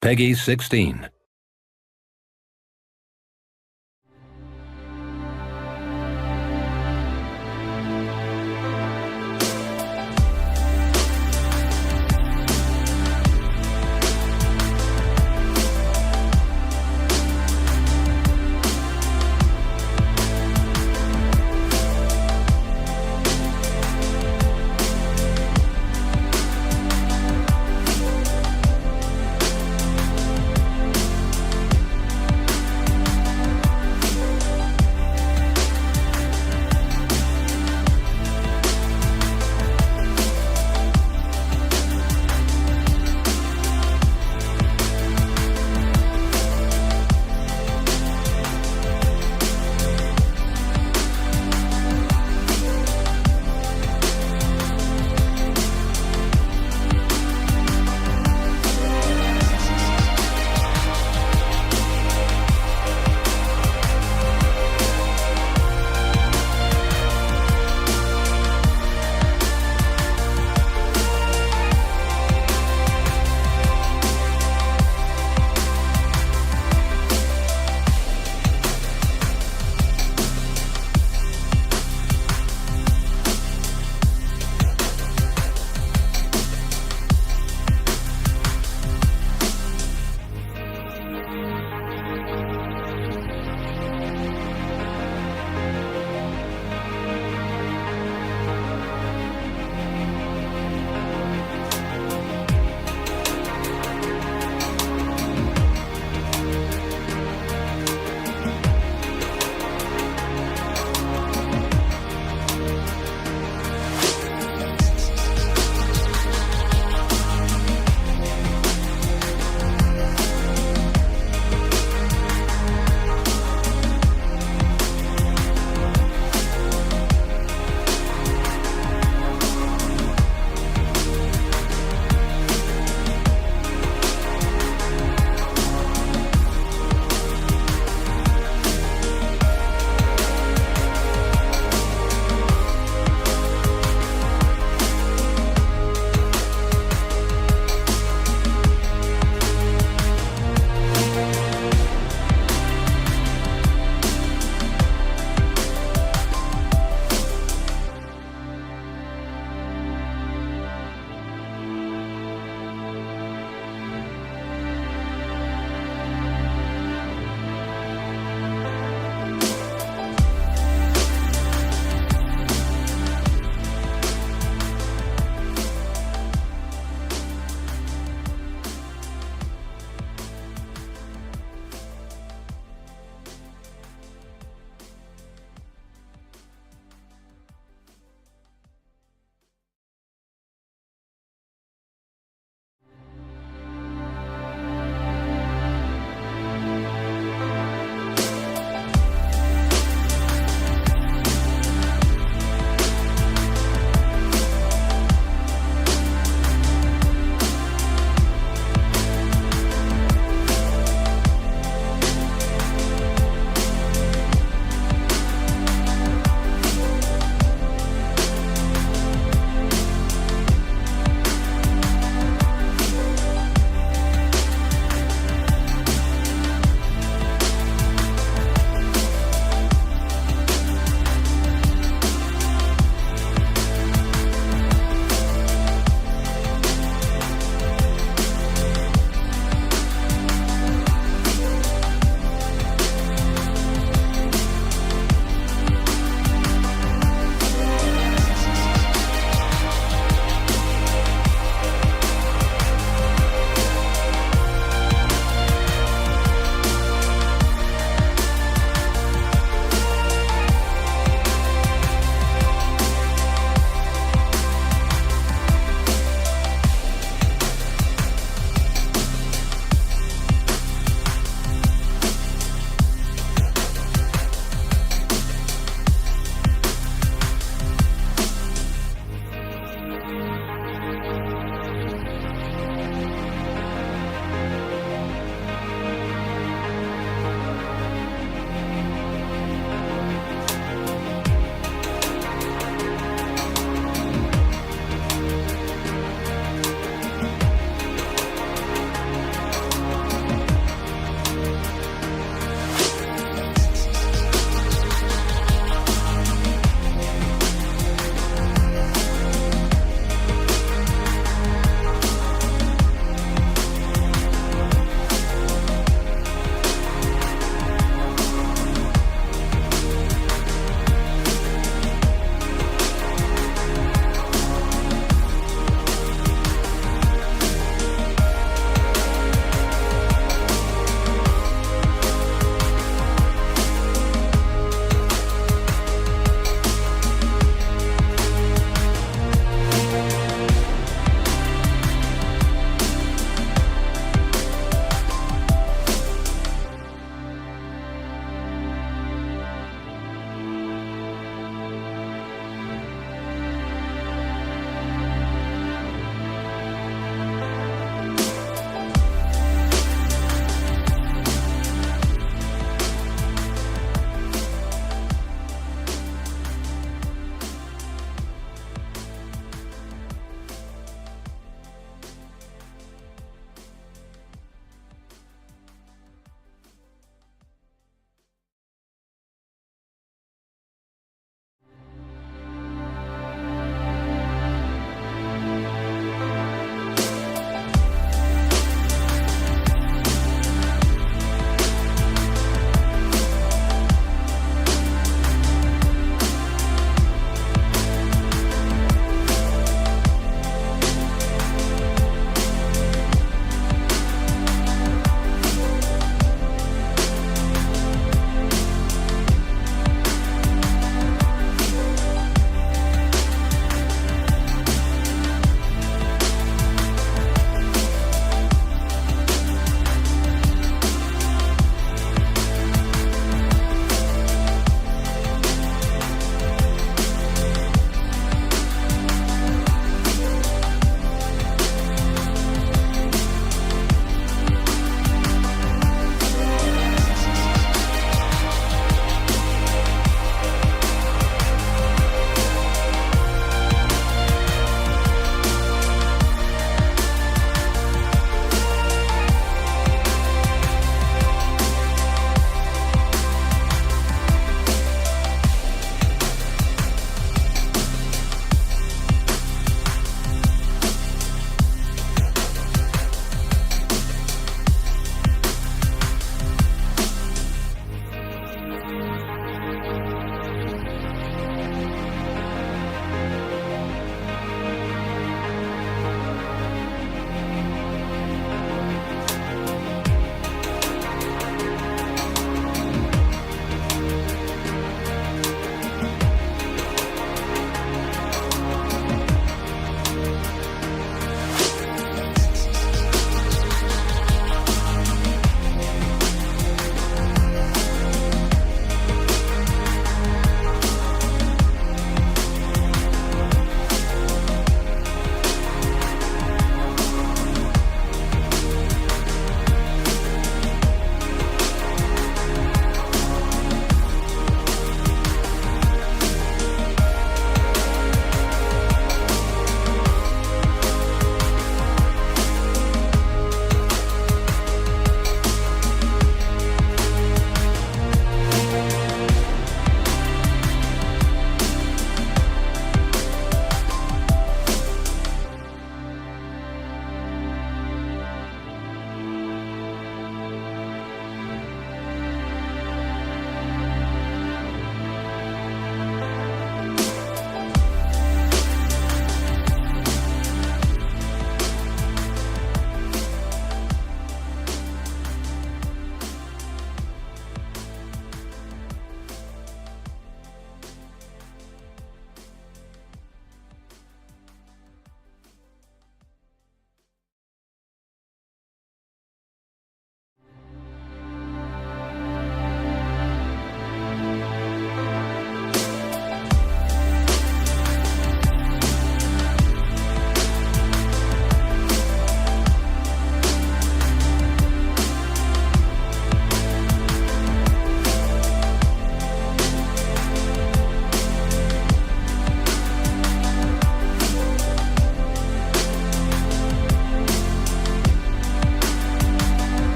Peggy 16.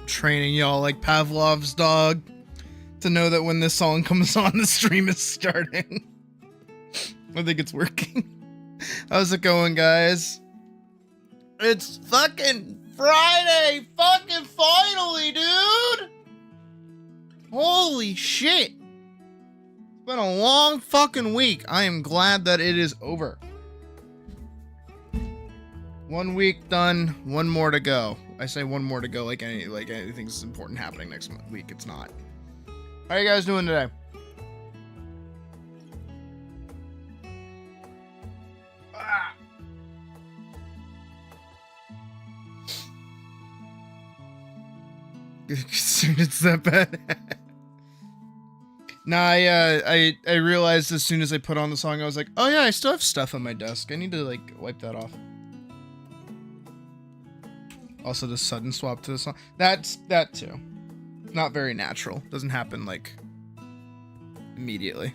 training y'all like Pavlov's dog to know that when this song comes on, the stream is starting. I think it's working. How's it going, guys? It's fucking Friday! Fucking finally, dude! Holy shit! It's been a long fucking week. I am glad that it is over. 1 week done, one more to go. I say one more to go like anything's important happening next week. It's not. How are you guys doing today? It's that bad. Nah, I realized as soon as I put on the song, I was like, oh yeah, I still have stuff on my desk. I need to like wipe that off. Also, the sudden swap to the song. That too. Not very natural. Doesn't happen like immediately.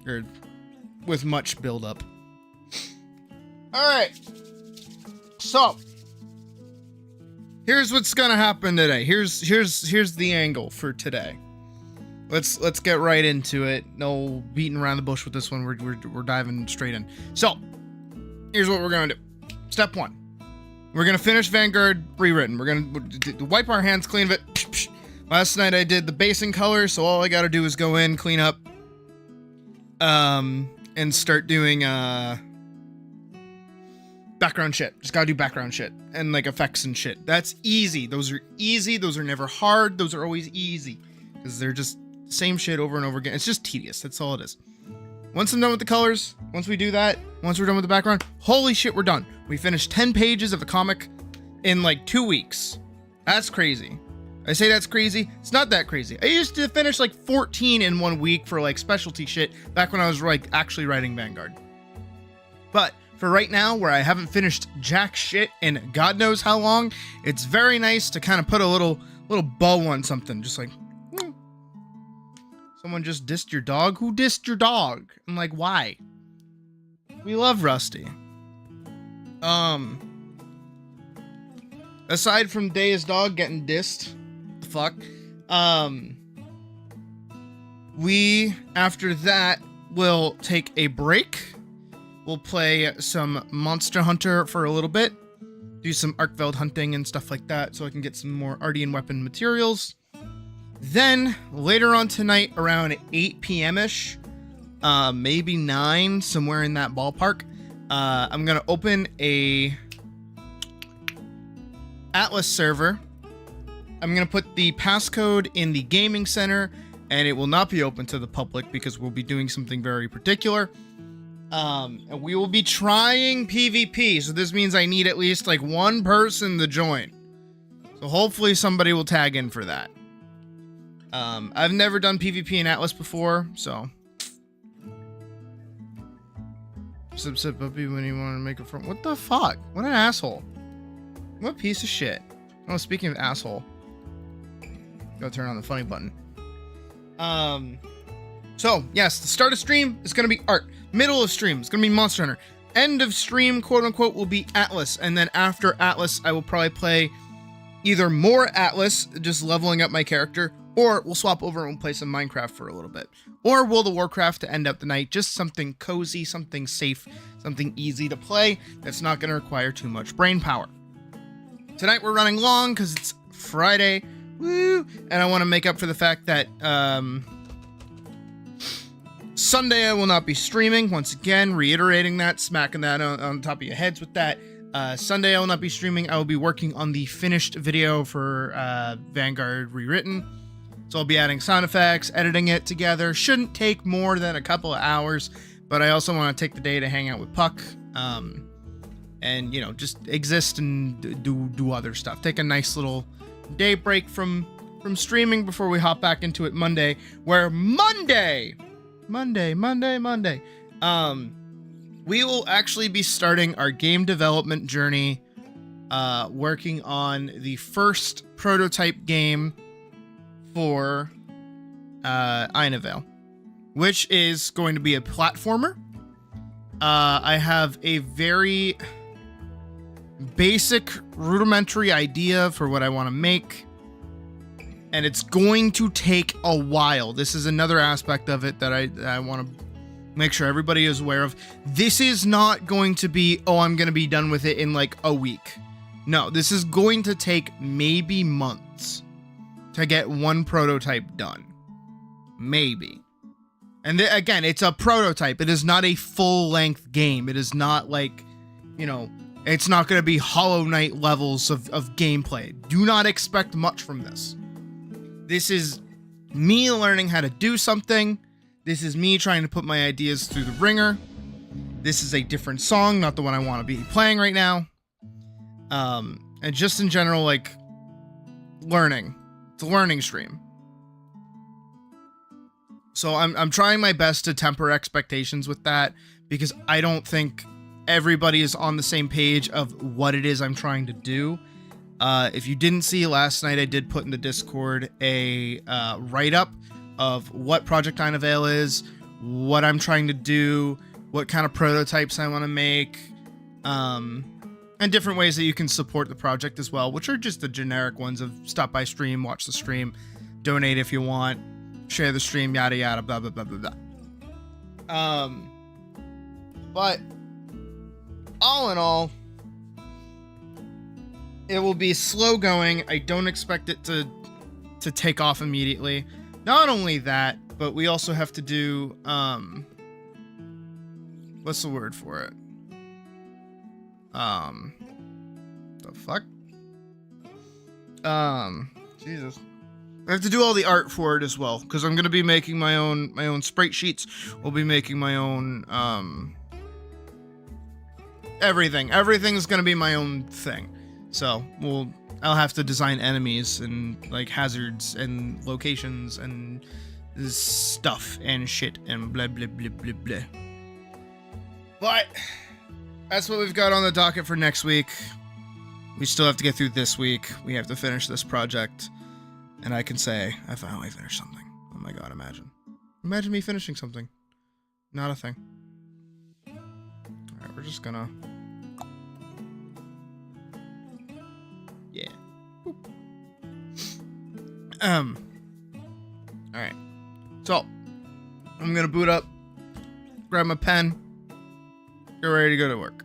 Or with much build up. Alright. So here's what's gonna happen today. Here's the angle for today. Let's get right into it. No beating around the bush with this one. We're diving straight in. So here's what we're gonna do. Step 1. We're gonna finish Vanguard rewritten. We're gonna wipe our hands clean of it. Last night I did the basing color, so all I gotta do is go in, clean up, and start doing background shit. Just gotta do background shit and like effects and shit. That's easy. Those are easy. Those are never hard. Those are always easy because they're just same shit over and over again. It's just tedious. That's all it is. Once I'm done with the colors, once we do that, once we're done with the background, holy shit, we're done. We finished 10 pages of a comic in like 2 weeks. That's crazy. I say that's crazy. It's not that crazy. I used to finish like 14 in 1 week for like specialty shit back when I was like actually writing Vanguard. But for right now, where I haven't finished jack shit in God knows how long, it's very nice to kind of put a little bow on something. Just like, someone just dissed your dog? Who dissed your dog? I'm like, why? We love Rusty. Aside from Daya's dog getting dissed, the fuck, we, after that, will take a break. We'll play some Monster Hunter for a little bit, do some Arkveld hunting and stuff like that, so I can get some more Ardean weapon materials. Then, later on tonight, around 8 p.m.-ish, maybe 9, somewhere in that ballpark, I'm gonna open a Atlas server. I'm gonna put the passcode in the gaming center, and it will not be open to the public because we'll be doing something very particular. And we will be trying PvP, so this means I need at least like one person to join. So hopefully somebody will tag in for that. I've never done PvP in Atlas before, so. Sip puppy when you want to make a front. What the fuck? What an asshole. What piece of shit. Oh, speaking of asshole. Go turn on the funny button. So, yes, the start of stream is going to be art. Middle of stream is going to be Monster Hunter. End of stream, quote unquote, will be Atlas. And then after Atlas, I will probably play either more Atlas, just leveling up my character, or we'll swap over and we'll play some Minecraft for a little bit. Or World of Warcraft to end up the night. Just something cozy, something safe, something easy to play that's not going to require too much brain power. Tonight we're running long because it's Friday. Woo! And I want to make up for the fact that Sunday I will not be streaming. Once again, reiterating that, smacking that on top of your heads with that. Sunday I will not be streaming. I will be working on the finished video for Vanguard Rewritten. So I'll be adding sound effects, editing it together. Shouldn't take more than a couple of hours, but I also want to take the day to hang out with Puck. And, you know, just exist and do other stuff. Take a nice little day break from streaming before we hop back into it Monday, where Monday, we will actually be starting our game development journey, working on the first prototype game for Einavale, which is going to be a platformer. I have a very basic rudimentary idea for what I want to make. and it's going to take a while. This is another aspect of it that I want to make sure everybody is aware of. This is not going to be, oh, I'm going to be done with it in like a week. No, this is going to take maybe months to get one prototype done. Maybe. And again, it's a prototype. It is not a full-length game. It is not like, you know, it's not going to be Hollow Knight levels of gameplay. Do not expect much from this. This is me learning how to do something. This is me trying to put my ideas through the ringer. This is a different song, not the one I want to be playing right now. And just in general, like, learning. It's a learning stream. So I'm trying my best to temper expectations with that, because I don't think everybody is on the same page of what it is I'm trying to do. If you didn't see last night, I did put in the Discord a write-up of what Project Unavail is, what I'm trying to do, what kind of prototypes I want to make, and different ways that you can support the project as well, which are just the generic ones of stop by stream, watch the stream, donate if you want, share the stream, yada yada, blah blah blah blah blah. But all in all, it will be slow going. I don't expect it to take off immediately. Not only that, but we also have to do what's the word for it? The fuck? Jesus. I have to do all the art for it as well, because I'm gonna be making my own sprite sheets. We'll be making my own everything. Everything's gonna be my own thing. So I'll have to design enemies and like hazards and locations and stuff and shit and blah blah blah blah blah. But that's what we've got on the docket for next week. We still have to get through this week. We have to finish this project. And I can say, I finally finished something. Oh my god, imagine. Imagine me finishing something. Not a thing. Alright, we're just gonna... Yeah. Alright. So, I'm gonna boot up, grab my pen, get ready to go to work.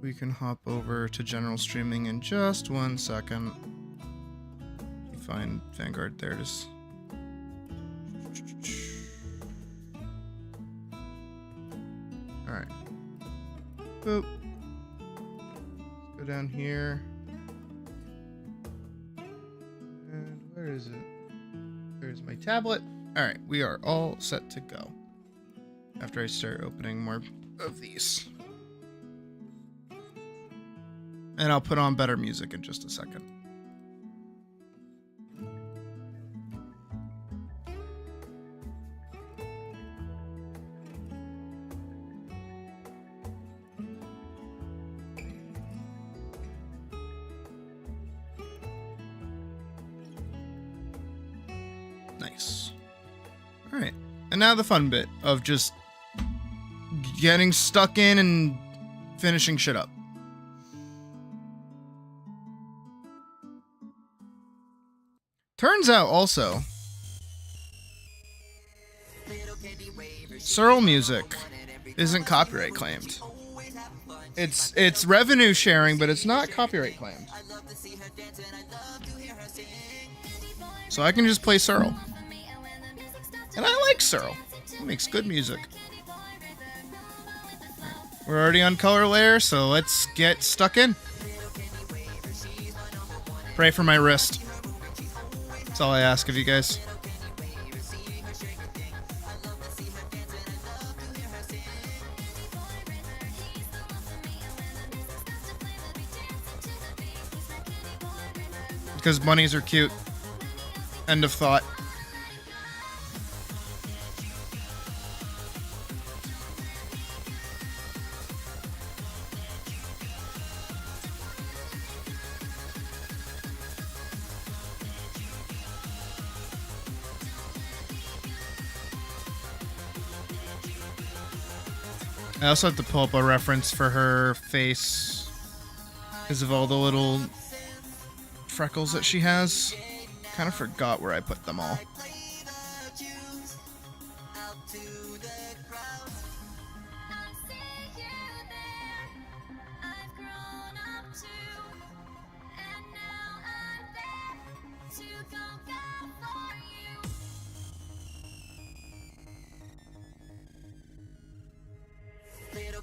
We can hop over to general streaming in just 1 second. Find Vanguard, there it is. Alright. Boop. Let's go down here. And where is it? There's my tablet. Alright, we are all set to go. After I start opening more of these. And I'll put on better music in just a second. Nice. All right. And now the fun bit of just getting stuck in and finishing shit up. Turns out also, Searle music isn't copyright claimed. It's revenue sharing, but it's not copyright claimed. So I can just play Searle. And I like Searle. He makes good music. We're already on color layer, so let's get stuck in. Pray for my wrist. That's all I ask of you guys. Because bunnies are cute. End of thought. I also have to pull up a reference for her face because of all the little freckles that she has. Kind of forgot where I put them all.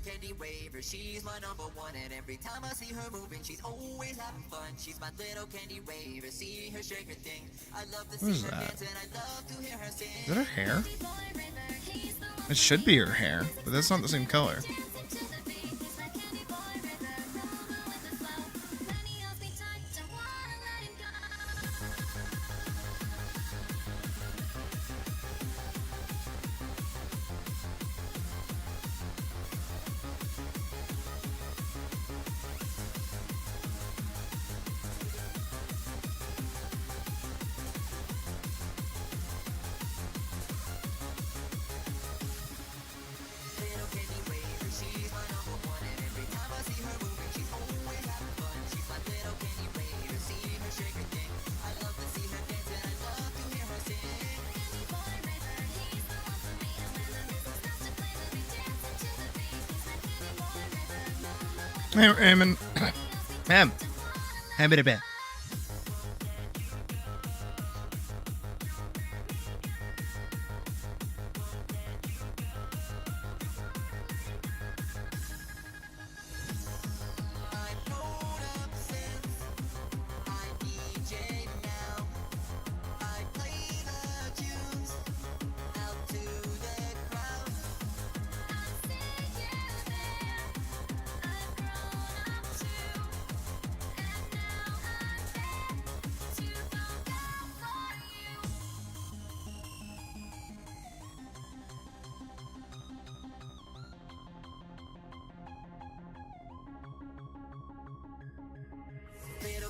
Candy waver, she's my number one, and every time I see her moving, she's always having fun. She's my little candy waver, see her shake her thing. I love to see her dance, and I love to hear her sing. Is that her hair? It should be her hair, but that's not the same color.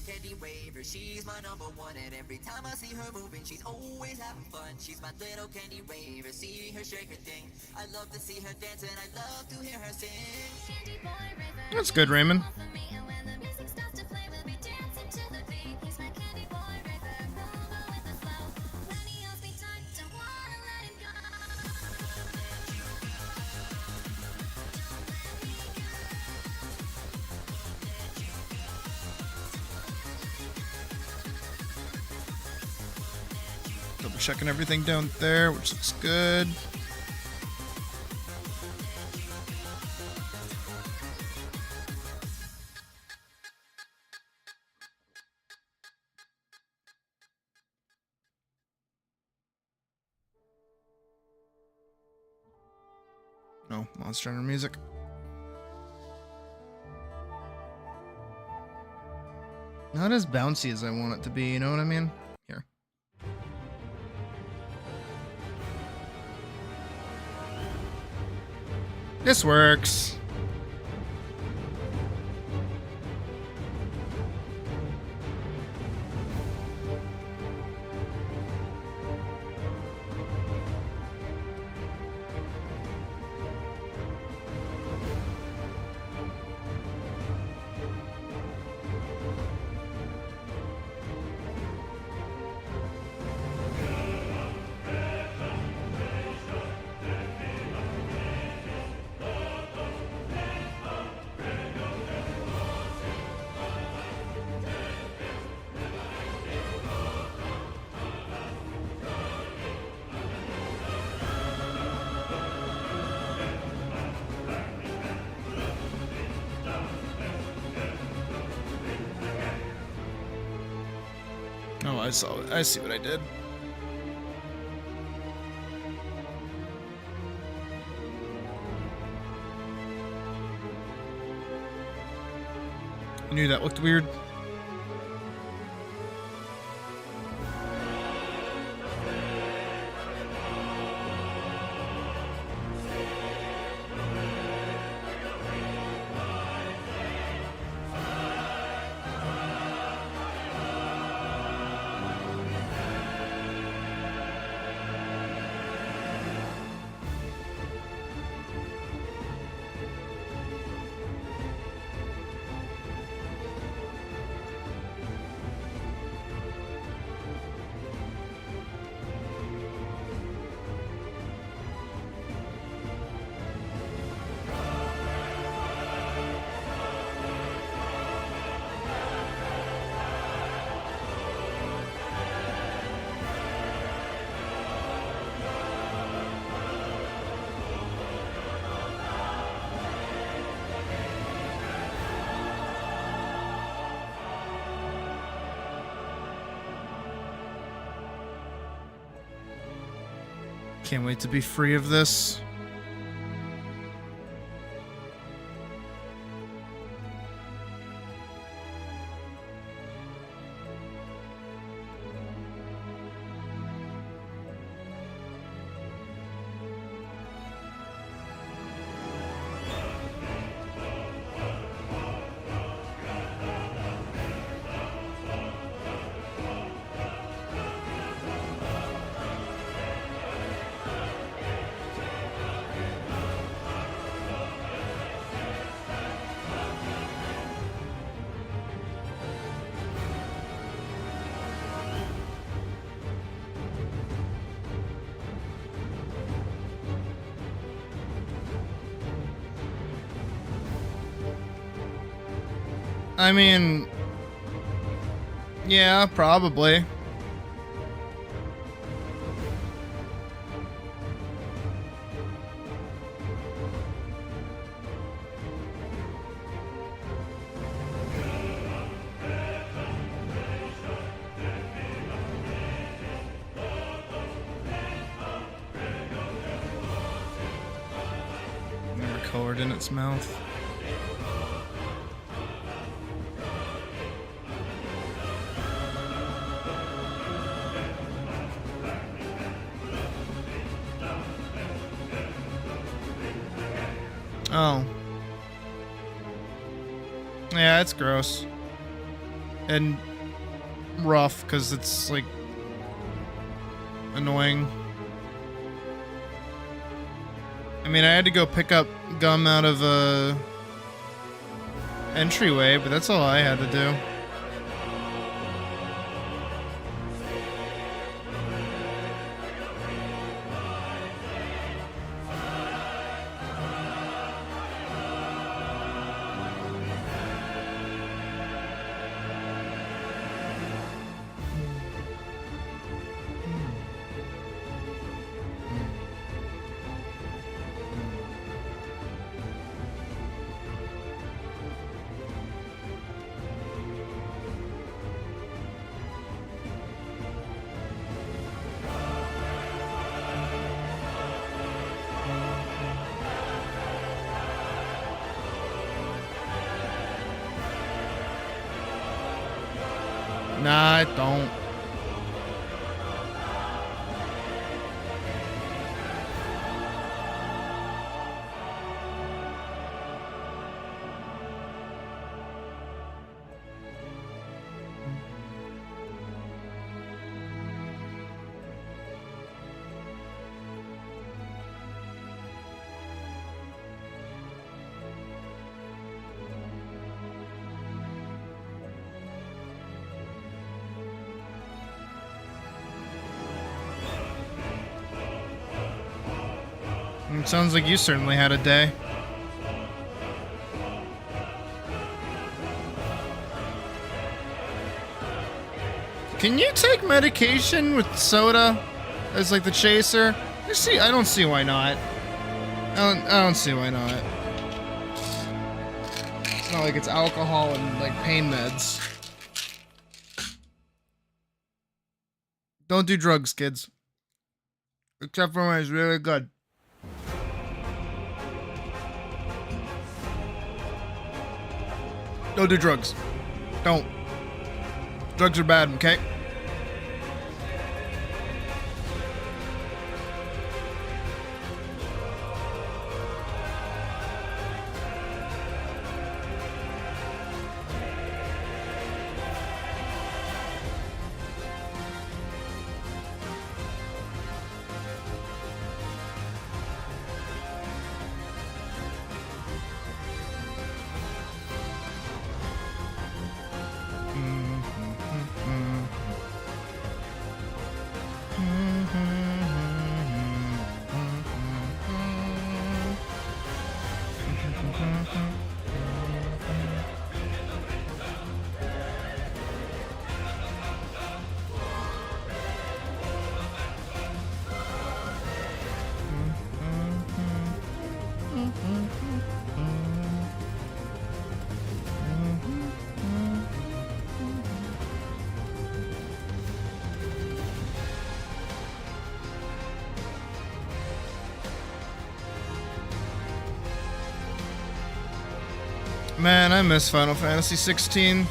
Candy waver, she's my number one, and every time I see her moving, she's always having fun. She's my little candy waver, see her shake her thing. I love to see her dance, and I love to hear her sing. That's good, Raymond. Double checking everything down there, which looks good. No, Monster Hunter music. Not as bouncy as I want it to be, you know what I mean? Here. This works. Oh, I saw it. I see what I did. I knew that looked weird. Can't wait to be free of this. I mean, yeah, probably. Never colored in its mouth. Oh. Yeah, it's gross. And rough, because it's, like, annoying. I mean, I had to go pick up gum out of a entryway, but that's all I had to do. Nah, I don't. It sounds like you certainly had a day. Can you take medication with soda as like the chaser? I don't see why not. I don't see why not. It's not like it's alcohol and like pain meds. Don't do drugs, kids. Except for when it's really good. Don't do drugs. Don't. Drugs are bad, okay? Man, I miss Final Fantasy 16.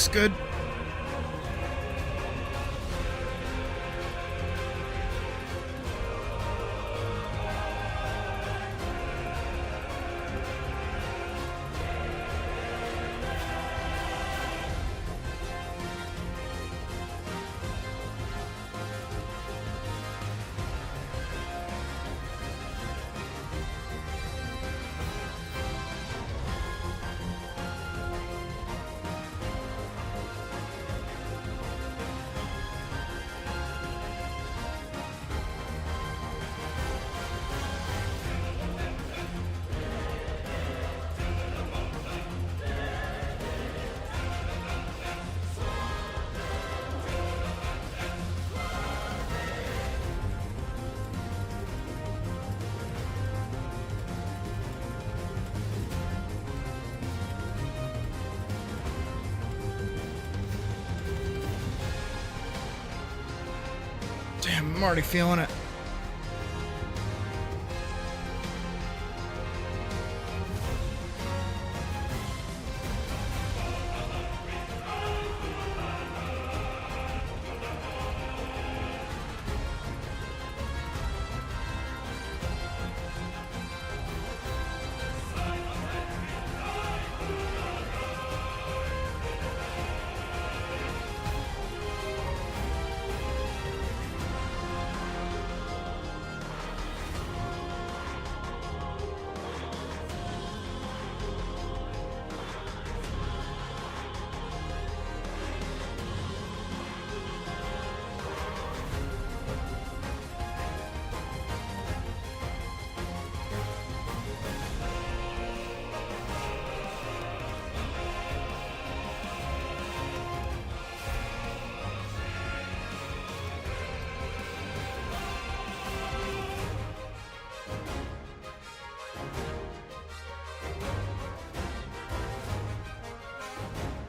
Looks good. Damn, I'm already feeling it.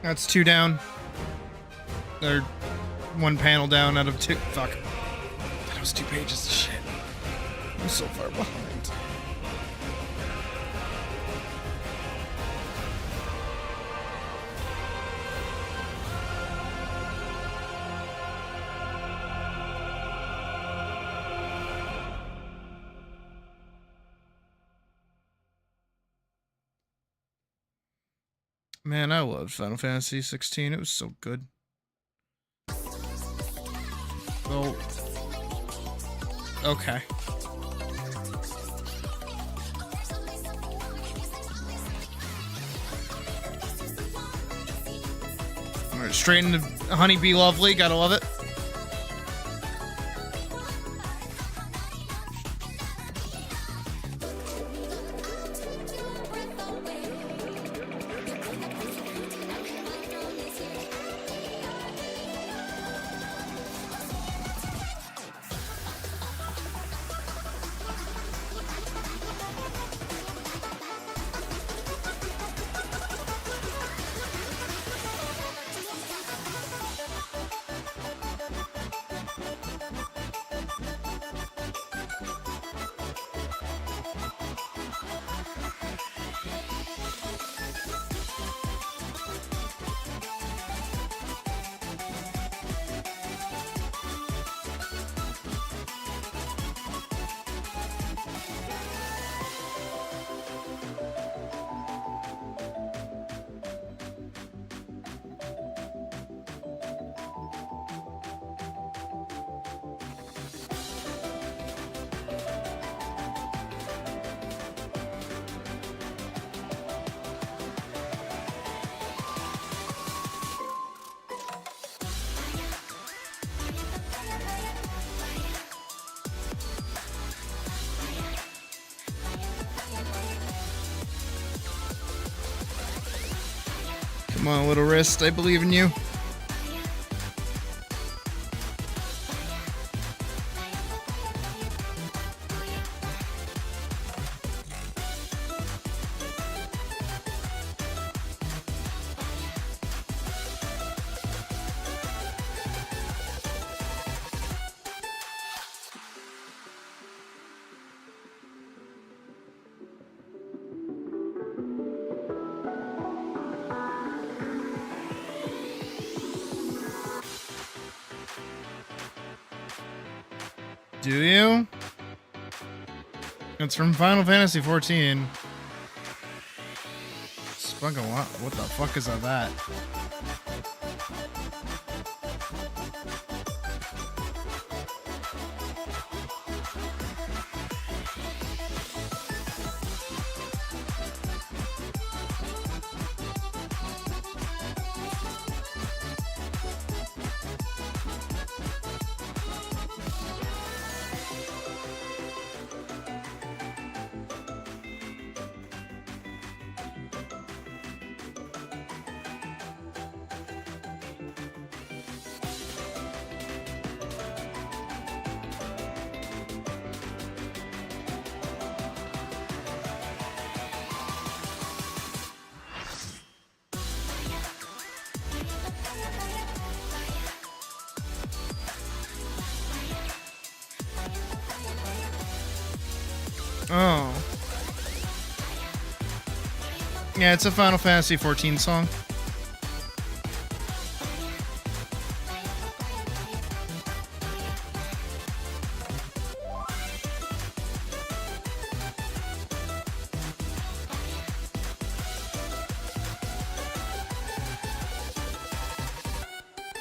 That's 2 down. Or 1 panel down out of 2. Fuck. That was 2 pages of shit. I'm so far behind. Man, I loved Final Fantasy 16. It was so good. Oh. Okay. Alright, straight into Honeybee Lovely. Gotta love it. Come on, little wrist. I believe in you. Do you? It's from Final Fantasy 14. It's fucking what the fuck is that? Oh. Yeah, it's a Final Fantasy 14 song.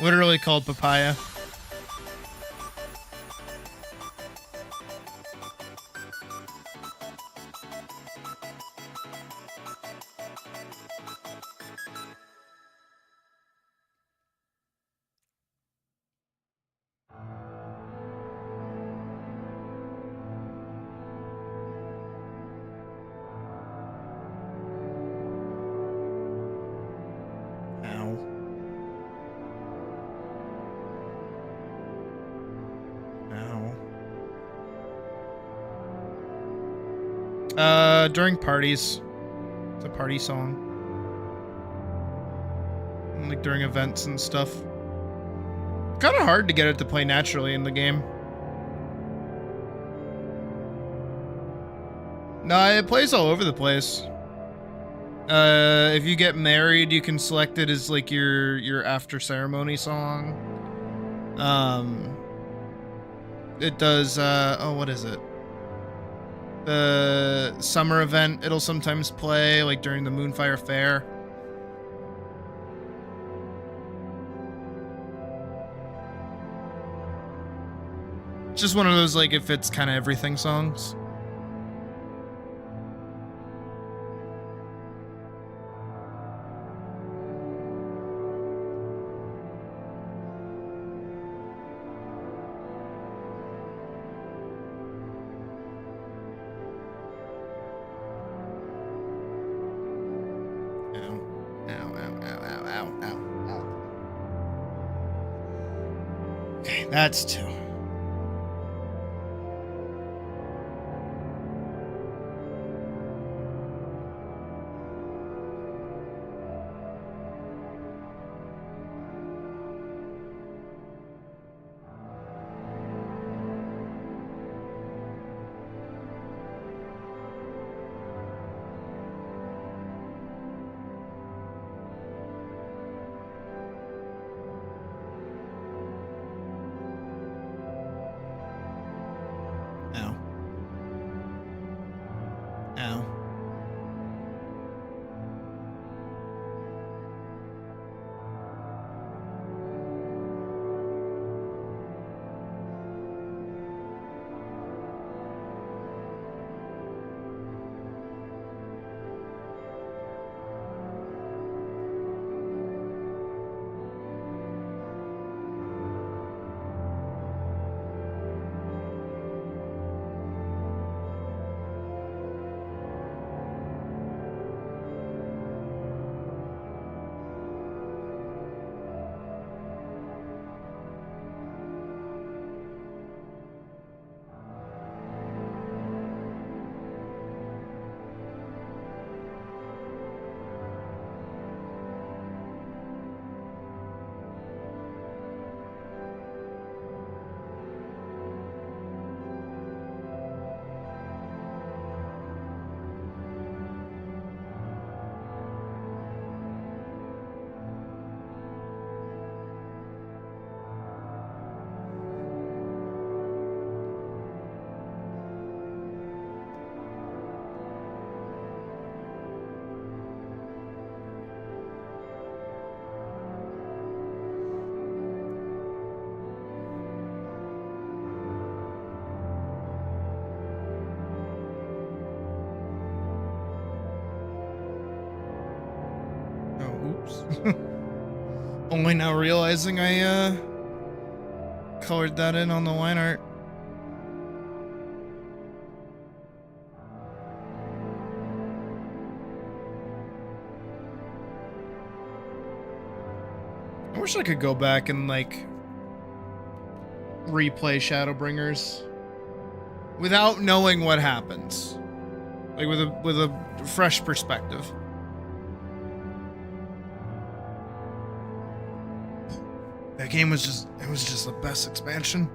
Literally called Papaya. During parties. It's a party song. And, like during events and stuff. Kind of hard to get it to play naturally in the game. No, it plays all over the place. If you get married, you can select it as like your after ceremony song. It does oh, what is it? The summer event, it'll sometimes play like during the Moonfire Fair. It's just one of those like it fits kind of everything songs. That's two. Only now realizing I colored that in on the line art. I wish I could go back and like replay Shadowbringers without knowing what happens, like with a fresh perspective. That game was just, it was just the best expansion.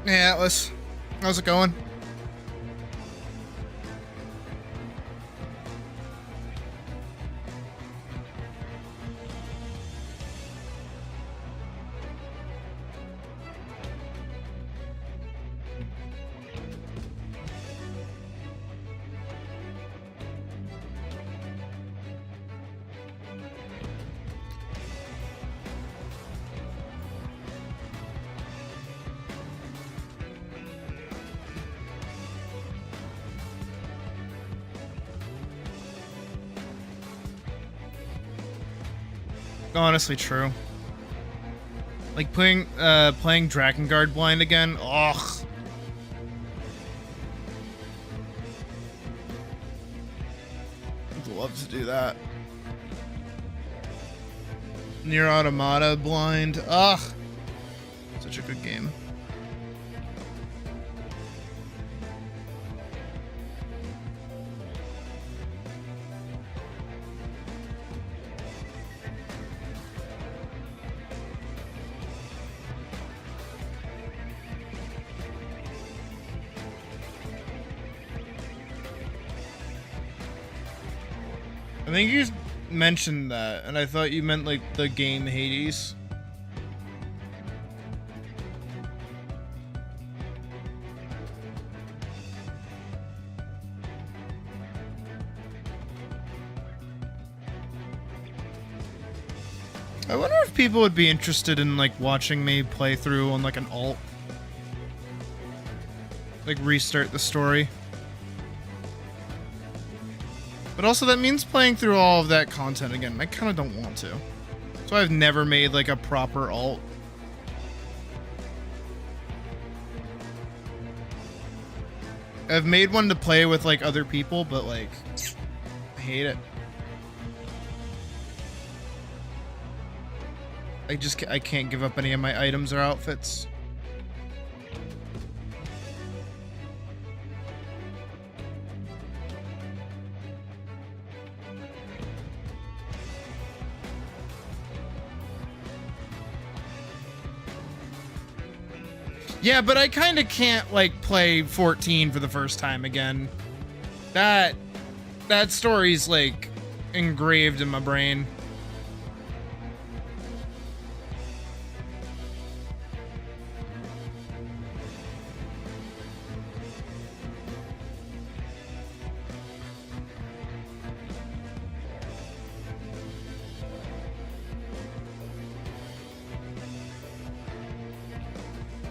Hey Atlas, how's it going? Honestly true. Like playing Drakengard blind again. Ugh. I'd love to do that. Nier Automata blind. Ugh. Such a good game. I think you mentioned that, and I thought you meant like the game Hades. I wonder if people would be interested in like watching me play through on like an alt. Like restart the story. But also that means playing through all of that content again. I kind of don't want to. So I've never made like a proper alt. I've made one to play with like other people, but like, I hate it. I can't give up any of my items or outfits. Yeah, but I kind of can't like play 14 for the first time again. That story's like engraved in my brain.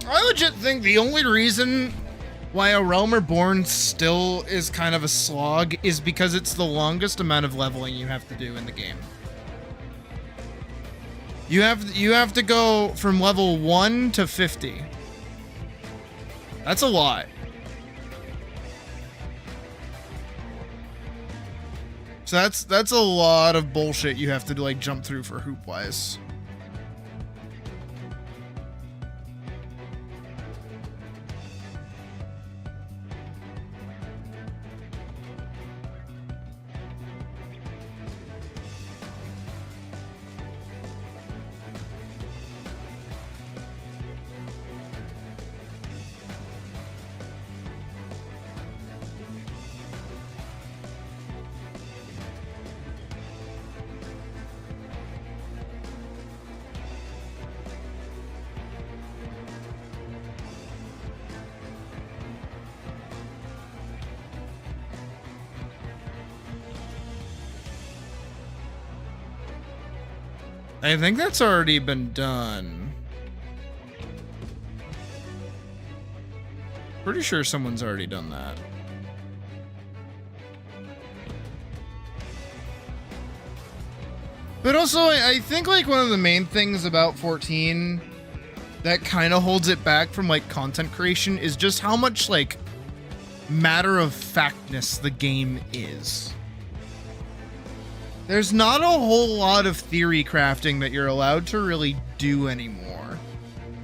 I legit think the only reason why A Realm Reborn still is kind of a slog is because it's the longest amount of leveling you have to do in the game. You have to go from level 1 to 50. That's a lot. So that's a lot of bullshit you have to like jump through for hoop wise. I think that's already been done. Pretty pretty sure someone's already done that. But also, I think like one of the main things about 14 that kind of holds it back from like content creation is just how much like matter of factness the game is. There's not a whole lot of theory crafting that you're allowed to really do anymore,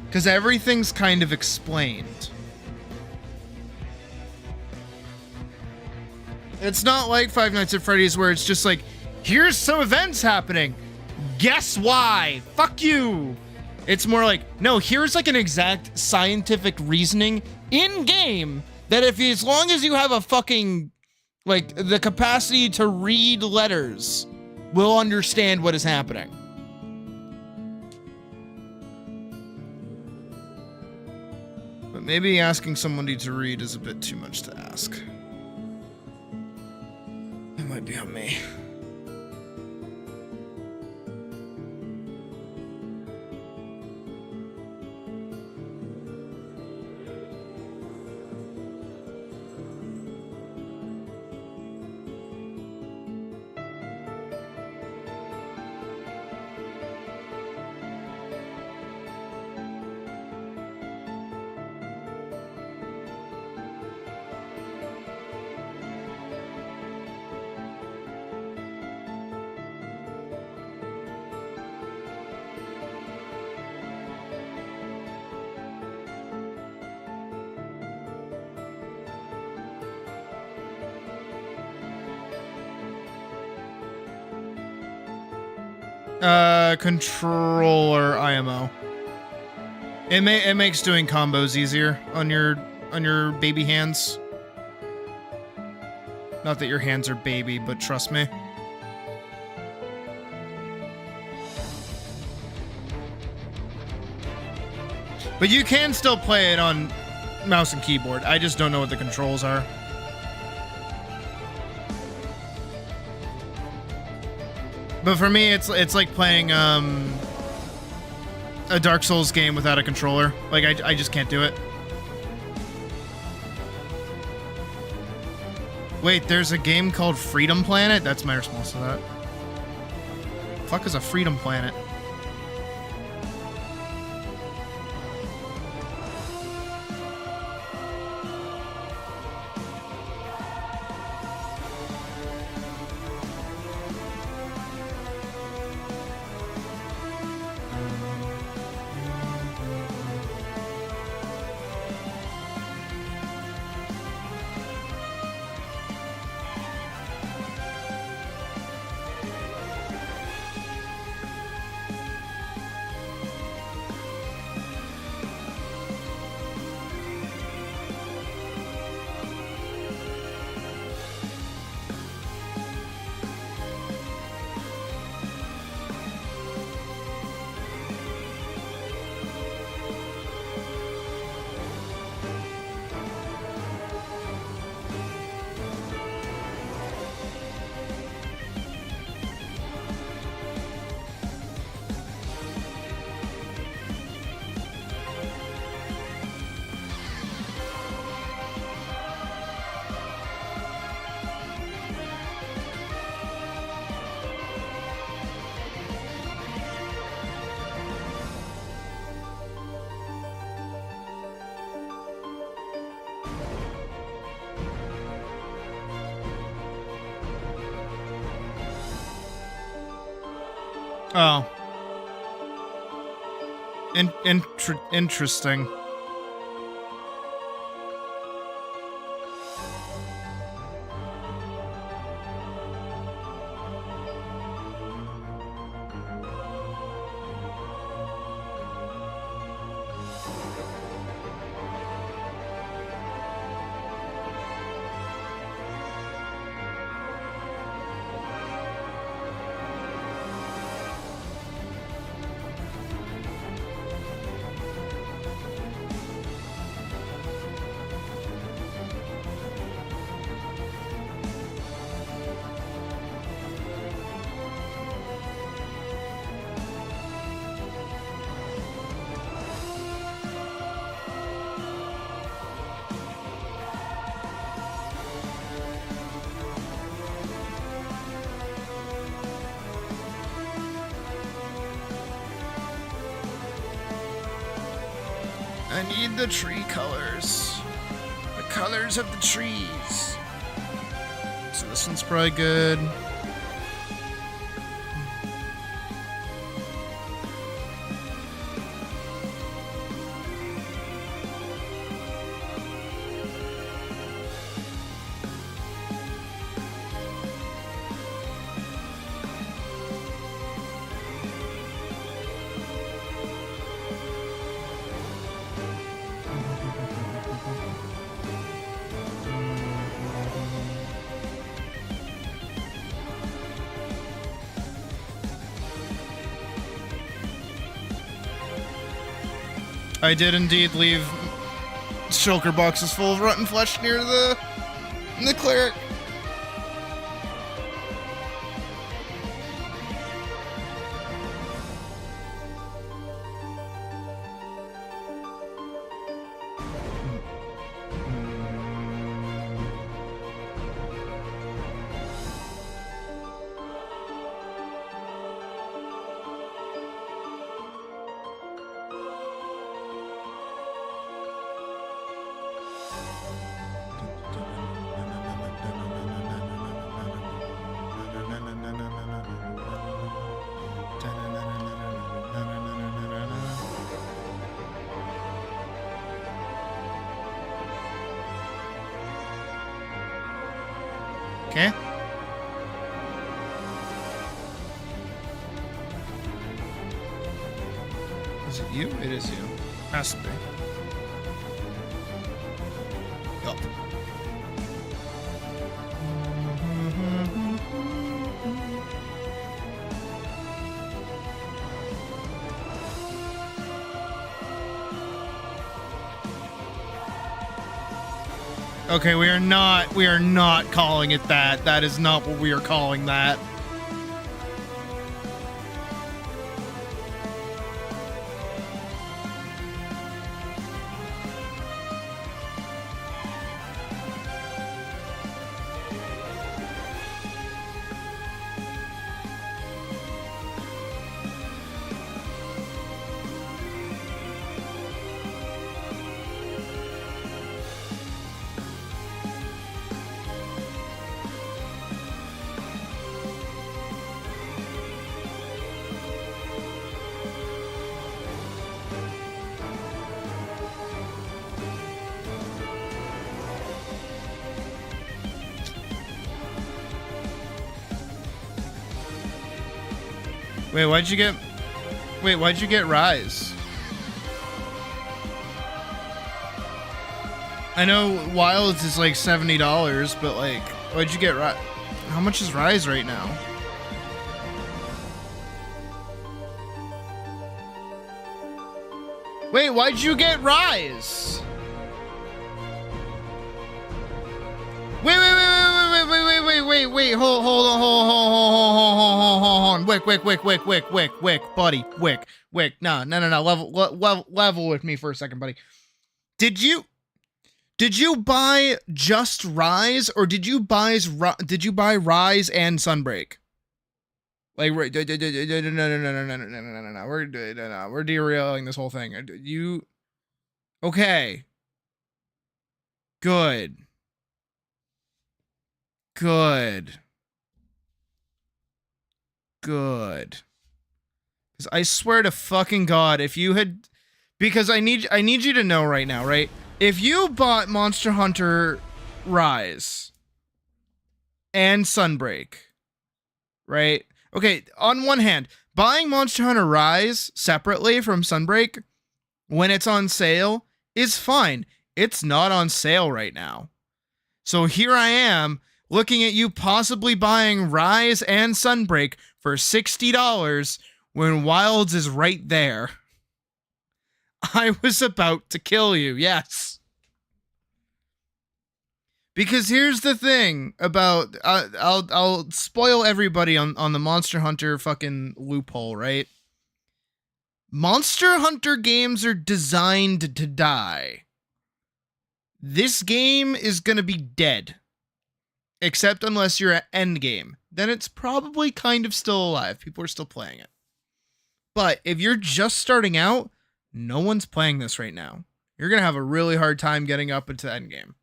because everything's kind of explained. It's not like Five Nights at Freddy's where it's just like, here's some events happening. Guess why? Fuck you. It's more like, no, here's like an exact scientific reasoning in game that as long as you have a fucking, like, the capacity to read letters, will understand what is happening. But maybe asking somebody to read is a bit too much to ask. It might be on me. Controller IMO. It makes doing combos easier on your baby hands. Not that your hands are baby, but trust me. But you can still play it on mouse and keyboard. I just don't know what the controls are. But for me, it's like playing a Dark Souls game without a controller. Like, I just can't do it. Wait, there's a game called Freedom Planet? That's my response to that. The fuck is a Freedom Planet? Oh. Interesting. I need the tree colors. The colors of the trees. So this one's probably good. I did indeed leave shulker boxes full of rotten flesh near the cleric. Okay. Is it you? It is you. Has to be. Yup. Okay, we are not calling it that. That is not what we are calling that. Wait, why'd you get Rise? I know Wilds is like $70, but like, why'd you get Rise? How much is Rise right now? Wait, why'd you get Rise? Wait, hold on. Wick, buddy, Wick. No, level with me for a second, buddy. Did you buy just Rise, or did you buy Rise and Sunbreak? Like, no, we're derailing this whole thing. Okay. Good. Because I swear to fucking God, if you had, because I need you to know right now, right? If you bought Monster Hunter Rise and Sunbreak, right? Okay, on one hand, buying Monster Hunter Rise separately from Sunbreak when it's on sale is fine. It's not on sale right now. So here I am looking at you possibly buying Rise and Sunbreak for $60 when Wilds is right there. I was about to kill you, yes. Because here's the thing about, I'll spoil everybody on the Monster Hunter fucking loophole, right? Monster Hunter games are designed to die. This game is gonna be dead. Except unless you're at endgame. Then it's probably kind of still alive. People are still playing it. But if you're just starting out, no one's playing this right now. you're gonna have a really hard time getting up into endgame.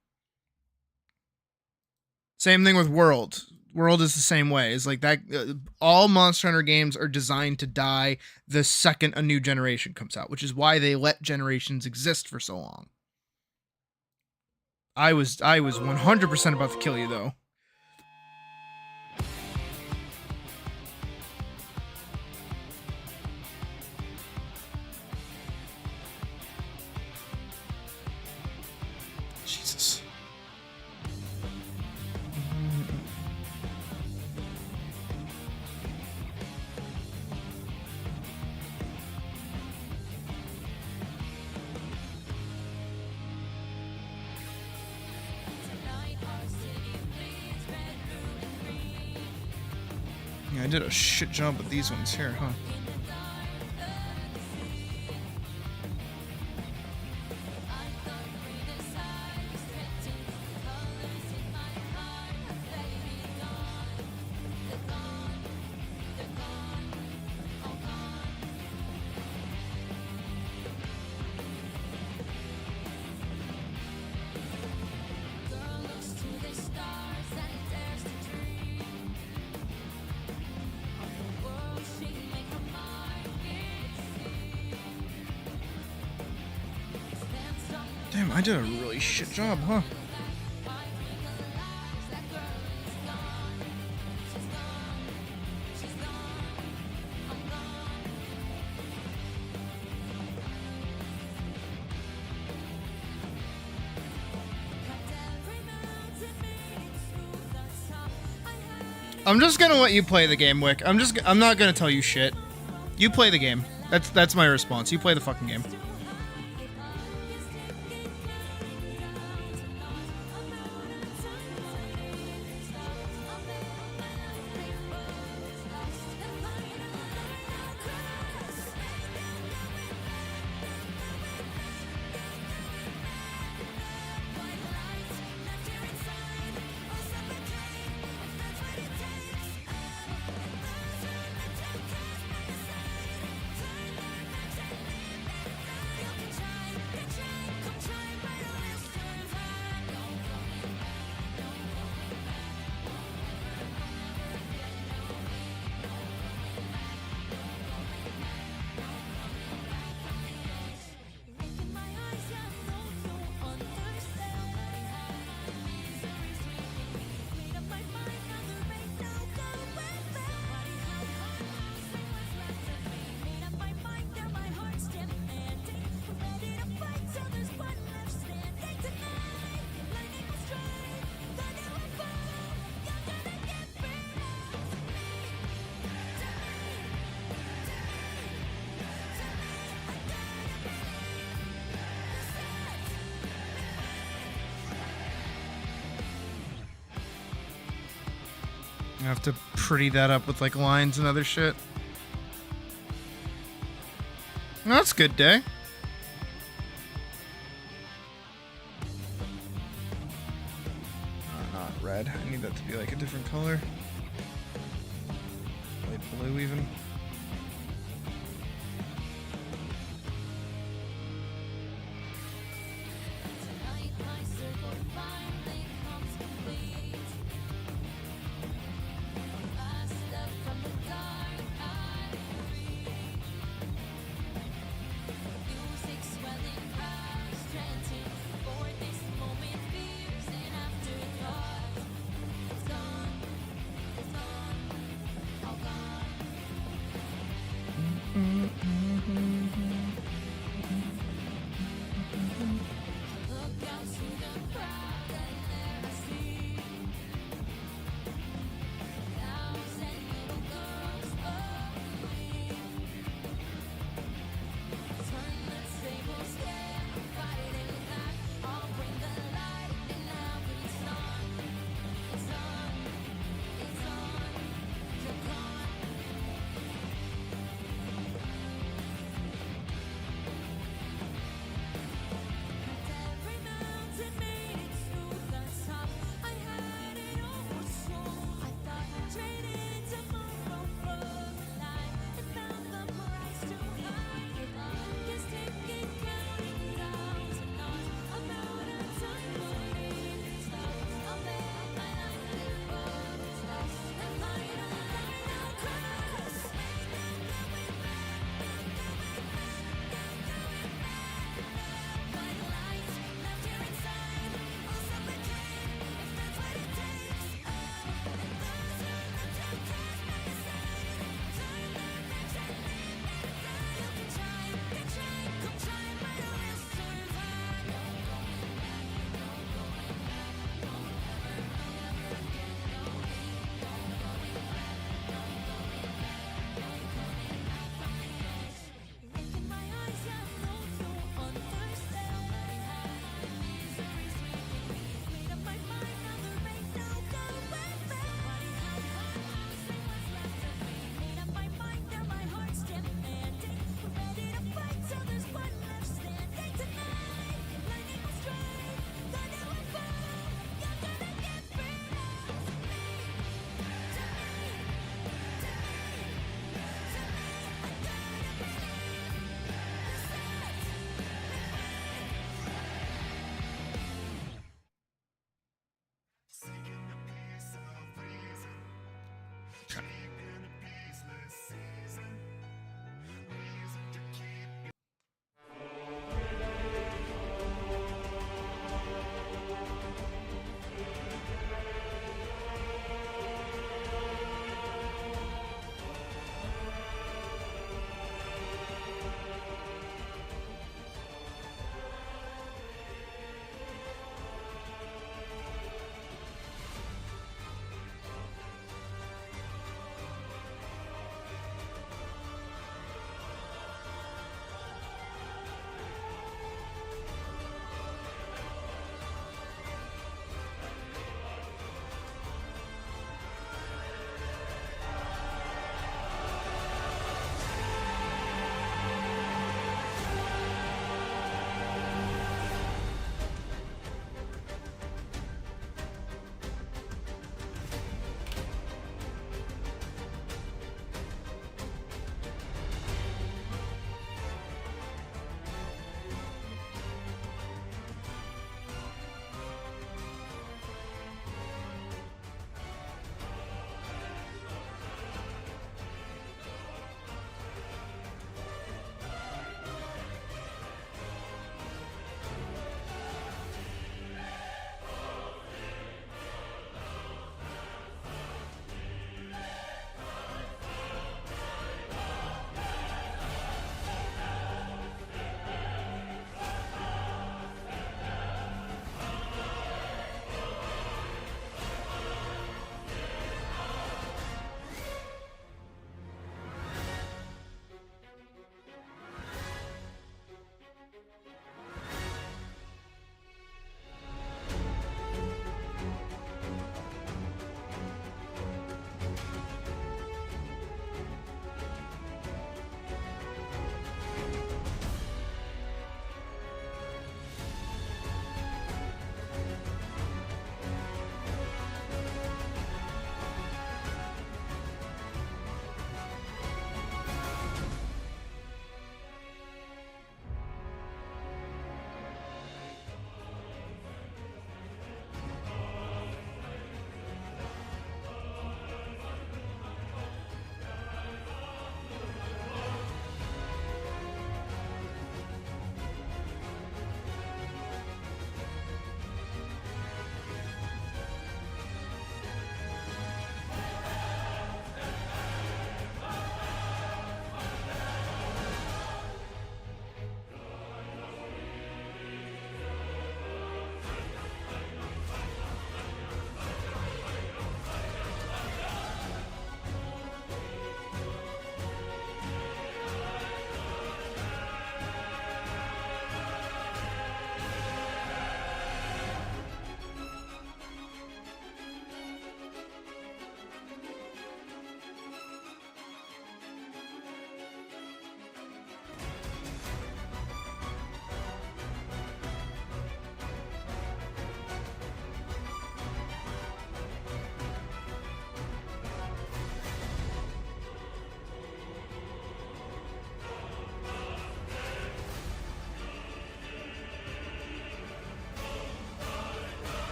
Same thing with World. World is the same way. It's like that. All Monster Hunter games are designed to die the second a new generation comes out, which is why they let generations exist for so long. I was 100% about to kill you though. Jesus. Yeah, I did a shit job with these ones here, huh? Damn, I did a really shit job, huh? I'm just gonna let you play the game, Wick. I'm not gonna tell you shit. You play the game. That's my response. You play the fucking game. I have to pretty that up with like lines and other shit. That's a good day. Not red. I need that to be like a different color. Light blue even.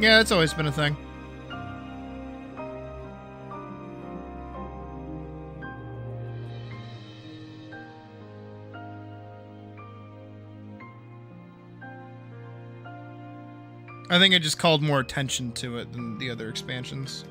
Yeah, that's always been a thing. I think it just called more attention to it than the other expansions.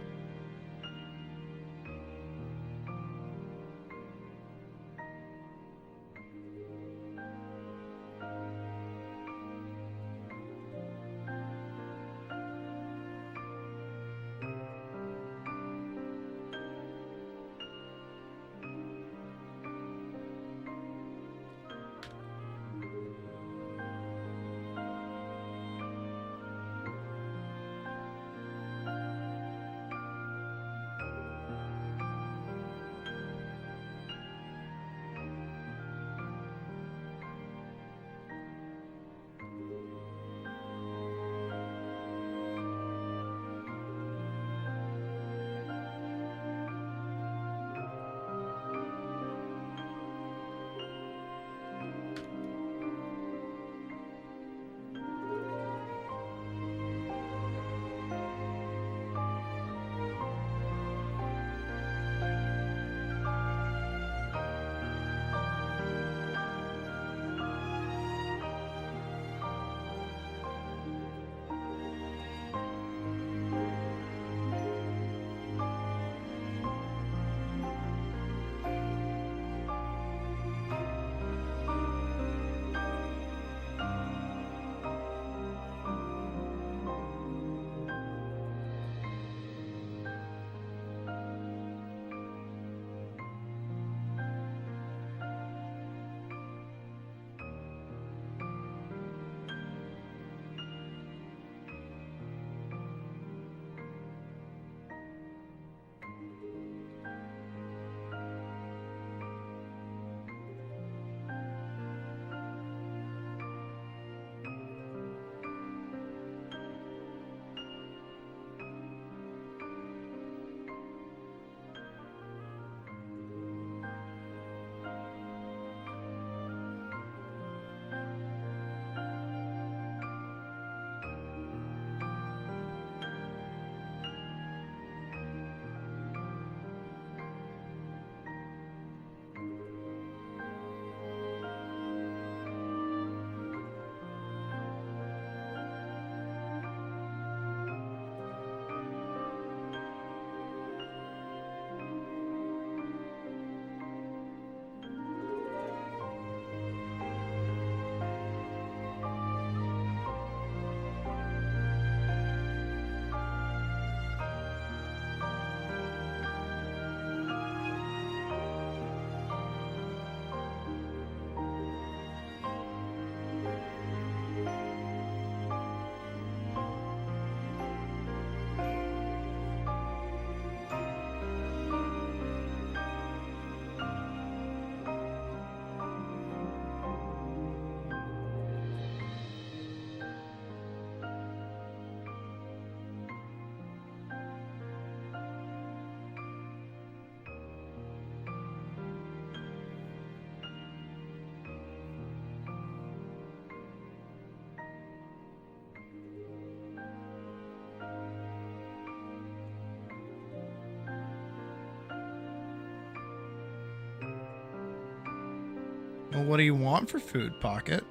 Well, what do you want for food, Pocket?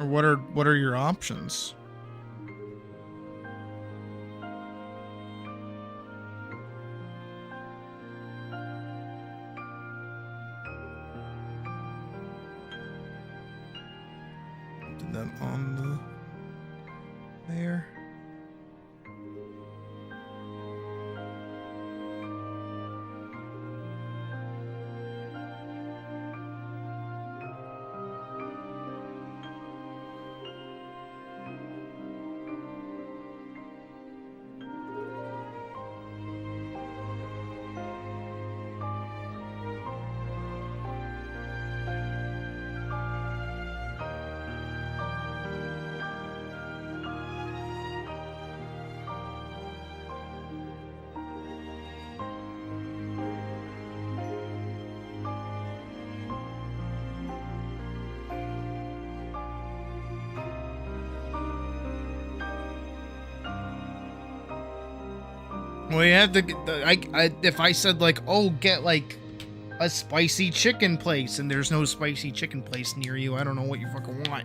Or what are your options? Did that on the there. Well, you have to. If I said like, oh, get like a spicy chicken place, and there's no spicy chicken place near you, I don't know what you fucking want.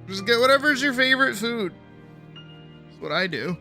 Just get whatever's your favorite food. That's what I do.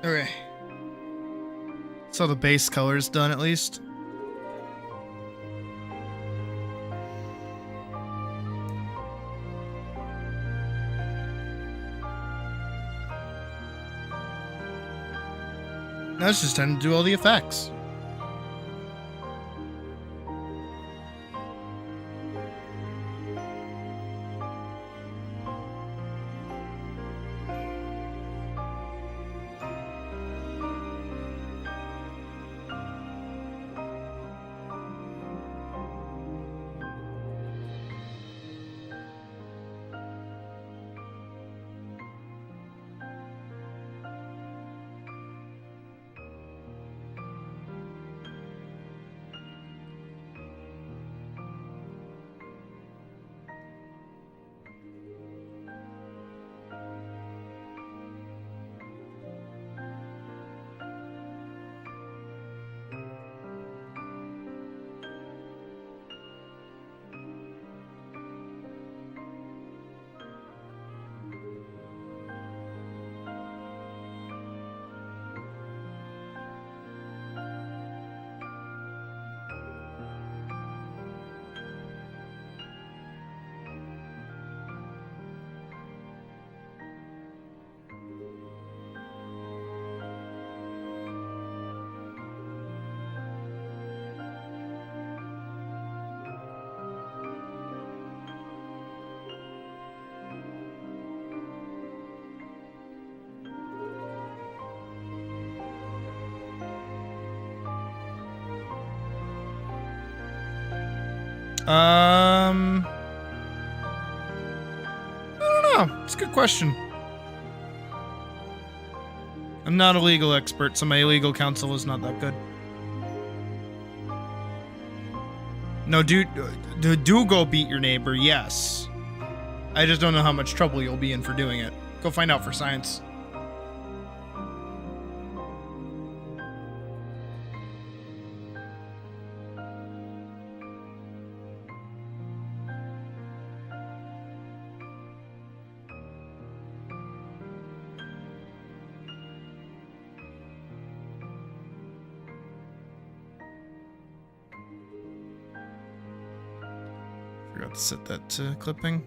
Okay. So the base color's done at least. Now it's just time to do all the effects. I don't know. It's a good question. I'm not a legal expert, so my legal counsel is not that good. No, do go beat your neighbor, yes. I just don't know how much trouble you'll be in for doing it. Go find out for science. Forgot to set that to clipping.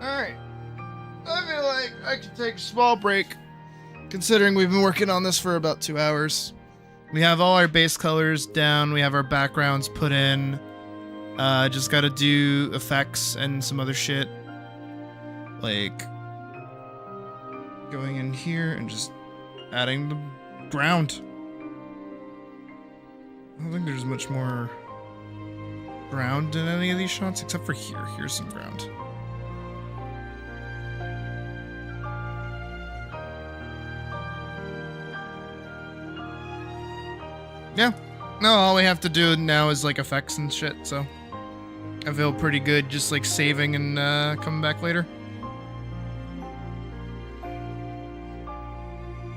Alright. I feel like I could take a small break, considering we've been working on this for about 2 hours. We have all our base colors down, we have our backgrounds put in. Just gotta do effects and some other shit. Like going in here and just adding the ground. I don't think there's much more ground in any of these shots, except for here. Here's some ground. Yeah. No, all we have to do now is like effects and shit, so I feel pretty good just like saving and coming back later.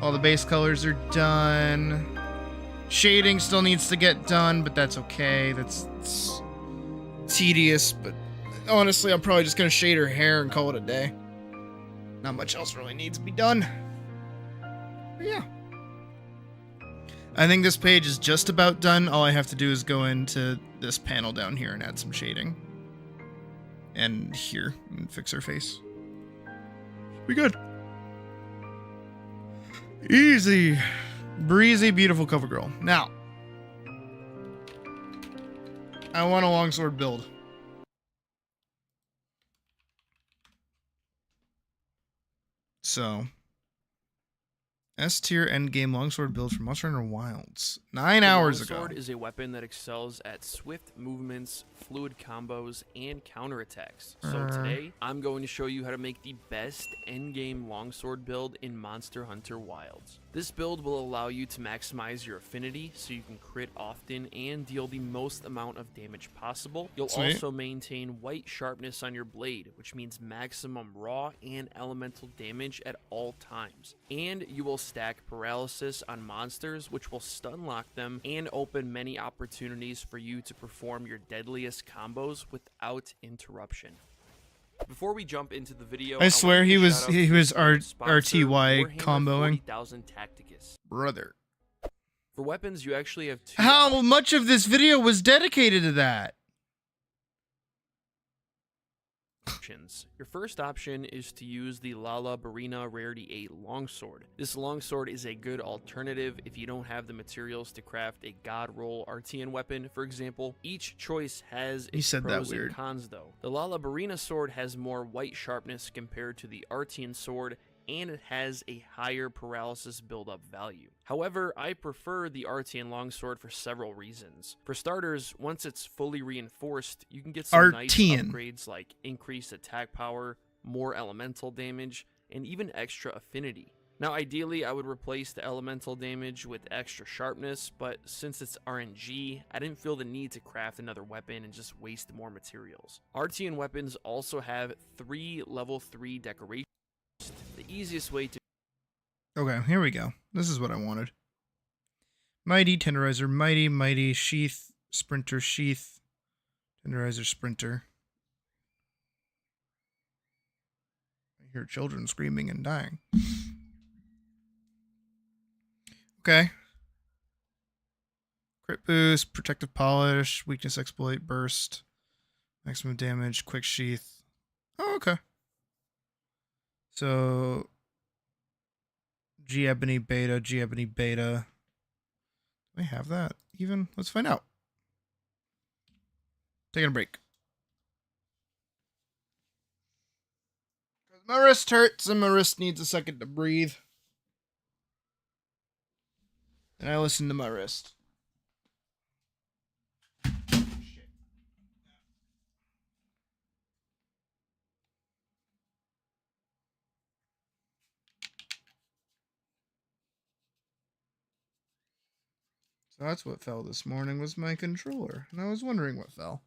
All the base colors are done. Shading still needs to get done, but that's okay. That's tedious, but honestly, I'm probably just gonna shade her hair and call it a day. Not much else really needs to be done. But yeah. I think this page is just about done. All I have to do is go into this panel down here and add some shading. And here, and fix her face. Be good. Easy. Breezy, beautiful cover girl. Now, I want a longsword build. So, S tier endgame longsword build from Monster Hunter Wilds. 9 hours ago. Longsword is a weapon that excels at swift movements, fluid combos, and counterattacks. So today, I'm going to show you how to make the best endgame longsword build in Monster Hunter Wilds. This build will allow you to maximize your affinity so you can crit often and deal the most amount of damage possible. You'll also maintain white sharpness on your blade, which means maximum raw and elemental damage at all times. And you will stack paralysis on monsters, which will stun lock them and open many opportunities for you to perform your deadliest combos without interruption. Before we jump into the video, I swear want to he give a was shout out he to was this sponsor, RTY Warhammer comboing. 40,000 Tacticus. Brother. For weapons, you actually have two How much of this video was dedicated to that? options. Your first option is to use the Lala Barina Rarity 8 longsword. This longsword is a good alternative if you don't have the materials to craft a god roll RTN weapon, for example. Each choice has its pros and cons though. The Lala Barina sword has more white sharpness compared to the RTN sword, and it has a higher paralysis buildup value. However, I prefer the RTN longsword for several reasons. For starters, once it's fully reinforced, you can get some nice upgrades like increased attack power, more elemental damage, and even extra affinity. Now ideally, I would replace the elemental damage with extra sharpness, but since it's RNG, I didn't feel the need to craft another weapon and just waste more materials. RTN weapons also have 3 level 3 decorations. The easiest way to... Okay, here we go. This is what I wanted. Mighty, Tenderizer, Mighty, Mighty, Sheath, Sprinter, Sheath, Tenderizer, Sprinter. I hear children screaming and dying. Okay. Crit boost, protective polish, weakness exploit, burst, maximum damage, quick sheath. Oh, okay. So, G Ebony Beta, G Ebony Beta. Do I have that even? Let's find out. Taking a break. My wrist hurts and my wrist needs a second to breathe. And I listen to my wrist. So that's what fell this morning was my controller. And I was wondering what fell.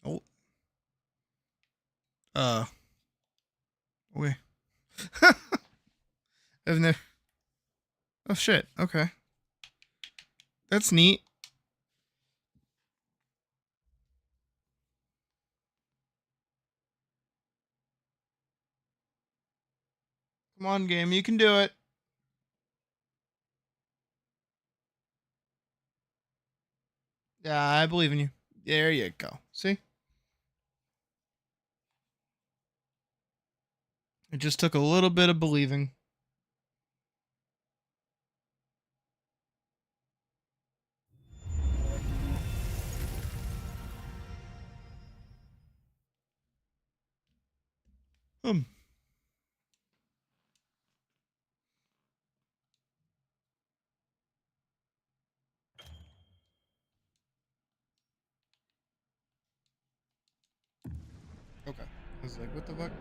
Oh. Okay. I've never... Oh shit, okay. That's neat. Come on, game, you can do it. Yeah, I believe in you. There you go. See? It just took a little bit of believing. Okay. I was like, what the fuck?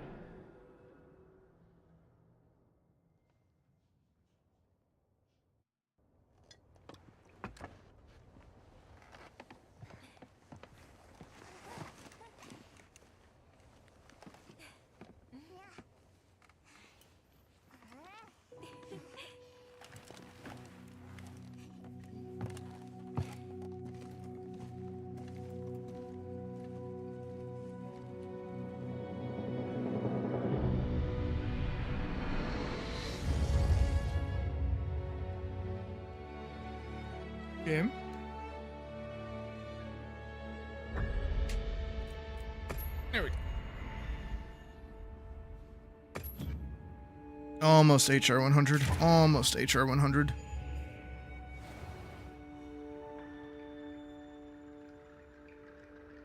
Game. There we go. Almost HR 100. Almost HR 100.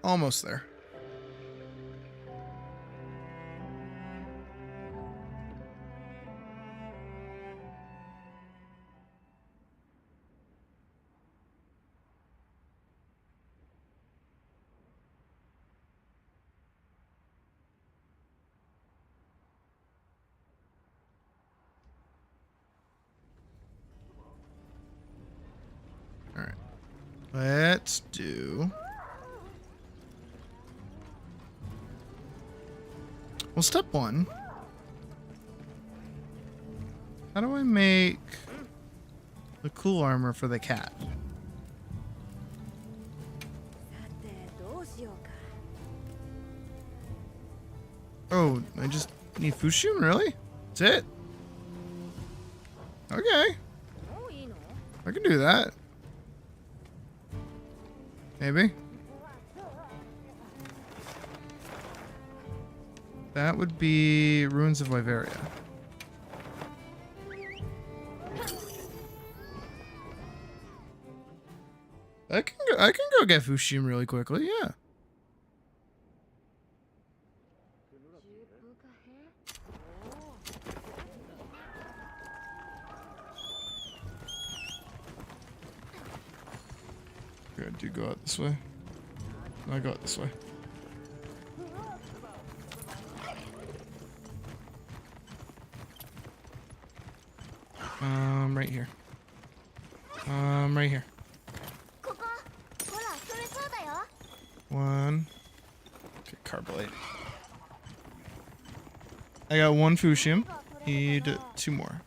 Almost there. All right. Let's do Well, step one. How do I make the cool armor for the cat? Oh, I just need Fushim, really? That's it? Okay. I can do that. Maybe. That would be Ruins of Wyveria. I can go get Fushim really quickly, yeah. Good, do go out this way. No, I go out this way. Right here. Right here. One. Okay, Carbolate. I got one Fushim. Need 2 more.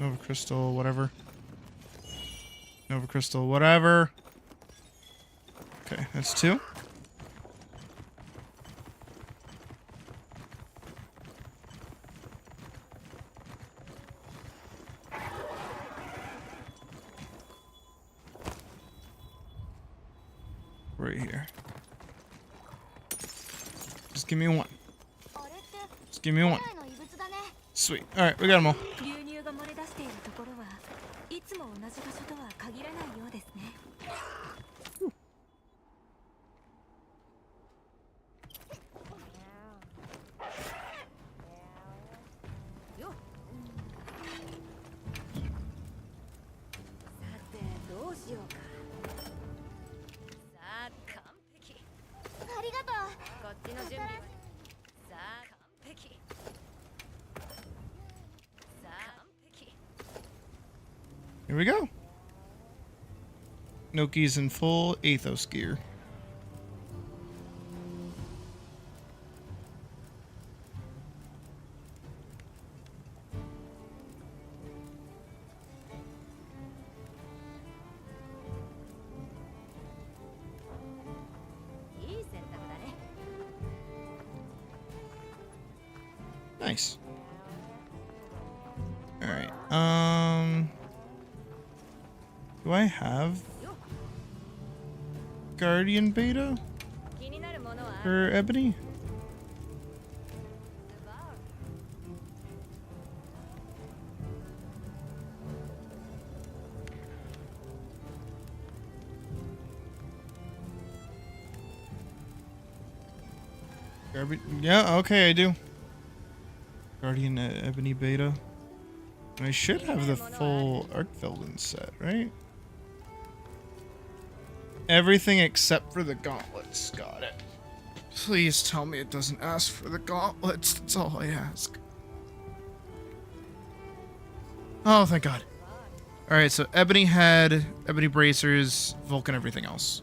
Nova Crystal, whatever. Nova Crystal, whatever. Okay, that's 2. Right here. Just give me 1. Just give me 1. Sweet. Alright, we got them all. Here we go. Noki's in full Athos gear. Nice. All right. Do I have Guardian Beta for Ebony? Yeah, okay, I do. Guardian Ebony Beta. I should have the full Arkfelden set, right? Everything except for the gauntlets. Got it. Please tell me it doesn't ask for the gauntlets. That's all I ask. Oh, thank God. Alright, so Ebony head, Ebony bracers, Vulcan everything else.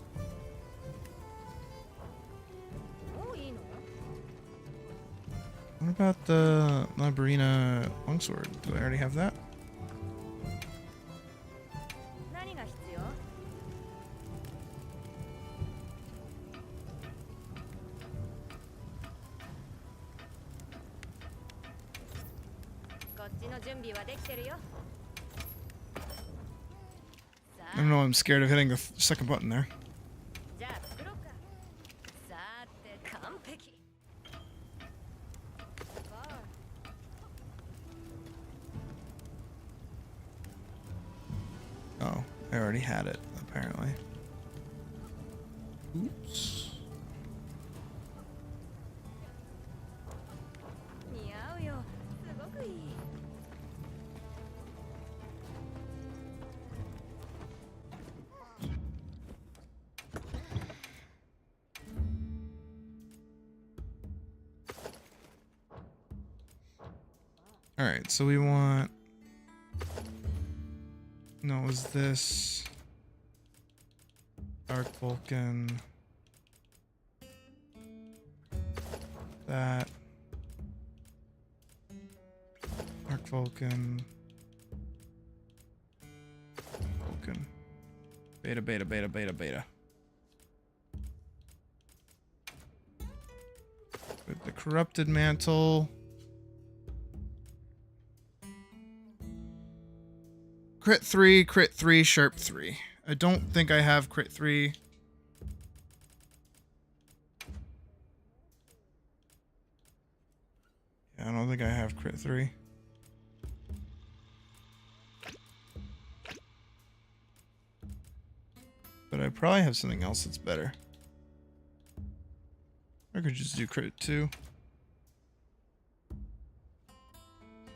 What about the Labrina longsword? Do I already have that? I don't know, I'm scared of hitting the second button there. Oh, I already had it, apparently. Oops. Alright, so we want... No, is this... Dark Vulcan... That... Dark Vulcan... Vulcan... Beta, beta, beta, beta, beta. With the corrupted mantle... Crit 3, sharp 3. I don't think I have crit 3. Yeah, I don't think I have crit 3. But I probably have something else that's better. I could just do crit 2.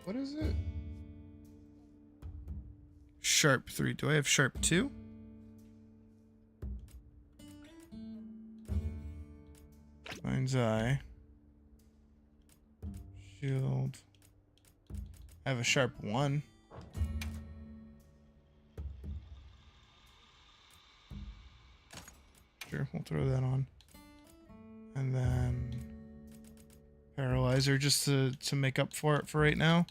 What is it? Sharp 3. Do I have sharp 2? Mind's Eye. Shield. I have a sharp 1. Sure, we'll throw that on. And then Paralyzer just to make up for it for right now.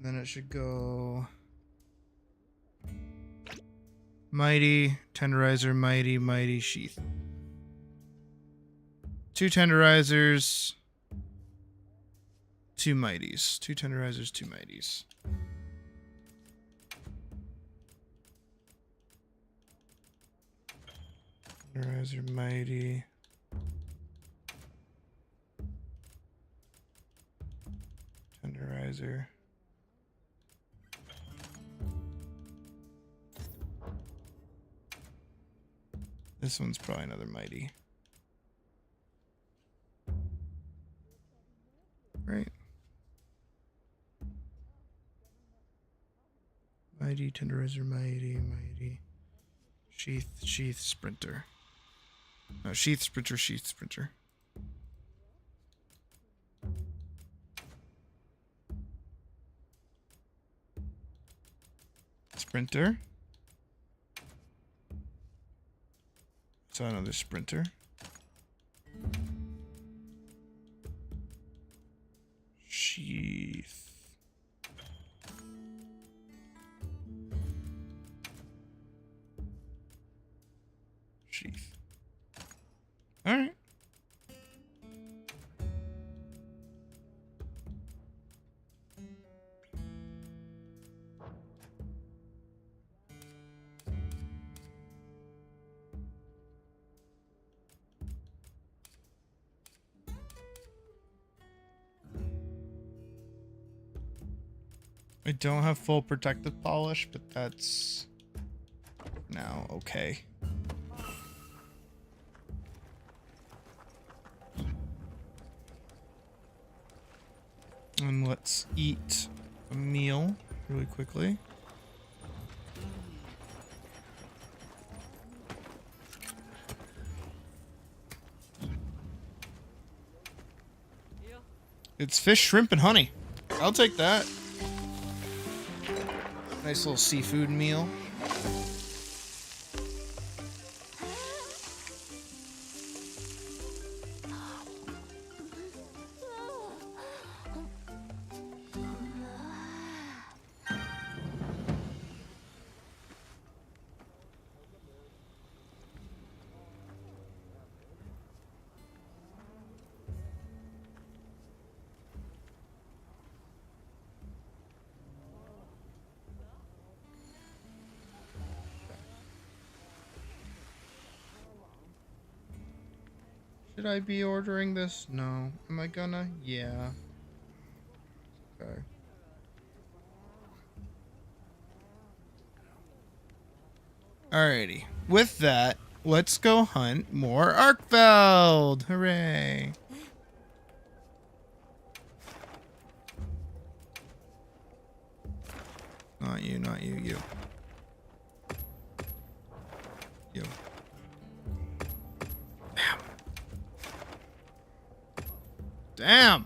Then it should go Mighty, Tenderizer, Mighty, Mighty, Sheath. 2 Tenderizers, 2 Mighties. 2 Tenderizers, 2 Mighties. Tenderizer, Mighty. Tenderizer. This one's probably another Mighty. Right. Mighty, Tenderizer, Mighty, Mighty. Sheath, Sheath, Sprinter. No, Sheath, Sprinter, Sheath, Sprinter. Sprinter. So another Sprinter. Sheath. Sheath. All right. I don't have full protective polish, but that's now okay. And let's eat a meal really quickly. It's fish, shrimp, and honey. I'll take that. Nice little seafood meal. Should I be ordering this? No. Am I gonna? Yeah. Okay. Alrighty. With that, let's go hunt more Arkfeld! Hooray! Not you, not you, you. You. Bam. Damn!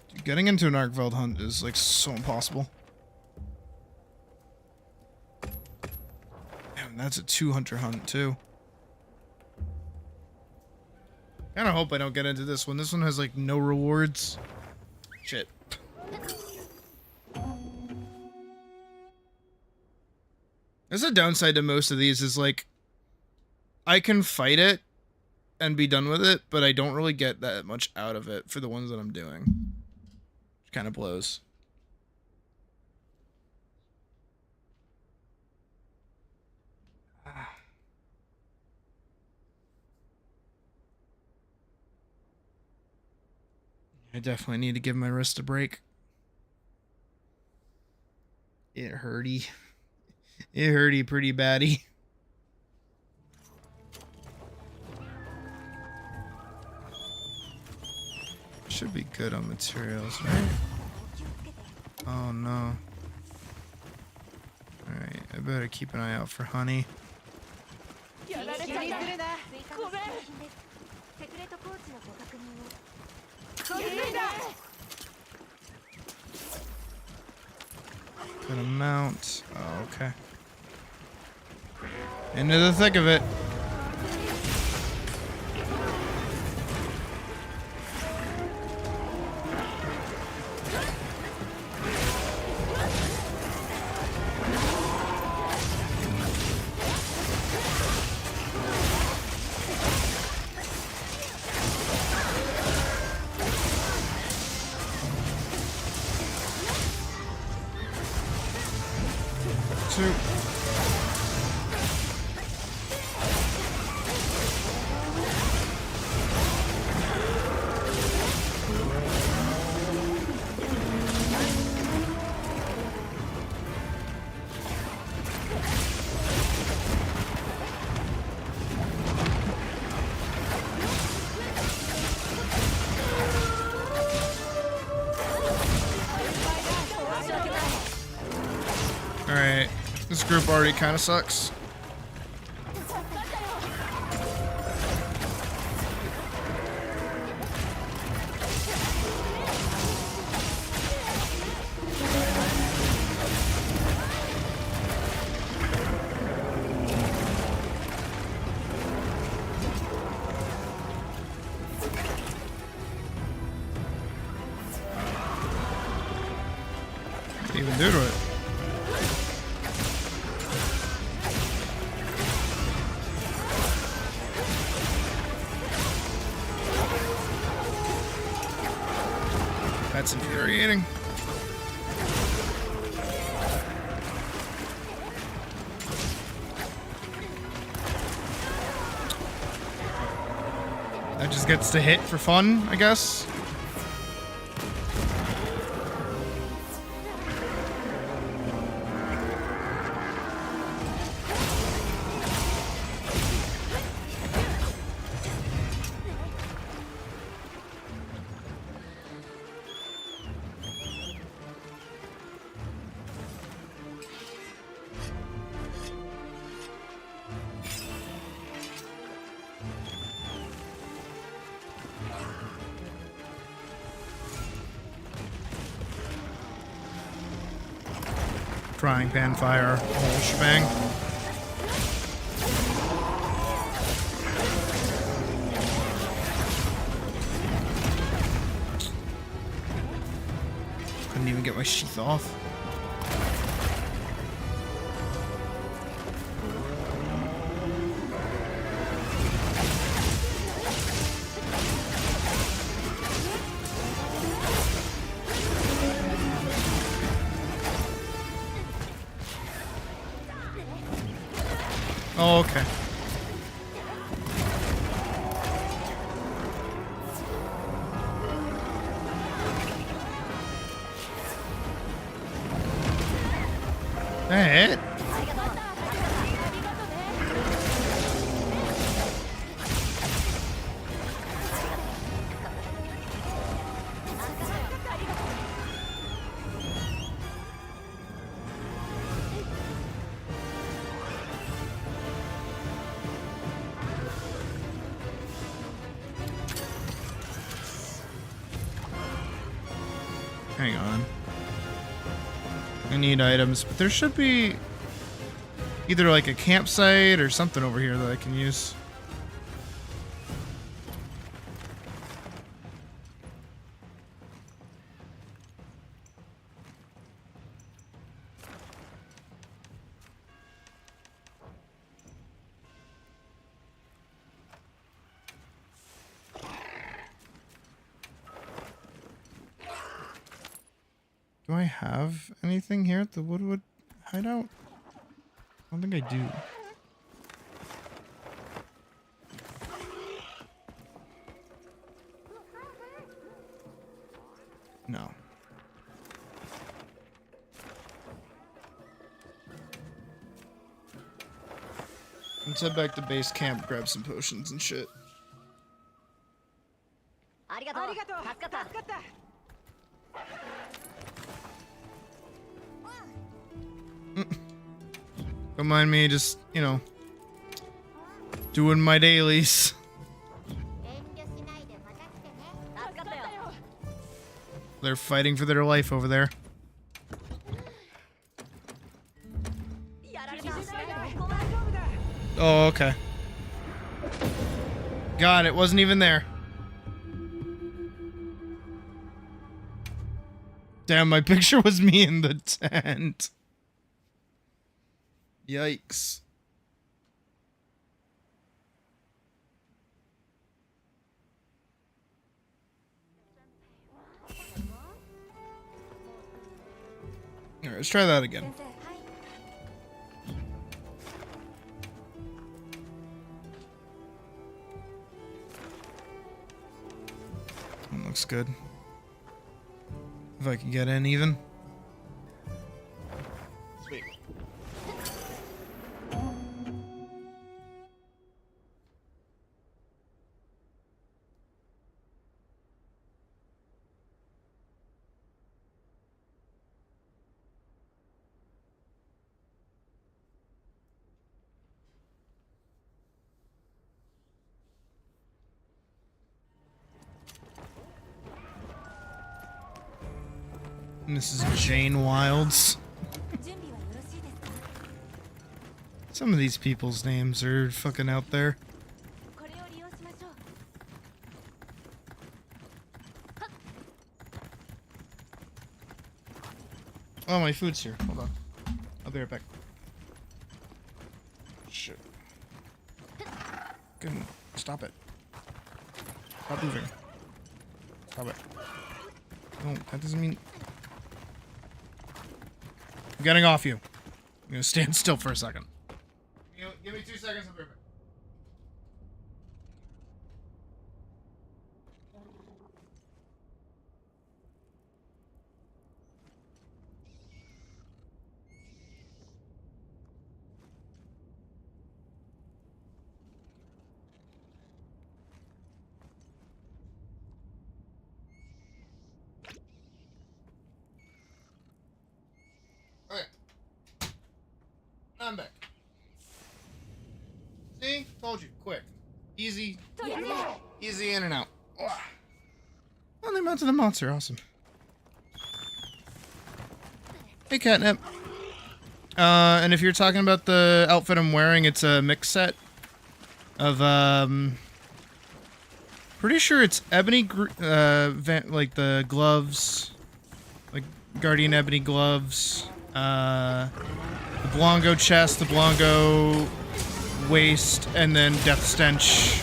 Dude, getting into an Arkveld hunt is like so impossible. Damn, that's a 2-hunter hunt too. Kinda hope I don't get into this one. This one has like no rewards. Shit. There's a downside to most of these is like I can fight it and be done with it, but I don't really get that much out of it for the ones that I'm doing. Which kind of blows. I definitely need to give my wrist a break. It hurty. It hurty pretty baddie. Should be good on materials, right? Oh no. Alright, I better keep an eye out for honey. Good amount. Oh, okay. Into the thick of it. Two. Alright, this group already kind of sucks. What do you even do to it? That's infuriating. That just gets to hit for fun, I guess. Frying pan fire, whole shebang. Couldn't even get my sheath off. Oh, okay. That hit. Hang on. I need items, but there should be either like a campsite or something over here that I can use. Do I have anything here at the Woodwood hideout? I don't think I do. No. Let's head back to base camp, grab some potions and shit. Don't mind me just, you know, doing my dailies. They're fighting for their life over there. Oh, okay. God, it wasn't even there. Damn, my picture was me in the tent. Yikes. Alright, let's try that again. That looks good. If I can get in even. Sweet. And this is Jane Wilds. Some of these people's names are fucking out there. Oh, my food's here. Hold on. I'll be right back. Shit. Good. Stop it. Stop moving. Stop it. No, that doesn't mean... I'm getting off you. I'm gonna stand still for a second. Give me 2 seconds, I'll be right back. Okay. I'm back. See? Told you. Quick. Easy. Easy in and out. Oh, they mounted the monster. Awesome. Hey, Catnip. And if you're talking about the outfit I'm wearing, it's a mix set of, pretty sure it's ebony, like the gloves, like Guardian ebony gloves, the Blanco chest, the Blanco waist, and then Death Stench,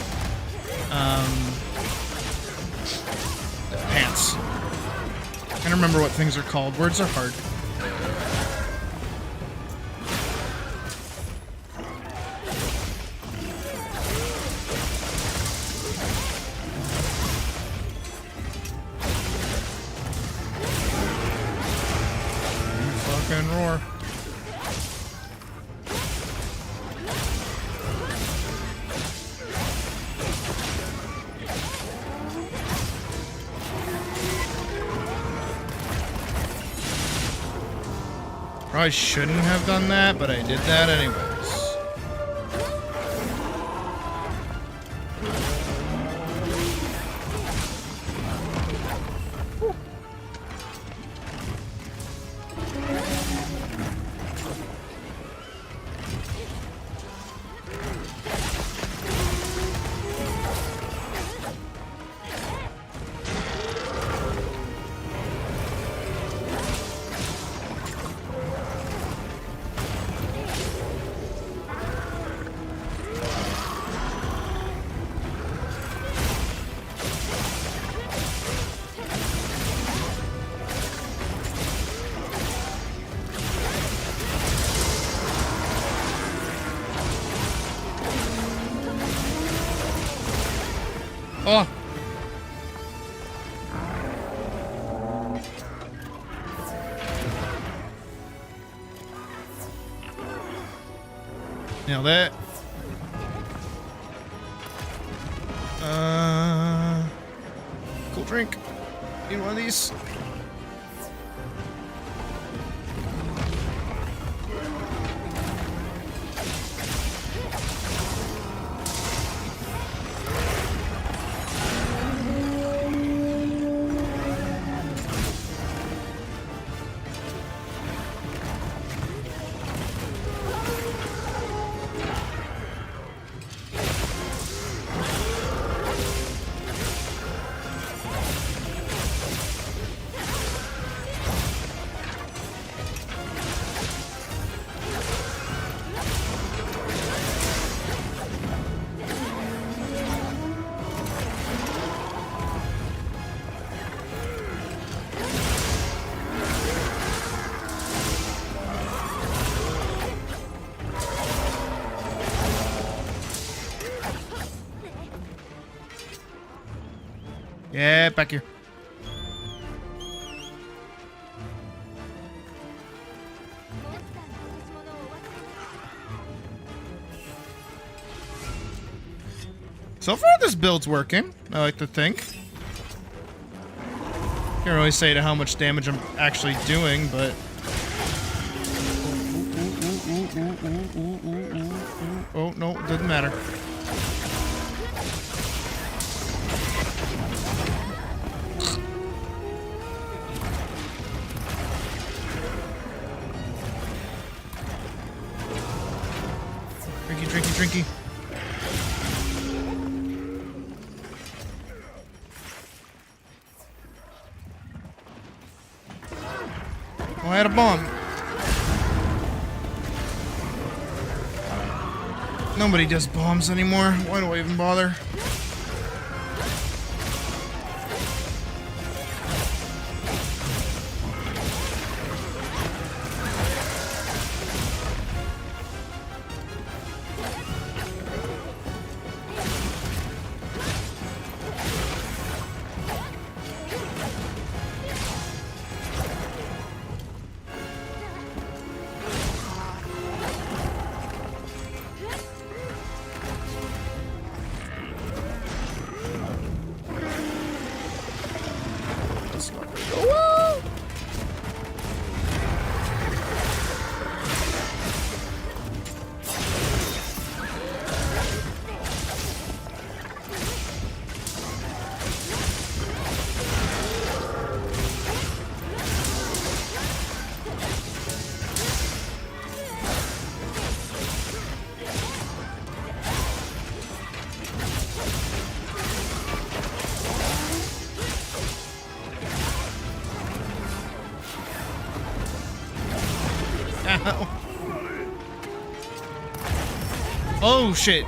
pants. I can't remember what things are called. Words are hard. Fucking roar. Probably shouldn't have done that, but I did that anyways. Oh! Nail that. Cool drink. Need one of these. Yeah, back here. So far, this build's working, I like to think. Can't really say to how much damage I'm actually doing, but... Oh, no, it doesn't matter. Drinky. Oh, I had a bomb. Nobody does bombs anymore. Why do I even bother? Ow. Oh shit.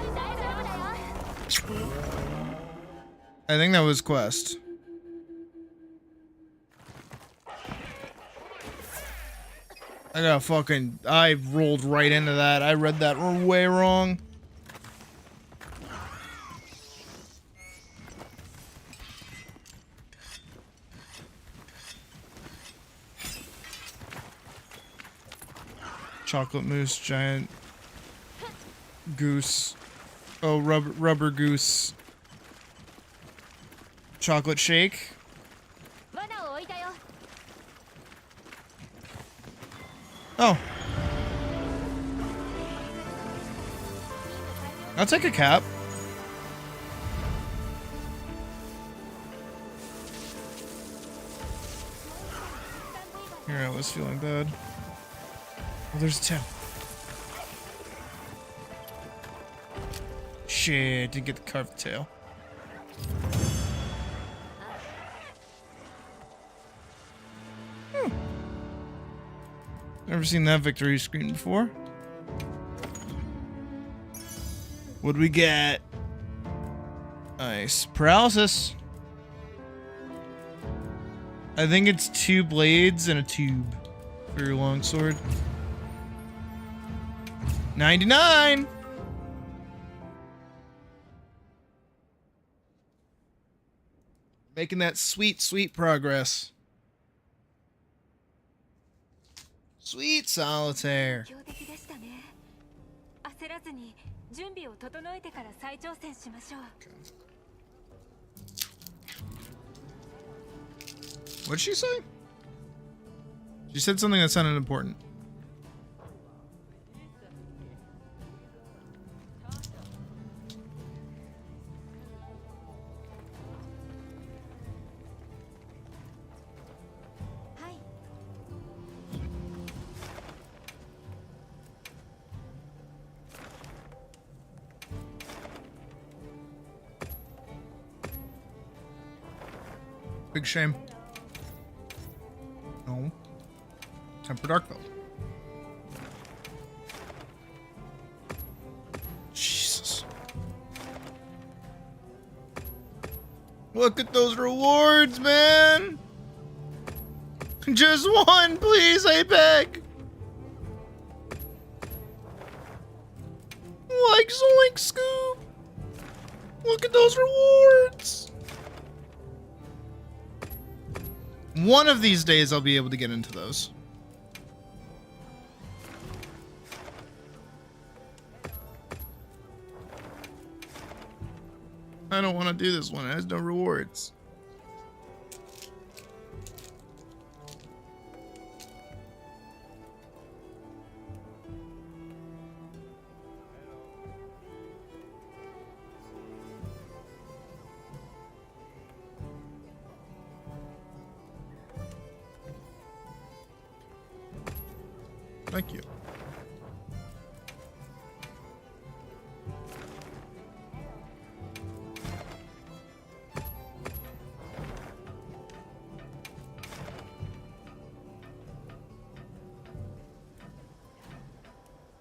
I think that was quest. I rolled right into that. I read that way wrong. Chocolate mousse, giant goose. Oh, rubber goose. Chocolate shake. Oh. I'll take a cap. Here, I was feeling bad. Oh, there's a tail. Shit, didn't get the carved tail. Never seen that victory screen before. What'd we get? Nice. Paralysis. I think it's 2 blades and a tube for your longsword. 99! Making that sweet, sweet progress. Sweet solitaire. 強敵でしたね。焦らずに準備を整えてから再挑戦しましょう。What did she say? She said something that sounded important. Big shame. No. Temper Darkville. Jesus. Look at those rewards, man! Just one, please, I beg! Like Zoink Scoop! Look at those rewards! One of these days I'll be able to get into those. I don't want to do this one. It has no rewards. Thank you.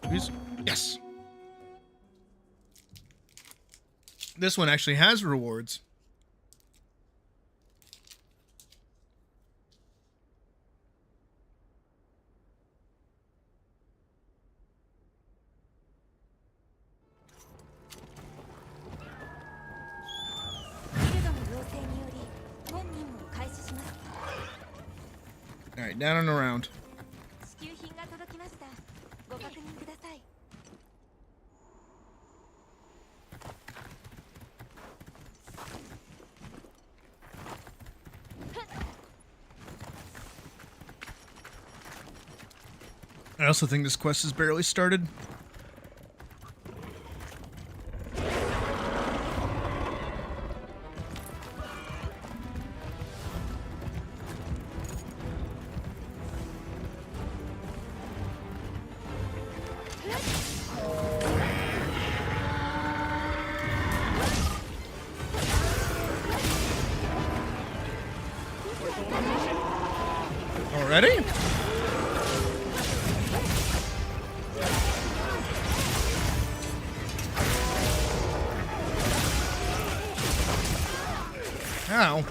Please? Yes. This one actually has rewards. Alright, down and around. I also think this quest has barely started. Already? Ow.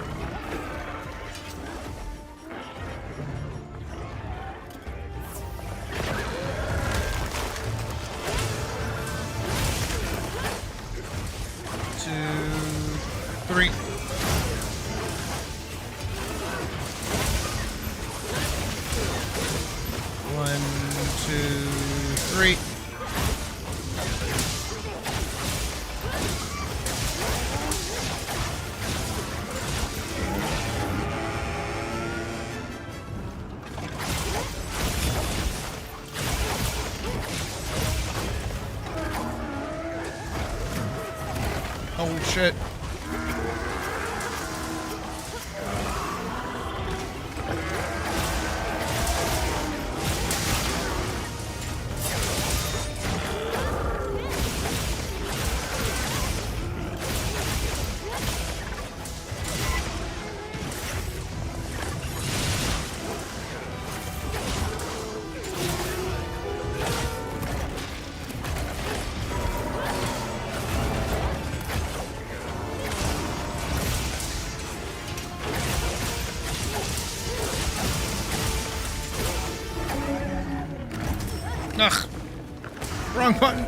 Two, three. One, two, three. Oh shit. Ugh. Wrong button.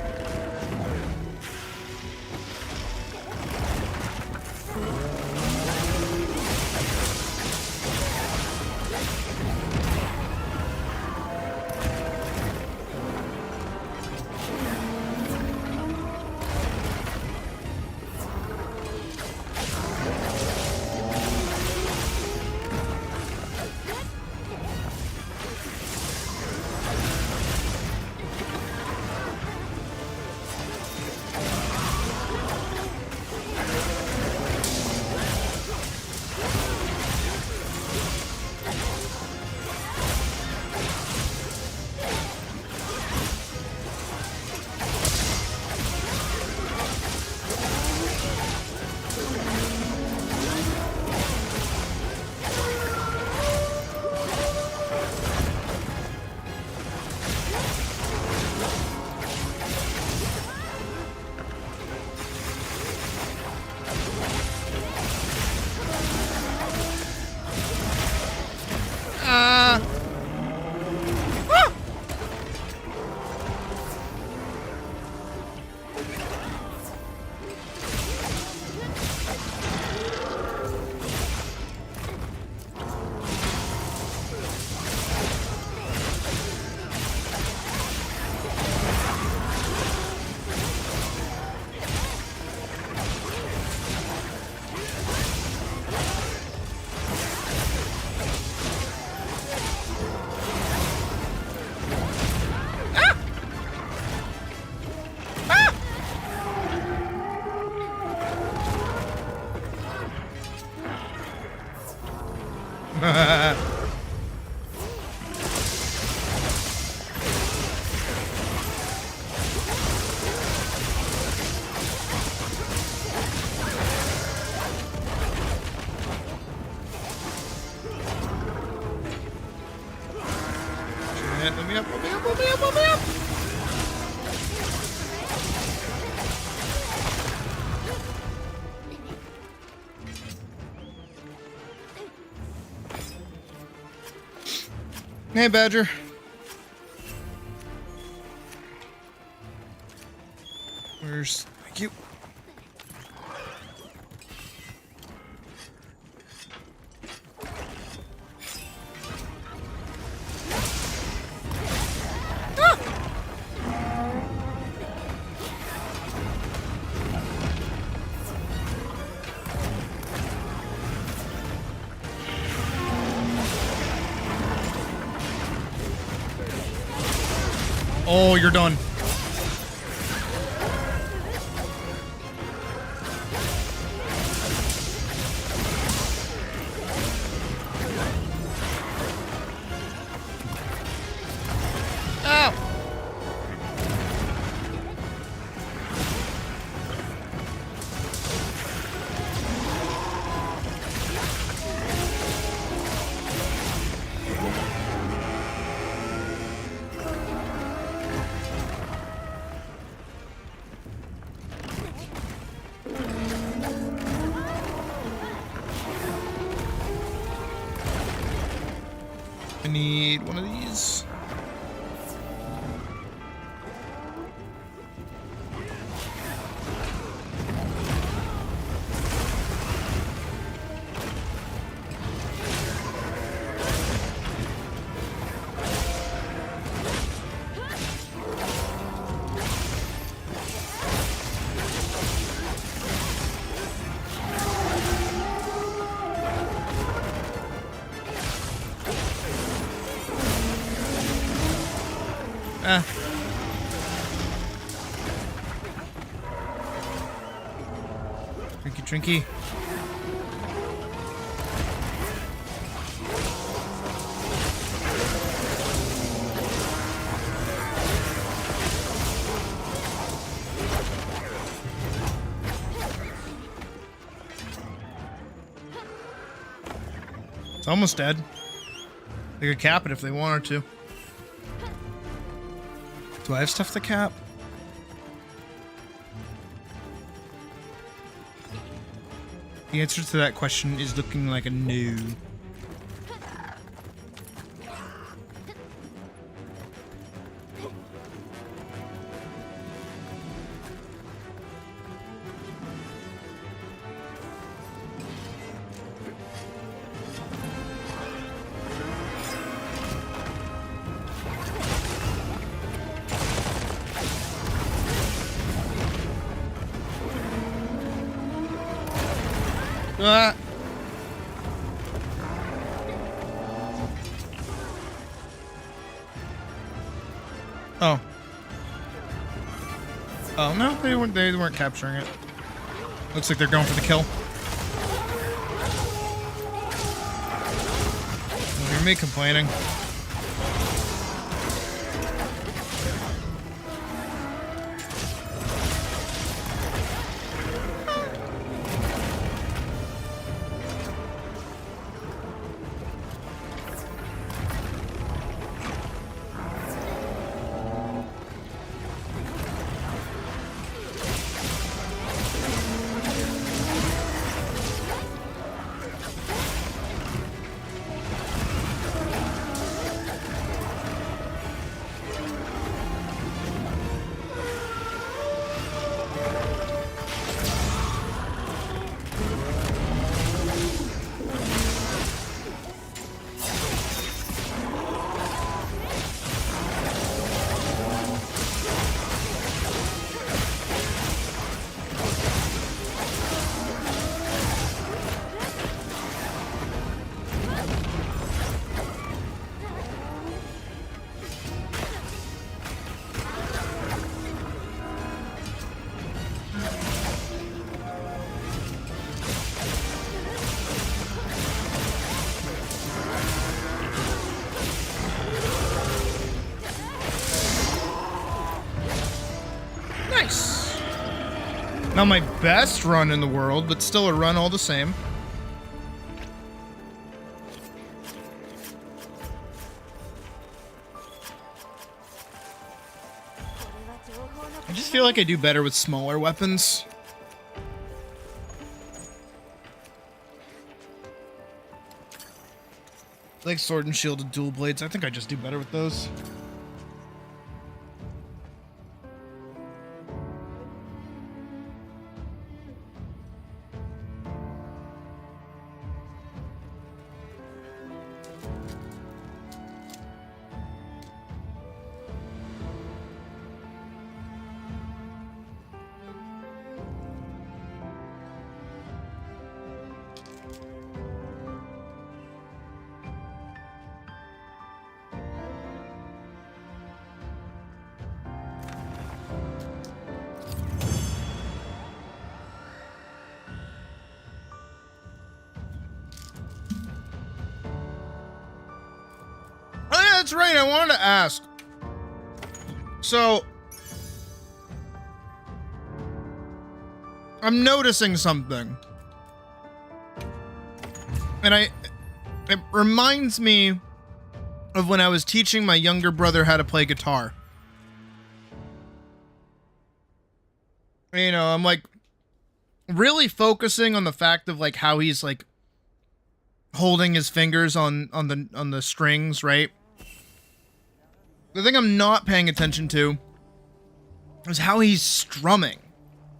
Let me up, let me up, let me up, let me up! Hey, Badger. Where's... Thank you. Oh, you're done. Ow! I need one of these. Ah. Trinky, trinky. It's almost dead. They could cap it if they wanted to. Do I have stuff to cap? The answer to that question is looking like a no. Ah. Oh. Oh no, they weren't capturing it. Looks like they're going for the kill. Don't hear me complaining. Not my best run in the world, but still a run all the same. I just feel like I do better with smaller weapons. Like sword and shield with dual blades. I think I just do better with those. That's right, I wanted to ask. So, I'm noticing something. And it reminds me of when I was teaching my younger brother how to play guitar. You know, I'm like really focusing on the fact of like how he's like holding his fingers on the strings, right? The thing I'm not paying attention to is how he's strumming,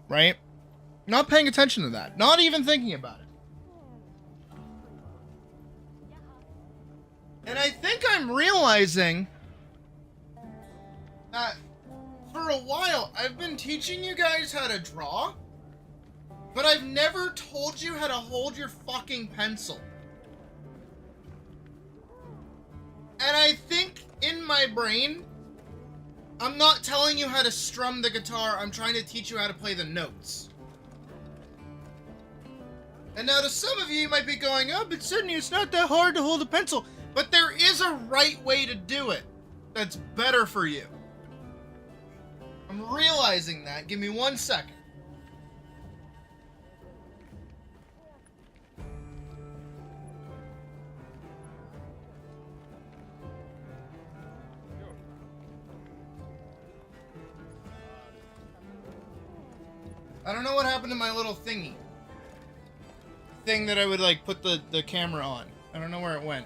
right? Not paying attention to that. Not even thinking about it. And I think I'm realizing that for a while I've been teaching you guys how to draw, but I've never told you how to hold your fucking pencil. And I think in my brain, I'm not telling you how to strum the guitar, I'm trying to teach you how to play the notes. And now to some of you, you might be going, oh, but Sydney, it's not that hard to hold a pencil. But there is a right way to do it that's better for you. I'm realizing that. Give me 1 second. I don't know what happened to my little thingy. Thing that I would like put the camera on. I don't know where it went.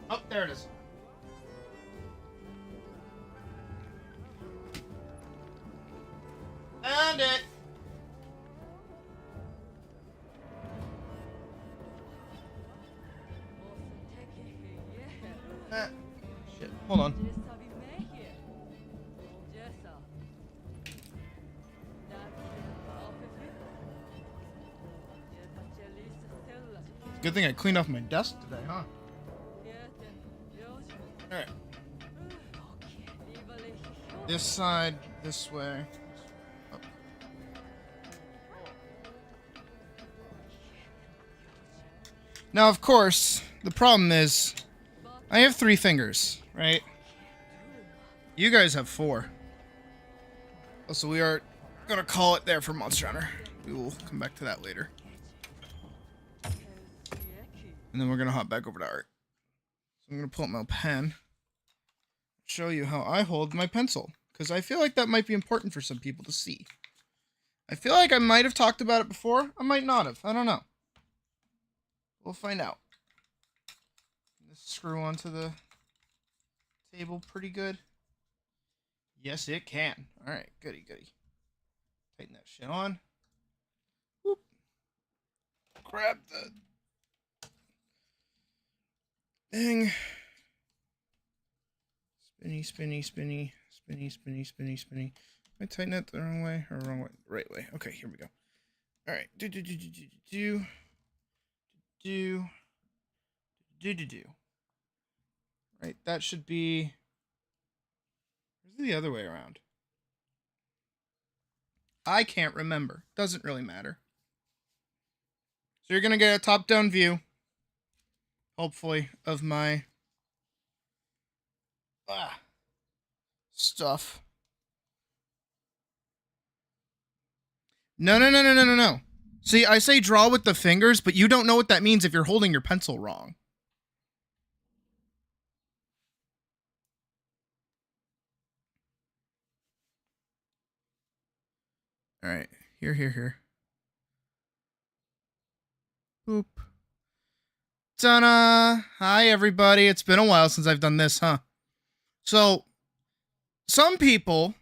Oh, there it is. Found it. Shit. Hold on. Good thing I cleaned off my desk today, huh? Alright. This side, this way. Up. Now, of course, the problem is, I have 3 fingers, right? You guys have 4. So we are gonna call it there for Monster Hunter. We will come back to that later. And then we're gonna hop back over to art. So I'm gonna pull up my pen, show you how I hold my pencil, because I feel like that might be important for some people to see. I feel like I might have talked about it before. I might not have. I don't know. We'll find out. This screw onto the table pretty good. Yes, it can. All right, goody goody. Tighten that shit on. Whoop. Grab the thing. Spinny, spinny, spinny, spinny, spinny, spinny, spinny. Am I tighten it the wrong way or wrong way? Right way. Okay, here we go. All right. Do. Right, that should be. Where's the other way around? I can't remember. Doesn't really matter. So you're gonna get a top-down view, hopefully, of my stuff. No, no, no, no, no, no, no. See, I say draw with the fingers, but you don't know what that means if you're holding your pencil wrong. All right, here. Boop. Ta-da! Hi, everybody. It's been a while since I've done this, huh? So, some people...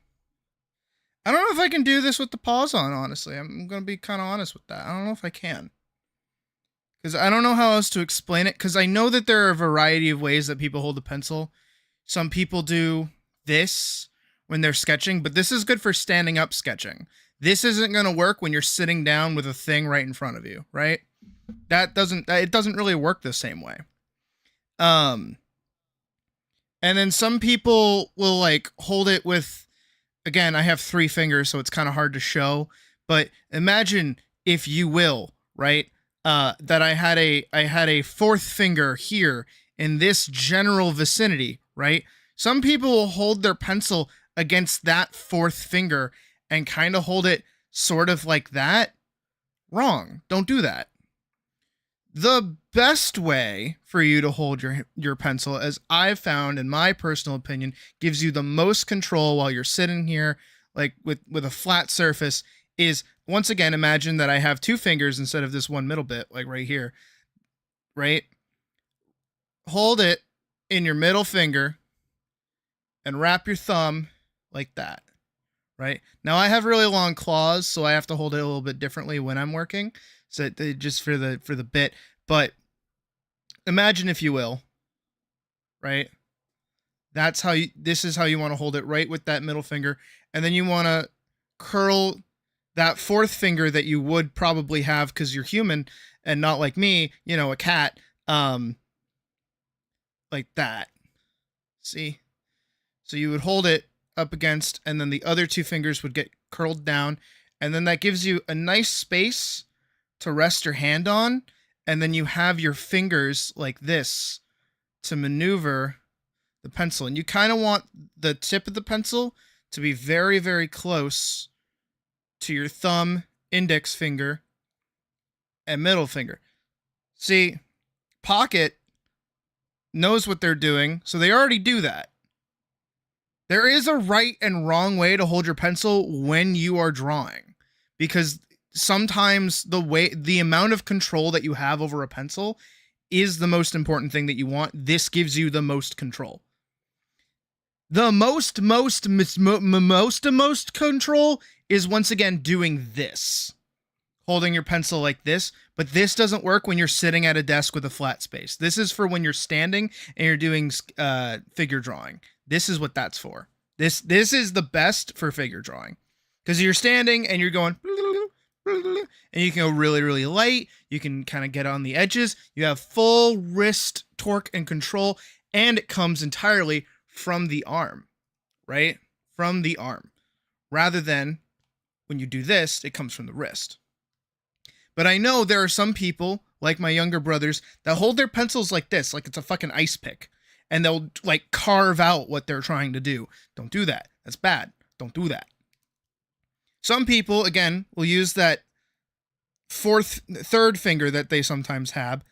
I don't know if I can do this with the pause on, honestly. I'm going to be kind of honest with that. I don't know if I can. Because I don't know how else to explain it. Because I know that there are a variety of ways that people hold a pencil. Some people do this when they're sketching, but this is good for standing up sketching. This isn't going to work when you're sitting down with a thing right in front of you, right? It doesn't really work the same way. And then some people will like hold it with, again, I have 3 fingers, so it's kind of hard to show, but imagine, if you will, right, that I had a 4th finger here in this general vicinity, right? Some people will hold their pencil against that 4th finger and kind of hold it sort of like that. Wrong. Don't do that. The best way for you to hold your pencil, as I've found, in my personal opinion, gives you the most control while you're sitting here, like with a flat surface, is, once again, imagine that I have 2 fingers instead of this one middle bit, like right here, right? Hold it in your middle finger and wrap your thumb like that, right? Now, I have really long claws, so I have to hold it a little bit differently when I'm working. So just for the bit, but imagine, if you will, right? This is how you want to hold it, right with that middle finger, and then you want to curl that 4th finger that you would probably have because you're human and not like me, a cat, like that. See? So you would hold it up against, and then the other 2 fingers would get curled down, and then that gives you a nice space to rest your hand on, and then you have your fingers like this to maneuver the pencil. And you kind of want the tip of the pencil to be very, very close to your thumb, index finger, and middle finger. See, Pocket knows what they're doing, so they already do that. There is a right and wrong way to hold your pencil when you are drawing, because sometimes the amount of control that you have over a pencil is the most important thing that you want. This gives you the most control. The most control is, once again, doing this. Holding your pencil like this, but this doesn't work when you're sitting at a desk with a flat space. This is for when you're standing and you're doing figure drawing. This is what that's for. This is the best for figure drawing, because you're standing and you're going, and you can go really, really light. You can kind of get on the edges. You have full wrist torque and control, and it comes entirely from the arm, right? From the arm. Rather than when you do this, it comes from the wrist. But I know there are some people, like my younger brothers, that hold their pencils like this, like it's a fucking ice pick, and they'll like carve out what they're trying to do. Don't do that. That's bad. Don't do that. Some people, again, will use that 3rd finger that they sometimes have,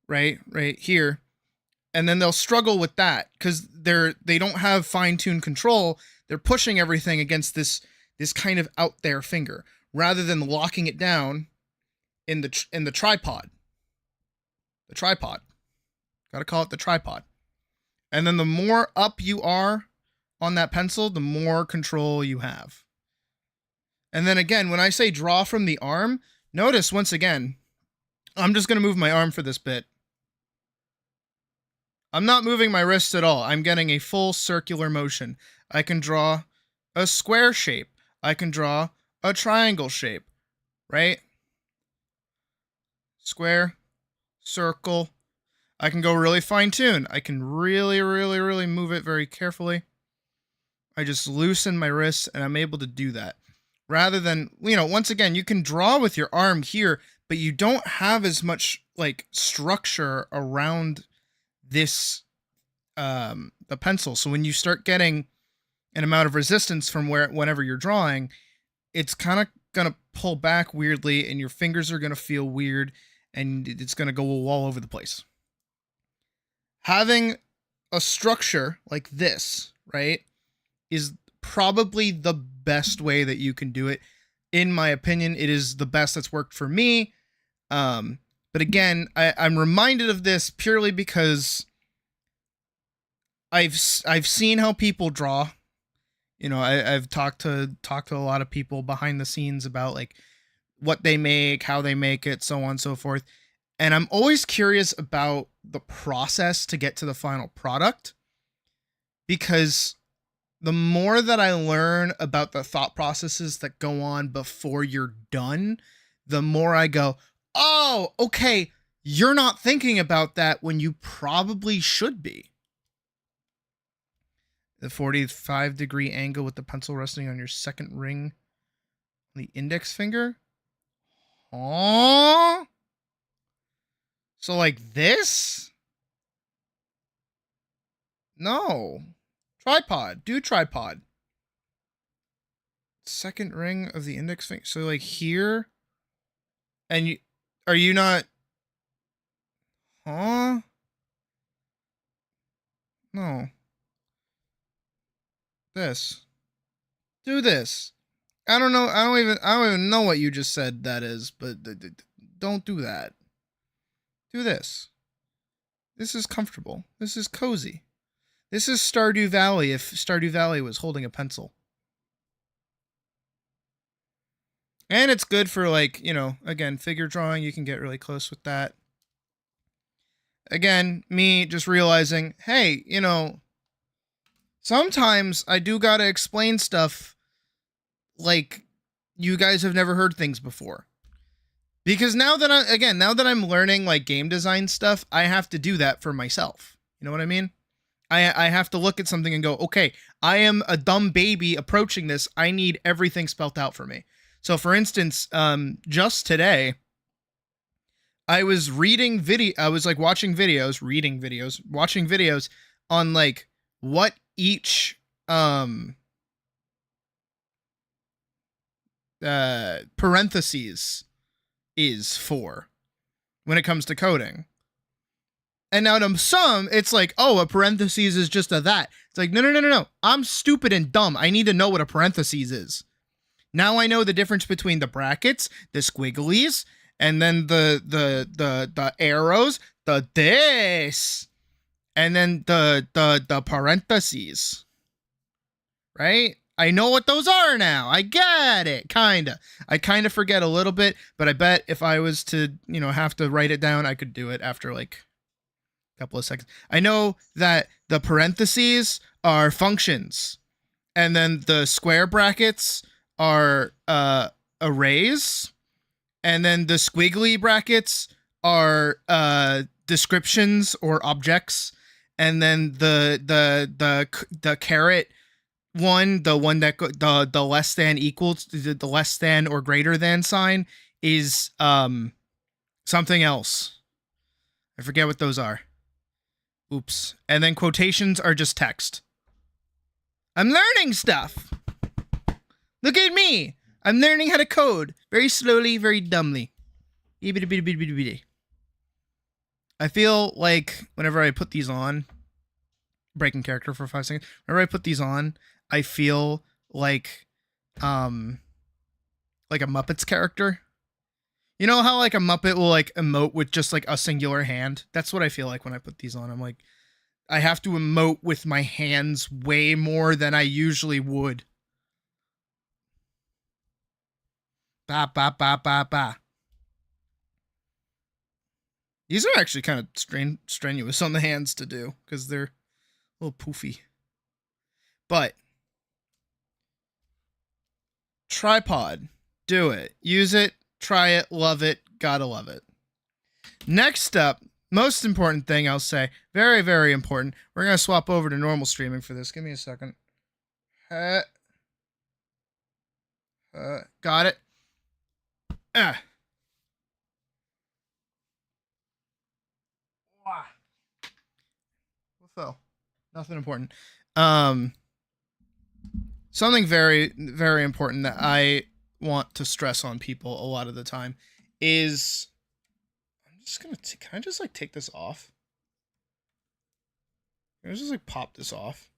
right here, and then they'll struggle with that because they don't have fine-tuned control. They're pushing everything against this kind of out there finger rather than locking it down in the tripod. The tripod. Gotta call it the tripod. And then the more up you are on that pencil, the more control you have. And then again, when I say draw from the arm, notice once again, I'm just going to move my arm for this bit. I'm not moving my wrist at all. I'm getting a full circular motion. I can draw a square shape. I can draw a triangle shape, right? Square, circle. I can go really fine-tune. I can really, really, really move it very carefully. I just loosen my wrist and I'm able to do that. Rather than, once again, you can draw with your arm here, but you don't have as much like structure around this, the pencil. So when you start getting an amount of resistance from whenever you're drawing, it's kind of gonna pull back weirdly, and your fingers are gonna feel weird, and it's gonna go all over the place. Having a structure like this, right, is probably the best way that you can do it. In my opinion, it is the best that's worked for me. But again, I'm reminded of this purely because I've seen how people draw. You know, I've talked to a lot of people behind the scenes about like what they make, how they make it, so on and so forth. And I'm always curious about the process to get to the final product, because the more that I learn about the thought processes that go on before you're done, the more I go, oh, okay, you're not thinking about that when you probably should be. The 45-degree angle with the pencil resting on your second ring on the index finger. Oh, so like this? No. Tripod. Do tripod. Second ring of the index finger. So like here. And you, are you not? Huh? No. This. Do this. I don't know. I don't even know what you just said that is, but don't do that. Do this. This is comfortable. This is cozy. This is Stardew Valley if Stardew Valley was holding a pencil. And it's good for, like, you know, again, figure drawing. You can get really close with that. Again, me just realizing, hey, you know, sometimes I do gotta explain stuff like you guys have never heard things before. Because now that I'm learning like game design stuff, I have to do that for myself. You know what I mean? I have to look at something and go, okay, I am a dumb baby approaching this. I need everything spelt out for me. So for instance, just today, I was watching videos on like what each parentheses is for when it comes to coding. And now to some, it's like, oh, a parentheses is just a that. It's like, no. I'm stupid and dumb. I need to know what a parentheses is. Now I know the difference between the brackets, the squigglies, and then the arrows, the this, and then the parentheses. Right? I know what those are now. I get it, kinda. I kind of forget a little bit, but I bet if I was to, you know, have to write it down, I could do it after like a couple of seconds. I know that the parentheses are functions, and then the square brackets are arrays, and then the squiggly brackets are descriptions or objects, and then the caret one, the one that the less than equals the less than or greater than sign is something else. I forget what those are. Oops. And then quotations are just text. I'm learning stuff. Look at me. I'm learning how to code very slowly, very dumbly. I feel like whenever I put these on, breaking character for 5 seconds. Whenever I put these on, I feel like a Muppets character. You know how like a Muppet will like emote with just like a singular hand? That's what I feel like when I put these on. I'm like, I have to emote with my hands way more than I usually would. Ba ba ba ba ba. These are actually kind of strenuous on the hands to do because they're a little poofy. But tripod, do it. Use it, try it, love it, gotta love it. Next up, most important thing I'll say, very, very important. We're going to swap over to normal streaming for this. Give me a second. Got it. What fell? Nothing important. Something very, very important that I want to stress on people a lot of the time is, I'm just gonna, can I just like take this off? Can I just like pop this off?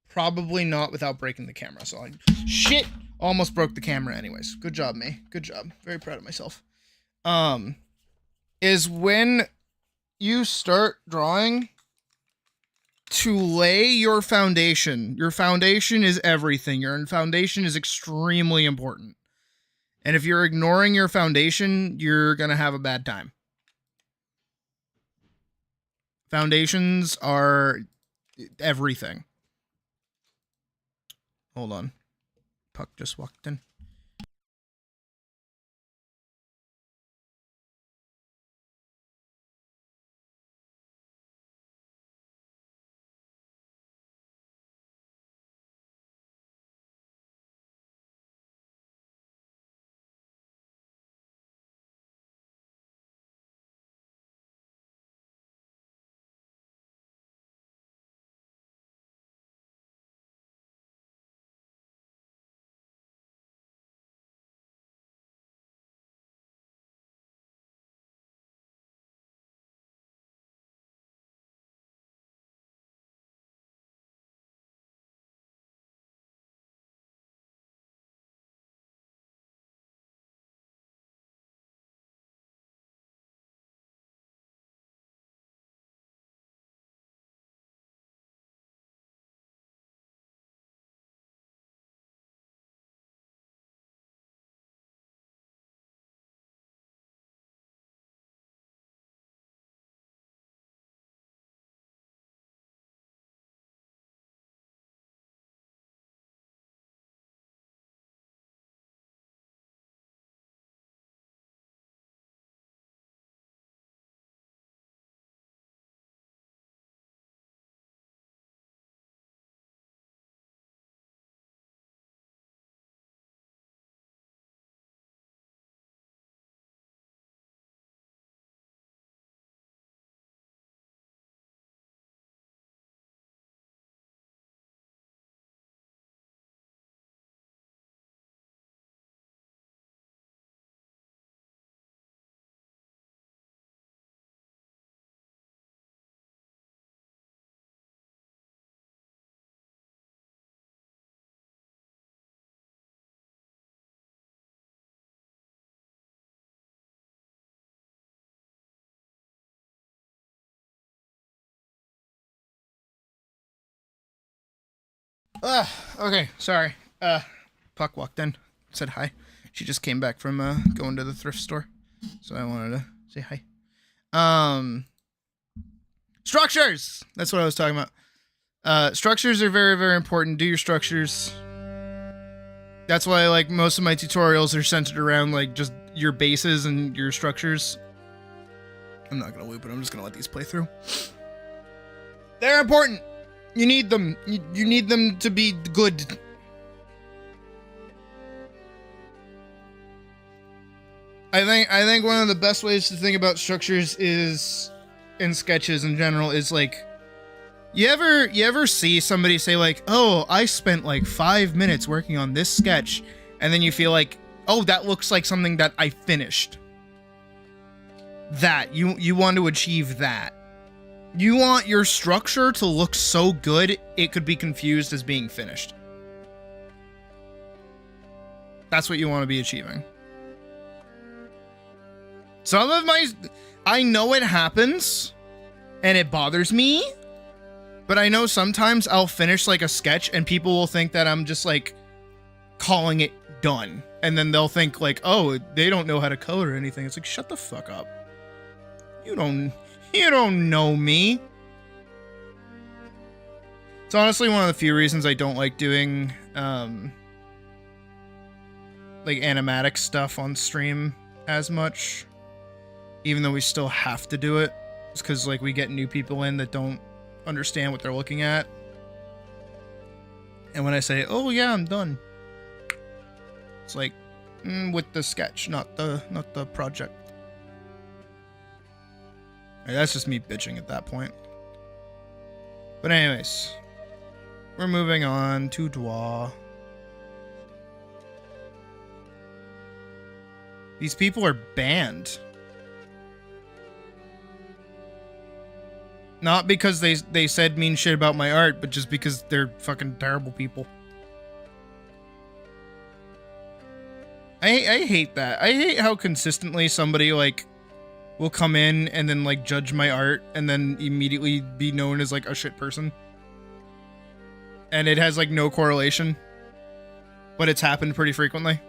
Probably not without breaking the camera. So I, shit, almost broke the camera anyways. Good job, May. Good job. Very proud of myself. Is when you start drawing, to lay your foundation. Your foundation is everything. Your foundation is extremely important. And if you're ignoring your foundation, you're going to have a bad time. Foundations are everything. Hold on. Puck just walked in. Okay, sorry. Puck walked in, said hi. She just came back from going to the thrift store, so I wanted to say hi. Structures. That's what I was talking about. Structures are very, very important. Do your structures. That's why like most of my tutorials are centered around like just your bases and your structures. I'm not gonna loop it. I'm just gonna let these play through. They're important. You need them. You need them to be good. I think one of the best ways to think about structures is, in sketches in general, is like, you ever see somebody say like, oh, I spent like 5 minutes working on this sketch, and then you feel like, oh, that looks like something that I finished. That you want to achieve that. You want your structure to look so good, it could be confused as being finished. That's what you want to be achieving. Some of my... I know it happens, and it bothers me, but I know sometimes I'll finish like a sketch, and people will think that I'm just like calling it done. And then they'll think like, oh, they don't know how to code or anything. It's like, shut the fuck up. You don't know me. It's honestly one of the few reasons I don't like doing like animatic stuff on stream as much, even though we still have to do it. It's because like we get new people in that don't understand what they're looking at, and when I say, oh yeah, I'm done, it's like with the sketch, not the project. That's just me bitching at that point. But anyways, we're moving on to draw. These people are banned. Not because they said mean shit about my art, but just because they're fucking terrible people. I hate that. I hate how consistently somebody, like, will come in and then, like, judge my art and then immediately be known as, like, a shit person. And it has, like, no correlation. But it's happened pretty frequently.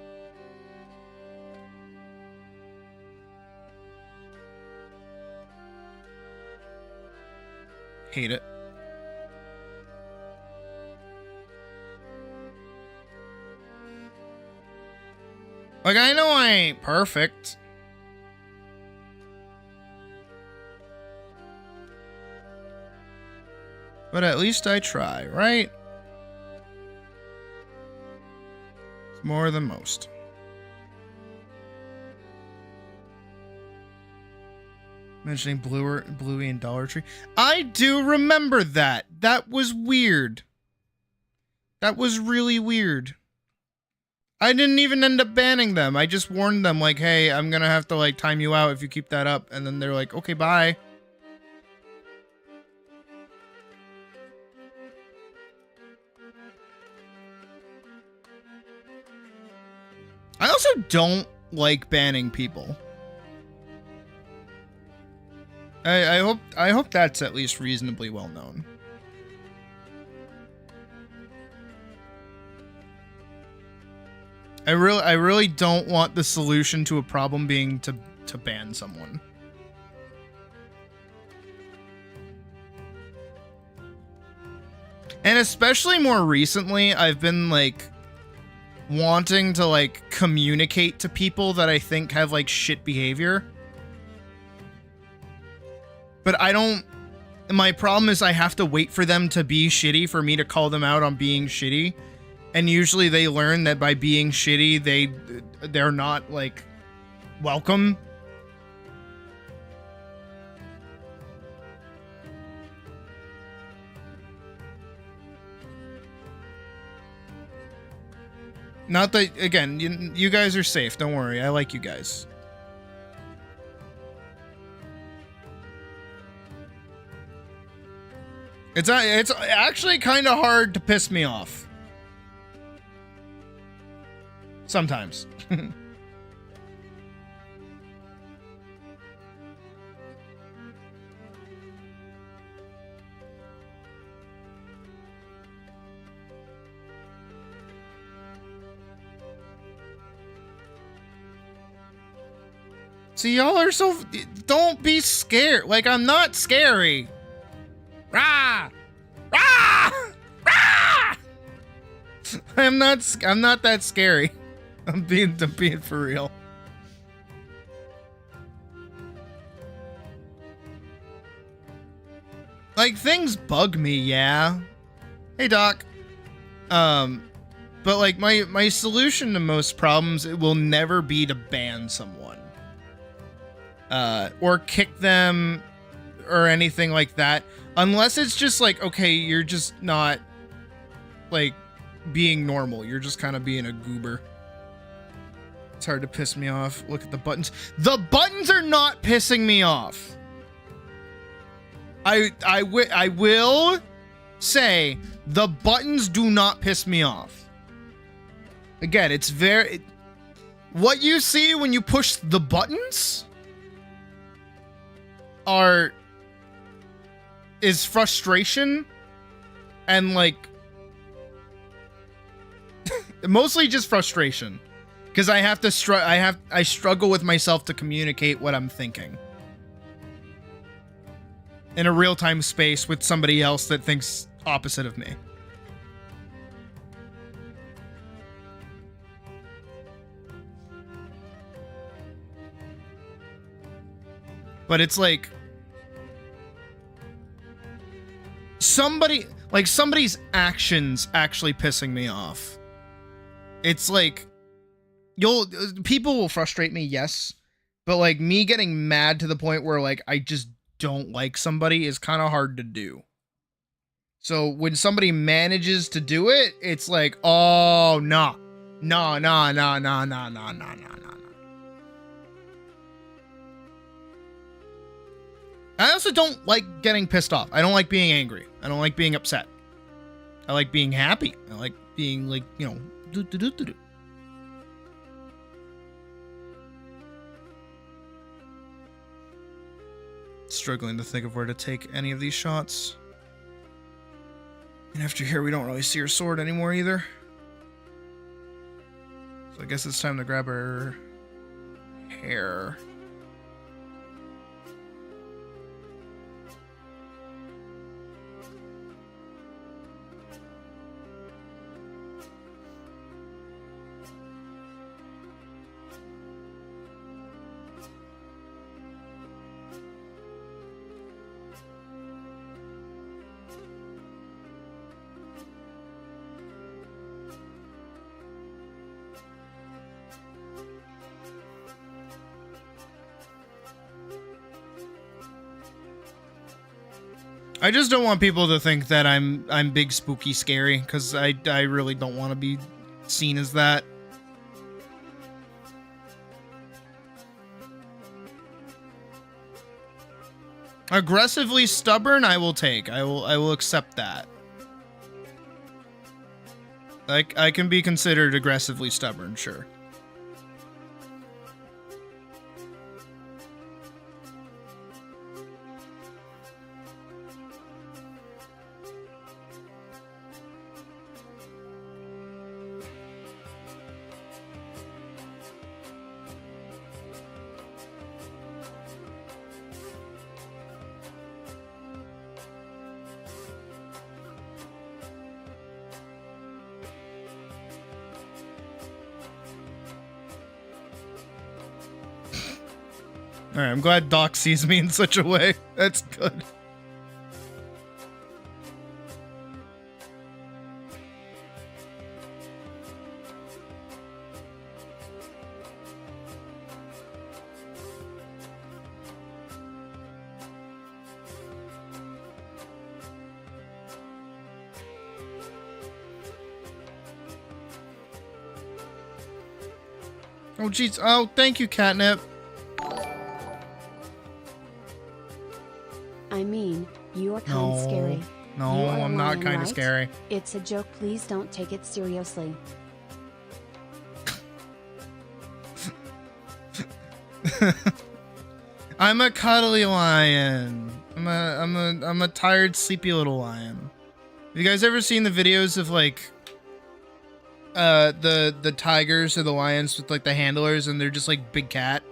Hate it. Like, I know I ain't perfect. But at least I try, right? It's more than most. Mentioning Bluey and Dollar Tree. I do remember that. That was weird. That was really weird. I didn't even end up banning them. I just warned them, like, hey, I'm gonna have to, like, time you out if you keep that up. And then they're like, okay, bye. I also don't like banning people. I hope that's at least reasonably well known. I really don't want the solution to a problem being to ban someone. And especially more recently, I've been, like, wanting to, like, communicate to people that I think have, like, shit behavior. But I don't... My problem is I have to wait for them to be shitty for me to call them out on being shitty. And usually they learn that by being shitty, they're not, like, welcome. Not that, again, you guys are safe. Don't worry. I like you guys. It's actually kind of hard to piss me off. Sometimes. See, y'all are so... Don't be scared. Like, I'm not scary. Rah! Rah! Rah! I'm not that scary. I'm being for real. Like, things bug me, yeah. Hey, Doc. But like, my solution to most problems, it will never be to ban someone. Or kick them, or anything like that. Unless it's just like, okay, you're just not, like, being normal. You're just kind of being a goober. It's hard to piss me off. Look at the buttons. The buttons are not pissing me off. I will say the buttons do not piss me off. Again, it's very... What you see when you push the buttons is frustration and, like, mostly just frustration. Because I have to I struggle with myself to communicate what I'm thinking in a real-time space with somebody else that thinks opposite of me. But it's like somebody's actions actually pissing me off. It's like people will frustrate me, yes, but like me getting mad to the point where like I just don't like somebody is kind of hard to do. So when somebody manages to do it, it's like, oh, no. I also don't like getting pissed off. I don't like being angry. I don't like being upset. I like being happy. I like being like, you know, do. Struggling to think of where to take any of these shots. And after here, we don't really see her sword anymore either. So I guess it's time to grab her hair. I just don't want people to think that I'm big, spooky, scary, because I really don't want to be seen as that. Aggressively stubborn, I will take. I will accept that. Like, I can be considered aggressively stubborn, sure. Alright, I'm glad Doc sees me in such a way. That's good. Oh, jeez. Oh, thank you, Catnip. I mean, you are kind of scary. No, You are I'm not lying, kind of right? scary. It's a joke, please don't take it seriously. I'm a cuddly lion. I'm a tired, sleepy little lion. Have you guys ever seen the videos of like the tigers or the lions with like the handlers and they're just like big cat?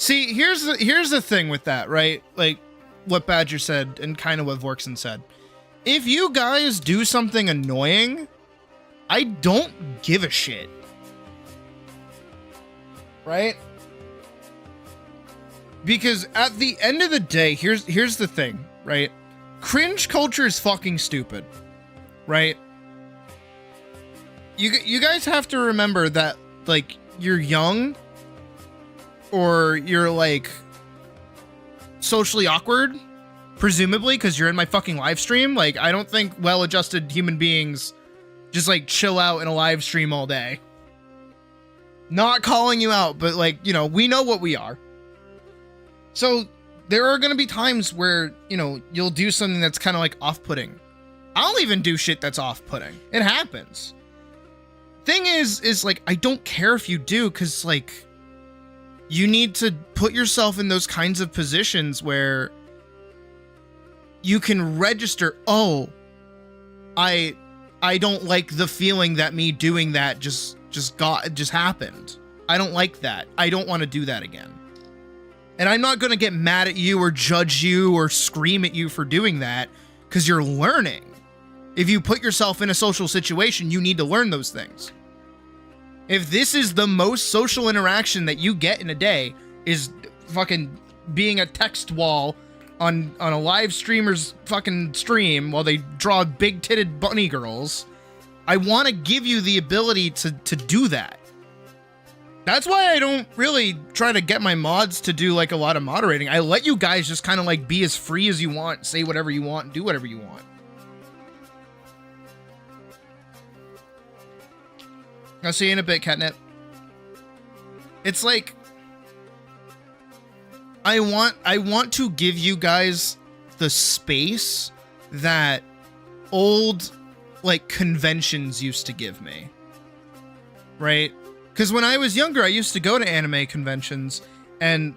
See, here's the thing with that, right? Like what Badger said and kind of what Vorkson said. If you guys do something annoying, I don't give a shit. Right? Because at the end of the day, here's the thing, right? Cringe culture is fucking stupid, right? You guys have to remember that, like, you're young, or you're, like, socially awkward, presumably, because you're in my fucking live stream. Like, I don't think well-adjusted human beings just, like, chill out in a live stream all day. Not calling you out, but, like, you know, we know what we are. So, there are going to be times where, you know, you'll do something that's kind of, like, off-putting. I'll even do shit that's off-putting. It happens. Thing is, like, I don't care if you do, because, like, you need to put yourself in those kinds of positions where you can register, oh, I don't like the feeling that me doing that just happened. I don't like that. I don't want to do that again. And I'm not going to get mad at you or judge you or scream at you for doing that, because you're learning. If you put yourself in a social situation, you need to learn those things. If this is the most social interaction that you get in a day, is fucking being a text wall on a live streamer's fucking stream while they draw big-titted bunny girls, I want to give you the ability to do that. That's why I don't really try to get my mods to do like a lot of moderating. I let you guys just kind of like be as free as you want, say whatever you want, do whatever you want. I'll see you in a bit, Catnip. It's like I want to give you guys the space that old like conventions used to give me. Right? Because when I was younger, I used to go to anime conventions, and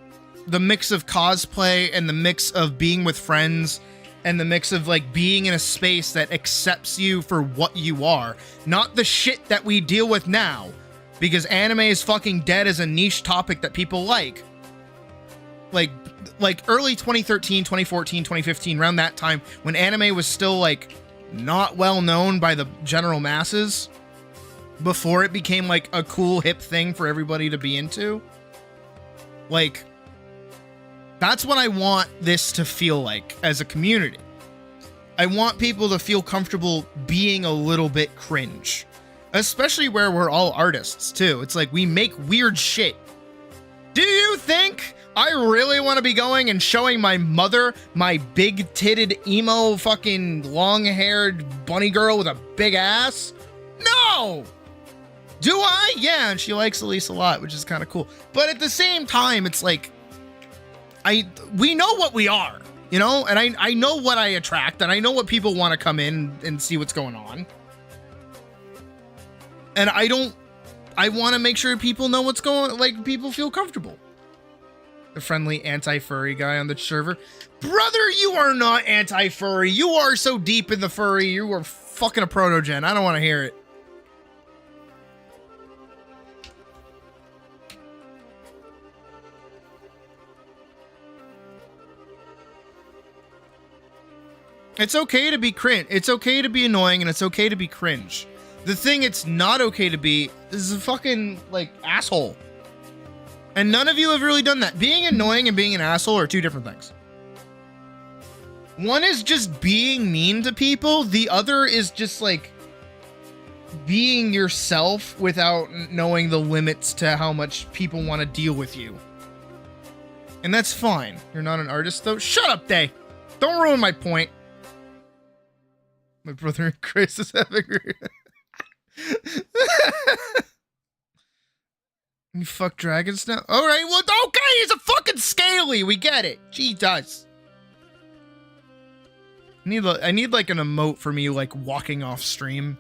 the mix of cosplay and the mix of being with friends and the mix of like being in a space that accepts you for what you are, not the shit that we deal with now, because anime is fucking dead as a niche topic that people like early 2013, 2014, 2015, around that time when anime was still like not well known by the general masses, before it became like a cool hip thing for everybody to be into. Like, that's what I want this to feel like as a community. I want people to feel comfortable being a little bit cringe, especially where we're all artists too. It's like we make weird shit. Do you think I really want to be going and showing my mother my big-titted emo fucking long-haired bunny girl with a big ass? No! Do I? Yeah, and she likes Elise a lot, which is kind of cool. But at the same time, it's like, we know what we are, you know? And I know what I attract, and I know what people want to come in and see what's going on. And I want to make sure people know what's going on, like, people feel comfortable. The friendly anti-furry guy on the server. Brother, you are not anti-furry. You are so deep in the furry. You are fucking a proto-gen. I don't want to hear it. It's okay to be cringe. It's okay to be annoying, and it's okay to be cringe. The thing it's not okay to be is a fucking, like, asshole. And none of you have really done that. Being annoying and being an asshole are two different things. One is just being mean to people. The other is just, like, being yourself without knowing the limits to how much people want to deal with you. And that's fine. You're not an artist, though. Shut up, Day. Don't ruin my point. My brother Chris is having You fuck dragons now? Alright, well, okay, he's a fucking scaly. We get it. She does. I need like an emote for me, like, walking off stream.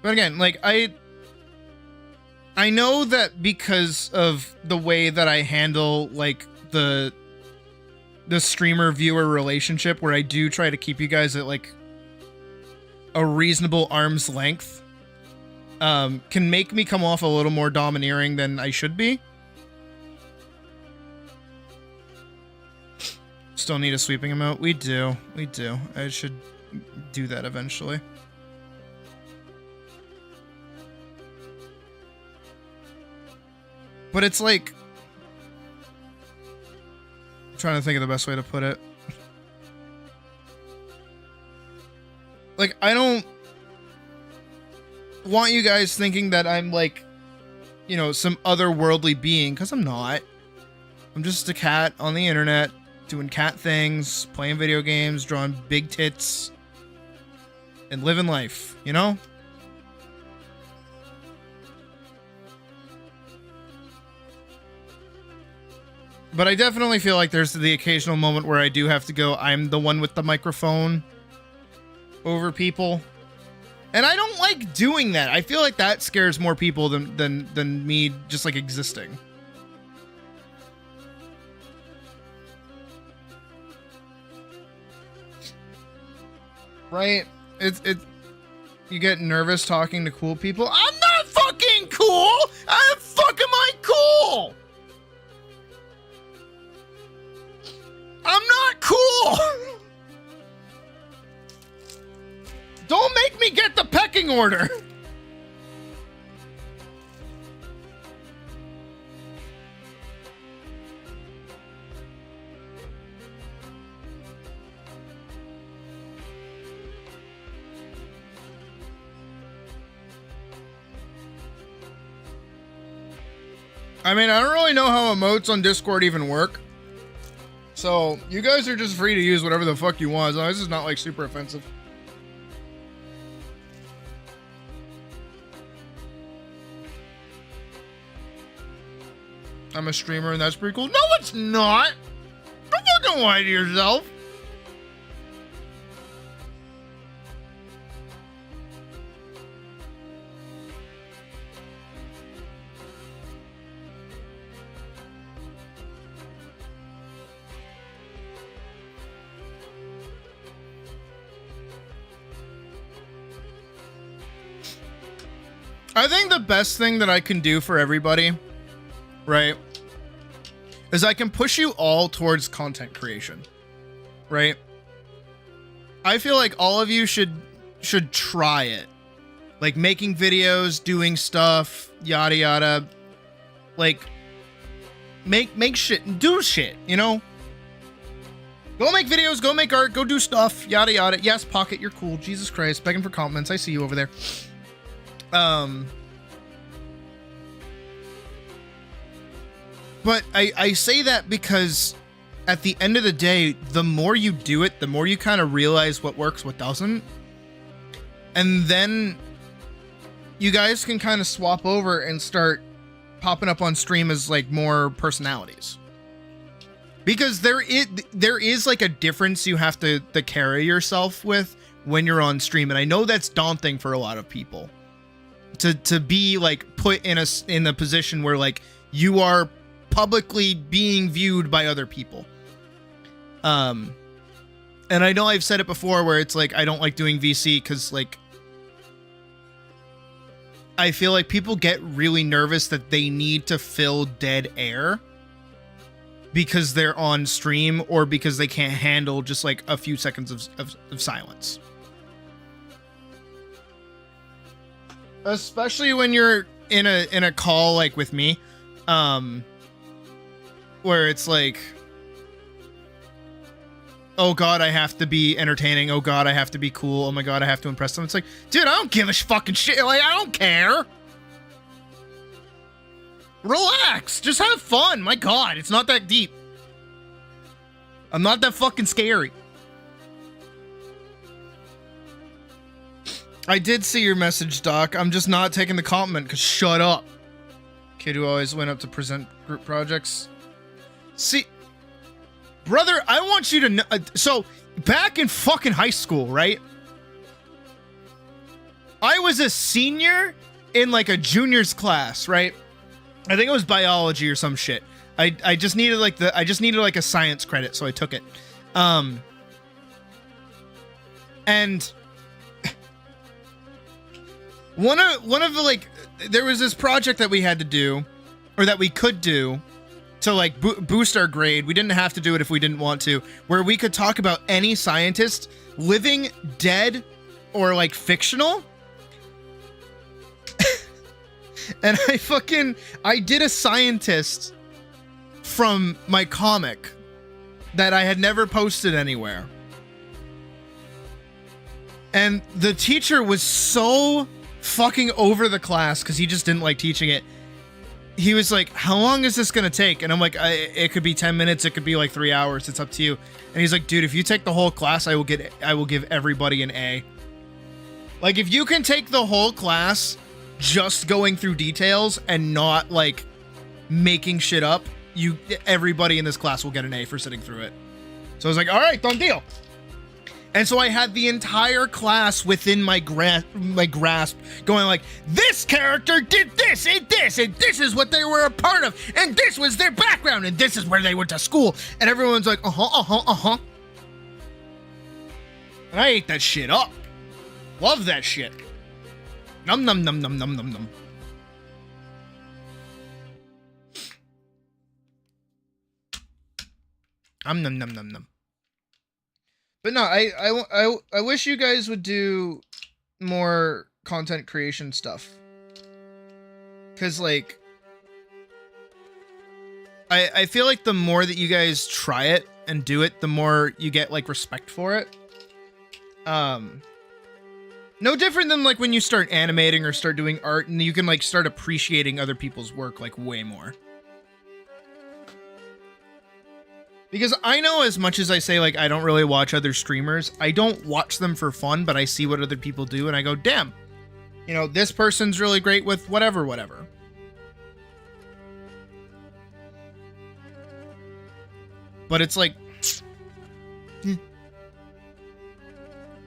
But again, like, I know that because of the way that I handle, like, the streamer-viewer relationship, where I do try to keep you guys at, like, a reasonable arm's length, can make me come off a little more domineering than I should be. Still need a sweeping emote? We do. We do. I should do that eventually. But it's like, I'm trying to think of the best way to put it. Like, I don't want you guys thinking that I'm like, you know, some otherworldly being, because I'm not. I'm just a cat on the internet, doing cat things, playing video games, drawing big tits, and living life, you know? But I definitely feel like there's the occasional moment where I do have to go, I'm the one with the microphone over people. And I don't like doing that. I feel like that scares more people than me just, like, existing. Right? You get nervous talking to cool people. I'm not fucking cool! How the fuck am I cool? I'm not cool! Don't make me get the pecking order! I mean, I don't really know how emotes on Discord even work. So, you guys are just free to use whatever the fuck you want, as long as it's not, like, super offensive. I'm a streamer and that's pretty cool. No, it's not! Don't fucking lie to yourself! I think the best thing that I can do for everybody, right, is I can push you all towards content creation, right? I feel like all of you should try it. Like making videos, doing stuff, yada yada. Like make shit, do shit, you know? Go make videos, go make art, go do stuff, yada yada. Yes, Pocket, you're cool. Jesus Christ, begging for compliments. I see you over there. But I say that because at the end of the day, the more you do it, the more you kind of realize what works, what doesn't. And then you guys can kind of swap over and start popping up on stream as like more personalities. Because there is like a difference you have to carry yourself with when you're on stream. And I know that's daunting for a lot of people. To be like put in a position where like you are publicly being viewed by other people. And I know I've said it before where it's like I don't like doing VC because like I feel like people get really nervous that they need to fill dead air because they're on stream or because they can't handle just like a few seconds of silence. Especially when you're in a call like with me, where it's like, oh god, I have to be entertaining. Oh god, I have to be cool. Oh my god, I have to impress them. It's like, dude, I don't give a fucking shit. Like, I don't care. Relax. Just have fun. My god, it's not that deep. I'm not that fucking scary. I did see your message, Doc. I'm just not taking the compliment, because shut up. Kid who always went up to present group projects. See, brother, I want you to know. So, back in fucking high school, right? I was a senior in like a junior's class, right? I think it was biology or some shit. I just needed like a science credit, so I took it. And one of the like, there was this project that we had to do, or that we could do, to like boost our grade. We didn't have to do it if we didn't want to, where we could talk about any scientist, living, dead, or like fictional. And I did a scientist from my comic that I had never posted anywhere. And the teacher was so fucking over the class because he just didn't like teaching it. He was like, how long is this gonna take? And I'm like, it could be 10 minutes, it could be like 3 hours, it's up to you. And he's like, dude, if you take the whole class, I will give everybody an A. Like, if you can take the whole class just going through details and not like making shit up, everybody in this class will get an A for sitting through it. So I was like, all right, done deal. And so I had the entire class within my grasp, going like, this character did this, and this is what they were a part of, and this was their background, and this is where they went to school. And everyone's like, uh-huh. And I ate that shit up. Love that shit. Num num num num num num num. Num num num num. But no, I wish you guys would do more content creation stuff. Cause like, I feel like the more that you guys try it and do it, the more you get like respect for it. No different than like when you start animating or start doing art and you can like start appreciating other people's work like way more. Because I know, as much as I say, like, I don't really watch other streamers, I don't watch them for fun, but I see what other people do and I go, damn, you know, this person's really great with whatever. But it's like,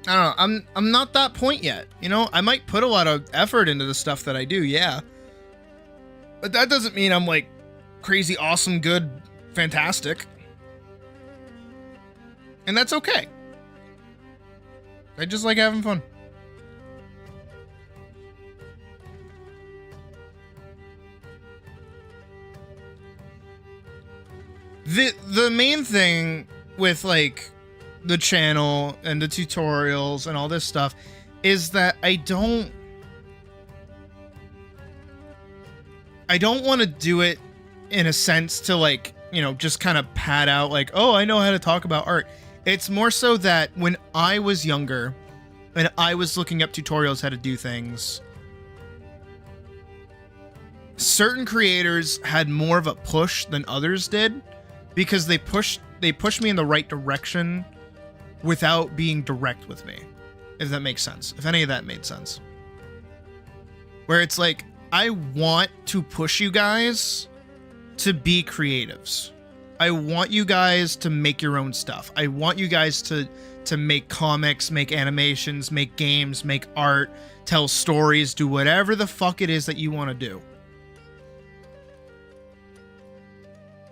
I don't know, I'm not that point yet. You know, I might put a lot of effort into the stuff that I do, yeah. But that doesn't mean I'm like crazy, awesome, good, fantastic. And that's okay. I just like having fun. The main thing with like the channel and the tutorials and all this stuff is that I don't want to do it in a sense to like, you know, just kind of pad out like, oh, I know how to talk about art. It's more so that when I was younger and I was looking up tutorials how to do things, certain creators had more of a push than others did because they pushed me in the right direction without being direct with me, if that makes sense. If any of that made sense. Where it's like, I want to push you guys to be creatives. I want you guys to make your own stuff. I want you guys to make comics, make animations, make games, make art, tell stories, do whatever the fuck it is that you want to do.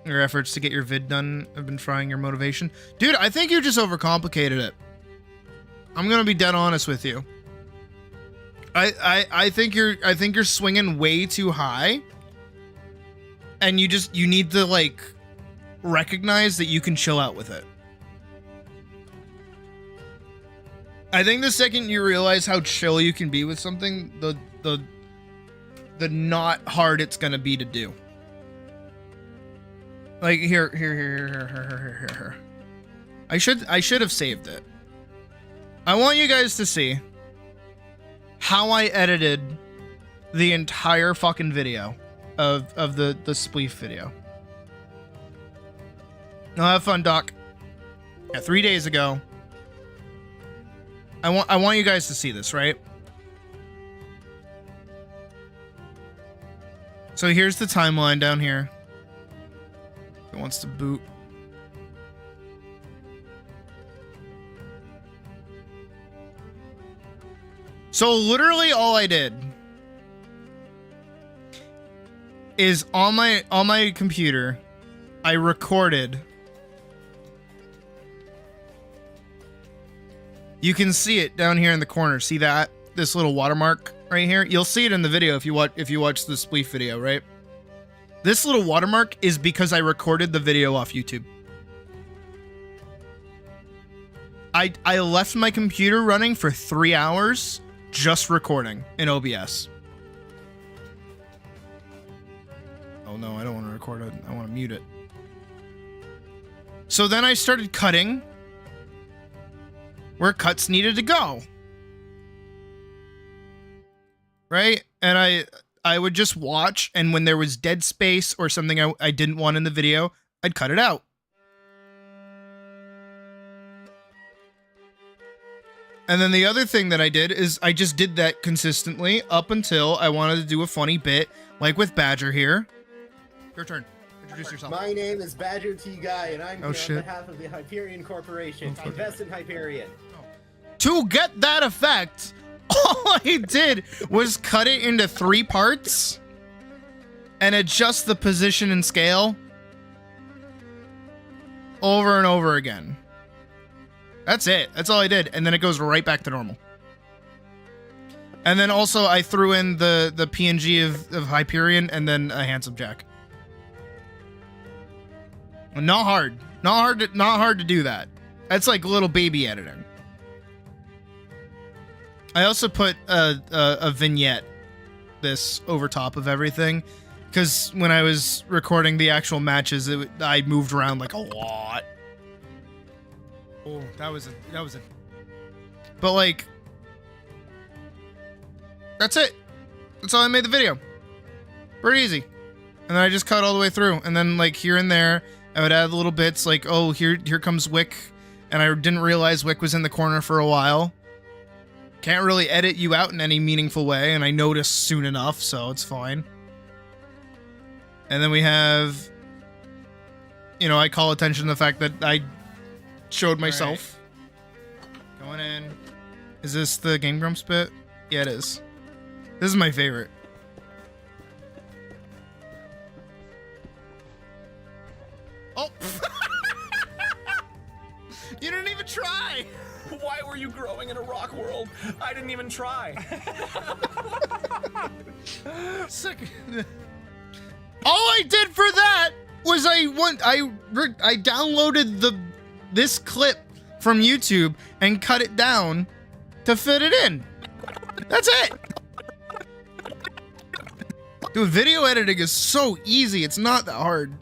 Your efforts to get your vid done have been trying your motivation. Dude, I think you just overcomplicated it. I'm gonna be dead honest with you. I think you're swinging way too high. And you need to like recognize that you can chill out with it. I think the second you realize how chill you can be with something, the not hard it's gonna be to do. Like here. I should have saved it. I want you guys to see how I edited the entire fucking video of the spleef video. No, have fun, Doc. Yeah, 3 days ago. I want you guys to see this, right? So here's the timeline down here. It wants to boot. So literally all I did is on my computer, I recorded. You can see it down here in the corner. See that? This little watermark right here? You'll see it in the video if you watch the spleef video, right? This little watermark is because I recorded the video off YouTube. I left my computer running for 3 hours just recording in OBS. Oh no, I don't want to record it. I want to mute it. So then I started cutting where cuts needed to go. Right? And I would just watch, and when there was dead space or something I didn't want in the video, I'd cut it out. And then the other thing that I did is I just did that consistently up until I wanted to do a funny bit, like with Badger here. Your turn. Introduce yourself. My name is Badger T Guy, and I'm here shit. on behalf of the Hyperion Corporation. Invest in Hyperion. To get that effect, all I did was cut it into 3 parts and adjust the position and scale over and over again. That's it. That's all I did. And then it goes right back to normal. And then also I threw in the PNG of Hyperion and then a handsome Jack. Not hard. Not hard to do that. That's like little baby editing. I also put a vignette this over top of everything because when I was recording the actual matches, I moved around like a lot. Oh, that was a. But like, that's it. That's how I made the video. Pretty easy. And then I just cut all the way through, and then like here and there, I would add little bits like, oh, here comes Wick, and I didn't realize Wick was in the corner for a while. Can't really edit you out in any meaningful way, and I noticed soon enough, so it's fine. And then we have, you know, I call attention to the fact that I showed myself. Right. Going in. Is this the Game Grumps bit? Yeah, it is. This is my favorite. Oh! You didn't even try! Why were you growing in a rock world? I didn't even try. Sick. All I did for that was I downloaded this clip from YouTube and cut it down to fit it in. That's it. Dude, video editing is so easy. It's not that hard.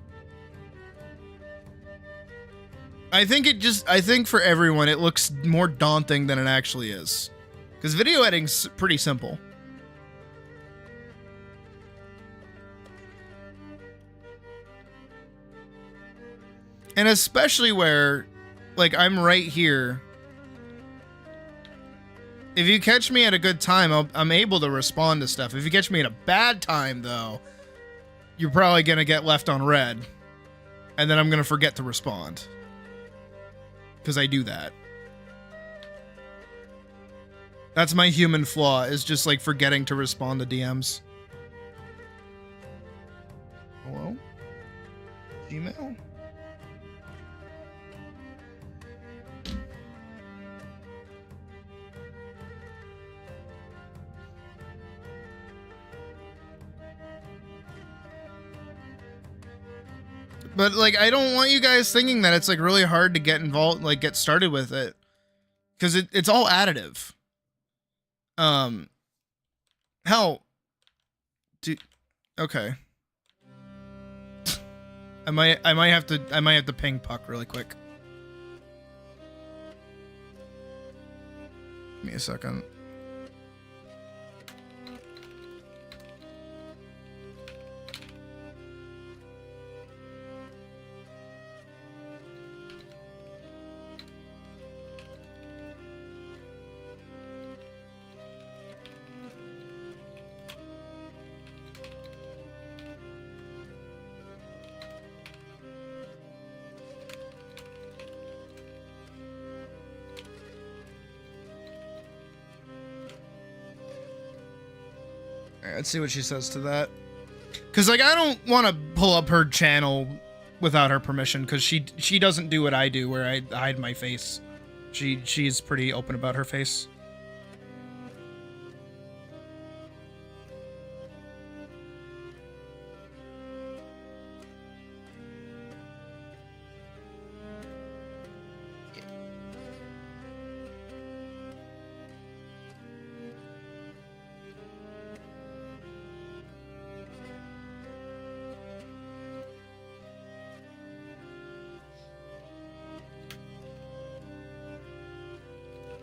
I think for everyone it looks more daunting than it actually is. Because video editing's pretty simple. And especially where, like, I'm right here. If you catch me at a good time, I'm able to respond to stuff. If you catch me at a bad time, though, you're probably going to get left on red. And then I'm going to forget to respond. Because I do that. That's my human flaw, is just, like, forgetting to respond to DMs. Hello? Gmail? But, like, I don't want you guys thinking that it's, like, really hard to get involved, like, get started with it. Because it's all additive. Hell. Okay. I might have to ping Puck really quick. Give me a second. Alright, let's see what she says to that. Because, like, I don't want to pull up her channel without her permission, because she doesn't do what I do, where I hide my face. She's pretty open about her face.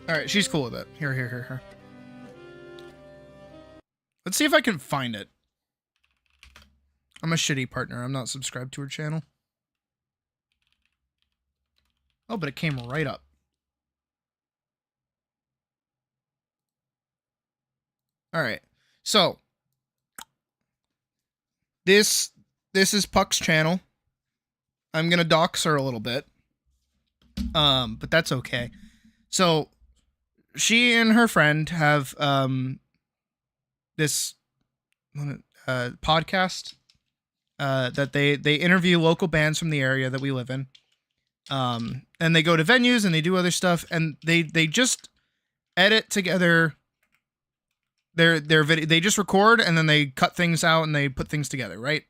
Alright, she's cool with it. Here. Let's see if I can find it. I'm a shitty partner. I'm not subscribed to her channel. Oh, but it came right up. Alright. So. This is Puck's channel. I'm gonna dox her a little bit. But that's okay. So, she and her friend have this podcast that they interview local bands from the area that we live in, and they go to venues and they do other stuff, and they just edit together their video. They just record and then they cut things out and they put things together, right?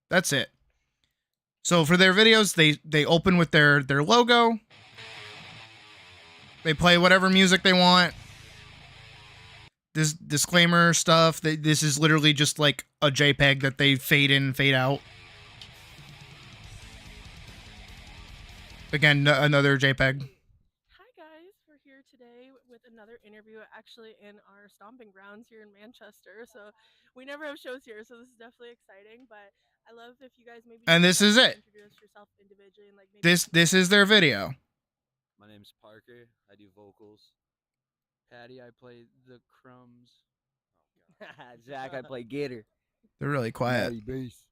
That's it. So for their videos, they open with their logo. They play whatever music they want. This disclaimer stuff. This is literally just like a JPEG that they fade in, fade out. Again, another JPEG. Hi guys, we're here today with another interview actually in our stomping grounds here in Manchester. So we never have shows here, so this is definitely exciting. But I love if you guys maybe And this is it. introduce yourself individually and like maybe This is their video. My name's Parker. I do vocals. Patty, I play the crumbs. Zach, I play Gator. They're really quiet. Bass.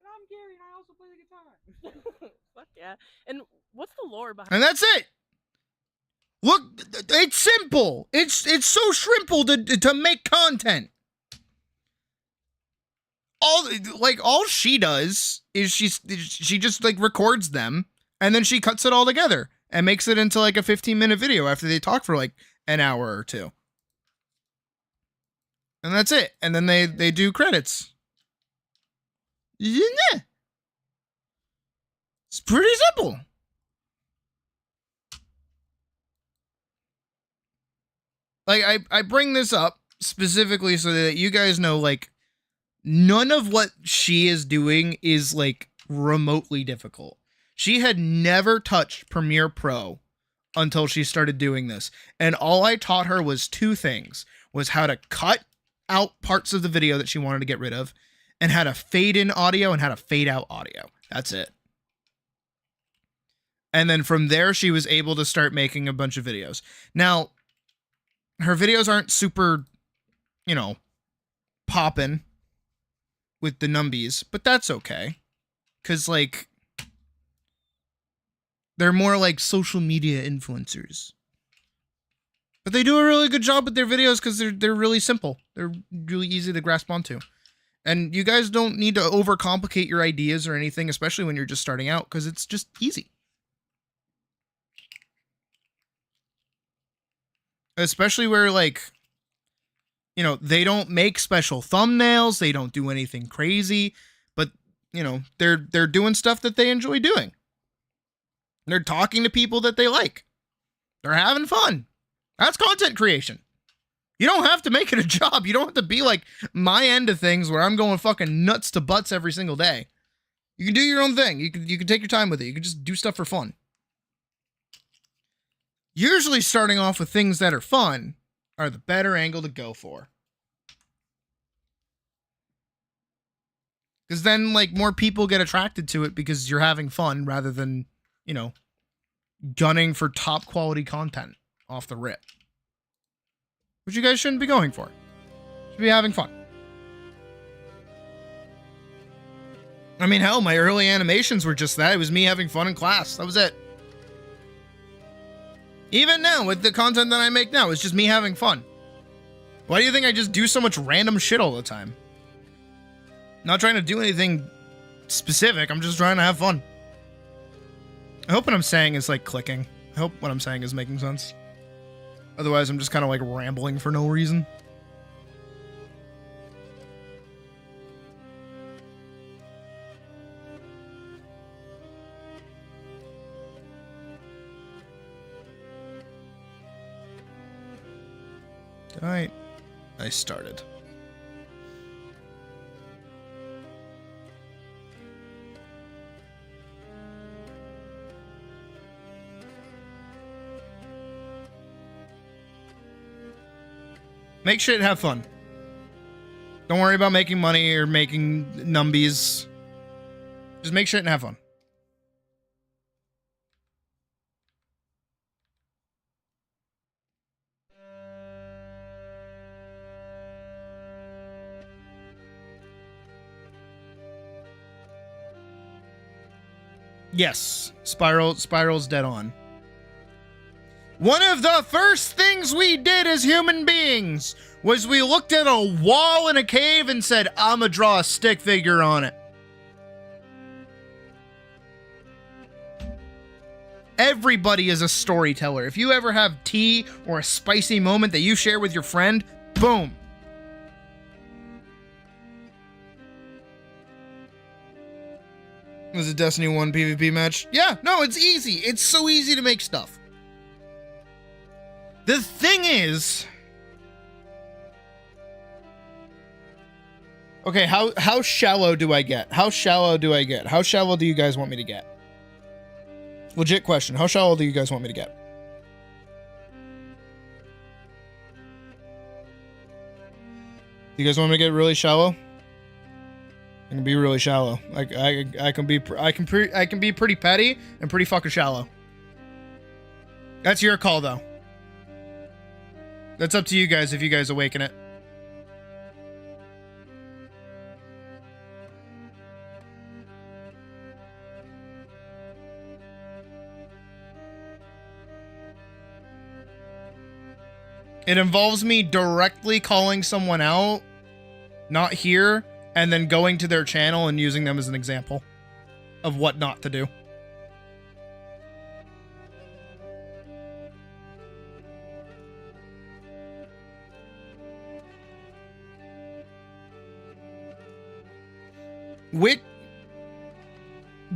And I'm Gary, and I also play the guitar. Fuck yeah! And what's the lore behind? And that's it. Look, it's simple. It's so simple to make content. All she does is she just like records them and then she cuts it all together and makes it into like a 15-minute video after they talk for like an hour or two. And that's it. And then they do credits. Yeah. It's pretty simple. Like, I bring this up specifically so that you guys know, like, none of what she is doing is, like, remotely difficult. She had never touched Premiere Pro until she started doing this. And all I taught her was two things. Was how to cut out parts of the video that she wanted to get rid of, and how to fade in audio and how to fade out audio. That's it. And then from there, she was able to start making a bunch of videos. Now, her videos aren't super, you know, poppin' with the numbies, but that's okay. Because, like, they're more like social media influencers. But they do a really good job with their videos because they're really simple. They're really easy to grasp onto. And you guys don't need to overcomplicate your ideas or anything, especially when you're just starting out, because it's just easy. Especially where, like, you know, they don't make special thumbnails, they don't do anything crazy, but, you know, they're doing stuff that they enjoy doing. They're talking to people that they like. They're having fun. That's content creation. You don't have to make it a job. You don't have to be like my end of things where I'm going fucking nuts to butts every single day. You can do your own thing. You can take your time with it. You can just do stuff for fun. Usually starting off with things that are fun are the better angle to go for. Because then, like, more people get attracted to it because you're having fun rather than, you know, gunning for top quality content off the rip. Which you guys shouldn't be going for. You should be having fun. I mean, hell, my early animations were just that. It was me having fun in class. That was it. Even now, with the content that I make now, it's just me having fun. Why do you think I just do so much random shit all the time? Not trying to do anything specific. I'm just trying to have fun. I hope what I'm saying is, like, clicking. I hope what I'm saying is making sense. Otherwise, I'm just kind of, like, rambling for no reason. Alright. I started. Make shit and have fun. Don't worry about making money or making numbies. Just make shit and have fun. Yes, Spiral's dead on. One of the first things we did as human beings was we looked at a wall in a cave and said, "I'ma draw a stick figure on it." Everybody is a storyteller. If you ever have tea or a spicy moment that you share with your friend, boom. Was it Destiny 1 PvP match? Yeah, no, it's easy. It's so easy to make stuff. The thing is... Okay, how shallow do I get? How shallow do I get? How shallow do you guys want me to get? Legit question. How shallow do you guys want me to get? You guys want me to get really shallow? I can be really shallow. Like I can be pretty petty and pretty fucking shallow. That's your call though. That's up to you guys if you guys awaken it. It involves me directly calling someone out, not here, and then going to their channel and using them as an example of what not to do.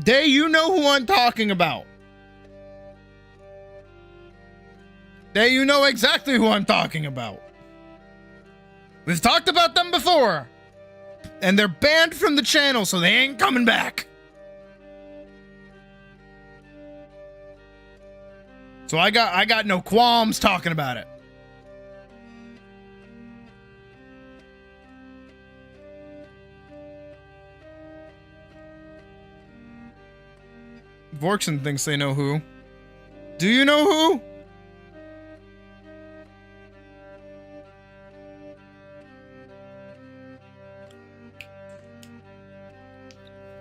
Day, you know who I'm talking about. Day, you know exactly who I'm talking about. We've talked about them before. And they're banned from the channel, so they ain't coming back. So I got no qualms talking about it. Vorkson thinks they know who. Do you know who?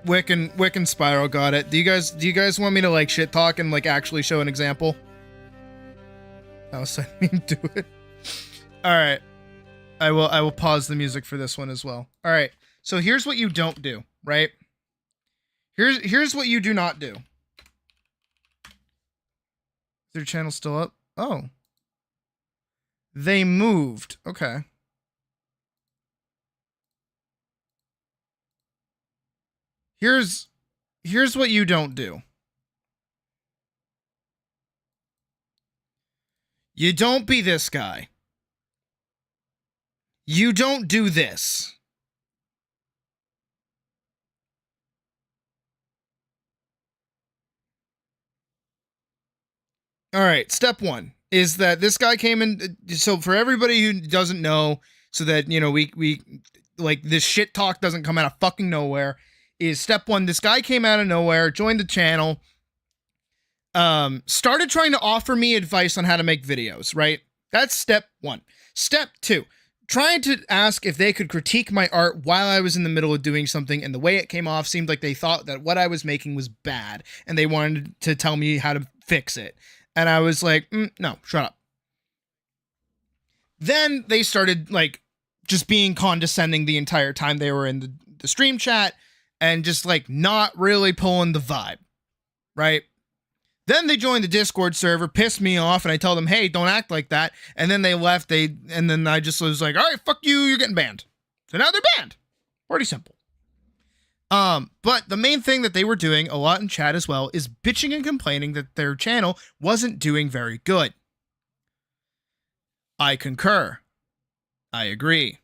Wick and Spiral got it. Do you guys want me to like shit talk and like actually show an example? That was I didn't do it. All right. I will pause the music for this one as well. All right. So here's what you don't do, right? Here's what you do not do. Is their channel still up? Oh. They moved. Okay. Here's what you don't do. You don't be this guy. You don't do this. All right, step 1 is that this guy came in. So for everybody who doesn't know, so that, you know, we like this shit talk doesn't come out of fucking nowhere, is step 1. This guy came out of nowhere, joined the channel, started trying to offer me advice on how to make videos, right? That's step 1. Step 2, trying to ask if they could critique my art while I was in the middle of doing something, and the way it came off seemed like they thought that what I was making was bad, and they wanted to tell me how to fix it. And I was like, no, shut up. Then they started like just being condescending the entire time they were in the stream chat, and just like not really pulling the vibe, right? Then they joined the Discord server, pissed me off, and I tell them, hey, don't act like that. And then they left, and then I just was like, all right, fuck you, you're getting banned. So now they're banned. Pretty simple. But the main thing that they were doing a lot in chat as well is bitching and complaining that their channel wasn't doing very good. I concur. I agree.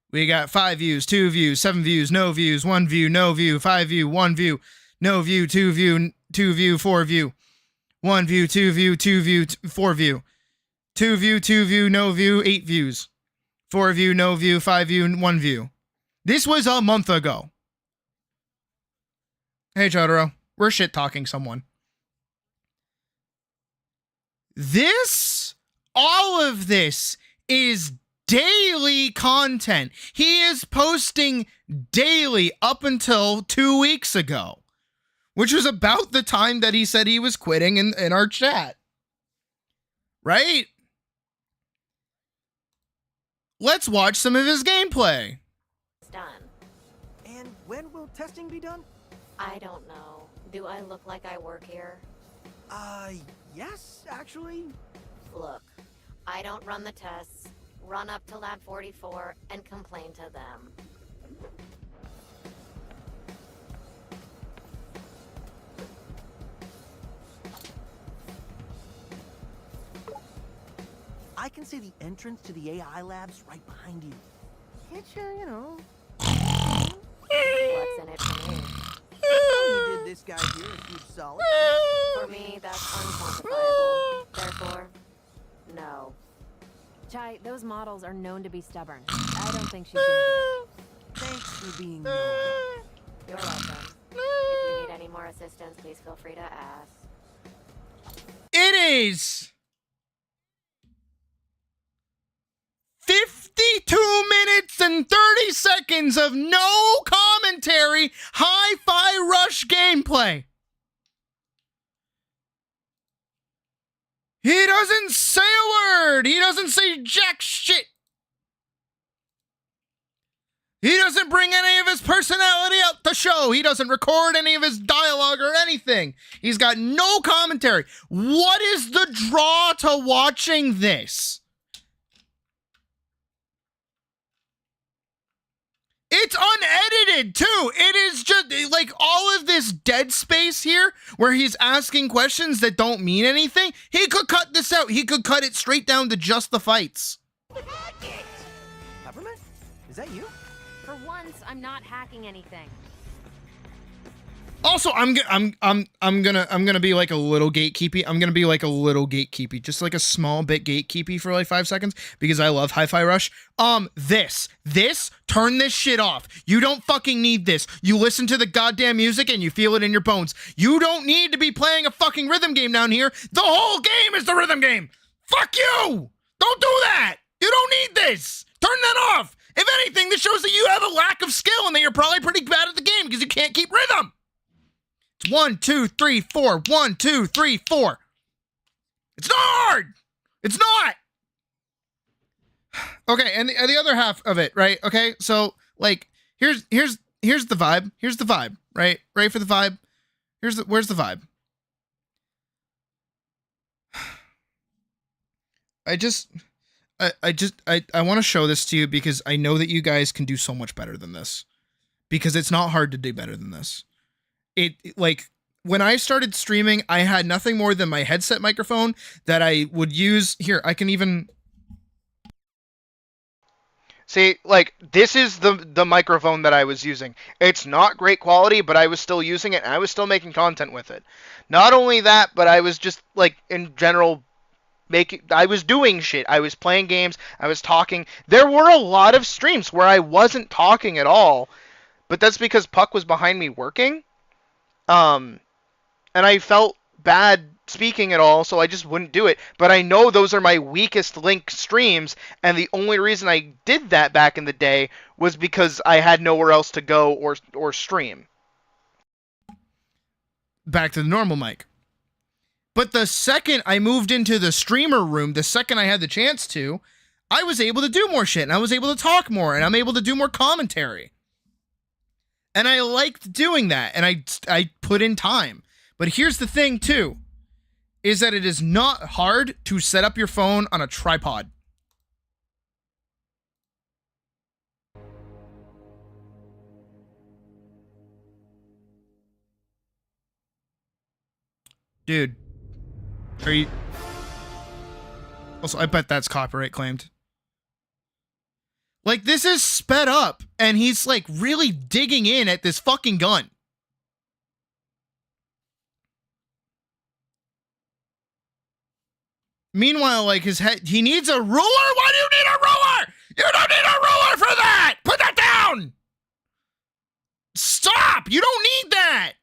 We got 5 views, 2 views, 7 views, no views, 1 view, no view, 5 view, 1 view, no view, 2 view, 2 view, 4 view, 1 view, 2 view, 2 view, 4 view, 2 view, 2 view, no view, 8 views, 4 view, no view, 5 view, 1 view. This was a month ago. Hey, Jotaro, we're shit talking someone. All of this is daily content. He is posting daily up until 2 weeks ago, which was about the time that he said he was quitting in our chat. Right? Let's watch some of his gameplay. It's done. And when will testing be done? I don't know. Do I look like I work here? Yes, actually. Look, I don't run the tests. Run up to Lab 44 and complain to them. I can see the entrance to the AI labs right behind you. Can't you know? What's in it for me? You did this guy here a huge solid. For me, that's unquantifiable. Therefore, no. Chai, those models are known to be stubborn. I don't think she's gonna do it. Thanks for being You're welcome. If you need any more assistance, please feel free to ask. It is 52 minutes and 30 seconds of no commentary, Hi-Fi Rush gameplay. He doesn't say a word. He doesn't say jack shit. He doesn't bring any of his personality out the show. He doesn't record any of his dialogue or anything. He's got no commentary. What is the draw to watching this? It's unedited too. It is just like all of this dead space here where he's asking questions that don't mean anything. He could cut this out. He could cut it straight down to just the fights. Peppermint? Is that you? For once, I'm not hacking anything. Also, I'm gonna be like a little gatekeepy. I'm gonna be like a little gatekeepy, just like a small bit gatekeepy for like 5 seconds because I love Hi-Fi Rush. Turn this shit off. You don't fucking need this. You listen to the goddamn music and you feel it in your bones. You don't need to be playing a fucking rhythm game down here. The whole game is the rhythm game. Fuck you. Don't do that. You don't need this. Turn that off. If anything, this shows that you have a lack of skill and that you're probably pretty bad at the game because you can't keep rhythm. It's 1, 2, 3, 4. 1, 2, 3, 4. It's not hard. It's not. Okay, and the other half of it, right? Okay, so like here's the vibe. Here's the vibe, right? Ready for the vibe? Where's the vibe? I want to show this to you because I know that you guys can do so much better than this. Because it's not hard to do better than this. Like when I started streaming, I had nothing more than my headset microphone that I would use. Here, I can even see, like, this is the microphone that I was using. It's not great quality, but I was still using it and I was still making content with it. Not only that, but I was just like in general I was doing shit. I was playing games, I was talking. There were a lot of streams where I wasn't talking at all, but that's because Puck was behind me working. And I felt bad speaking at all, so I just wouldn't do it. But I know those are my weakest link streams, and the only reason I did that back in the day was because I had nowhere else to go or stream. Back to the normal mic. But the second I moved into the streamer room, the second I had the chance to, I was able to do more shit, and I was able to talk more, and I'm able to do more commentary. And I liked doing that, and I put in time. But here's the thing, too, is that it is not hard to set up your phone on a tripod. Dude. Are you... Also, I bet that's copyright claimed. Like, this is sped up, and he's, like, really digging in at this fucking gun. Meanwhile, like, his head, he needs a ruler? Why do you need a ruler? You don't need a ruler for that! Put that down! Stop! You don't need that!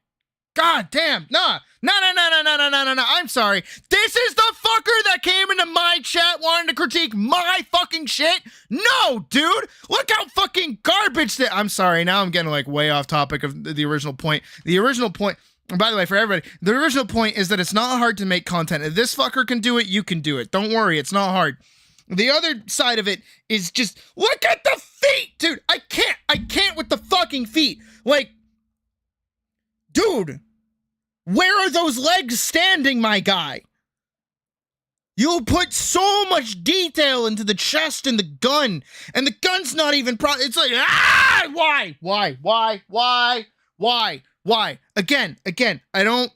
God damn, nah. No. I'm sorry. This is the fucker that came into my chat wanting to critique my fucking shit? No, dude. Look how fucking garbage that. I'm sorry. Now I'm getting like way off topic of the original point. The original point, by the way, for everybody, the original point is that it's not hard to make content. If this fucker can do it, you can do it. Don't worry. It's not hard. The other side of it is just look at the feet, dude. I can't with the fucking feet. Like, dude. Where are those legs standing, my guy? You put so much detail into the chest and the gun's not even it's like, why? Again, I don't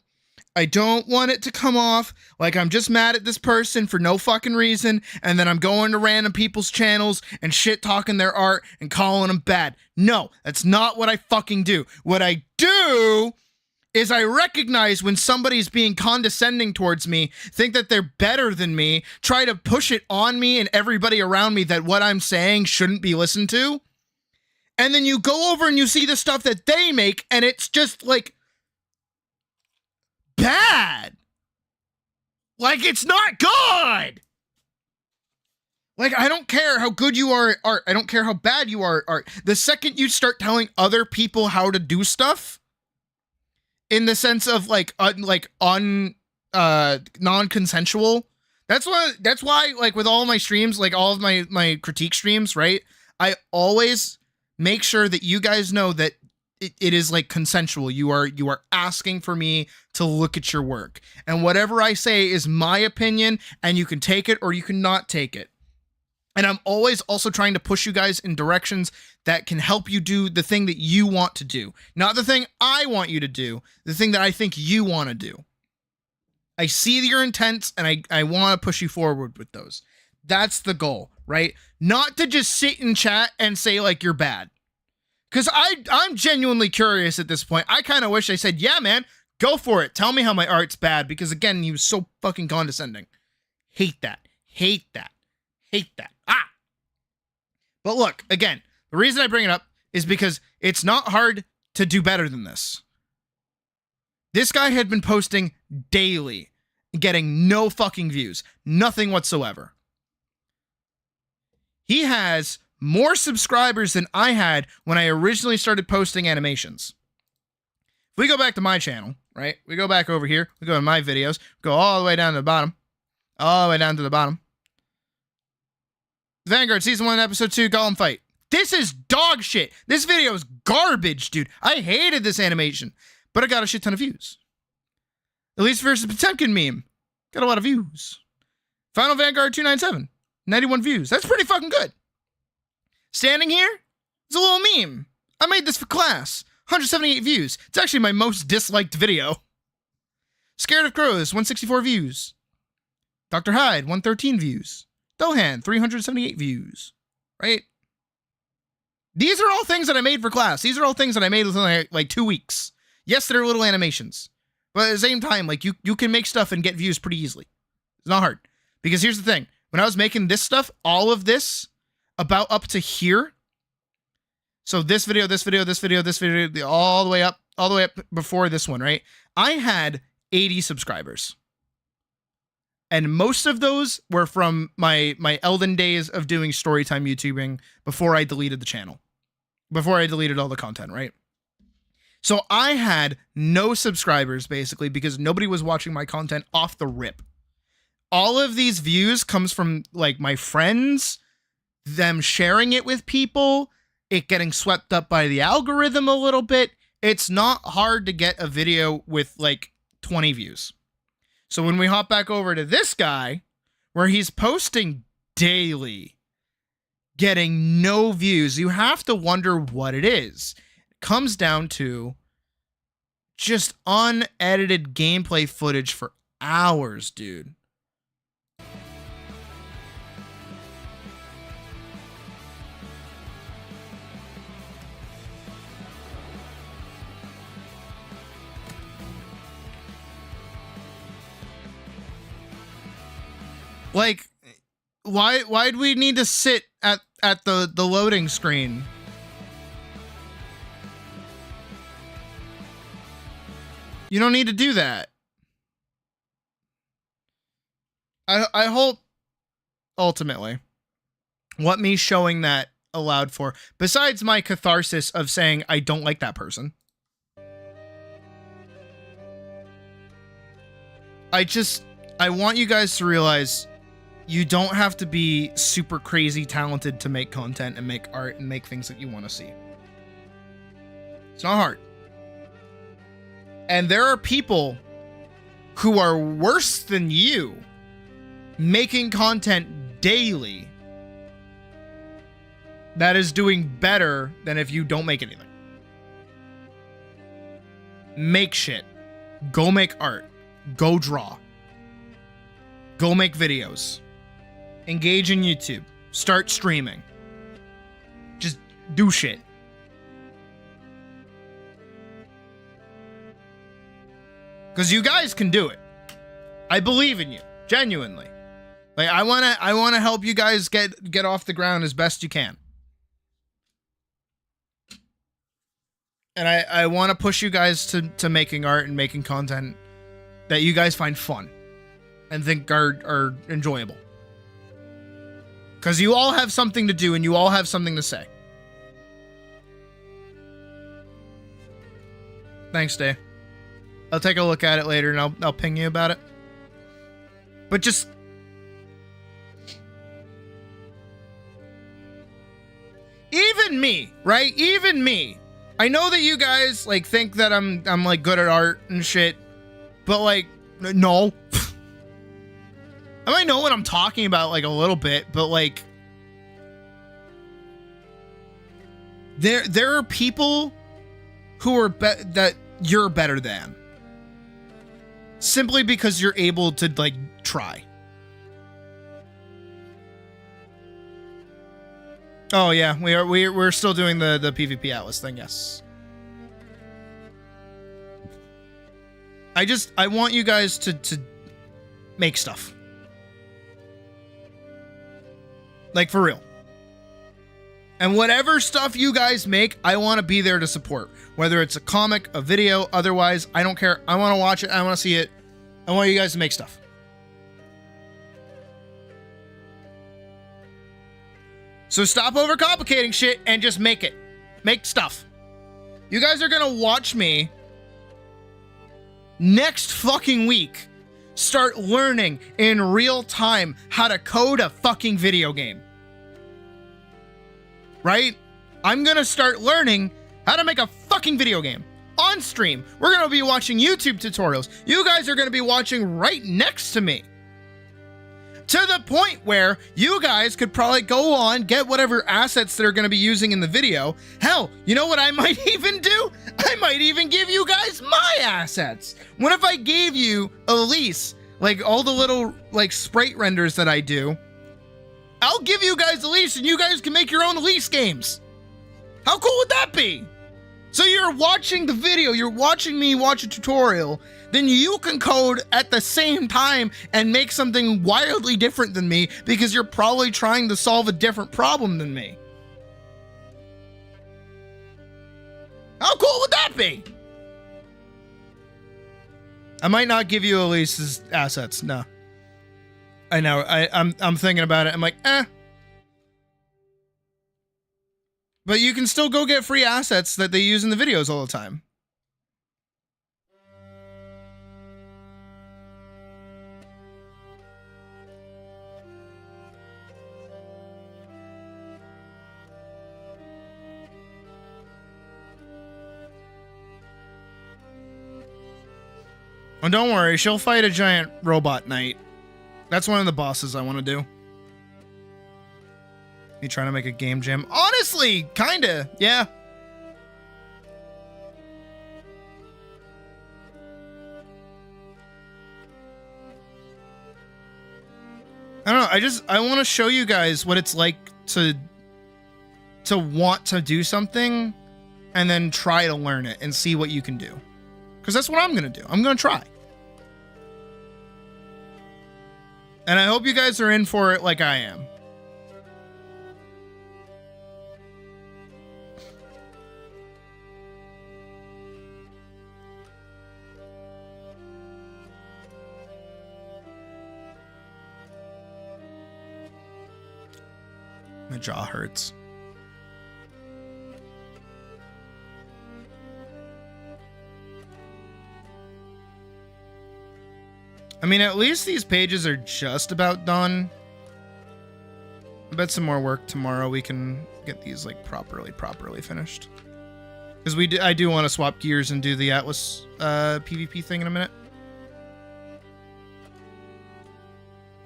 want it to come off like I'm just mad at this person for no fucking reason, and then I'm going to random people's channels and shit talking their art and calling them bad. No, that's not what I fucking do. What I do is I recognize when somebody's being condescending towards me, think that they're better than me, try to push it on me and everybody around me that what I'm saying shouldn't be listened to. And then you go over and you see the stuff that they make and it's just like bad. Like it's not good. Like, I don't care how good you are at art. I don't care how bad you are at art. The second you start telling other people how to do stuff, in the sense of non-consensual, that's why like with all of my streams, like all of my critique streams, right? I always make sure that you guys know that it is like consensual. You are asking for me to look at your work, and whatever I say is my opinion, and you can take it or you cannot take it. And I'm always also trying to push you guys in directions that can help you do the thing that you want to do. Not the thing I want you to do, the thing that I think you want to do. I see your intents and I want to push you forward with those. That's the goal, right? Not to just sit and chat and say like you're bad. Because I'm genuinely curious at this point. I kind of wish I said, yeah, man, go for it. Tell me how my art's bad. Because again, he was so fucking condescending. Hate that. Hate that. Hate that. But look, again, the reason I bring it up is because it's not hard to do better than this. This guy had been posting daily, getting no fucking views. Nothing whatsoever. He has more subscribers than I had when I originally started posting animations. If we go back to my channel, right? We go back over here. We go to my videos. Go all the way down to the bottom. All the way down to the bottom. Vanguard Season 1, Episode 2, Golem Fight. This is dog shit. This video is garbage, dude. I hated this animation, but I got a shit ton of views. Elise versus Potemkin meme. Got a lot of views. Final Vanguard 297. 91 views. That's pretty fucking good. Standing here? It's a little meme. I made this for class. 178 views. It's actually my most disliked video. Scared of Crows, 164 views. Dr. Hyde, 113 views. Dohan, 378 views. Right? These are all things that I made for class. These are all things that I made within like 2 weeks. Yes, they're little animations. But at the same time, like you can make stuff and get views pretty easily. It's not hard. Because here's the thing. When I was making this stuff, all of this, about up to here. So this video, this video, this video, this video, all the way up before this one, right? I had 80 subscribers. And most of those were from my elden days of doing storytime YouTubing before I deleted the channel. Before I deleted all the content, right? So I had no subscribers, basically, because nobody was watching my content off the rip. All of these views comes from, like, my friends, them sharing it with people, it getting swept up by the algorithm a little bit. It's not hard to get a video with, like, 20 views. So when we hop back over to this guy, where he's posting daily, getting no views, you have to wonder what it is. It comes down to just unedited gameplay footage for hours, dude. Like, why'd we need to sit at the loading screen? You don't need to do that. I hope, ultimately, what me showing that allowed for, besides my catharsis of saying I don't like that person, I want you guys to realize you don't have to be super crazy talented to make content and make art and make things that you want to see. It's not hard. And there are people who are worse than you making content daily that is doing better than if you don't make anything. Make shit. Go make art. Go draw. Go make videos. Engage in YouTube. Start streaming. Just do shit. Because you guys can do it. I believe in you, genuinely. Like I wanna help you guys get off the ground as best you can. And I want to push you guys to making art and making content that you guys find fun and think are enjoyable. Because you all have something to do and you all have something to say. Thanks, Dave. I'll take a look at it later and I'll ping you about it. But just... even me, right? Even me. I know that you guys like think that I'm like good at art and shit, but like no. I might know what I'm talking about like a little bit, but like there are people who are that you're better than simply because you're able to like try. Oh yeah, we're still doing the PvP Atlas thing, yes. I want you guys to make stuff. Like for real. And whatever stuff you guys make, I want to be there to support. Whether it's a comic, a video, otherwise, I don't care. I want to watch it, I want to see it. I want you guys to make stuff. So stop overcomplicating shit and just make it. Make stuff. You guys are gonna watch me next fucking week start learning in real time how to code a fucking video game. Right? I'm gonna start learning how to make a fucking video game on stream. We're gonna be watching YouTube tutorials. You guys are gonna be watching right next to me. To the point where you guys could probably go on, get whatever assets that are going to be using in the video. Hell, you know what I might even do? I might even give you guys my assets. What if I gave you a lease, like all the little like sprite renders that I do? I'll give you guys a lease and you guys can make your own lease games. How cool would that be? So you're watching the video, you're watching me watch a tutorial, then you can code at the same time and make something wildly different than me because you're probably trying to solve a different problem than me. How cool would that be? I might not give you Elise's assets, no. I know, I'm thinking about it, I'm like, eh. But you can still go get free assets that they use in the videos all the time. Well, don't worry, she'll fight a giant robot knight. That's one of the bosses I want to do. You trying to make a game jam? Honestly, kinda, yeah. I don't know, I want to show you guys what it's like to want to do something and then try to learn it and see what you can do. Because that's what I'm going to do. I'm going to try. And I hope you guys are in for it like I am. My jaw hurts. I mean, at least these pages are just about done. I bet some more work tomorrow we can get these like properly finished. Because I do want to swap gears and do the Atlas PvP thing in a minute.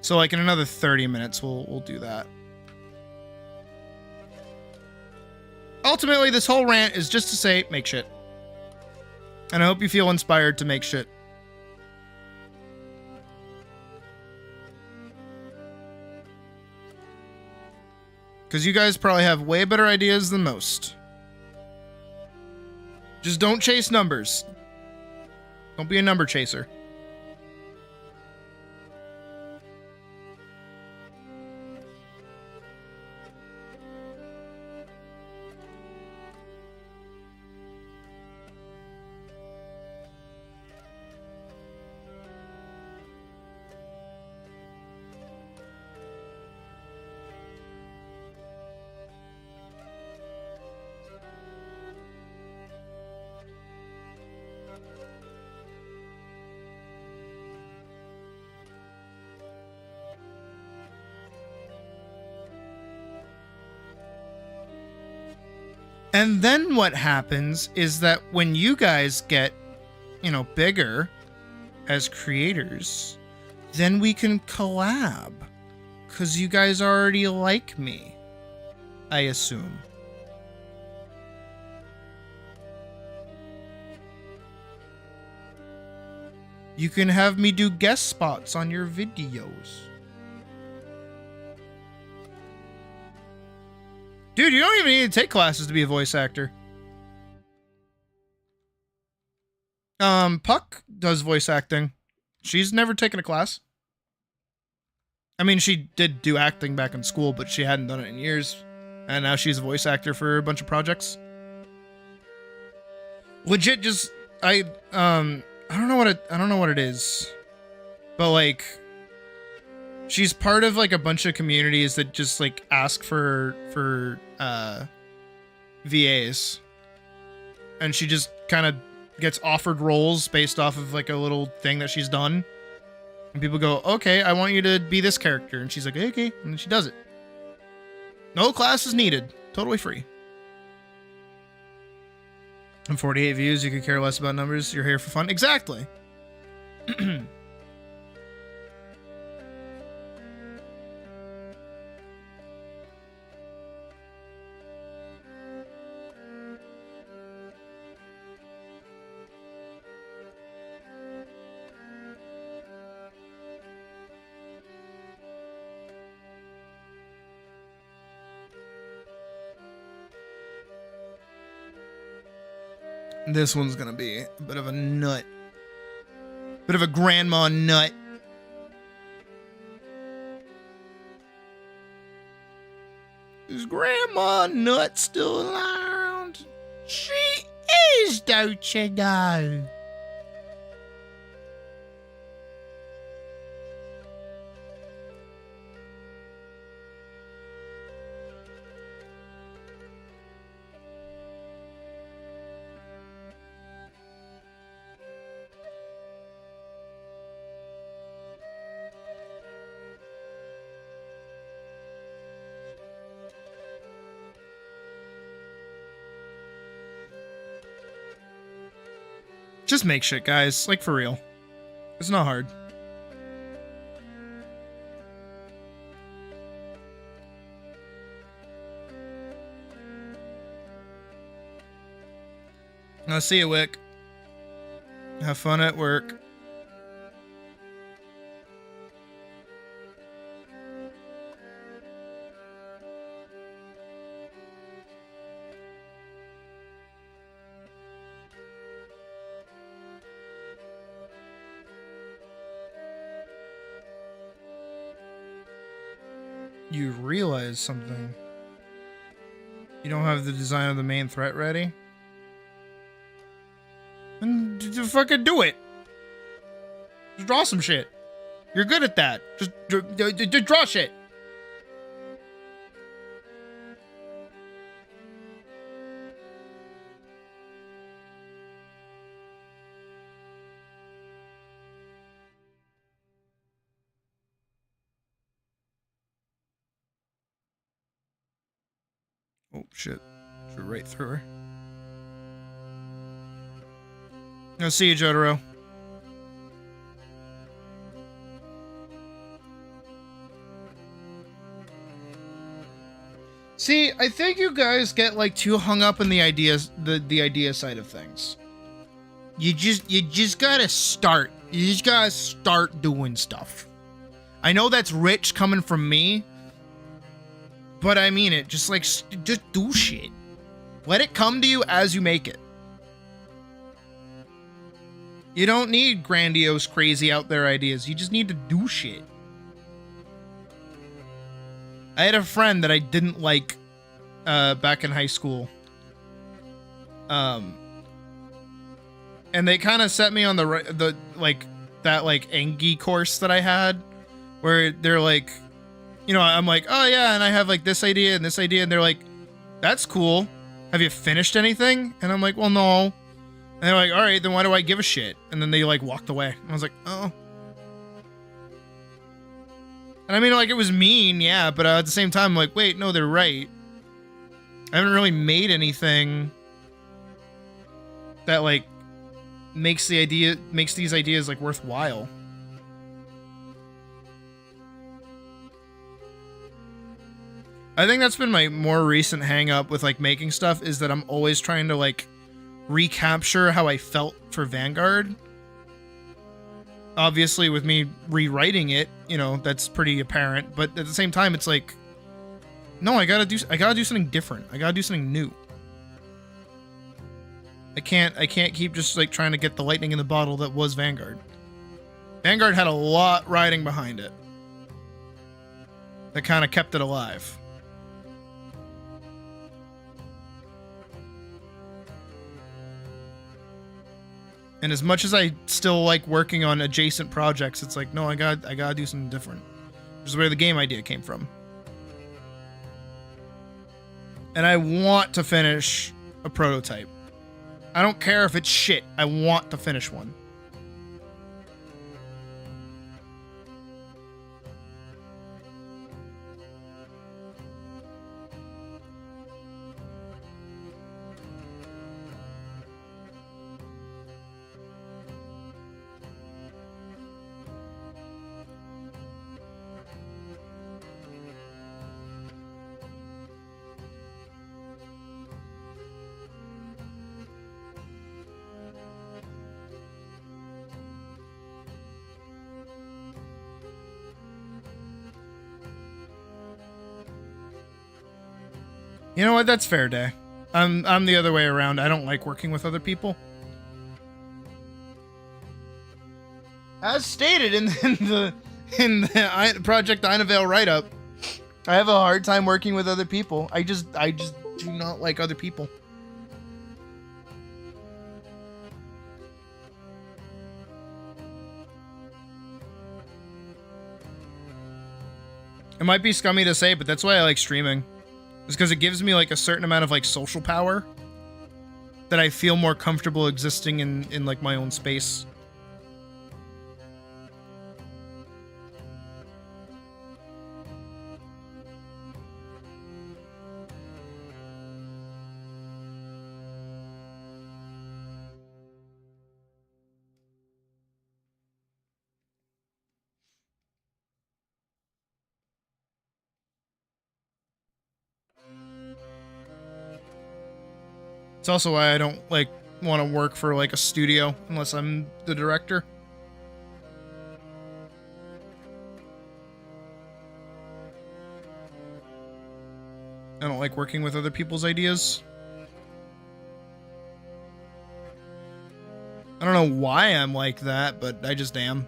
So like in another 30 minutes we'll do that. Ultimately, this whole rant is just to say, make shit. And I hope you feel inspired to make shit. Because you guys probably have way better ideas than most. Just don't chase numbers. Don't be a number chaser. And then what happens is that when you guys get, you know, bigger as creators, then we can collab. Because you guys already like me, I assume. You can have me do guest spots on your videos. Dude, you don't even need to take classes to be a voice actor. Puck does voice acting. She's never taken a class. I mean, she did do acting back in school, but she hadn't done it in years. And now she's a voice actor for a bunch of projects. Legit just I don't know what it is. But like she's part of like a bunch of communities that just like ask for VAs. And she just kind of gets offered roles based off of like a little thing that she's done. And people go, okay, I want you to be this character. And she's like, okay. And then she does it. No class is needed. Totally free. And 48 views, you could care less about numbers. You're here for fun. Exactly. This one's gonna be a bit of a nut. Bit of a grandma nut. Is Grandma Nut still around? She is, don't you know? Just make shit, guys. Like, for real. It's not hard. I'll see you, Wick. Have fun at work. You realize something. You don't have the design of the main threat ready? Then fucking do it. Just draw some shit. You're good at that. Just draw shit. Oh, shit. Should right through her. I'll see you, Jotaro. See, I think you guys get like too hung up in the ideas, the idea side of things. You just gotta start. You just gotta start doing stuff. I know that's rich coming from me, but I mean it. Just like, just do shit. Let it come to you as you make it. You don't need grandiose, crazy out there ideas. You just need to do shit. I had a friend that I didn't like back in high school. And they kind of set me on the Engie course that I had, where they're like, you know, I'm like, oh yeah, and I have like this idea and this idea, and they're like, that's cool. Have you finished anything? And I'm like, well, no. And they're like, all right, then why do I give a shit? And then they like walked away. And I was like, oh. And I mean, like, it was mean, yeah, but at the same time, I'm like, wait, no, they're right. I haven't really made anything that like makes these ideas like worthwhile. I think that's been my more recent hang up with like making stuff, is that I'm always trying to like recapture how I felt for Vanguard. Obviously with me rewriting it, you know, that's pretty apparent, but at the same time it's like, no, I gotta do something different. I gotta do something new. I can't keep just like trying to get the lightning in the bottle that was Vanguard. Vanguard had a lot riding behind it that kind of kept it alive. And as much as I still like working on adjacent projects, it's like, no, I gotta do something different. Which is where the game idea came from. And I want to finish a prototype. I don't care if it's shit. I want to finish one. You know what? That's fair, Day. I'm the other way around. I don't like working with other people. As stated in the Project Einavale write-up, I have a hard time working with other people. I just do not like other people. It might be scummy to say, but that's why I like streaming. It's because it gives me like a certain amount of like social power that I feel more comfortable existing in like my own space. It's also why I don't like want to work for like a studio unless I'm the director. I don't like working with other people's ideas. I don't know why I'm like that, but I just am.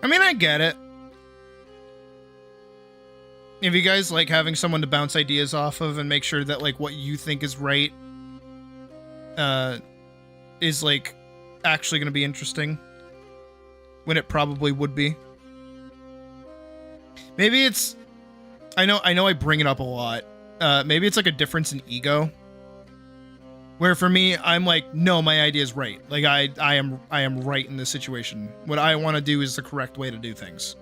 I mean, I get it. If you guys like having someone to bounce ideas off of and make sure that like what you think is right is like actually going to be interesting when it probably would be. Maybe it's I know I bring it up a lot. Maybe it's like a difference in ego. Where for me, I'm like, no, my idea is right. Like I am right in this situation. What I want to do is the correct way to do things.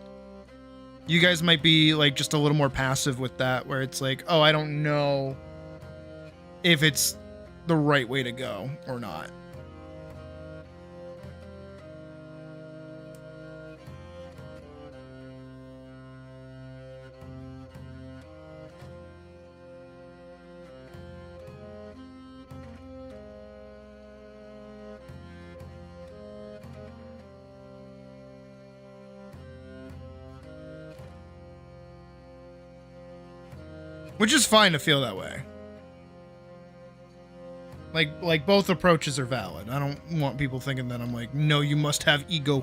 You guys might be like just a little more passive with that, where it's like, oh, I don't know if it's the right way to go or not. Which is fine to feel that way. Like both approaches are valid. I don't want people thinking that I'm like, no, you must have ego.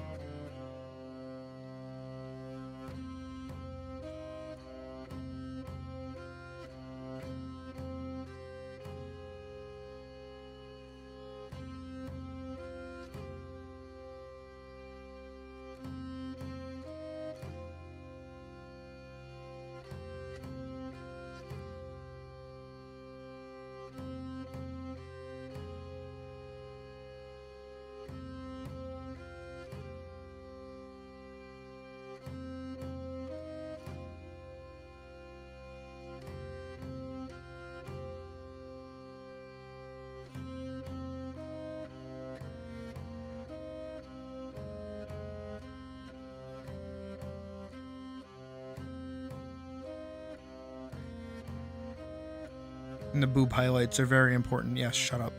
And the boob highlights are very important. Yes, shut up.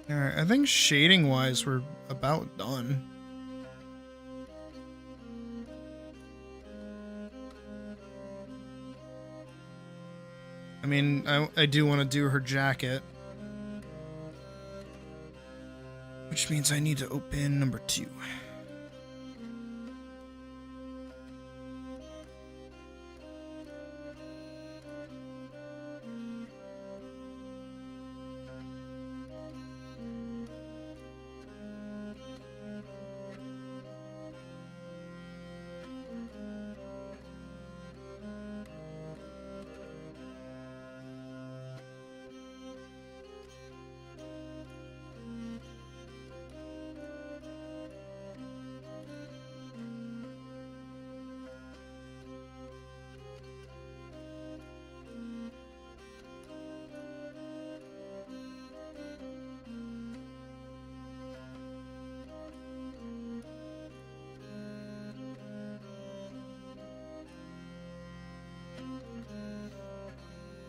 Alright, I think shading wise we're about done. I mean, I do want to do her jacket. Which means I need to open number 2.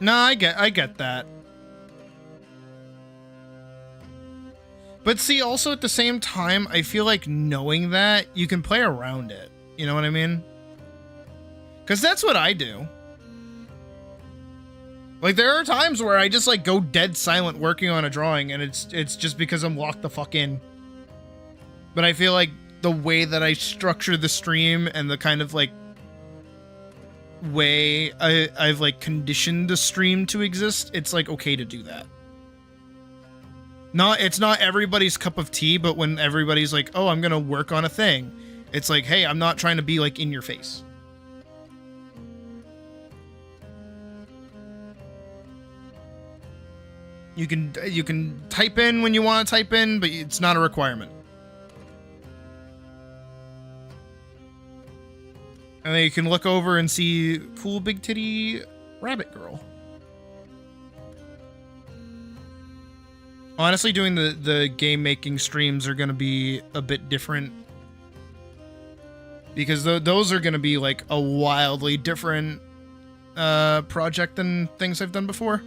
No, I get that. But see, also at the same time, I feel like knowing that, you can play around it. You know what I mean? Because that's what I do. Like, there are times where I just, like, go dead silent working on a drawing, and it's just because I'm locked the fuck in. But I feel like the way that I structure the stream and the kind of, like, way I've like conditioned the stream to exist, it's like okay to do that. It's not everybody's cup of tea, but when everybody's like, oh, I'm gonna work on a thing, it's like, hey, I'm not trying to be like in your face. You can type in when you want to type in, but it's not a requirement. And then you can look over and see cool big titty rabbit girl. Honestly, doing the game making streams are going to be a bit different. Because those are going to be like a wildly different project than things I've done before.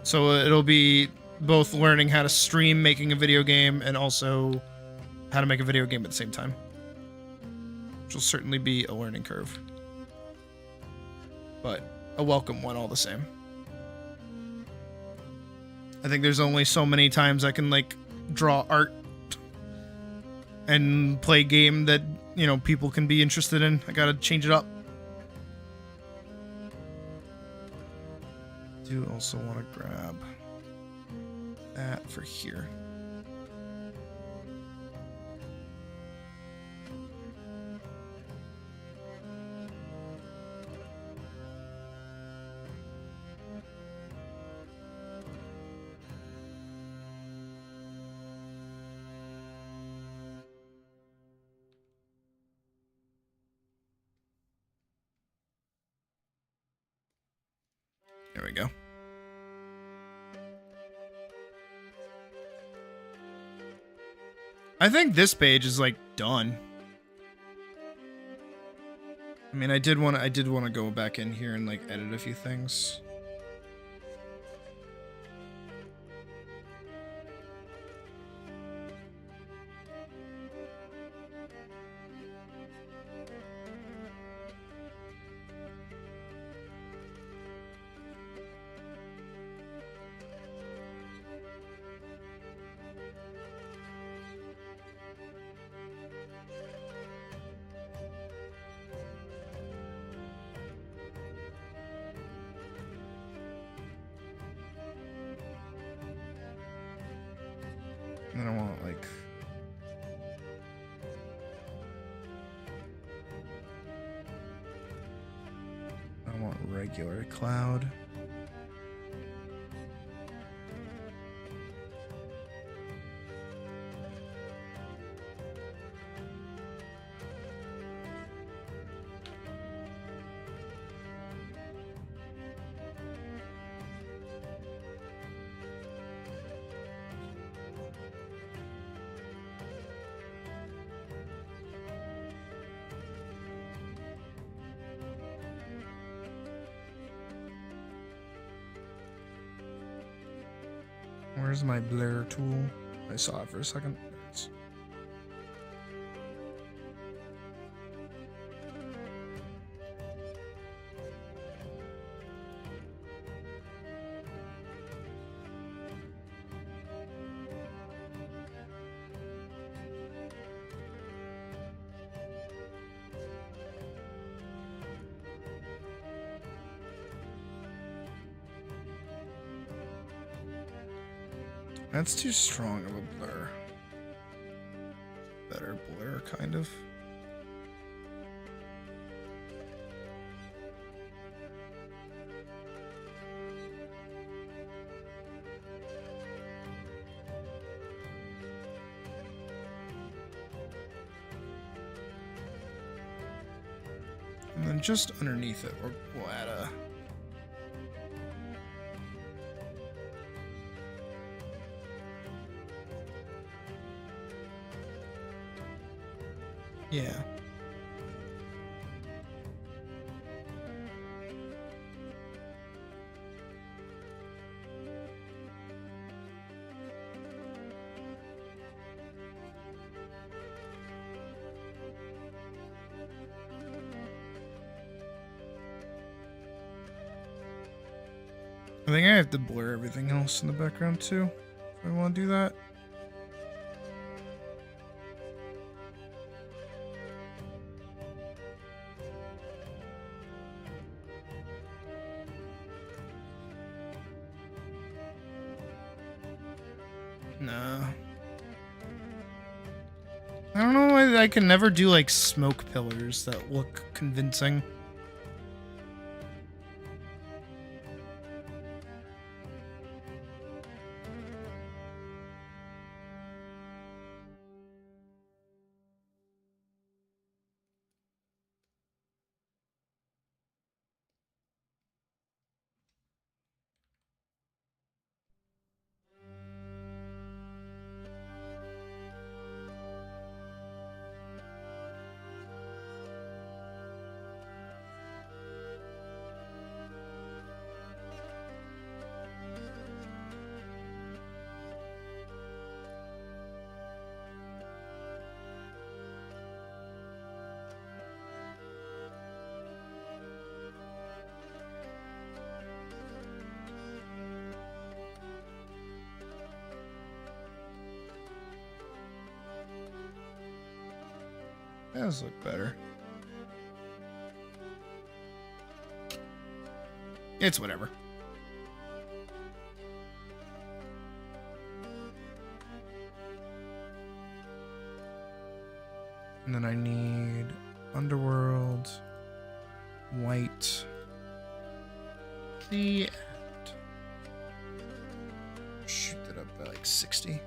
So it'll be both learning how to stream making a video game and also how to make a video game at the same time. Which will certainly be a learning curve. But a welcome one all the same. I think there's only so many times I can, like, draw art and play a game that, you know, people can be interested in. I gotta change it up. Do also want to grab that for here. There we go. I think this page is like done. I mean, I did want to go back in here and like edit a few things. And then I want like regular cloud. Where's my blur tool? I saw it for a second. It's... That's too strong of a blur. Better blur, kind of. And then just underneath it, we'll add a... Yeah. I think I have to blur everything else in the background too, if I want to do that. No. I don't know why I can never do like smoke pillars that look convincing. does look better. It's whatever. And then I need Underworld, white, the end. Shoot that up by like 60.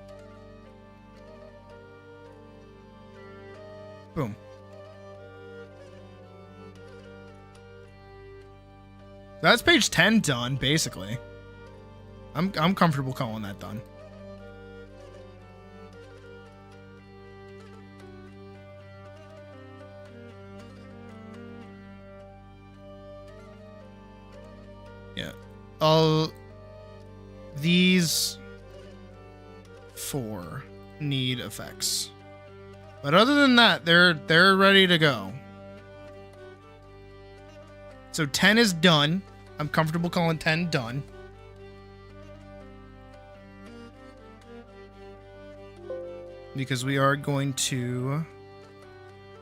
Boom. That's page 10 done, basically. I'm comfortable calling that done. Yeah. These 4 need effects. But other than that, they're ready to go. So 10 is done. I'm comfortable calling 10 done. Because we are going to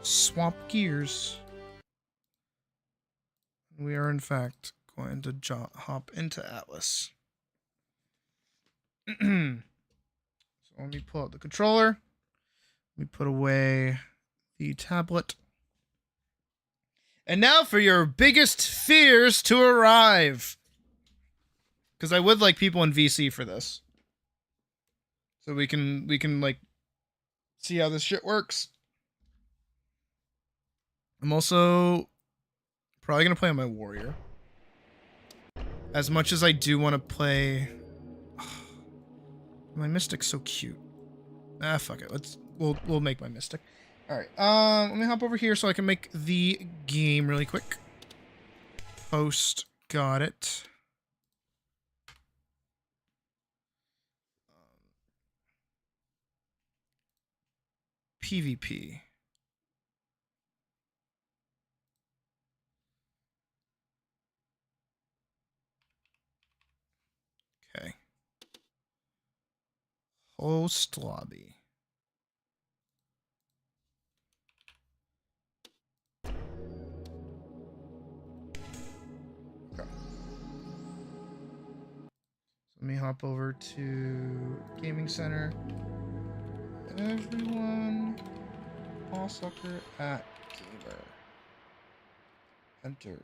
swap gears. We are in fact going to hop into Atlas. So let me pull out the controller. Let me put away the tablet. And now for your biggest fears to arrive. Because I would like people in VC for this. So we can like see how this shit works. I'm also probably going to play on my warrior. As much as I do want to play... my mystic's so cute. Ah, fuck it. We'll make my mystic. Alright, let me hop over here so I can make the game really quick. Post, got it. PvP. Okay. Host lobby. Okay. So let me hop over to Gaming Center. Everyone, Paul Sucker at Gamer. Enter.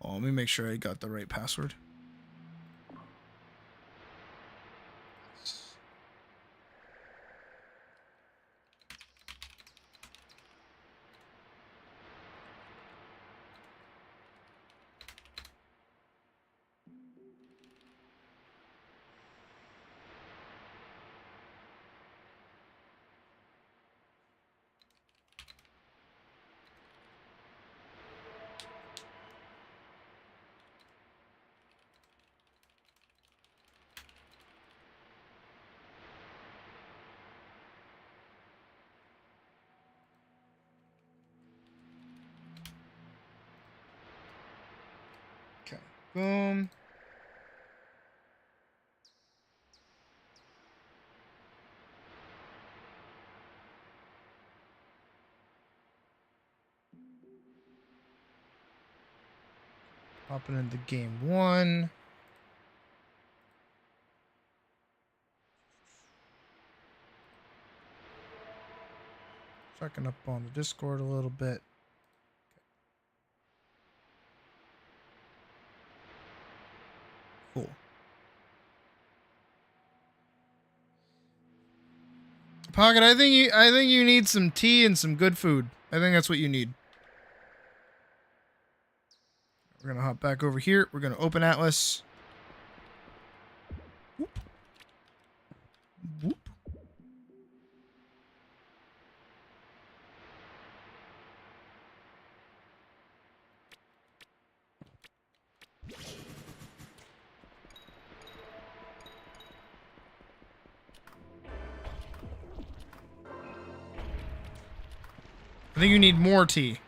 Oh, let me make sure I got the right password. Boom. Hopping into game 1. Checking up on the Discord a little bit. Cool. Pocket, I think you need some tea and some good food. I think that's what you need. We're gonna hop back over here. We're gonna open Atlas. Whoop. Whoop. I think you need more tea.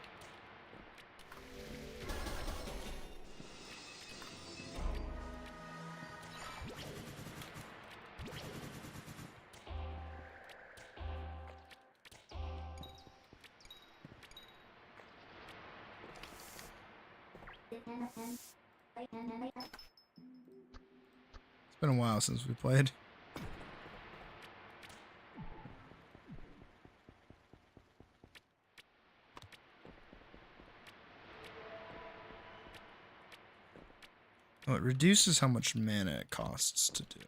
It's been a while since we played. Oh, it reduces how much mana it costs to do.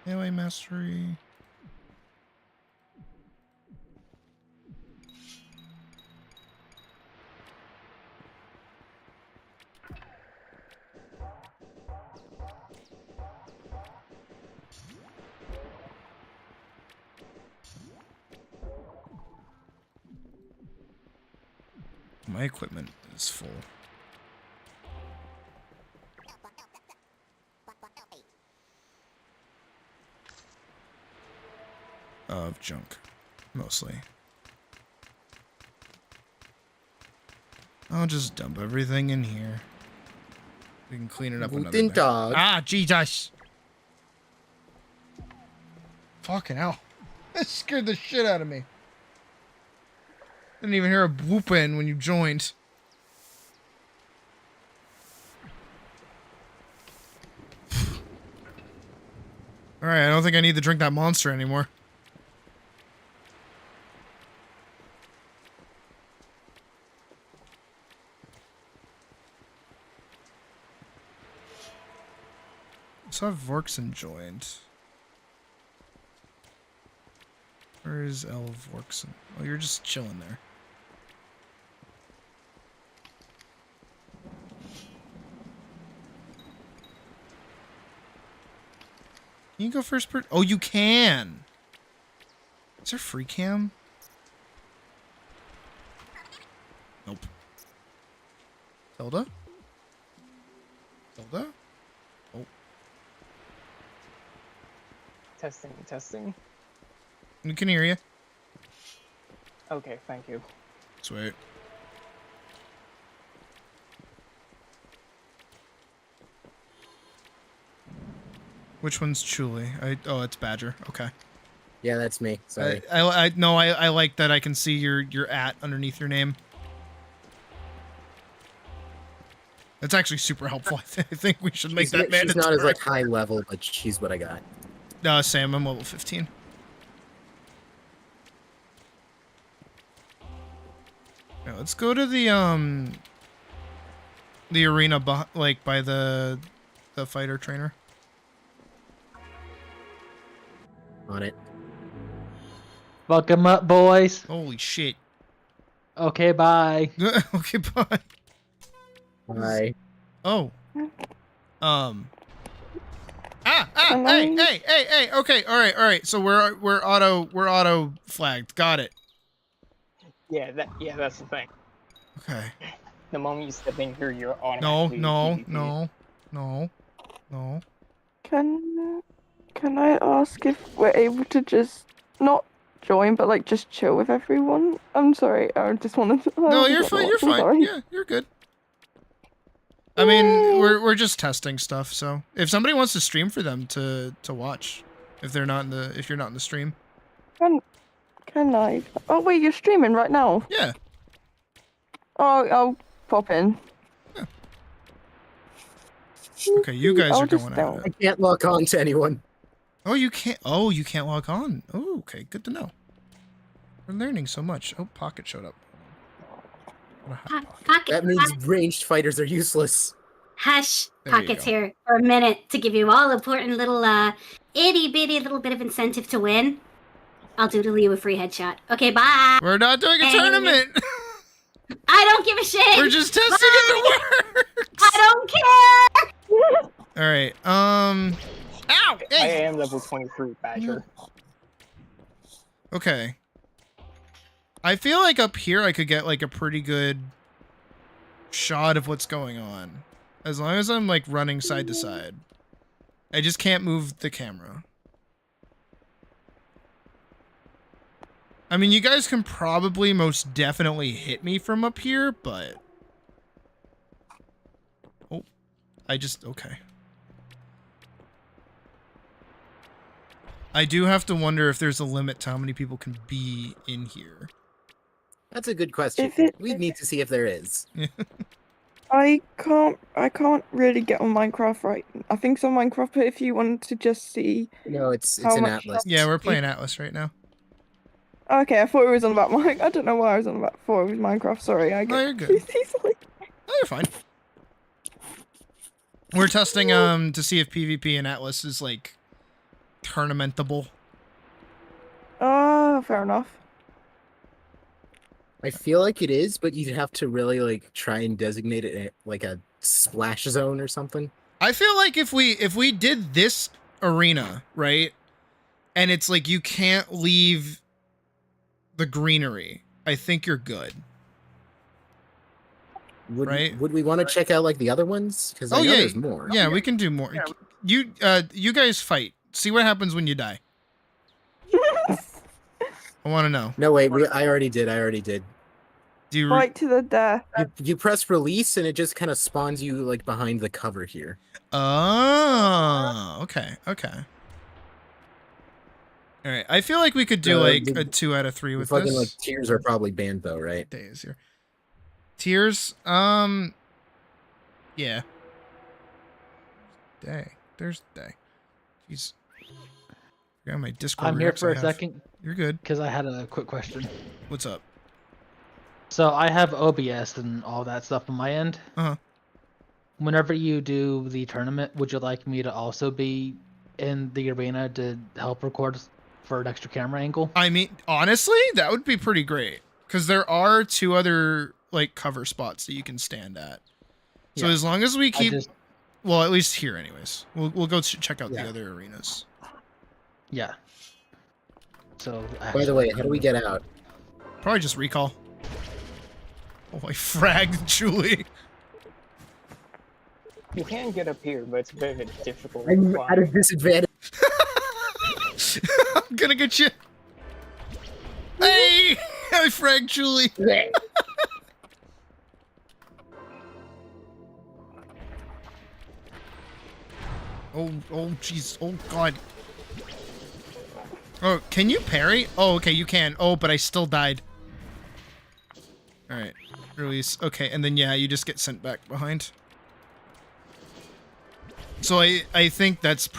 Melee mastery. My equipment is full. Of junk, mostly. I'll just dump everything in here. We can clean it up another day. Ah, Jesus! Fucking hell. That scared the shit out of me. Didn't even hear a whooping when you joined. Alright, I don't think I need to drink that monster anymore. So I've Vorkson joined. Where is El Vorkson? Oh, you're just chilling there. Can you go first person? Oh, you can! Is there free cam? Nope. Hilda? Hilda? Oh. Testing. We can hear you. Okay, thank you. Sweet. Which one's Chuli? Oh, it's Badger. Okay. Yeah, that's me. Sorry. I like that I can see your @ underneath your name. That's actually super helpful. I think we should make that mandatory. She's not as like high level, but she's what I got. Sam, I'm level 15. Yeah, let's go to the arena by the fighter trainer. On it. Fuck 'em up, boys. Holy shit. Okay, bye. Okay, bye. Bye. Oh. Hey. Okay, all right. So we're auto flagged. Got it. Yeah, that's the thing. Okay. The moment you step in here, you're automatically No. Can I ask if we're able to just not join, but like just chill with everyone? I'm sorry, I just wanted to. No, you're fine. You're fine. Sorry. Yeah, you're good. I mean, we're just testing stuff. So if somebody wants to stream for them to watch, if you're not in the stream. Can I? Oh wait, you're streaming right now. Yeah. Oh, I'll pop in. Yeah. Okay, you guys are going out. I can't log on to anyone. Oh, you can't. Oh, you can't log on. Oh, okay, good to know. We're learning so much. Oh, Pocket showed up. Pocket. That means ranged fighters are useless. Hush, There you Pocket's go. here for a minute to give you all important little itty bitty little bit of incentive to win. I'll doodle you a free headshot. Okay, bye. We're not doing a tournament. I don't give a shit. We're just testing if it works. I don't care. All right. Ow! I Hey. am level 23, Badger. Okay. I feel like up here I could get like a pretty good shot of what's going on, as long as I'm like running side to side. I just can't move the camera. I mean, you guys can probably most definitely hit me from up here, but... Oh, okay. I do have to wonder if there's a limit to how many people can be in here. That's a good question. We need to see if there is. I can't really get on Minecraft right. I think it's on Minecraft, but if you want to just see. No, it's how an much Atlas. Yeah, we're playing Atlas right now. Okay, I thought it was on about Mine. I don't know why I was on about. Thought it was Minecraft. Sorry, I get No, you're good. confused easily. No, you're fine. We're testing to see if PvP in Atlas is like tournamentable. Oh, fair enough. I feel like it is, but you'd have to really like try and designate it like a splash zone or something. I feel like if we did this arena, right? And it's like you can't leave the greenery, I think you're good. Would we want to check out like the other ones? Because I know there's more. Yeah, we can do more. You guys fight. See what happens when you die. I want to know. No, wait. I already did. Do you Fight to the death. You press release and it just kind of spawns you like behind the cover here. Oh, okay. All right. I feel like we could do like a 2 out of 3 with fucking this. like tiers are probably banned though, right? Days here. Tiers. Yeah. There's day. Jeez. Forgot my Discord. I'm here reacts for I a have. second. You're good. Because I had a quick question. What's up? So I have OBS and all that stuff on my end. Uh-huh. Whenever you do the tournament, would you like me to also be in the arena to help record for an extra camera angle? I mean, honestly, that would be pretty great. Because there are 2 other like cover spots that you can stand at. So as long as we keep, well, at least here, anyways, we'll go check out the other arenas. Yeah. So. By the way, how do we get out? Probably just recall. Oh, I fragged Julie. You can get up here, but it's a bit of a difficult I'm climb. at a disadvantage. I'm gonna get you. Hey, I fragged Julie. Oh, jeez. Oh, God. Oh, can you parry? Oh, okay, you can. Oh, but I still died. All right, release. Okay, and then, yeah, you just get sent back behind. So I think that's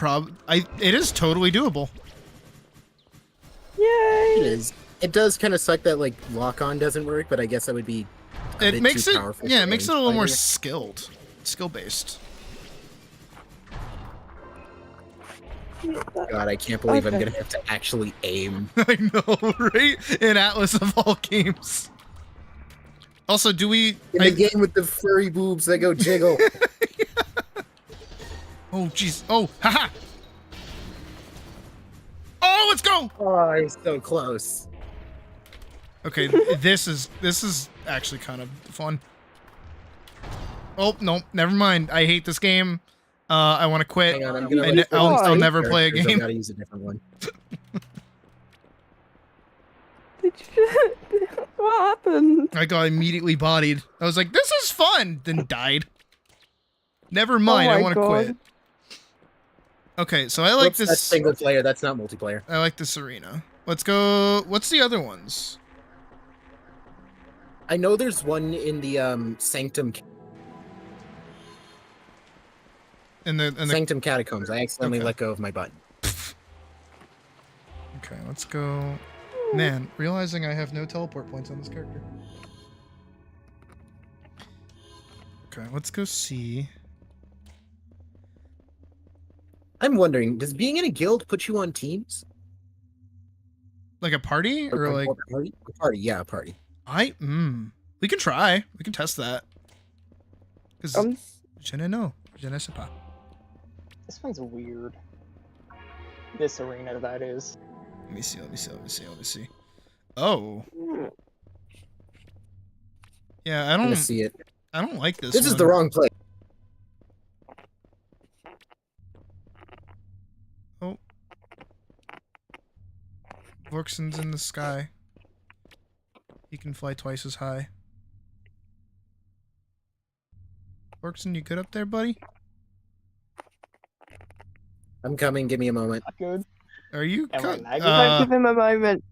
it is totally doable. Yay! It is. It does kind of suck that like lock-on doesn't work, but I guess that would be It makes it, powerful. yeah, it makes it a little more skill-based. God, I can't believe I'm gonna have to actually aim. I know, right? In Atlas of all games. Also, do we... In the game with the furry boobs that go jiggle. Oh, jeez. Oh, haha! Oh, let's go! Oh, he's so close. Okay, this is actually kind of fun. Oh, no, never mind. I hate this game. I want to quit. Hang on, I'm gonna I'll never play a I game. gotta use a different one. What happened? I got immediately bodied. I was like, this is fun! Then died. Never mind, I want to quit. Okay, so I like Whoops, this. That's single player, that's not multiplayer. I like this arena. Let's go. What's the other ones? I know there's one in the Sanctum In the Sanctum Catacombs. I accidentally let go of my button. Okay, let's go. Man, realizing I have no teleport points on this character. Okay, let's go see. I'm wondering, does being in a guild put you on teams? Like a party or like a party? Yeah, a party. We can try. We can test that. Because je ne know. Je ne sais pas. This one's weird. This arena, that is. Let me see. Oh. Yeah, I don't see it. I don't like this. This is the wrong place. Oh. Vorkson's in the sky. He can fly twice as high. Vorkson, you good up there, buddy? I'm coming, give me a moment. Good. Are you Give him a moment.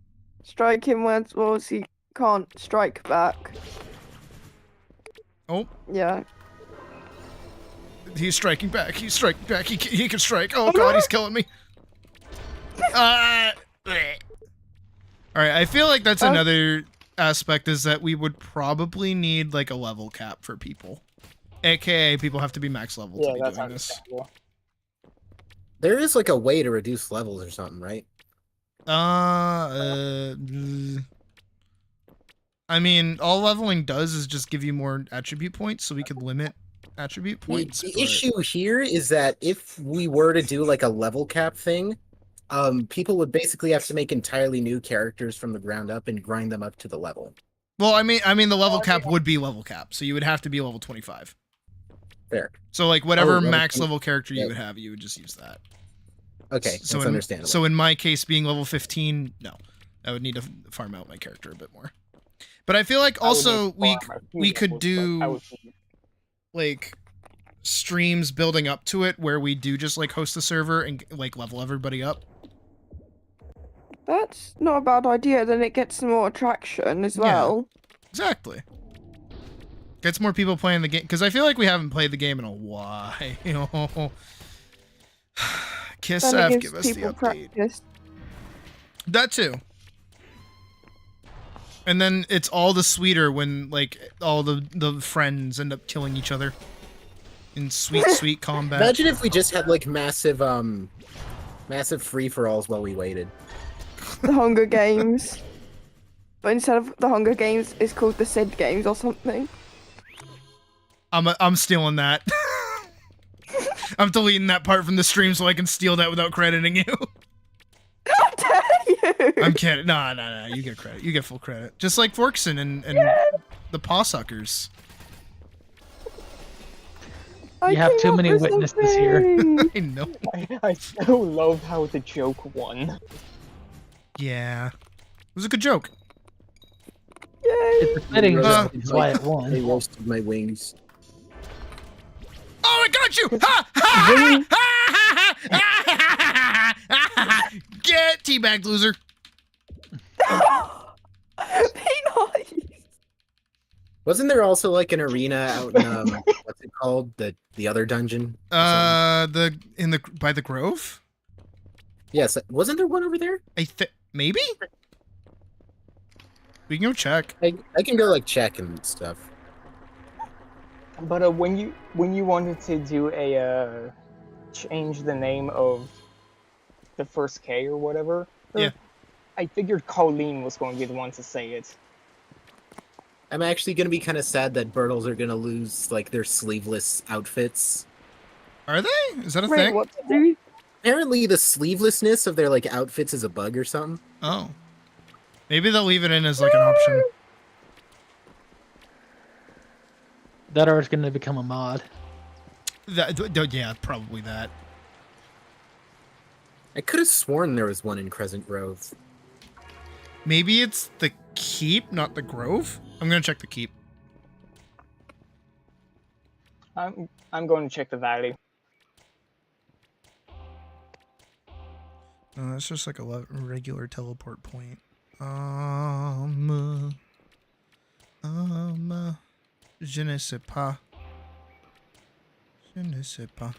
Strike him once while he can't strike back. Oh. Yeah. He's striking back. He's striking back. He can strike. Oh god, he's killing me. Alright, I feel like that's another aspect is that we would probably need like a level cap for people. AKA people have to be max level to be doing this. There is like a way to reduce levels or something, right? I mean, all leveling does is just give you more attribute points, so we could limit attribute points. The issue here is that if we were to do like a level cap thing, people would basically have to make entirely new characters from the ground up and grind them up to the level. Well, I mean, the level cap would be level cap, so you would have to be level 25. Fair. So, like, whatever max level character you would have, you would just use that. Okay, so that's understandable. So in my case, being level 15, no, I would need to farm out my character a bit more. But I feel like also we could do like streams building up to it where we do just like host the server and like level everybody up. That's not a bad idea. Then it gets more attraction as well. Exactly. Gets more people playing the game because I feel like we haven't played the game in a while. Kiss F, give us the update. Practice. That too. And then it's all the sweeter when like all the friends end up killing each other in sweet combat. Imagine if we just had like massive free-for-alls while we waited. The Hunger Games. But instead of the Hunger Games, it's called the Sid Games or something. I'm stealing that. I'm deleting that part from the stream so I can steal that without crediting you. How dare you? I'm kidding. No. You get credit. You get full credit. Just like Forkson and the Paw Suckers. You have too many witnesses here. I know. I so love how the joke won. Yeah. It was a good joke. Yay! It's fitting that's why it won. They roasted my wings. Oh, I got you! Ha! Ha! Ha! Ha! Get teabagged, loser. Wasn't there also like an arena out in what's it called? The other dungeon? By the Grove? Yes, wasn't there one over there? Maybe? We can go check. I can go like check and stuff. But when you wanted to do a change the name of the first K or whatever, yeah, I figured Colleen was going to be the one to say it. I'm actually going to be kind of sad that Birtles are going to lose like their sleeveless outfits. Are they? Is that a thing? What to do? Apparently the sleevelessness of their like outfits is a bug or something. Oh. Maybe they'll leave it in as like an option. That or it's going to become a mod. Yeah, probably that. I could have sworn there was one in Crescent Grove. Maybe it's the Keep, not the Grove? I'm going to check the Keep. I'm going to check the Valley. No, that's just like a regular teleport point. Je ne sais pas. Je ne sais pas.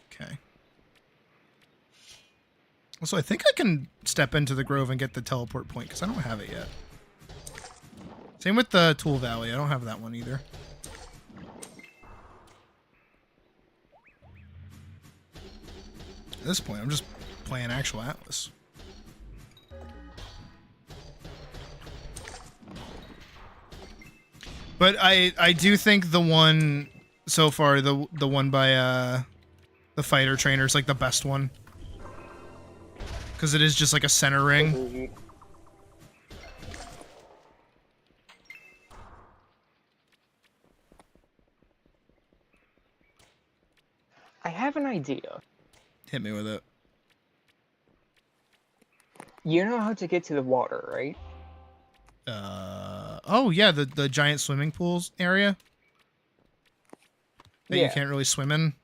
Okay. Also, I think I can step into the Grove and get the teleport point, because I don't have it yet. Same with the Tool Valley. I don't have that one either. At this point, I'm just playing actual Atlas. But I do think the one so far, the one by the fighter trainer is like the best one. Because it is just like a center ring. I have an idea. Hit me with it. You know how to get to the water, right? Oh yeah, the giant swimming pools area that you can't really swim in.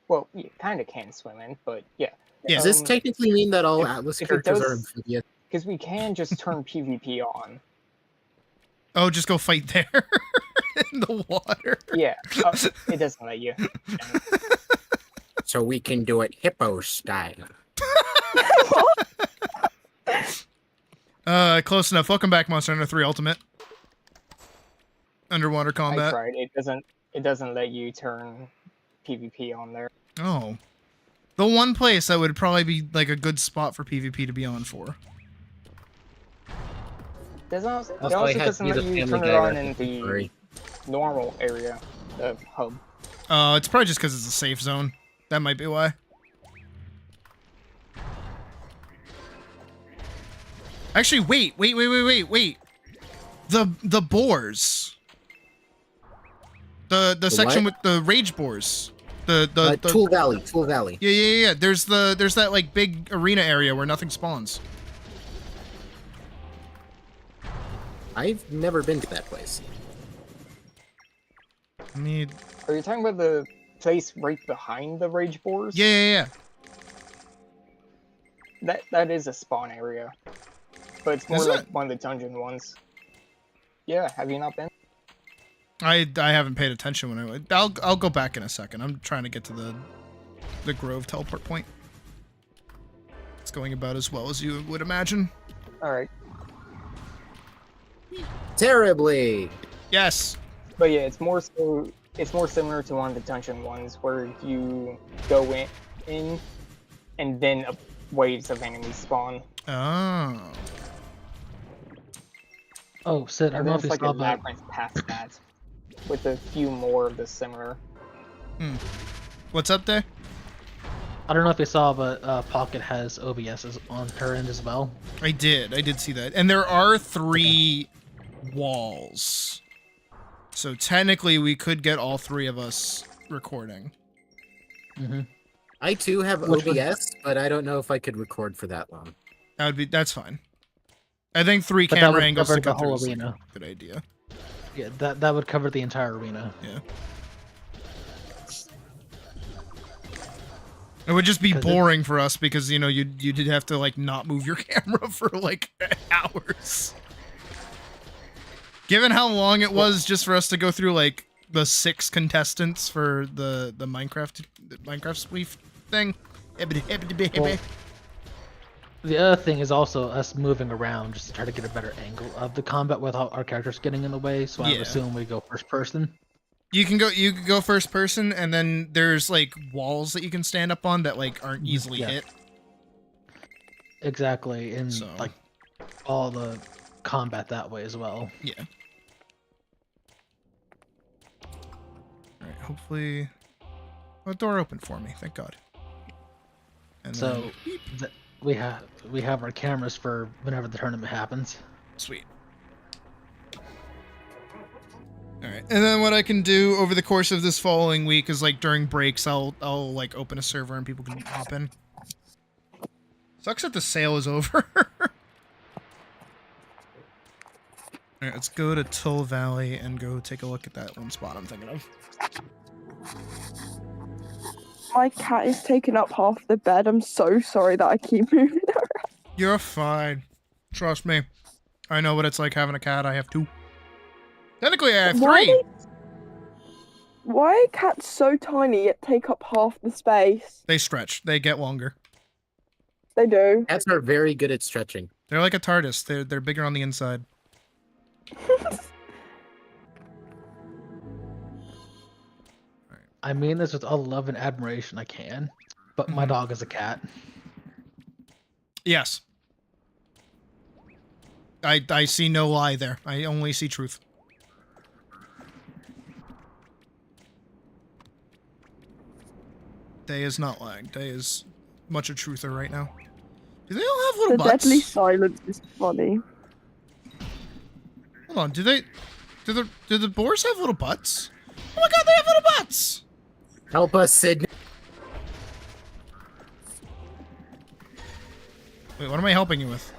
Well, you kind of can swim in, but yeah. Does this technically mean that all Atlas characters are amphibious? Because we can just turn PvP on. Oh, just go fight there in the water. Yeah, it doesn't let you. So we can do it hippo style. Close enough. Welcome back, Monster Hunter 3 Ultimate. Underwater combat. I tried. It doesn't let you turn PvP on there. Oh. The one place that would probably be like a good spot for PvP to be on for. It also doesn't let you turn it on in the normal area, the hub. It's probably just because it's a safe zone. That might be why. Actually, wait. The boars. The section what? with the rage boars. The Tool Valley. Yeah. There's that like big arena area where nothing spawns. I've never been to that place. Are you talking about the place right behind the rage boars? Yeah. That is a spawn area, but it's more like one of the dungeon ones. Yeah, have you not been? I haven't paid attention when I went. I'll go back in a second. I'm trying to get to the Grove teleport point. It's going about as well as you would imagine. All right. Terribly. Yes. But yeah, it's more similar to one of the dungeon ones where you go in and then waves of enemies spawn. Oh. Oh, Sid, I don't know if you like saw a labyrinth past that, with a few more of the similar. What's up there? I don't know if you saw, but Pocket has OBS on her end as well. I did see that. And there are 3 walls. So technically we could get all 3 of us recording. I too have OBS, but I don't know if I could record for that long. That's fine. I think 3 But camera angles to the go whole through is arena. a good idea. Yeah, that would cover the entire arena. Yeah. It would just be boring for us because, you know, you did have to, like, not move your camera for, like, hours. Given how long it was just for us to go through, like, the 6 contestants for the Minecraft Sweep thing. Well, the other thing is also us moving around just to try to get a better angle of the combat without our characters getting in the way, so I would assume we go first person. You can go first person, and then there's like walls that you can stand up on that like aren't easily hit. Exactly, and like all the combat that way as well. Yeah. Alright, hopefully a door opened for me, thank God. And so we have our cameras for whenever the tournament happens. Sweet. Alright, and then what I can do over the course of this following week is like during breaks I'll like open a server and people can hop in. Sucks that the sale is over. Alright, let's go to Tull Valley and go take a look at that one spot I'm thinking of. My cat is taking up half the bed. I'm so sorry that I keep moving it around. You're fine. Trust me. I know what it's like having a cat. I have 2. Technically, I have 3. Why are cats so tiny yet take up half the space? They stretch. They get longer. They do. Cats are very good at stretching. They're like a TARDIS. They're bigger on the inside. I mean this with all the love and admiration I can, but my dog is a cat. Yes. I see no lie there. I only see truth. Day is not lying. Day is much a truther right now. Do they all have little the butts? deadly silence is funny. Hold on, do the boars have little butts? Oh my god, they have little butts! Help us, Sid. Wait, what am I helping you with?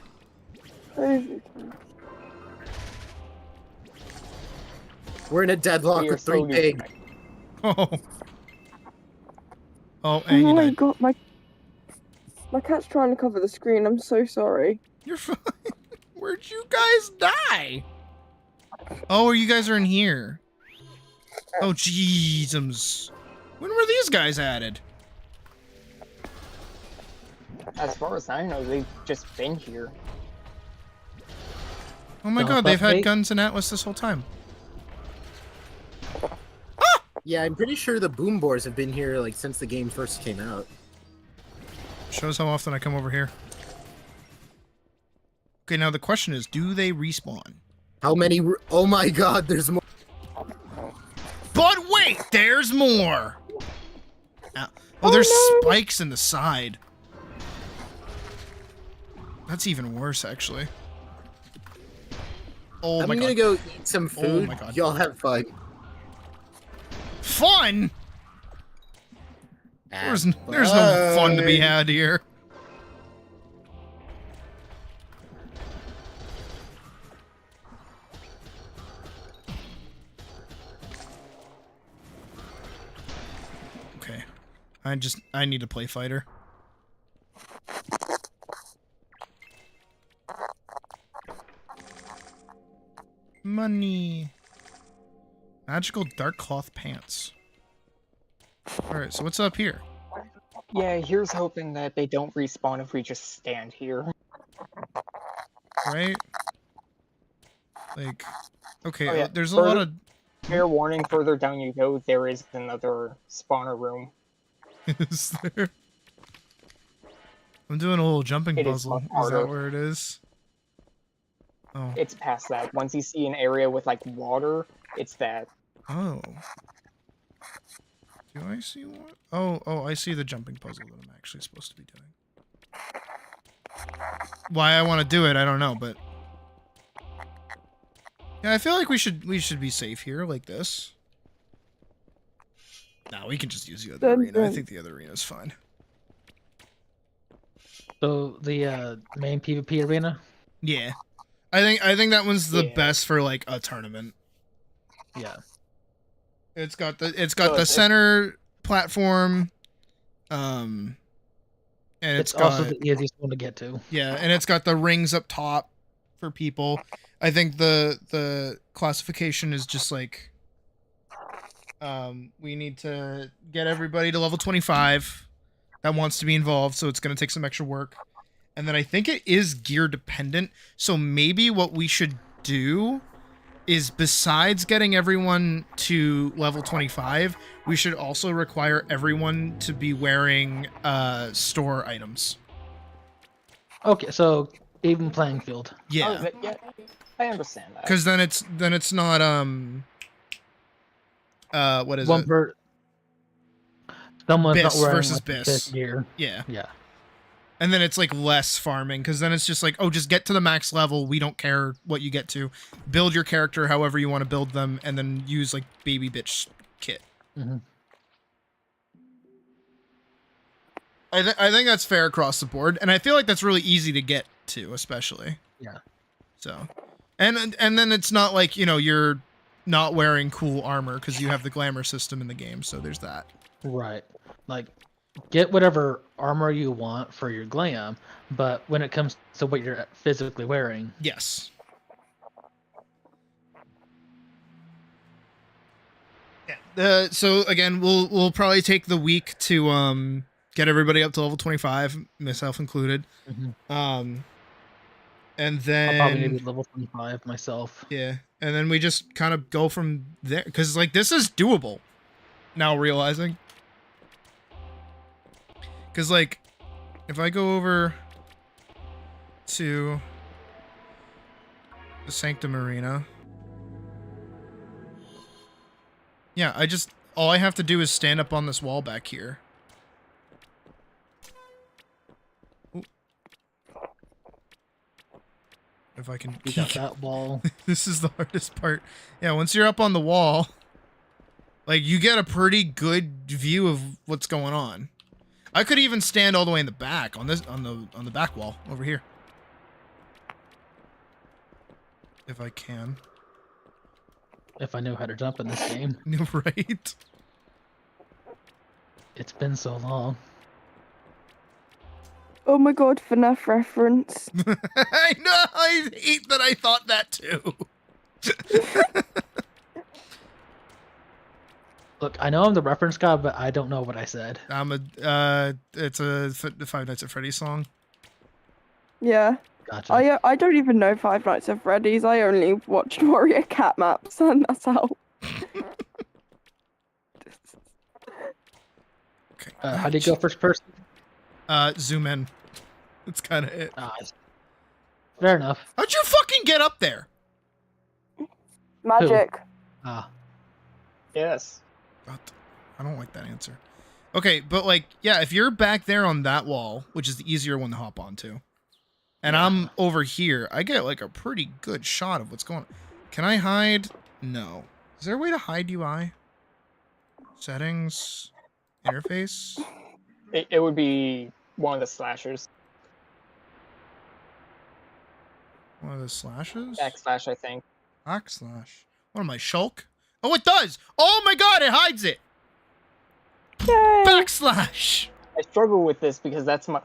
We're in a deadlock with 3 pigs. Oh. Oh, Oh and you my died. god, my cat's trying to cover the screen. I'm so sorry. You're fine. Where'd you guys die? Oh, you guys are in here. Oh, jeezums. When were these guys added? As far as I know, they've just been here. Oh my god, they've had guns in Atlas this whole time. Yeah, I'm pretty sure the boom bores have been here like since the game first came out. Shows how often I come over here. Okay, now the question is, do they respawn? How many? Oh my god, there's more. But wait, there's more. Oh, there's spikes in the side. That's even worse, actually. Oh I'm my god. gonna go eat some food. Oh my god. Y'all have fun. Fun? There's no fun to be had here. Okay. I need to play fighter. Money. Magical dark cloth pants. Alright, so what's up here? Yeah, here's hoping that they don't respawn if we just stand here. Right? Like, okay, Oh, yeah. there's a lot of... Fair warning, further down you go, there is another spawner room. Is there? I'm doing a little jumping It is puzzle. much Is harder. that where it is? Oh. It's past that. Once you see an area with, like, water, it's that. Oh. Do I see what? Oh, I see the jumping puzzle that I'm actually supposed to be doing. Why I want to do it, I don't know, but... Yeah, I feel like we should be safe here, like this. No, we can just use the other arena. I think the other arena is fine. So the main PvP arena? Yeah. I think that one's the best for like a tournament. Yeah. It's got the center platform, and It's got, also the easiest one to get to. Yeah, and it's got the rings up top for people. I think the classification is just like we need to get everybody to level 25 that wants to be involved, so it's going to take some extra work. And then I think it is gear dependent, so maybe what we should do is, besides getting everyone to level 25, we should also require everyone to be wearing store items. Okay, so even playing field. Yeah. Oh, yeah, I understand that. Because then it's not what is One it? per someone's Bis not wearing versus like, bis. this gear. Yeah. Yeah. And then it's like less farming, because then it's just like, oh, just get to the max level. We don't care what you get to. Build your character however you want to build them, and then use like baby bitch kit. Mm-hmm. I think that's fair across the board, and I feel like that's really easy to get to, especially. Yeah. So, and then it's not like, you know, you're not wearing cool armor because you have the glamour system in the game. So there's that. Right. Like, get whatever armor you want for your glam, but when it comes to what you're physically wearing, yes. Yeah. So again, we'll probably take the week to get everybody up to level 25, myself included. Mm-hmm. And then I'll probably be level 25 myself. Yeah, and then we just kind of go from there, because like this is doable. Now realizing. Because, like, if I go over to the Sanctum Arena, yeah, all I have to do is stand up on this wall back here. Ooh. If I can You got that wall. This is the hardest part. Yeah, once you're up on the wall, like, you get a pretty good view of what's going on. I could even stand all the way in the back on the back wall over here. If I can. If I knew how to jump in this game. Right? It's been so long. Oh my god, FNAF reference. I know. I hate that I thought that too. Look, I know I'm the reference guy, but I don't know what I said. It's a Five Nights at Freddy's song. Yeah. Gotcha. I don't even know Five Nights at Freddy's. I only watched Warrior Cat maps, and that's how. Okay. How do you go first person? Zoom in. That's kind of it. Fair enough. How'd you fucking get up there? Magic. Yes. God, I don't like that answer. Okay, but like, yeah, if you're back there on that wall, which is the easier one to hop onto, and I'm over here, I get like a pretty good shot of what's going on. Can I hide? No. Is there a way to hide UI? Settings, interface. It would be one of the slashers. One of the slashes? Backslash, I think. Backslash. What am I, Shulk? Oh, it does! Oh my god, it hides it! Yay. Backslash! I struggle with this because that's my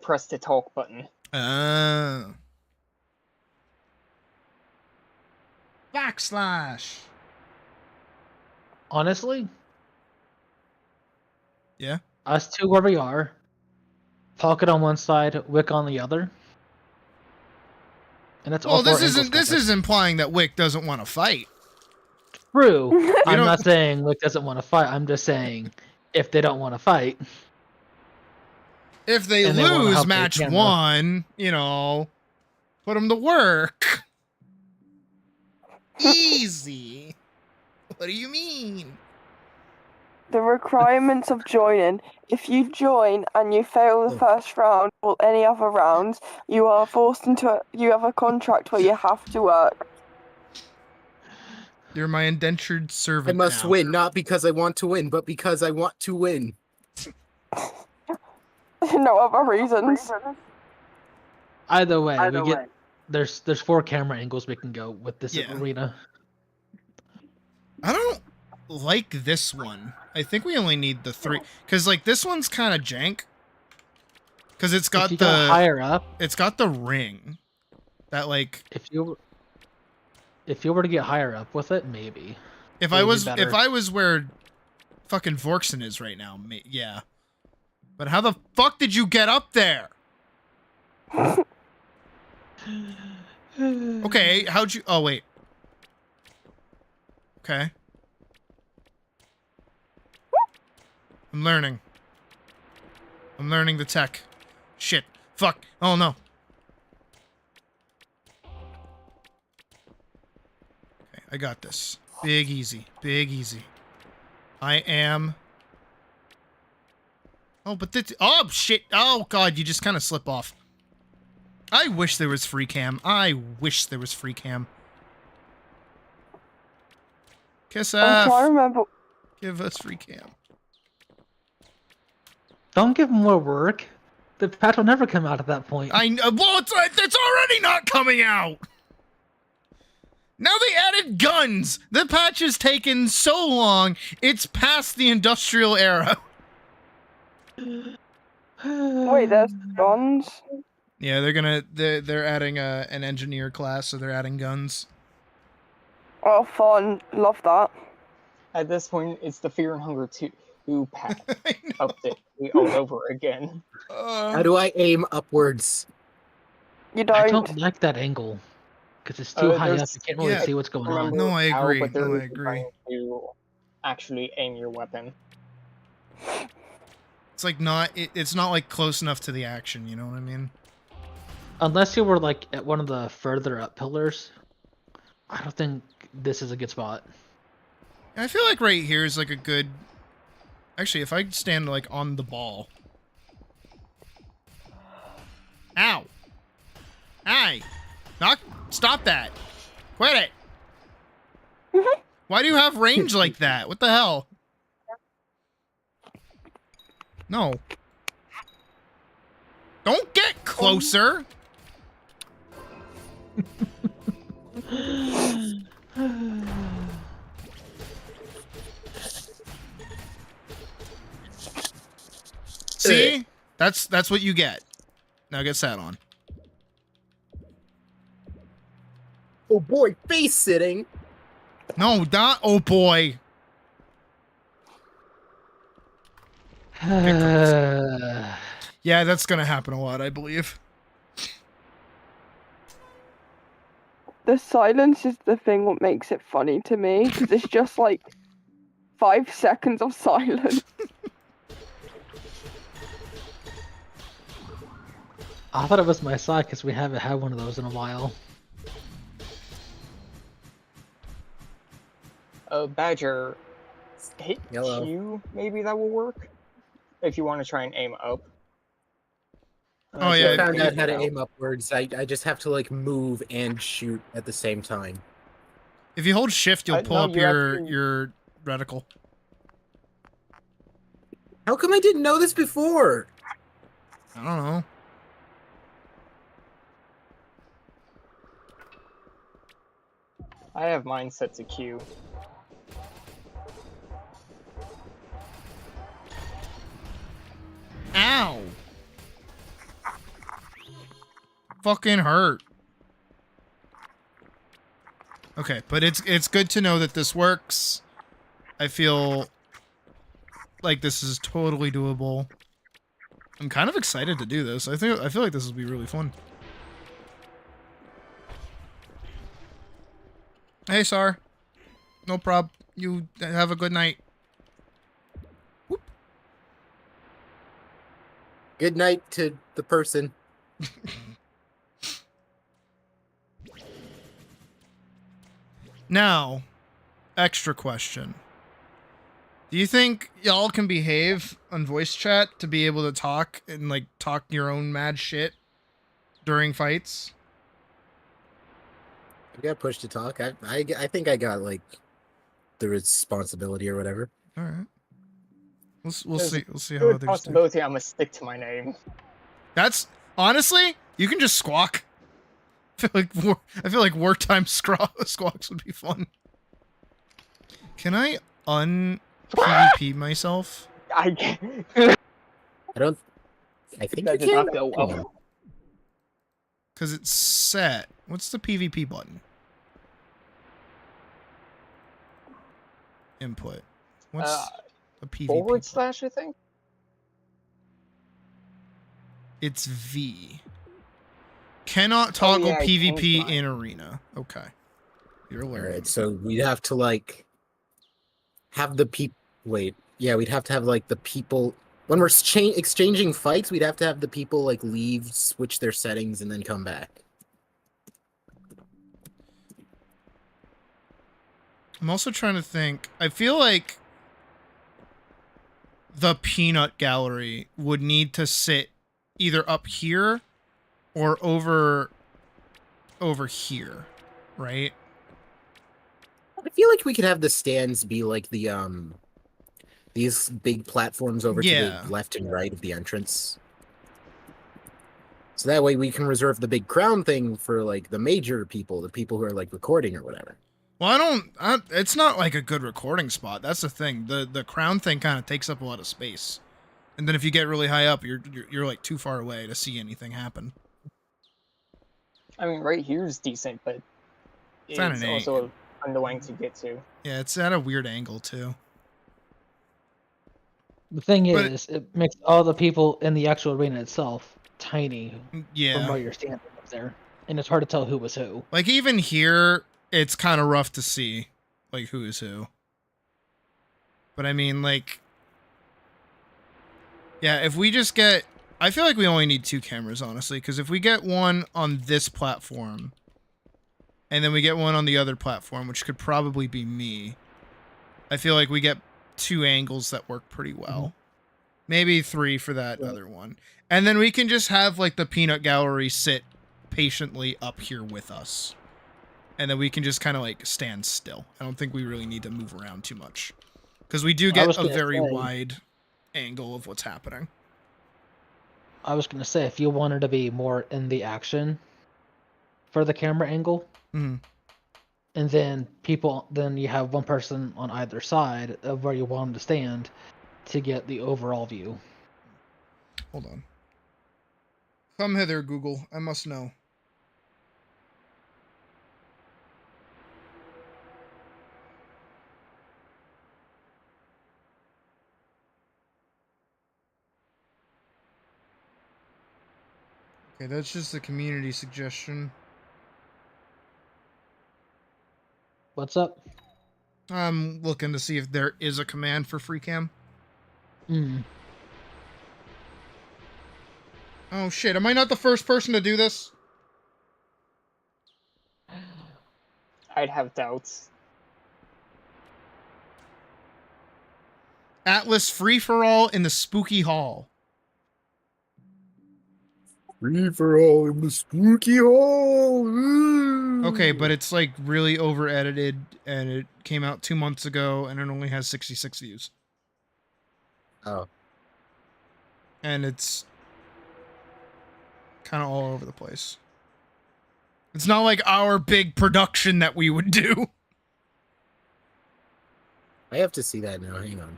press to talk button. Backslash. Honestly? Yeah? Us two where we are. Pocket on one side, Wick on the other. And that's all. Well, this is implying that Wick doesn't want to fight. True. I'm not saying Wick doesn't want to fight. I'm just saying if they don't want to fight. If they lose match one, you know, put them to work. Easy. What do you mean? The requirements of joining. If you join and you fail the first round or any other rounds, you are forced into you have a contract where you have to work. You're my indentured servant. I must win, not because I want to win, but because I want to win. No other reasons. Either way, there's 4 camera angles we can go with this arena. I don't like this one. I think we only need the 3 because like this one's kind of jank because it's got the higher up. It's got the ring that like if you were to get higher up with it, maybe. If I was where fucking Vorkson is right now, yeah. But how the fuck did you get up there? Okay, how'd you? Oh wait. Okay. I'm learning the tech. Shit. Fuck. Oh no. Okay, I got this. Big easy. Big easy. I am... Oh, but this... Oh, shit. Oh, God, you just kind of slip off. I wish there was free cam. I wish there was free cam. Kiss F. I'm trying to remember. Give us free cam. Don't give them more work. The patch will never come out at that point. I know. Well, it's already not coming out. Now they added guns. The patch has taken so long. It's past the industrial era. Wait, there's guns? Yeah, they're adding an engineer class, so they're adding guns. Oh, fun. Love that. At this point, it's the Fear and Hunger 2 pack update all over again. How do I aim upwards? You don't. I don't like that angle because it's too high up. You can't really see what's going on. No, I agree. But No, I agree. To actually aim your weapon. It's like not. It's not like close enough to the action. You know what I mean? Unless you were like at one of the further up pillars, I don't think this is a good spot. I feel like right here is like a good. Actually, if I stand like on the ball. Ow! Aye! Stop that! Quit it! Why do you have range like that? What the hell? No. Don't get closer! See? That's what you get. Now get sat on. Oh boy, face sitting. No, not oh boy. Yeah, that's gonna happen a lot, I believe. The silence is the thing what makes it funny to me, because it's just like 5 seconds of silence. I thought it was my side because we haven't had one of those in a while. Badger, hit Yellow. Q, maybe that will work? If you want to try and aim up. Oh I yeah, found out how to aim upwards. I just have to like move and shoot at the same time. If you hold shift, you'll pull no, up you your reticle. How come I didn't know this before? I don't know. I have mine set to Q. Ow! Fucking hurt. Okay, but it's good to know that this works. I feel like this is totally doable. I'm kind of excited to do this. I feel like this will be really fun. Hey, Sar. No prob. You have a good night. Whoop. Good night to the person. Now, extra question. Do you think y'all can behave on voice chat to be able to talk and like talk your own mad shit during fights? I got pushed to talk. I think I got like the responsibility or whatever. All right. We'll see. We'll see how Good others do. possibility I'm gonna stick to my name. That's honestly, you can just squawk. I feel like wartime squawks would be fun. Can I PvP myself? I don't. I think that you did can. not go well. Because it's set. What's the PvP button? Input. What's the PvP /, I think. It's V. Cannot toggle yeah, I changed PvP mine. in arena. Okay. You're learning. Alright, so we'd have to like have the people. Wait, yeah, we'd have to have like the people when we're exchanging fights. We'd have to have the people like leave, switch their settings, and then come back. I'm also trying to think. I feel like the peanut gallery would need to sit either up here or over here, right? I feel like we could have the stands be like the these big platforms over to the left and right of the entrance. So that way we can reserve the big crown thing for like the major people, the people who are like recording or whatever. Well, it's not like a good recording spot. That's the thing. The crown thing kind of takes up a lot of space. And then if you get really high up, you're like too far away to see anything happen. I mean, right here's decent, but it's at an also annoying to get to. Yeah, it's at a weird angle too. The thing is, it makes all the people in the actual arena itself tiny from where you're standing up there. And it's hard to tell who was who. Like even here, it's kind of rough to see like who is who. But I mean, like, yeah, if we just get, I feel like we only need 2 cameras, honestly, because if we get one on this platform, and then we get one on the other platform, which could probably be me, I feel like we get 2 angles that work pretty well. Maybe 3 for that other one. And then we can just have, like, the peanut gallery sit patiently up here with us. And then we can just kind of, like, stand still. I don't think we really need to move around too much. Because we do get a very wide angle of what's happening. I was going to say, if you wanted to be more in the action for the camera angle, and then then you have one person on either side of where you want them to stand to get the overall view. Hold on. Come hither, Google. I must know. Okay, that's just a community suggestion. What's up? I'm looking to see if there is a command for free cam. Oh shit, am I not the first person to do this? I'd have doubts. Atlas free-for-all in the spooky hall. Free-for-all in the spooky hall. Okay, but it's like really over-edited, and it came out 2 months ago, and it only has 66 views. Oh. And it's kind of all over the place. It's not like our big production that we would do. I have to see that now. Hang on.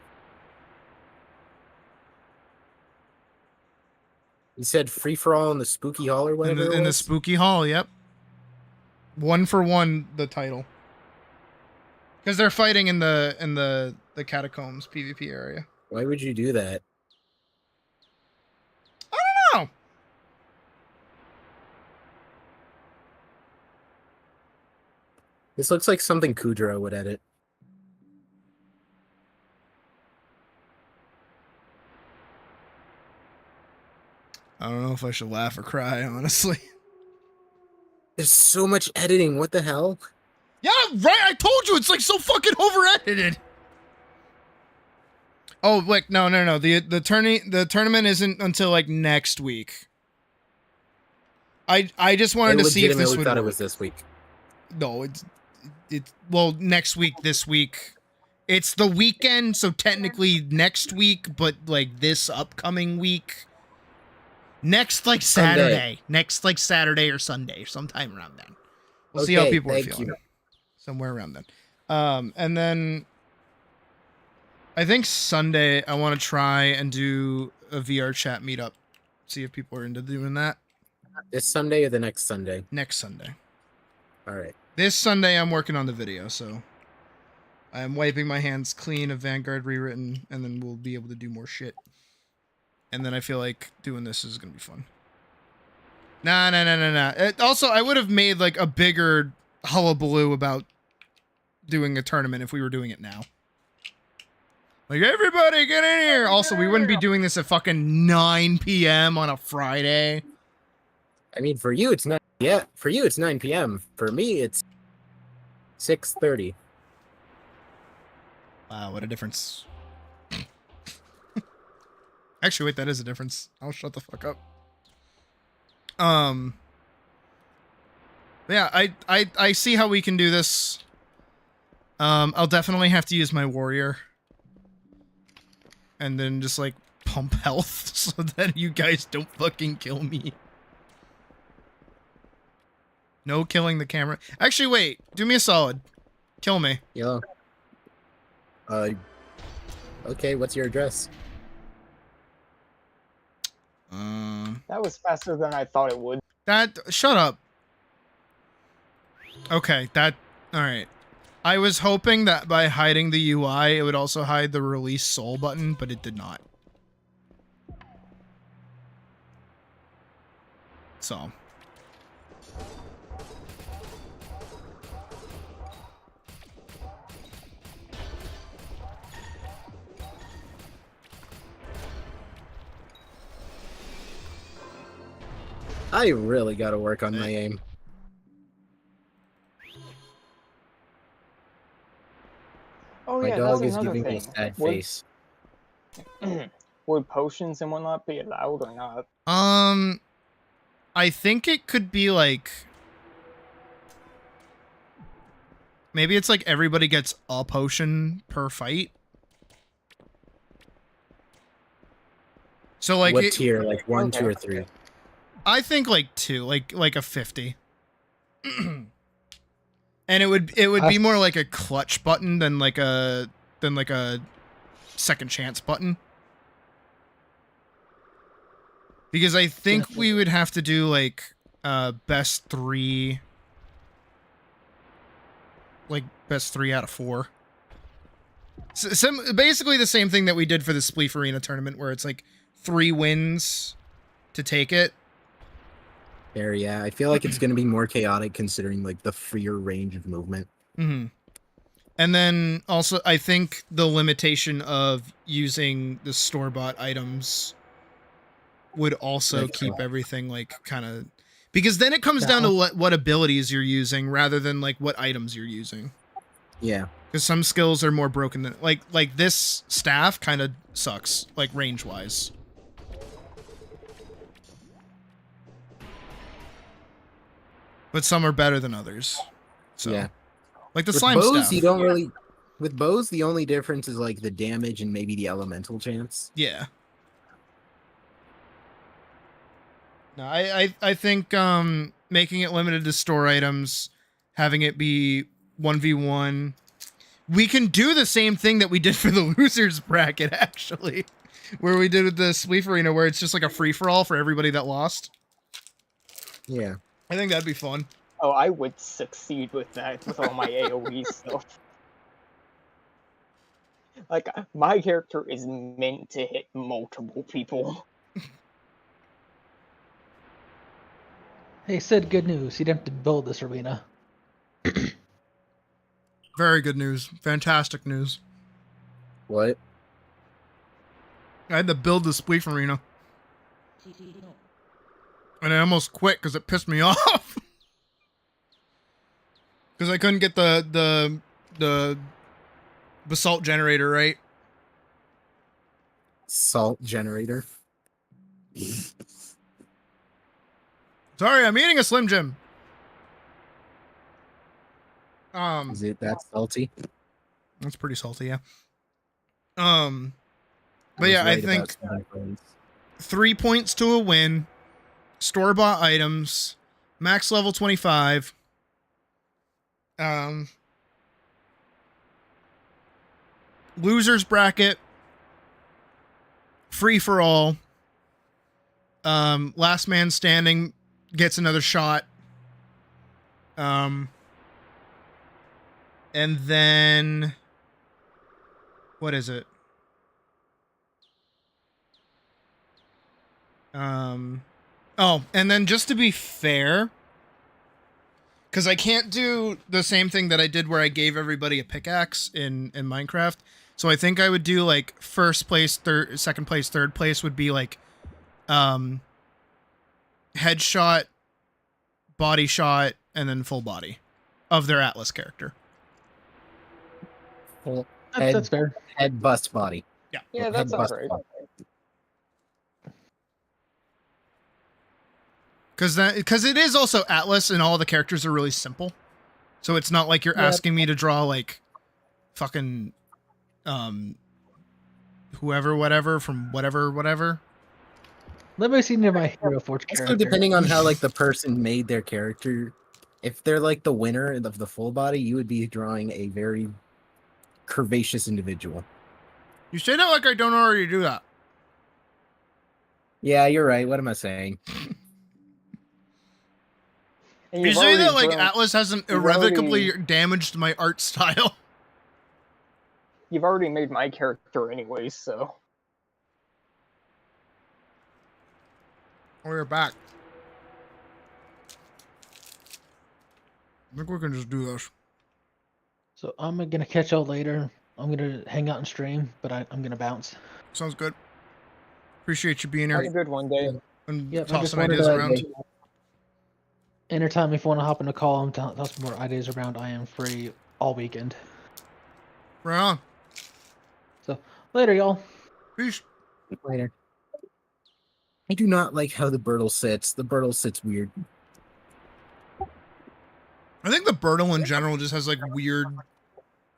You said free for all in the spooky hall or whatever. In the spooky hall, yep. 1 for 1, the title. Because they're fighting in the catacombs PvP area. Why would you do that? I don't know. This looks like something Kudro would edit. I don't know if I should laugh or cry, honestly. There's so much editing. What the hell? Yeah, right. I told you it's like so fucking over-edited. Oh, like no. The tournament isn't until like next week. I just wanted to see if this would thought work. it was this week. No, it's well, next week, this week. It's the weekend, so technically next week, but like this upcoming week. Next like Saturday. Next like Saturday or Sunday, sometime around then. We'll see how people are feeling. Somewhere around then. And then I think Sunday I want to try and do a VR chat meetup. See if people are into doing that. This Sunday or the next Sunday? Next Sunday. All right. This Sunday I'm working on the video, so I'm wiping my hands clean of Vanguard rewritten, and then we'll be able to do more shit. And then I feel like doing this is gonna be fun. Nah. Also, I would have made like a bigger hullabaloo about doing a tournament if we were doing it now. Like, everybody get in here! Also, we wouldn't be doing this at fucking 9 p.m. on a Friday. I mean, for you, it's not. Yeah, for you, it's 9 p.m. For me, it's 6:30. Wow, what a difference. Actually, wait, that is a difference. I'll shut the fuck up. Yeah, I see how we can do this. I'll definitely have to use my warrior. And then just, like, pump health so that you guys don't fucking kill me. No killing the camera. Actually, wait. Do me a solid. Kill me. Yeah. Okay, what's your address? That was faster than I thought it would. Shut up. Okay, alright. I was hoping that by hiding the UI, it would also hide the release soul button, but it did not. So. I really gotta work on my aim. Oh My yeah, dog that's is another giving me thing. a sad face. Would potions and whatnot be allowed or not? I think it could be like... Maybe it's like everybody gets a potion per fight. So like... What tier? Like 1, 2, or 3? I think like 2, like a 50. And it would be more like a clutch button than like a second chance button. Because I think we would have to do like best 3. Like best 3 out of 4. Basically the same thing that we did for the Spleef Arena tournament, where it's like 3 wins to take it. There, yeah. I feel like it's going to be more chaotic considering like the freer range of movement. Mm-hmm. And then also, I think the limitation of using the store-bought items would also keep everything like kind of, because then it comes down to what abilities you're using rather than like what items you're using. Yeah. Because some skills are more broken than like this staff kind of sucks, like range wise. But some are better than others. So, yeah. Like the with slime bows, staff. you don't really. With bows, the only difference is like the damage and maybe the elemental chance. Yeah. No, I think making it limited to store items, having it be 1v1. We can do the same thing that we did for the losers bracket, actually. Where we did with the Spleef Arena, where it's just like a free-for-all for everybody that lost. Yeah. I think that'd be fun. Oh, I would succeed with that, with all my AoE stuff. Like, my character is meant to hit multiple people. Hey, Sid, good news. You didn't have to build this arena. Very good news. Fantastic news. What? I had to build the Spleef Arena. And I almost quit because it pissed me off. Because I couldn't get the basalt generator right. Salt generator. Sorry, I'm eating a Slim Jim. Is it that salty? That's pretty salty, yeah. But yeah, I think 3 points to a win, store-bought items, max level 25. Losers bracket, free for all. Last man standing gets another shot. And then what is it? Oh, and then just to be fair, because I can't do the same thing that I did where I gave everybody a pickaxe in Minecraft. So I think I would do like first place, second place, third place would be like headshot, body shot, and then full body of their Atlas character. That's fair. Head, bust, body. Yeah. Yeah, that sounds right. Because it is also Atlas and all the characters are really simple. So it's not like you're asking me to draw like fucking whoever whatever from whatever. Let me see near my Hero Forge character. Also, depending on how like the person made their character, if they're like the winner of the full body, you would be drawing a very curvaceous individual. You say that like I don't already do that. Yeah, you're right. What am I saying? You say that like Atlas hasn't irrevocably damaged my art style. You've already made my character anyways, so. We're back. I think we can just do this. So I'm gonna catch y'all later. I'm gonna hang out and stream, but I'm gonna bounce. Sounds good. Appreciate you being here. Have a good one, Dave. And Yep, tossing ideas around. Anytime if you want to hop in a call and toss more ideas around, I am free all weekend. Right on. So later, y'all. Peace. Later. I do not like how the Birtle sits. The Birtle sits weird. I think the Birtle in general just has like weird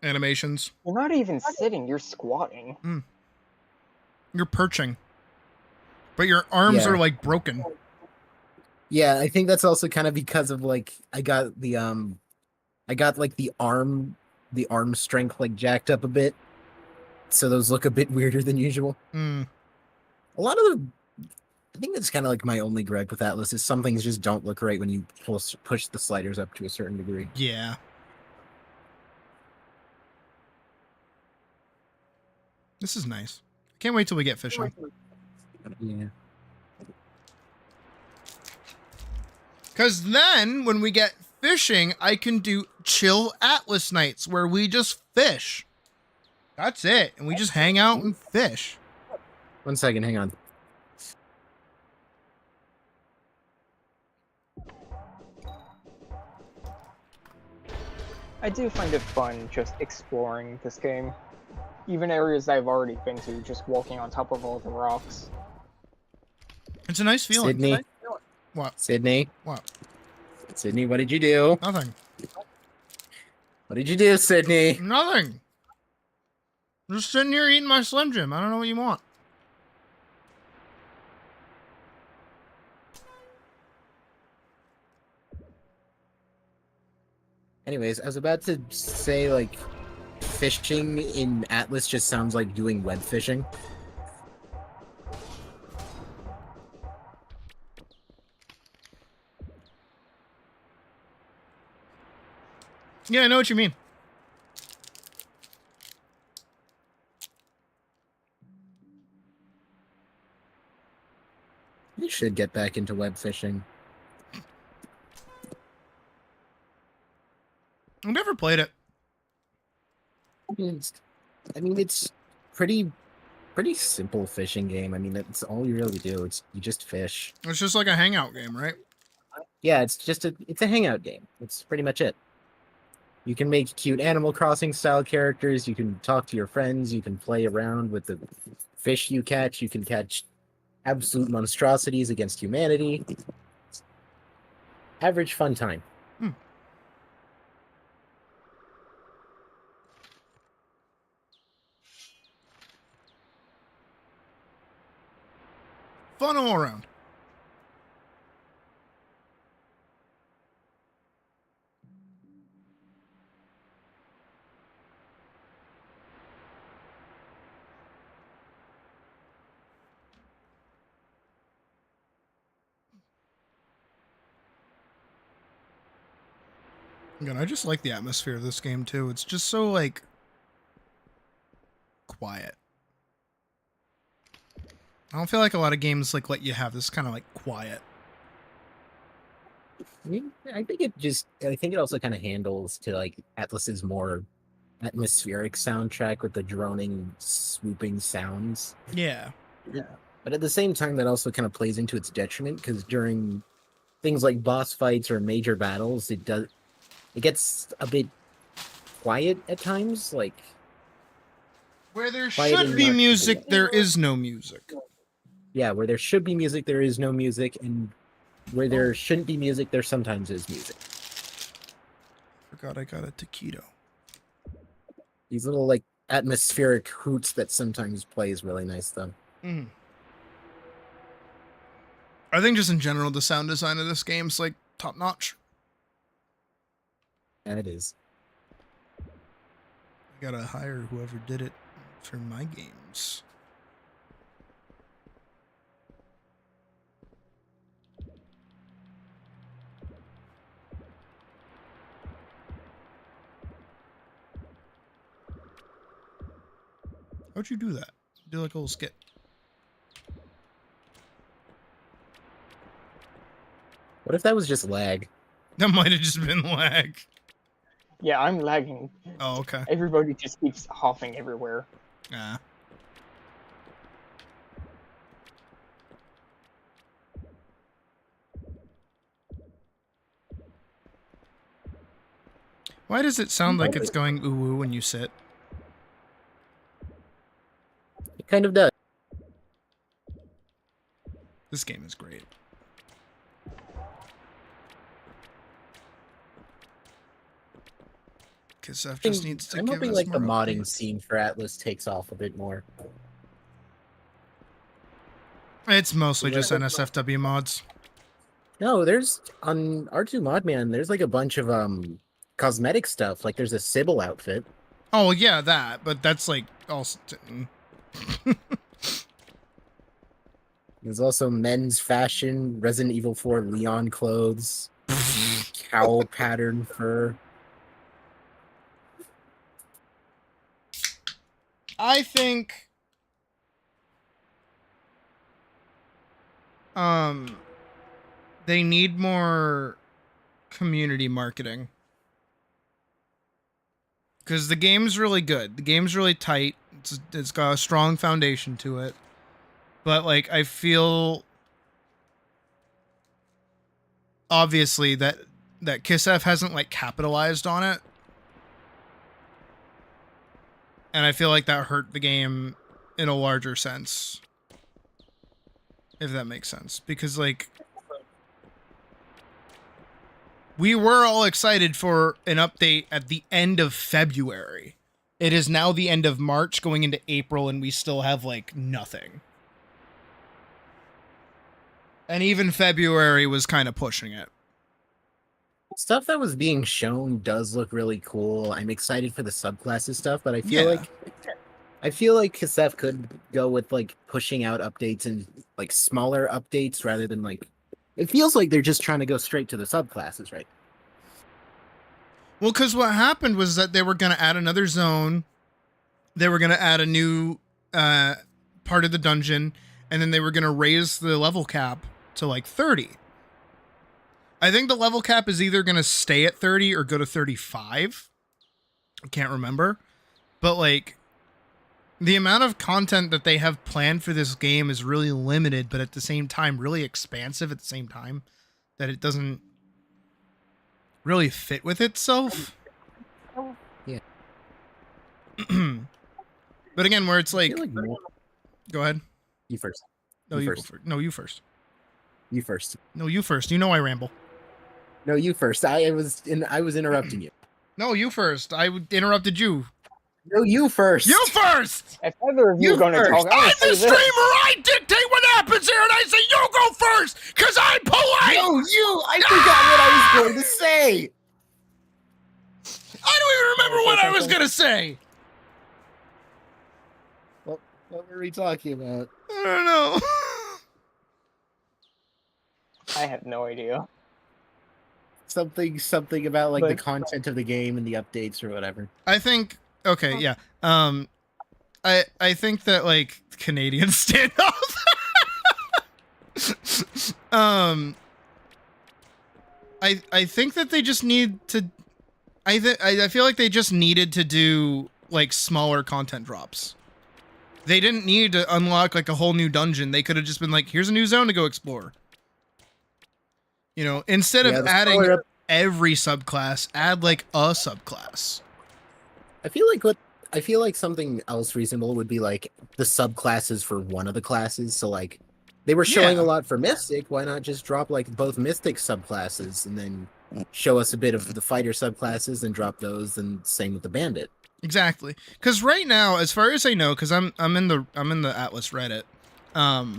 animations. You're not even sitting, you're squatting. You're perching. But your arms are like broken. Yeah, I think that's also kind of because of like I got like the arm strength like jacked up a bit. So those look a bit weirder than usual. Mm. A lot of I think that's kind of like my only gripe with Atlas is some things just don't look right when you push the sliders up to a certain degree. Yeah. This is nice. Can't wait till we get fishing. Yeah. Because then, when we get fishing, I can do chill Atlas nights where we just fish. That's it. And we just hang out and fish. 1 second, hang on. I do find it fun just exploring this game. Even areas I've already been to, just walking on top of all the rocks. It's a nice feeling. Sydney. What? Sydney. What? Sydney, what did you do? Nothing. What did you do, Sydney? Nothing. I'm just sitting here eating my Slim Jim. I don't know what you want. Anyways, I was about to say, like, fishing in Atlas just sounds like doing web fishing. Yeah, I know what you mean. You should get back into web fishing. I've never played it. I mean, it's pretty simple fishing game. I mean, that's all you really do. You just fish. It's just like a hangout game, right? Yeah, it's a hangout game. That's pretty much it. You can make cute Animal Crossing style characters. You can talk to your friends. You can play around with the fish you catch. You can catch absolute monstrosities against humanity. Average fun time. Fun all around. Again, I just like the atmosphere of this game too. It's just so like quiet. I don't feel like a lot of games like let you have this kind of like quiet. I mean, I think it also kind of handles to like Atlas's more atmospheric soundtrack with the droning, swooping sounds. Yeah. Yeah. But at the same time, that also kind of plays into its detriment because during things like boss fights or major battles, it gets a bit quiet at times. Like where there should be music, there is no music. Yeah, where there should be music, there is no music, and where there shouldn't be music, there sometimes is music. Forgot I got a taquito. These little like atmospheric hoots that sometimes play is really nice though. I think just in general the sound design of this game is like top notch. Yeah, it is. I gotta hire whoever did it for my games. How'd you do that? Do like a little skit. What if that was just lag? That might have just been lag. Yeah, I'm lagging. Oh, okay. Everybody just keeps hopping everywhere. Ah. Why does it sound like it's going ooh-woo when you sit? It kind of does. This game is great. Kisef just needs to I'm give hoping us like the more modding updates. scene for Atlas takes off a bit more. It's mostly just NSFW mods. No, there's on R2 Modman, there's like a bunch of cosmetic stuff. Like there's a Sybil outfit. Oh yeah, that, but that's like also. There's also men's fashion, Resident Evil 4 Leon clothes, cowl pattern fur. I think they need more community marketing. Because the game's really good. The game's really tight. It's got a strong foundation to it. But, like, I feel... obviously that Kisef hasn't, like, capitalized on it. And I feel like that hurt the game in a larger sense. If that makes sense. Because, like... we were all excited for an update at the end of February. It is now the end of March going into April and we still have, like, nothing. And even February was kind of pushing it. Stuff that was being shown does look really cool. I'm excited for the subclasses stuff, but I feel like Kisef could go with like pushing out updates and like smaller updates rather than like it feels like they're just trying to go straight to the subclasses, right? Well, because what happened was that they were going to add another zone. They were going to add a new part of the dungeon, and then they were going to raise the level cap to like 30. I think the level cap is either going to stay at 30 or go to 35. I can't remember. But like the amount of content that they have planned for this game is really limited, but at the same time really expansive at the same time that it doesn't really fit with itself. Yeah. But again, where it's like go ahead. You first. No, you first. No, you first. You first. No, you first. You know I ramble. No, you first. I was interrupting you. No, you first. I interrupted you. No, you first. You first. If either of you are going to talk, I'm the streamer. I dictate what happens here, and I say you go first because I'm polite. No, you. I forgot what I was going to say. I don't even remember what I was going to say. What were we talking about? I don't know. I have no idea. Something about like the content of the game and the updates or whatever. I think okay, yeah. I think that like Canadian standoff. I think that they just need to I feel like they just needed to do like smaller content drops. They didn't need to unlock like a whole new dungeon. They could have just been like, here's a new zone to go explore. You know, instead of adding every subclass, add like a subclass. I feel like something else reasonable would be like the subclasses for one of the classes. So like they were showing a lot for Mystic. Why not just drop like both Mystic subclasses and then show us a bit of the fighter subclasses and drop those, and same with the bandit. Exactly. Because right now, as far as I know, because I'm in the Atlas Reddit.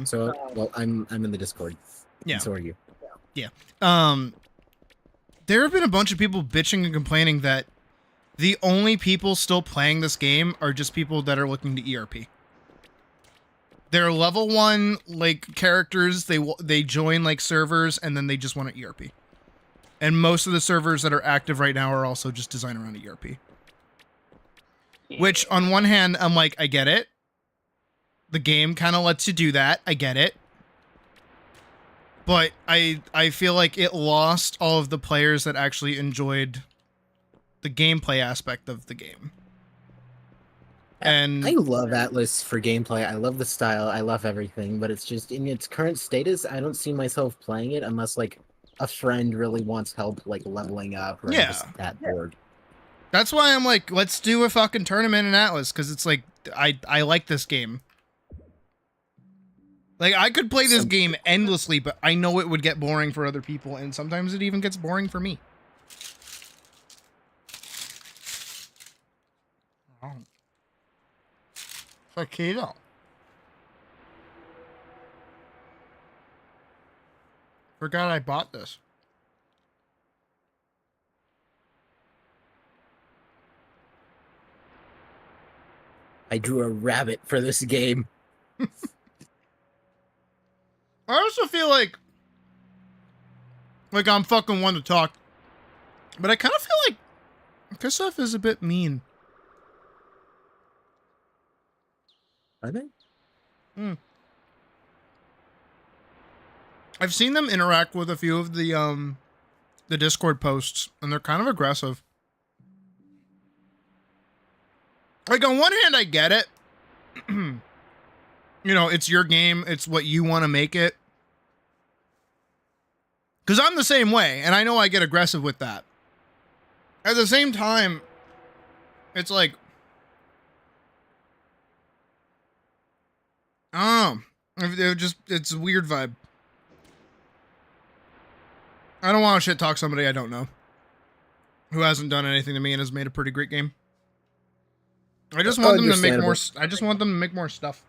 So well, I'm in the Discord. Yeah. And so are you. Yeah. There have been a bunch of people bitching and complaining that the only people still playing this game are just people that are looking to ERP. They're level 1 like characters. They join like servers and then they just want an ERP. And most of the servers that are active right now are also just designed around an ERP. Which on one hand, I'm like, I get it. The game kind of lets you do that. I get it. But I feel like it lost all of the players that actually enjoyed the gameplay aspect of the game. And I love Atlas for gameplay. I love the style. I love everything. But it's just in its current status, I don't see myself playing it unless like a friend really wants help like leveling up or I'm just that bored. That's why I'm like, let's do a fucking tournament in Atlas, because it's like I like this game. Like, I could play this game endlessly, but I know it would get boring for other people, and sometimes it even gets boring for me. Oh. Taquito. Forgot I bought this. I drew a rabbit for this game. I also feel like I'm fucking one to talk, but I kind of feel like Kislev is a bit mean. Are they? I've seen them interact with a few of the Discord posts, and they're kind of aggressive. Like, on one hand, I get it. You know, it's your game. It's what you want to make it. Because I'm the same way, and I know I get aggressive with that. At the same time, it's like, I don't know. It's a weird vibe. I don't want to shit talk somebody I don't know who hasn't done anything to me and has made a pretty great game. I just want them to make more. I just want them to make more stuff.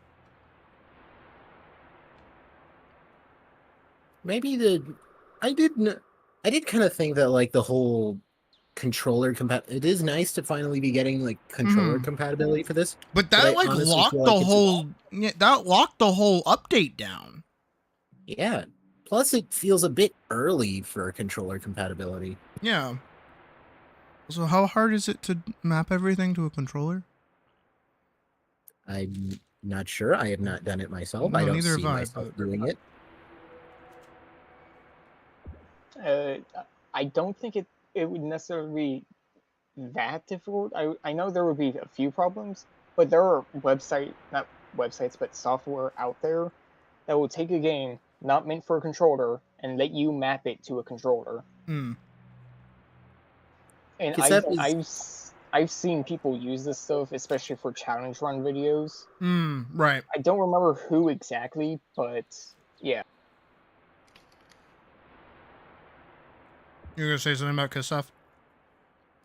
Maybe I did kind of think that like the whole controller it is nice to finally be getting like controller compatibility for this. But that like locked the whole update down. Yeah. Plus it feels a bit early for controller compatibility. Yeah. So how hard is it to map everything to a controller? I'm not sure. I have not done it myself. No, I don't neither see have I, myself doing it. I don't think it would necessarily be that difficult. I know there would be a few problems, but there are not websites, but software out there that will take a game not meant for a controller and let you map it to a controller. Mm. And I've seen people use this stuff, especially for challenge run videos. Right. I don't remember who exactly, but yeah. You're gonna say something about Kislev?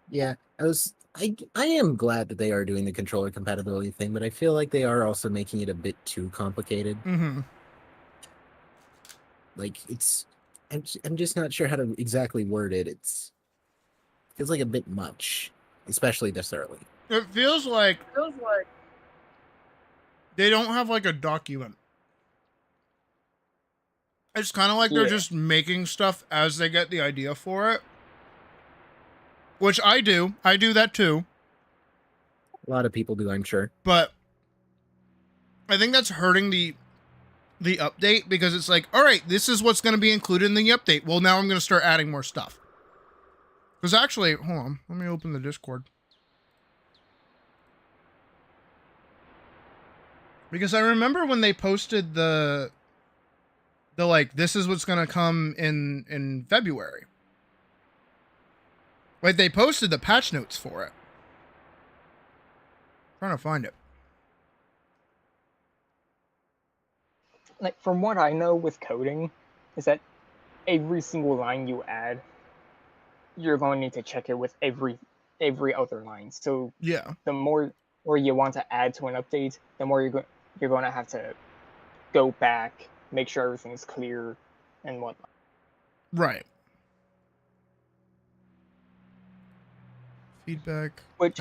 Yeah, I am glad that they are doing the controller compatibility thing, but I feel like they are also making it a bit too complicated. Mm-hmm. Like I'm just not sure how to exactly word it. Feels like a bit much, especially this early. It feels like they don't have like a document. It's kind of like they're just making stuff as they get the idea for it. Which I do. I do that too. A lot of people do, I'm sure. But I think that's hurting the update because it's like, all right, this is what's going to be included in the update. Well, now I'm going to start adding more stuff. Because actually, hold on. Let me open the Discord. Because I remember when they posted the like, this is what's going to come in February. Like, they posted the patch notes for it. I'm trying to find it. Like, from what I know with coding, is that every single line you add, you're going to need to check it with every other line. So yeah, the more you want to add to an update, the more you're going to have to go back, make sure everything's clear, and whatnot. Right. Feedback. Which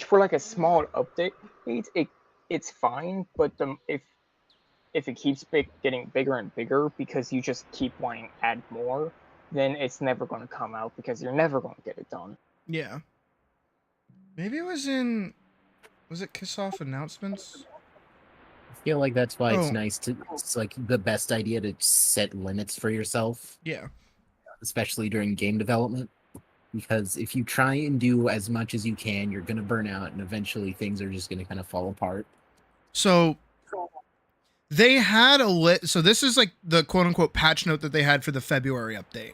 for like a small update, it's fine. But if it keeps getting bigger and bigger because you just keep wanting to add more, then it's never going to come out because you're never going to get it done. Yeah. Maybe it was it Kislev announcements? I feel like that's why it's like the best idea to set limits for yourself. Yeah. Especially during game development. Because if you try and do as much as you can, you're going to burn out and eventually things are just going to kind of fall apart. So they had so this is like the quote unquote patch note that they had for the February update.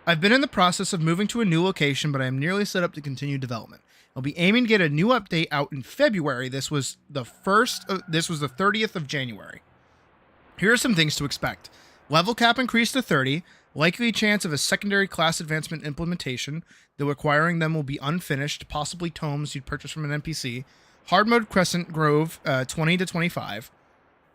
I've been in the process of moving to a new location, but I am nearly set up to continue development. I'll be aiming to get a new update out in February. This was the 30th of January. Here are some things to expect. Level cap increased to 30. Likely chance of a secondary class advancement implementation, though acquiring them will be unfinished, possibly tomes you'd purchase from an NPC. Hard mode Crescent Grove, 20 to 25.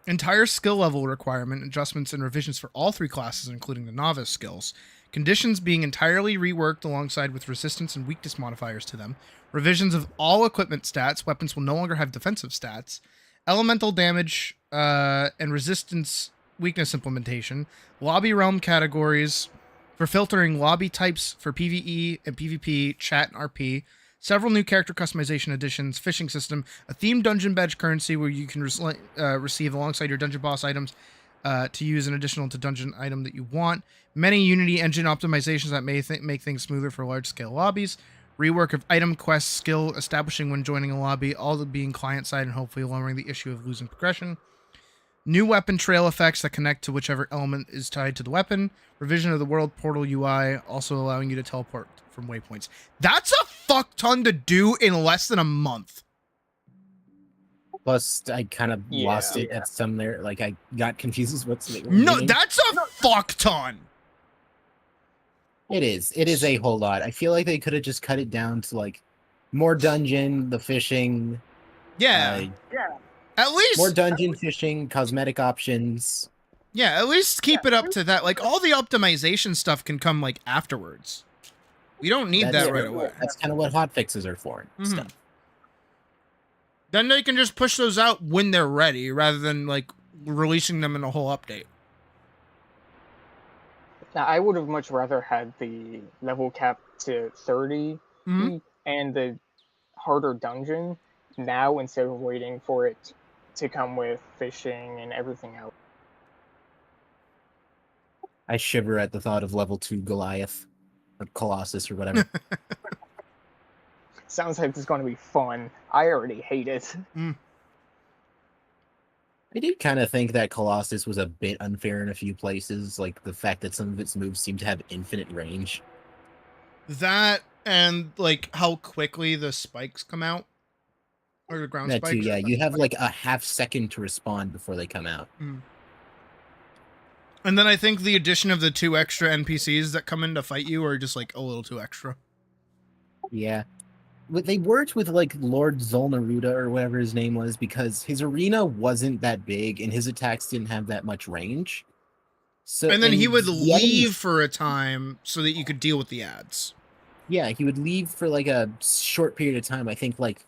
Entire skill level requirement, adjustments and revisions for all three classes, including the novice skills. Conditions being entirely reworked alongside with resistance and weakness modifiers to them. Revisions of all equipment stats. Weapons will no longer have defensive stats. Elemental damage and resistance weakness implementation, lobby realm categories for filtering lobby types for PvE and PvP, chat, and RP, several new character customization additions, fishing system, a themed dungeon badge currency where you can receive alongside your dungeon boss items to use an additional to dungeon item that you want, many Unity engine optimizations that may make things smoother for large-scale lobbies, rework of item quest skill establishing when joining a lobby, all being client-side and hopefully lowering the issue of losing progression, new weapon trail effects that connect to whichever element is tied to the weapon, revision of the world portal UI, also allowing you to teleport from waypoints. That's a fuck ton to do in less than a month. Plus, I kind of lost it at some there. Like, I got confused with what's the No, that's a fuck ton. It is. It is a whole lot. I feel like they could have just cut it down to, like, more dungeon, the fishing. Yeah. At least more dungeon, fishing, cosmetic options. Yeah, at least keep it up to that. Like, all the optimization stuff can come, like, afterwards. We don't need that right away. That's kind of what hotfixes are for and stuff. Then they can just push those out when they're ready, rather than, like, releasing them in a whole update. Now, I would have much rather had the level cap to 30 and the harder dungeon now instead of waiting for it to come with fishing and everything else. I shiver at the thought of level 2 Goliath or Colossus or whatever. Sounds like it's going to be fun. I already hate it. I do kind of think that Colossus was a bit unfair in a few places, like the fact that some of its moves seem to have infinite range. That and like how quickly the spikes come out. Or the ground That spikes. too, yeah. You have like a half second to respond before they come out. And then I think the addition of the 2 extra NPCs that come in to fight you are just like a little too extra. Yeah. They worked with like Lord Zolnaruda or whatever his name was because his arena wasn't that big and his attacks didn't have that much range. So and then he would leave for a time so that you could deal with the ads. Yeah, he would leave for like a short period of time. I think like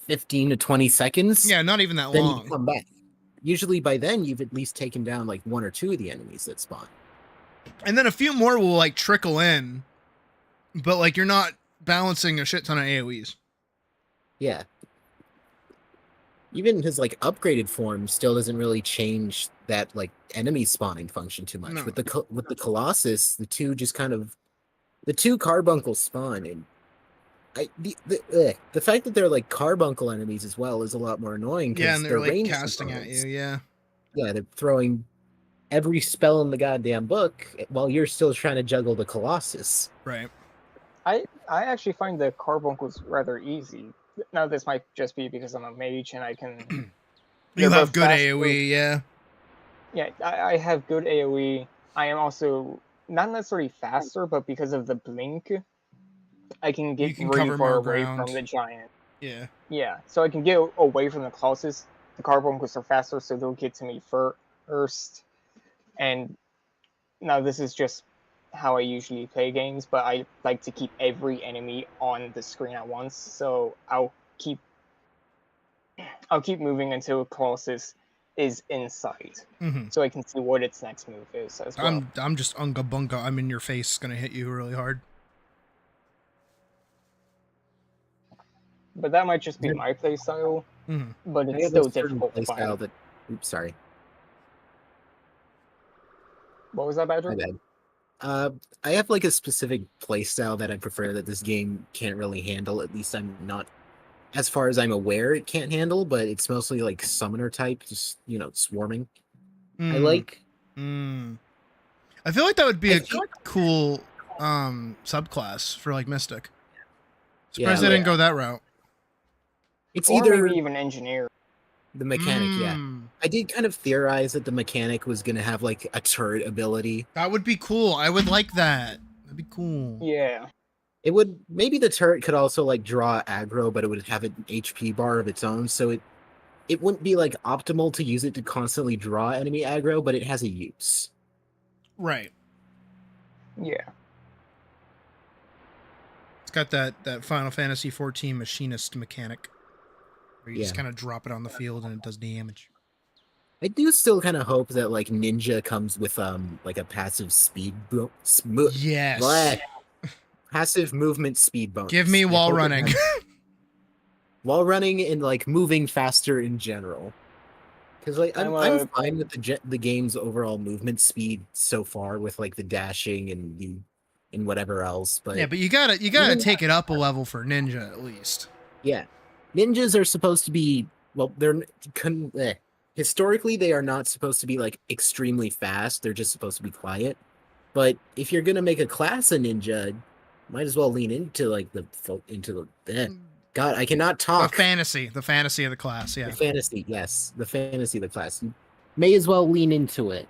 15 to 20 seconds. Yeah, not even that then long. He'd come back. Usually by then you've at least taken down like 1 or 2 of the enemies that spawn. And then a few more will like trickle in, but like you're not balancing a shit ton of AoEs. Yeah. Even his like upgraded form still doesn't really change that like enemy spawning function too much. No. With the Colossus, the 2 carbuncles spawn, and the fact that they're like carbuncle enemies as well is a lot more annoying. Yeah, and they're like ranged casting at components. you. Yeah. Yeah, they're throwing every spell in the goddamn book while you're still trying to juggle the Colossus. Right. I actually find the carbuncles rather easy. Now, this might just be because I'm a mage and I can... You have good AoE, yeah. Yeah, I have good AoE. I am also not necessarily faster, but because of the blink, I can get really far away from the giant. Yeah. Yeah, so I can get away from the Colossus. The carbuncles are faster, so they'll get to me first. And now this is just how I usually play games, but I like to keep every enemy on the screen at once, so I'll keep moving until Colossus is in sight, so I can see what its next move is as well. I'm just unga bunga. I'm in your face, gonna hit you really hard. But that might just be my playstyle, but I it's have still a certain difficult to playstyle find. that. Oops, sorry. What was that, Badger? My bad. I have like a specific playstyle that I prefer that this game can't really handle. At least I'm not, as far as I'm aware, it can't handle. But it's mostly like summoner type, just swarming. I like. I feel like that would be a cool subclass for like Mystic. Surprised they didn't go that route. It's or either maybe even engineer. The mechanic, yeah. I did kind of theorize that the mechanic was going to have like a turret ability. That would be cool. I would like that. That'd be cool. Yeah. It would, maybe the turret could also like draw aggro, but it would have an HP bar of its own, so it wouldn't be like optimal to use it to constantly draw enemy aggro, but it has a use. Right. Yeah. It's got that Final Fantasy 14 machinist mechanic. Where you just kind of drop it on the field and it does damage. I do still kind of hope that like ninja comes with like a passive speed Yes. passive movement speed bonus. Give me wall running. Wall running and like moving faster in general. Because like I'm fine with the game's overall movement speed so far with like the dashing and whatever else, but yeah, but you gotta take it up a level for ninja at least. Yeah, ninjas are supposed to be historically they are not supposed to be like extremely fast. They're just supposed to be quiet. But if you're gonna make a class a ninja, might as well lean into like God, I cannot talk. The fantasy of the class, yeah. The fantasy, yes. The fantasy of the class. You may as well lean into it.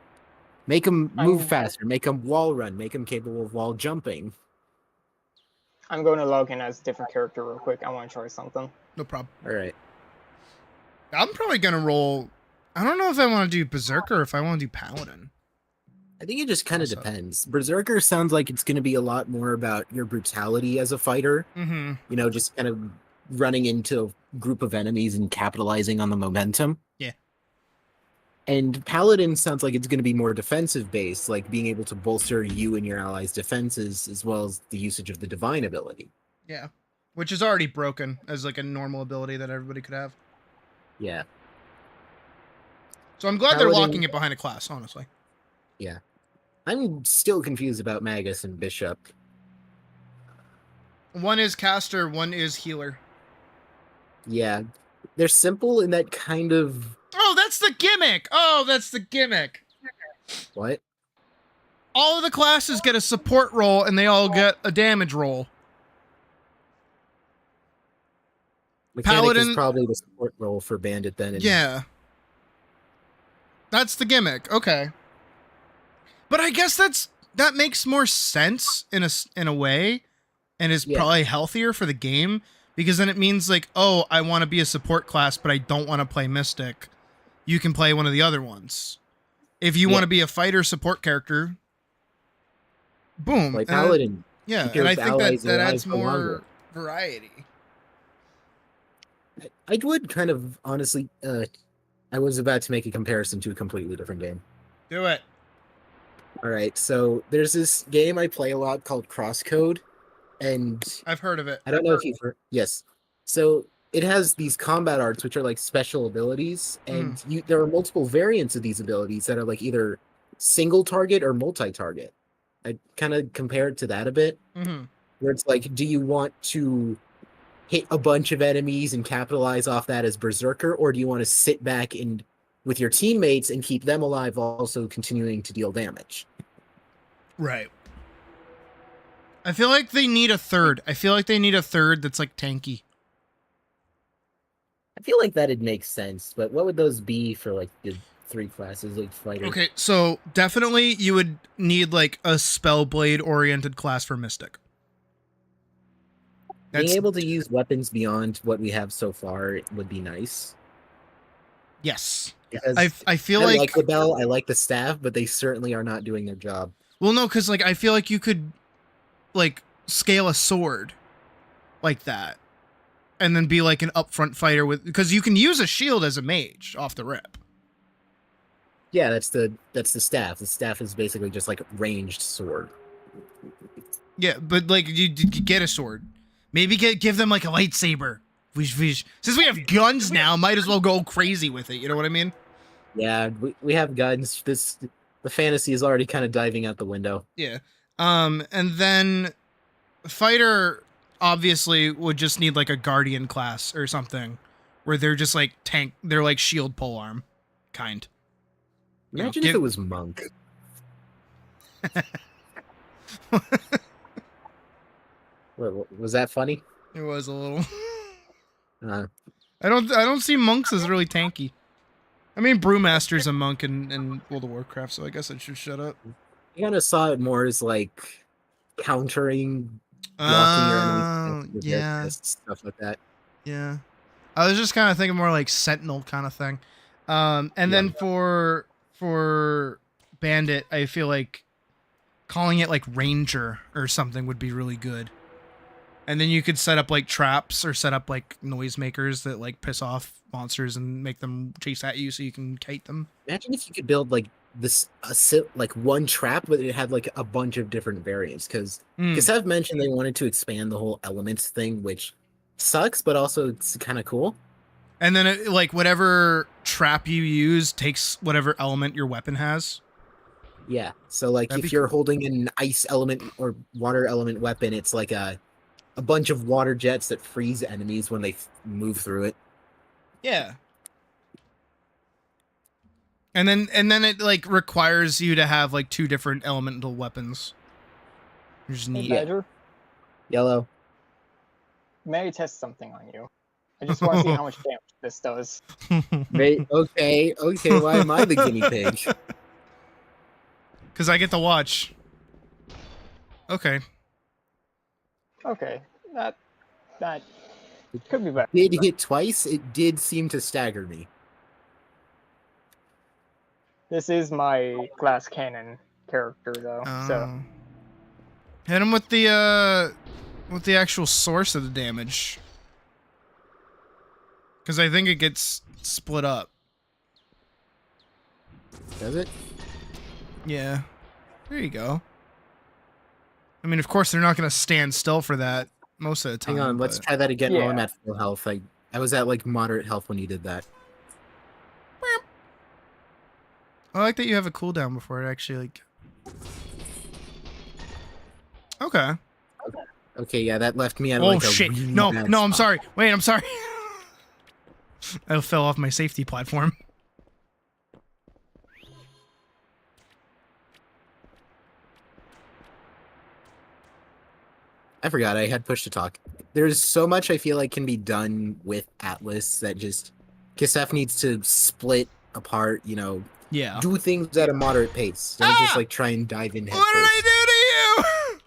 Make them move faster. Make them wall run. Make them capable of wall jumping. I'm going to log in as a different character real quick. I want to try something. No problem. All right. I'm probably going to roll... I don't know if I want to do Berserker or if I want to do Paladin. I think it just kind of depends. Berserker sounds like it's going to be a lot more about your brutality as a fighter. Mm-hmm. You know, just kind of running into a group of enemies and capitalizing on the momentum. Yeah. And Paladin sounds like it's going to be more defensive based, like being able to bolster you and your allies' defenses as well as the usage of the divine ability. Yeah. Which is already broken as like a normal ability that everybody could have. Yeah. So I'm glad they're locking it behind a class, honestly. Yeah. I'm still confused about Magus and Bishop. One is caster, one is healer. Yeah. They're simple in that kind of... Oh, that's the gimmick! Oh, that's the gimmick! What? All of the classes get a support roll, and they all get a damage roll. Mechanic Paladin... is probably the support roll for Bandit then. Yeah. That's the gimmick. Okay. But I guess that makes more sense in a way, and is probably healthier for the game, because then it means like, oh, I want to be a support class, but I don't want to play Mystic. You can play one of the other ones. If you want to be a fighter support character, boom. Like Paladin. Yeah, and I think that adds more variety. I would kind of honestly, I was about to make a comparison to a completely different game. Do it. All right, so there's this game I play a lot called Crosscode, and I've heard of it. I don't know if you've heard. Yes, so it has these combat arts, which are like special abilities, and there are multiple variants of these abilities that are like either single target or multi-target. I kind of compare it to that a bit, where it's like, do you want to hit a bunch of enemies and capitalize off that as Berserker, or do you want to sit back and with your teammates and keep them alive, also continuing to deal damage? Right. I feel like they need a third. I feel like they need a third that's like tanky. I feel like that'd make sense, but what would those be for like the three classes, like fighter? Okay, so definitely you would need like a Spellblade oriented class for Mystic. Being able to use weapons beyond what we have so far would be nice. Yes. Because I feel like the bell, I like the staff, but they certainly are not doing their job. Well, no, because like I feel like you could like scale a sword like that and then be like an upfront fighter with, because you can use a shield as a mage off the rip. Yeah, that's the staff. The staff is basically just like a ranged sword. Yeah, but like you get a sword. Maybe give them like a lightsaber. Since we have guns now, might as well go crazy with it. You know what I mean? Yeah, we have guns. The fantasy is already kind of diving out the window. Yeah. And then fighter obviously would just need like a guardian class or something where they're just like tank. They're like shield polearm kind. Imagine if it was monk. Was that funny? It was a little. I don't see monks as really tanky. I mean, Brewmaster's a monk in World of Warcraft, so I guess I should shut up. I kind of saw it more as like countering, blocking your enemies with their fists, stuff like that. Yeah, I was just kind of thinking more like Sentinel kind of thing. And then for Bandit, I feel like calling it like Ranger or something would be really good. And then you could set up like traps or set up like noisemakers that like piss off monsters and make them chase at you so you can kite them. Imagine if you could build like this, like one trap, but it had like a bunch of different variants. Because I've mentioned they wanted to expand the whole elements thing, which sucks, but also it's kind of cool. And then it, like whatever trap you use takes whatever element your weapon has. Yeah. So like if you're holding an ice element or water element weapon, it's like a bunch of water jets that freeze enemies when they move through it. Yeah. And then it like requires you to have like 2 different elemental weapons. Which is neat. Badger, Yellow. May I test something on you? I just want to see how much damage this does. Okay, why am I the guinea pig? Because I get to watch. Okay. Okay, that could be better. Did hit twice. It did seem to stagger me. This is my glass cannon character, though. So hit him with the actual source of the damage, because I think it gets split up. Does it? Yeah. There you go. I mean, of course, they're not going to stand still for that most of the time. Hang on, let's try that again while I'm at full health. I was at like moderate health when you did that. I like that you have a cooldown before it actually like. Okay. Okay, yeah, that left me at Oh like a shit! really No, bad no, I'm spot. sorry. Wait, I'm sorry. I fell off my safety platform. I forgot I had push to talk. There's so much I feel like can be done with Atlas that just Kisef needs to split apart, you know. Yeah. Do things at a moderate pace. Don't just like try and dive in head What did first. I do to you?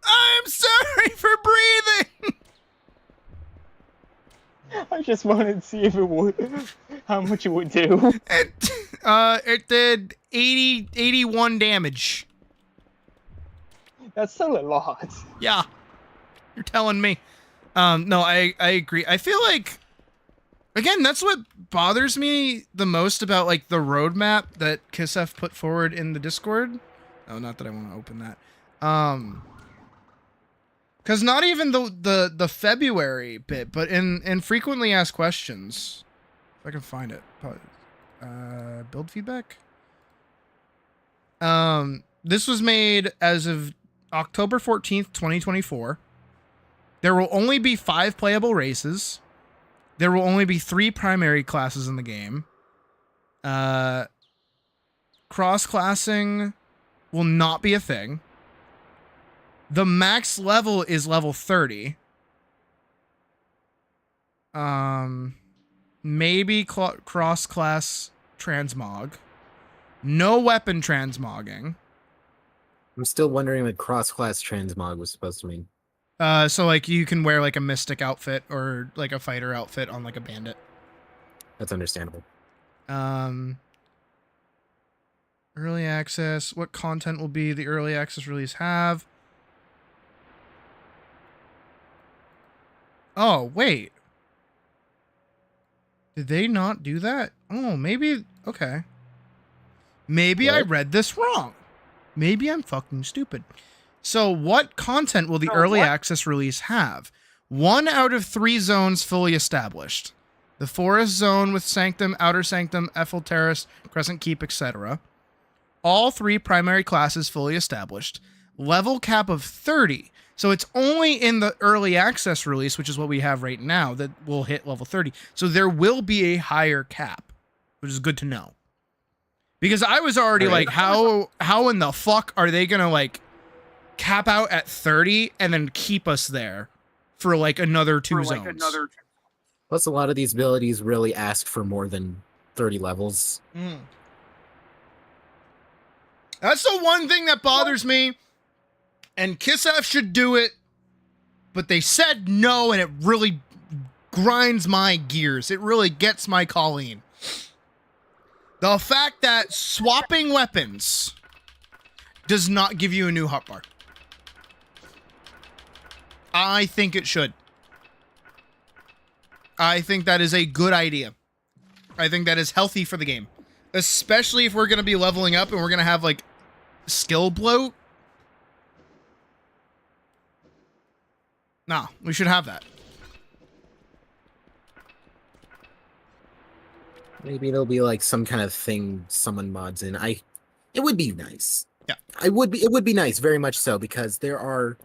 I'm sorry for breathing. I just wanted to see if it would, how much it would do. It did 81 damage. That's still a lot. Yeah. You're telling me. No, I agree. I feel like, again, that's what bothers me the most about like the roadmap that Kisef put forward in the Discord. Oh, not that I want to open that. Because not even the February bit, but in frequently asked questions, if I can find it. Build feedback. This was made as of October 14th, 2024. There will only be 5 playable races. There will only be 3 primary classes in the game. Cross-classing will not be a thing. The max level is level 30. Maybe cross-class transmog. No weapon transmogging. I'm still wondering what cross-class transmog was supposed to mean. So like you can wear like a mystic outfit or like a fighter outfit on like a bandit. That's understandable. Early access. What content will be the early access release have? Oh, wait. Did they not do that? Oh, maybe. Okay. Maybe I read this wrong. Maybe I'm fucking stupid. So what content will the early access release have? 1 out of 3 zones fully established. The Forest Zone with Sanctum, Outer Sanctum, Eiffel Terrace, Crescent Keep, etc. All 3 primary classes fully established. Level cap of 30. So it's only in the early access release, which is what we have right now, that will hit level 30. So there will be a higher cap, which is good to know. Because I was already like, how in the fuck are they going to like cap out at 30 and then keep us there for like another 2 zones? Plus, a lot of these abilities really ask for more than 30 levels. That's the one thing that bothers me. And Kisef should do it, but they said no, and it really grinds my gears. It really gets my Colleen. The fact that swapping weapons does not give you a new hotbar. I think it should. I think that is a good idea. I think that is healthy for the game. Especially if we're going to be leveling up and we're going to have, like, skill bloat. Nah, we should have that. Maybe it'll be like some kind of thing someone mods in. It would be nice. Yeah. It would be nice, very much so, because there are,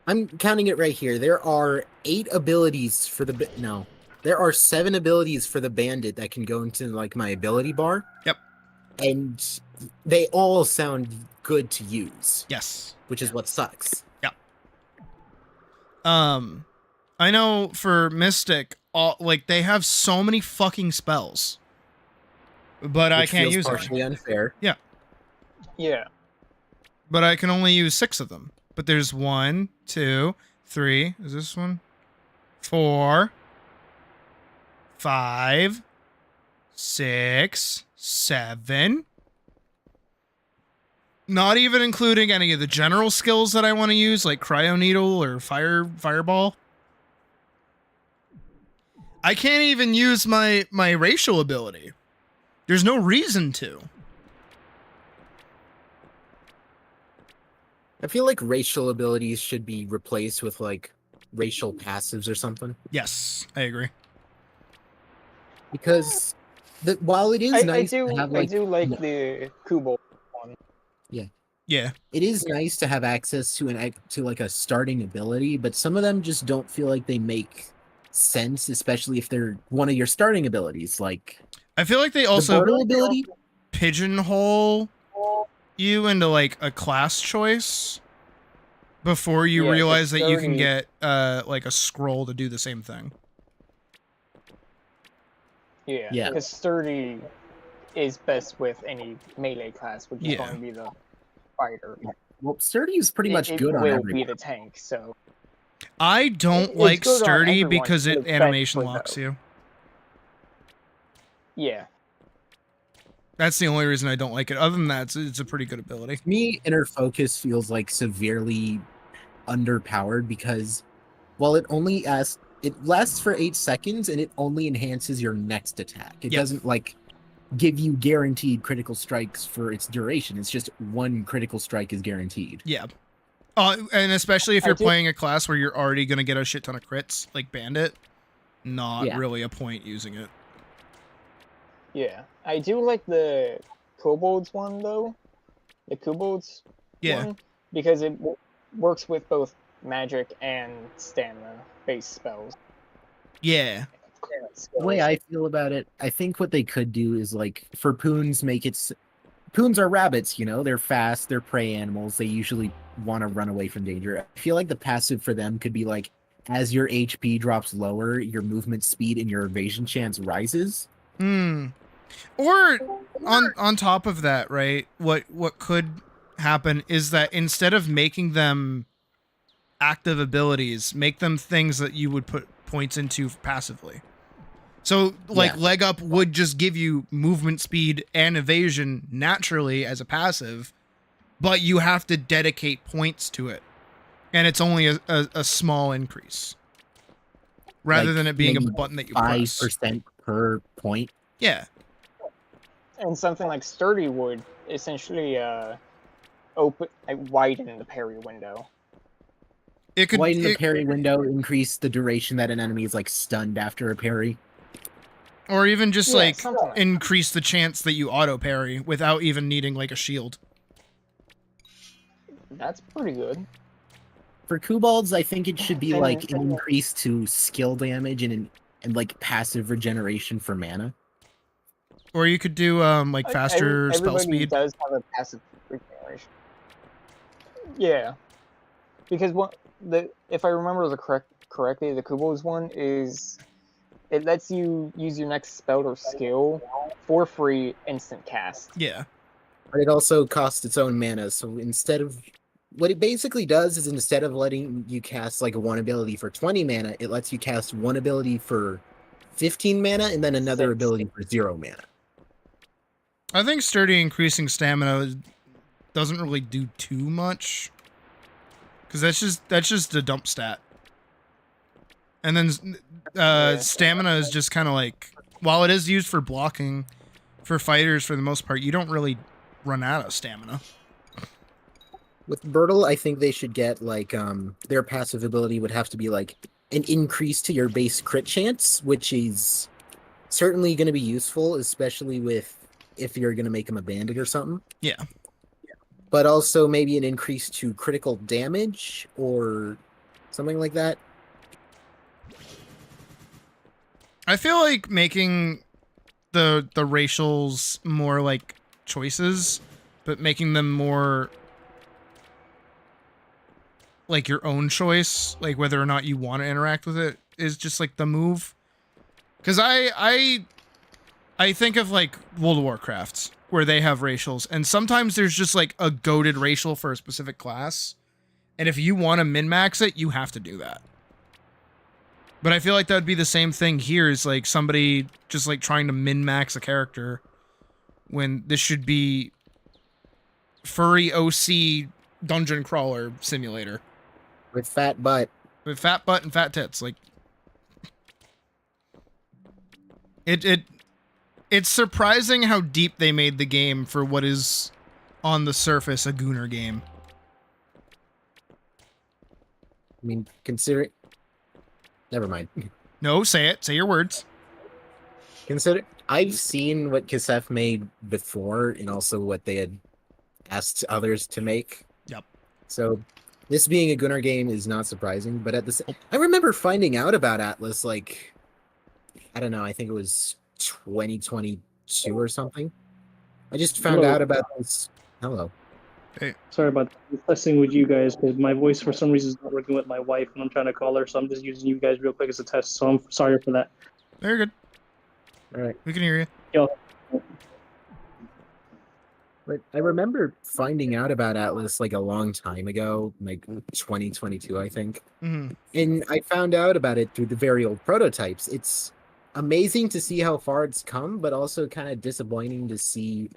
I'm counting it right here. There are 8 abilities for the no. There are 7 abilities for the bandit that can go into like my ability bar. Yep. And they all sound good to use. Yes. Which is what sucks. Yeah. I know for Mystic, like they have so many fucking spells, but I can't use them. Partially unfair. Yeah. Yeah. But I can only use 6 of them. But there's 1, 2, 3. Is this one? 4, 5, 6, 7. Not even including any of the general skills that I want to use, like Cryo Needle or Fireball. I can't even use my racial ability. There's no reason to. I feel like racial abilities should be replaced with like racial passives or something. Yes, I agree. Because while it is nice to have like... I do like the Kubo one. Yeah. Yeah. It is nice to have access to like a starting ability, but some of them just don't feel like they make sense, especially if they're one of your starting abilities. Like, I feel like they also ability pigeonhole you into like a class choice before you realize that you can get like a scroll to do the same thing. Yeah, because sturdy is best with any melee class, which is going to be the fighter. Well, sturdy is pretty much good on everyone. It will be the tank, so... I don't like sturdy because it animation locks you. Yeah. That's the only reason I don't like it. Other than that, it's a pretty good ability. To me, inner focus feels like severely underpowered because, well, it lasts for 8 seconds and it only enhances your next attack. It doesn't like give you guaranteed critical strikes for its duration. It's just 1 critical strike is guaranteed. Yeah. And especially if you're playing a class where you're already going to get a shit ton of crits, like Bandit, not really a point using it. Yeah. I do like the Kobolds one, though. The Kobolds one. Because it works with both magic and stamina-based spells. Yeah. The way I feel about it, I think what they could do is, like, for Poons, make it... Poons are rabbits, you know? They're fast, they're prey animals, they usually want to run away from danger. I feel like the passive for them could be, like, as your HP drops lower, your movement speed and your evasion chance rises. Or on top of that, right? What could happen is that instead of making them active abilities, make them things that you would put points into passively. So like leg up would just give you movement speed and evasion naturally as a passive, but you have to dedicate points to it. And it's only a small increase. Rather than it being a button that you press. 5% per point. Yeah. And something like sturdy would essentially widen the parry window. It could widen the parry window, increase the duration that an enemy is like stunned after a parry. Or even just like increase the chance that you auto parry without even needing like a shield. That's pretty good. For Kobolds, I think it should be like an increase to skill damage and like passive regeneration for mana. Or you could do like faster spell speed. Does have a passive regeneration. Yeah, because if I remember correctly, the Kobolds one is it lets you use your next spell or skill for free instant cast. Yeah, but it also costs its own mana. So instead of what it basically does is instead of letting you cast like 1 ability for 20 mana, it lets you cast 1 ability for 15 mana and then another ability for 0 mana. I think sturdy increasing stamina doesn't really do too much. because that's just a dump stat. And then stamina is just kind of like, while it is used for blocking for fighters for the most part, you don't really run out of stamina. With Bertle, I think they should get like their passive ability would have to be like an increase to your base crit chance, which is certainly going to be useful, especially with if you're going to make him a bandit or something. Yeah. But also maybe an increase to critical damage or something like that. I feel like making the racials more like choices, but making them more like your own choice, like whether or not you want to interact with it, is just like the move. Because I think of like World of Warcraft, where they have racials, and sometimes there's just like a goated racial for a specific class, and if you want to min-max it, you have to do that. But I feel like that would be the same thing here, is like somebody just like trying to min-max a character, when this should be furry OC dungeon crawler simulator. With fat butt. With fat butt and fat tits. Like, it's surprising how deep they made the game for what is on the surface a Gunnar game. I mean, consider. Never mind. No, say it. Say your words. Consider. I've seen what Kasef made before, and also what they had asked others to make. Yep. So, this being a Gunnar game is not surprising, but at the same, I remember finding out about Atlas like, I don't know, I think it was 2022 or something. I just found out about this. Hello. Hey. Sorry about testing with you guys, because my voice for some reason is not working with my wife, and I'm trying to call her, so I'm just using you guys real quick as a test. So I'm sorry for that. Very good. All right. We can hear you. Yo. But I remember finding out about Atlas like a long time ago, like 2022, I think. Mm-hmm. And I found out about it through the very old prototypes. It's amazing to see how far it's come, but also kind of disappointing to see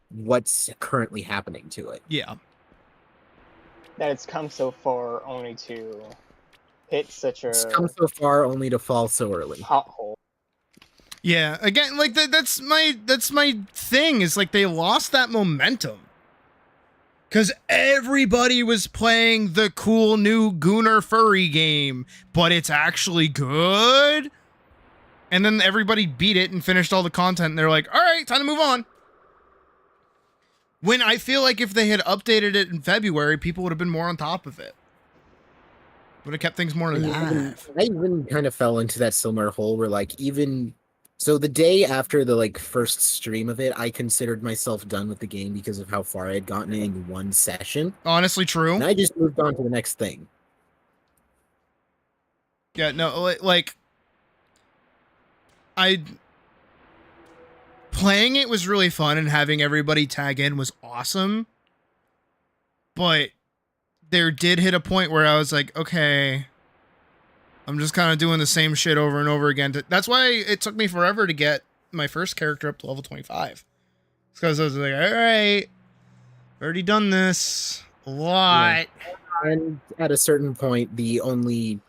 what's currently happening to it. Yeah. That it's come so far only to hit such a... It's come so far only to fall so early. Pothole. Yeah, again, like that's my thing, is like they lost that momentum. Cause everybody was playing the cool new Gunnar furry game, but it's actually good. And then everybody beat it and finished all the content, and they're like, all right, time to move on. When I feel like if they had updated it in February, people would have been more on top of it. Would have kept things more alive. I even kind of fell into that similar hole where like even... So the day after the like first stream of it, I considered myself done with the game because of how far I had gotten in one session. Honestly, true. And I just moved on to the next thing. Yeah, no, like playing it was really fun, and having everybody tag in was awesome. But there did hit a point where I was like, okay, I'm just kind of doing the same shit over and over again. That's why it took me forever to get my first character up to level 25. It's because I was like, all right, already done this a lot. Yeah. And at a certain point, the only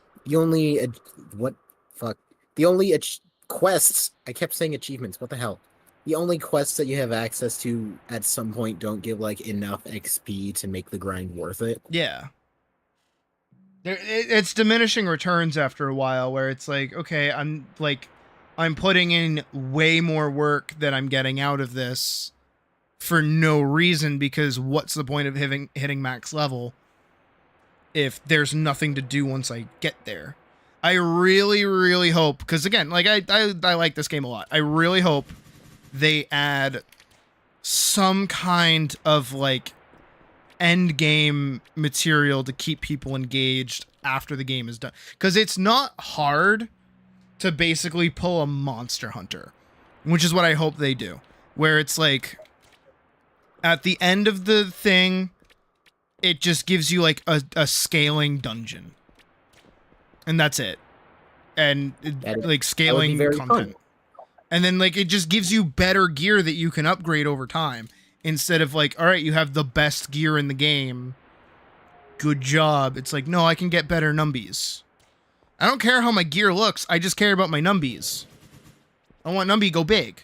quests, I kept saying achievements, what the hell? The only quests that you have access to at some point don't give like enough XP to make the grind worth it. Yeah. It's diminishing returns after a while, where it's like, okay, I'm putting in way more work than I'm getting out of this for no reason, because what's the point of hitting max level if there's nothing to do once I get there? I really, really hope, because again, like I like this game a lot. I really hope they add some kind of like end game material to keep people engaged after the game is done, because it's not hard to basically pull a Monster Hunter, which is what I hope they do, where it's like at the end of the thing it just gives you like a scaling dungeon, and that's it, and like scaling content fun. And then like it just gives you better gear that you can upgrade over time, instead of like, all right, you have the best gear in the game, good job. It's like, no, I can get better numbies. I don't care how my gear looks. I just care about my numbies. I want numby go big.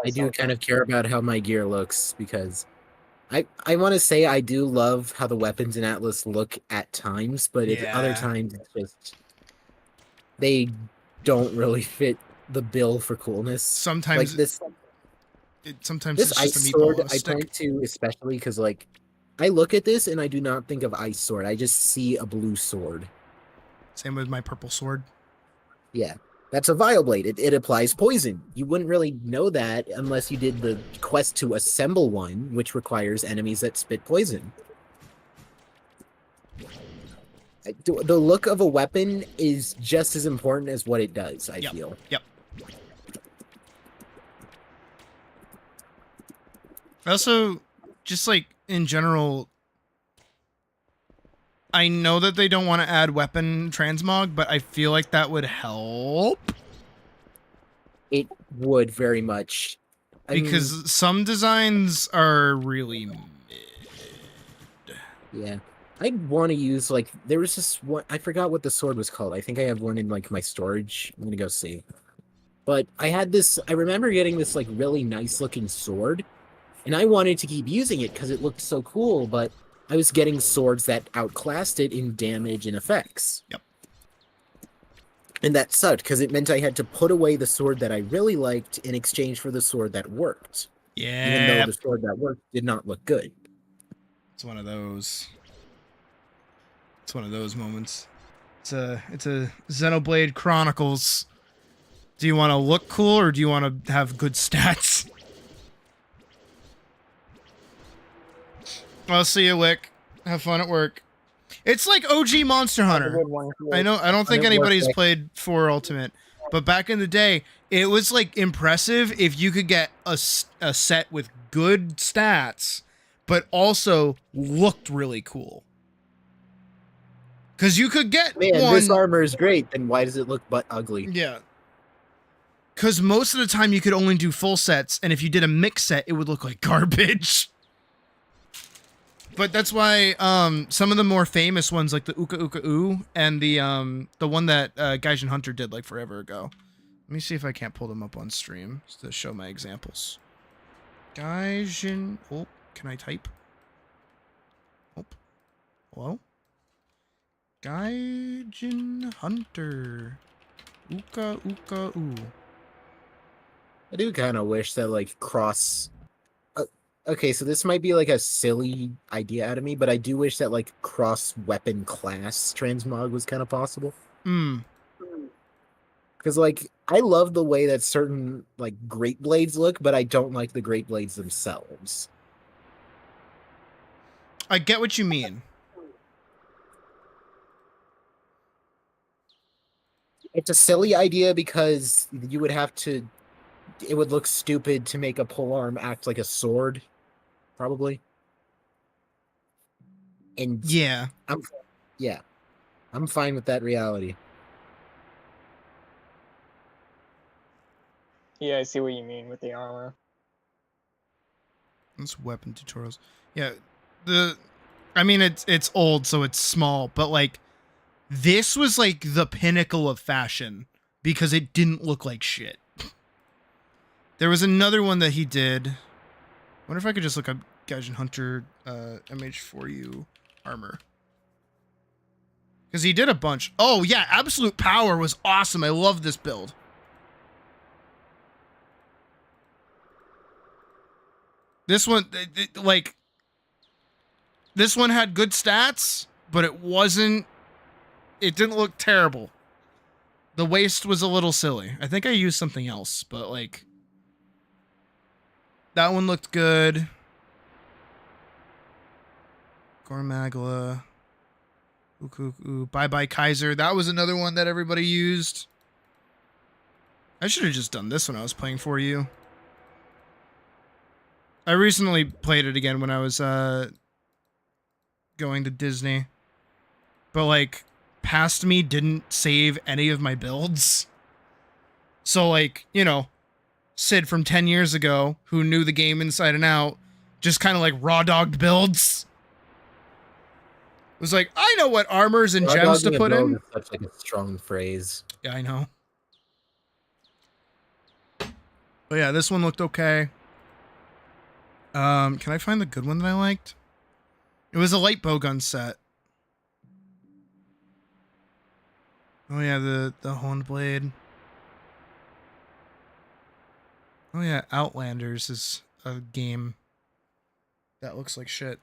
I do kind of care about how my gear looks because I want to say I do love how the weapons in Atlas look at times, but at other times it's just they don't really fit the bill for coolness. Sometimes like this. Sometimes This it's just ice a sword meatball on a I stick. point to especially because like I look at this and I do not think of ice sword. I just see a blue sword. Same with my purple sword. Yeah. That's a Vioblade. It applies poison. You wouldn't really know that unless you did the quest to assemble one, which requires enemies that spit poison. The look of a weapon is just as important as what it does, I feel. Yep. Also, just like in general, I know that they don't want to add weapon transmog, but I feel like that would help. It would very much. Because some designs are really mid. Yeah. I'd want to use, like, there was this one, I forgot what the sword was called. I think I have one in, like, my storage. I'm gonna go see. But I had this, I remember getting this, like, really nice-looking sword, and I wanted to keep using it because it looked so cool, but I was getting swords that outclassed it in damage and effects. Yep. And that sucked, because it meant I had to put away the sword that I really liked in exchange for the sword that worked. Yeah. Even though the sword that worked did not look good. It's one of those. It's one of those moments. It's a Xenoblade Chronicles. Do you want to look cool or do you want to have good stats? I'll see you, Wick. Have fun at work. It's like OG Monster Hunter. I know. I don't think anybody's played 4 Ultimate, but back in the day, it was like impressive if you could get a set with good stats, but also looked really cool. Because you could get Man, one. this armor is great. Then why does it look but ugly? Yeah. Because most of the time you could only do full sets, and if you did a mix set, it would look like garbage. But that's why some of the more famous ones, like the Uka Uka Oo, and the one that Gaijin Hunter did like forever ago. Let me see if I can't pull them up on stream just to show my examples. Gaijin. Oh, can I type? Oh, hello. Gaijin Hunter. Uka Uka Oo. I do kind of wish that, like, cross... okay, so this might be, like, a silly idea out of me, but I do wish that, like, cross-weapon class transmog was kind of possible. Hmm. Because, like, I love the way that certain, like, Great Blades look, but I don't like the Great Blades themselves. I get what you mean. It's a silly idea because you would have to... It would look stupid to make a polearm act like a sword, probably. And yeah, I'm fine with that reality. Yeah, I see what you mean with the armor. That's weapon tutorials. Yeah, I mean it's old, so it's small, but like this was like the pinnacle of fashion because it didn't look like shit. There was another one that he did. I wonder if I could just look up Gaijin Hunter MH4U armor. Because he did a bunch. Oh, yeah. Absolute Power was awesome. I love this build. This one, like... This one had good stats, but it wasn't... It didn't look terrible. The waist was a little silly. I think I used something else, but like... That one looked good. Gormagla. Bye Bye Kaiser. That was another one that everybody used. I should have just done this when I was playing for you. I recently played it again when I was going to Disney. But like, past me didn't save any of my builds. So like, you know, Sid from 10 years ago, who knew the game inside and out, just kind of like raw dogged builds. was like, I know what armors and Raw gems to dogging a put build in. is such like a strong phrase. Yeah, I know. But yeah, this one looked okay. Can I find the good one that I liked? It was a light bowgun set. Oh yeah, the honed blade. Oh yeah, Outlanders is a game that looks like shit.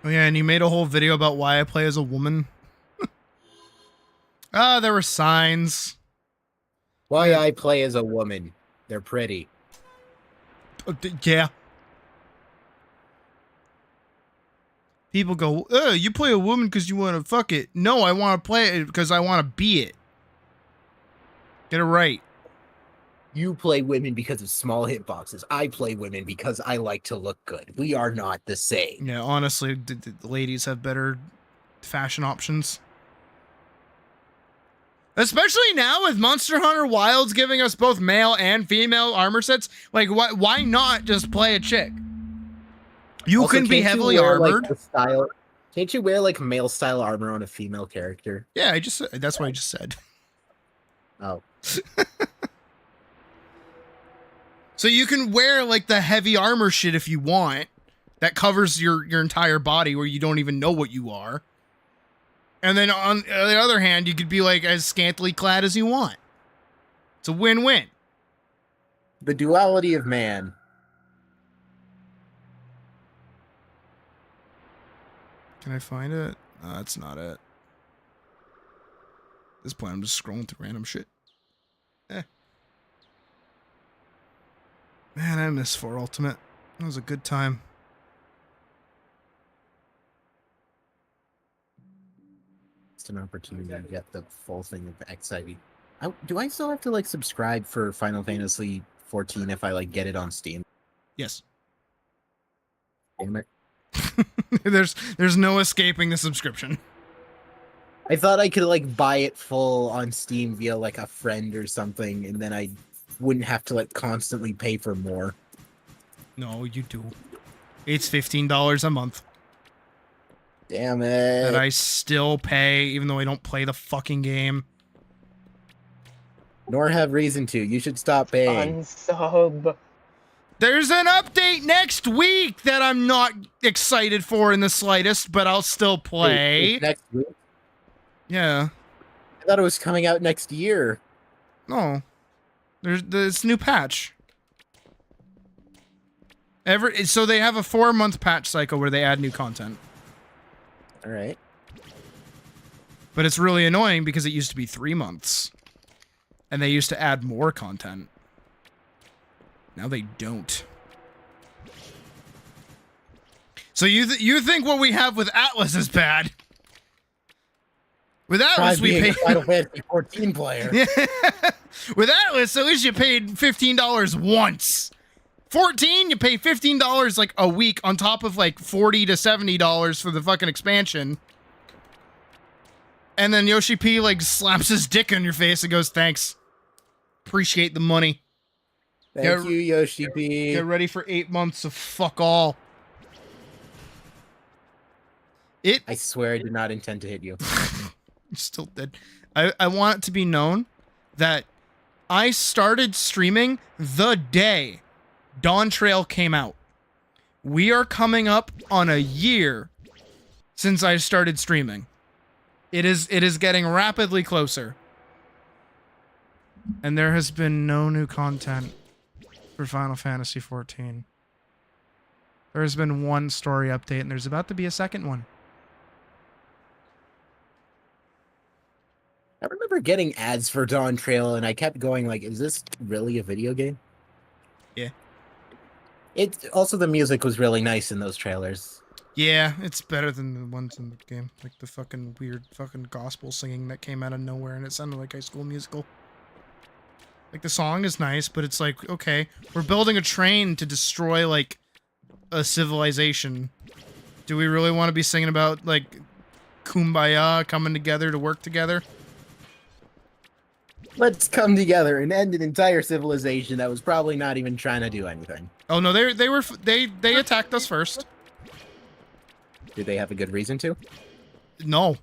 Oh yeah, and you made a whole video about why I play as a woman. Ah, there were signs. Why I play as a woman. They're pretty. Yeah. People go, you play a woman because you want to fuck it. No, I want to play it because I want to be it. Get it right. You play women because of small hitboxes. I play women because I like to look good. We are not the same. Yeah, honestly, the ladies have better fashion options. Especially now with Monster Hunter Wilds giving us both male and female armor sets. Like, why not just play a chick? You Also, can be can't you heavily wear, like, armored. the style? Can't you wear like male style armor on a female character? Yeah, that's what I just said. Oh. So you can wear like the heavy armor shit if you want. That covers your entire body where you don't even know what you are. And then on the other hand, you could be like as scantily clad as you want. It's a win-win. The duality of man. Can I find it? No, that's not it. At this point, I'm just scrolling through random shit. Man, I miss 4 Ultimate. That was a good time. It's an opportunity to get the full thing of XIV. Do I still have to like subscribe for Final Fantasy 14 if I like get it on Steam? Yes. Damn it. There's no escaping the subscription. I thought I could like buy it full on Steam via like a friend or something, and then I wouldn't have to like constantly pay for more. No, you do. It's $15 a month. Damn it. That I still pay, even though I don't play the fucking game. Nor have reason to. You should stop paying. Unsub. There's an update next week that I'm not excited for in the slightest, but I'll still play. Wait, next week? Yeah. I thought it was coming out next year. No. There's this new patch. So they have a 4-month patch cycle where they add new content. All right. But it's really annoying because it used to be 3 months. And they used to add more content. Now they don't. So you think what we have with Atlas is bad? With Atlas, we pay Final Fantasy 14 player. Yeah. With Atlas, at least you paid $15 once. 14, you pay $15 like a week on top of like $40 to $70 for the fucking expansion. And then Yoshi P like slaps his dick on your face and goes, "Thanks. Appreciate the money." Thank you, Yoshi P. Get ready for 8 months of fuck all. I swear I did not intend to hit you. You still did. I want it to be known that I started streaming the day Dawn Trail came out. We are coming up on a year since I started streaming. It is getting rapidly closer. And there has been no new content for Final Fantasy XIV. There's been one story update, and there's about to be a second one. I remember getting ads for Dawn Trail, and I kept going like, is this really a video game? Yeah. Also, the music was really nice in those trailers. Yeah, it's better than the ones in the game. Like the fucking weird fucking gospel singing that came out of nowhere, and it sounded like High School Musical. Like, the song is nice, but it's like, okay, we're building a train to destroy, like, a civilization. Do we really want to be singing about, like, kumbaya, coming together to work together? Let's come together and end an entire civilization that was probably not even trying to do anything. Oh no, they attacked us first. Do they have a good reason to? No.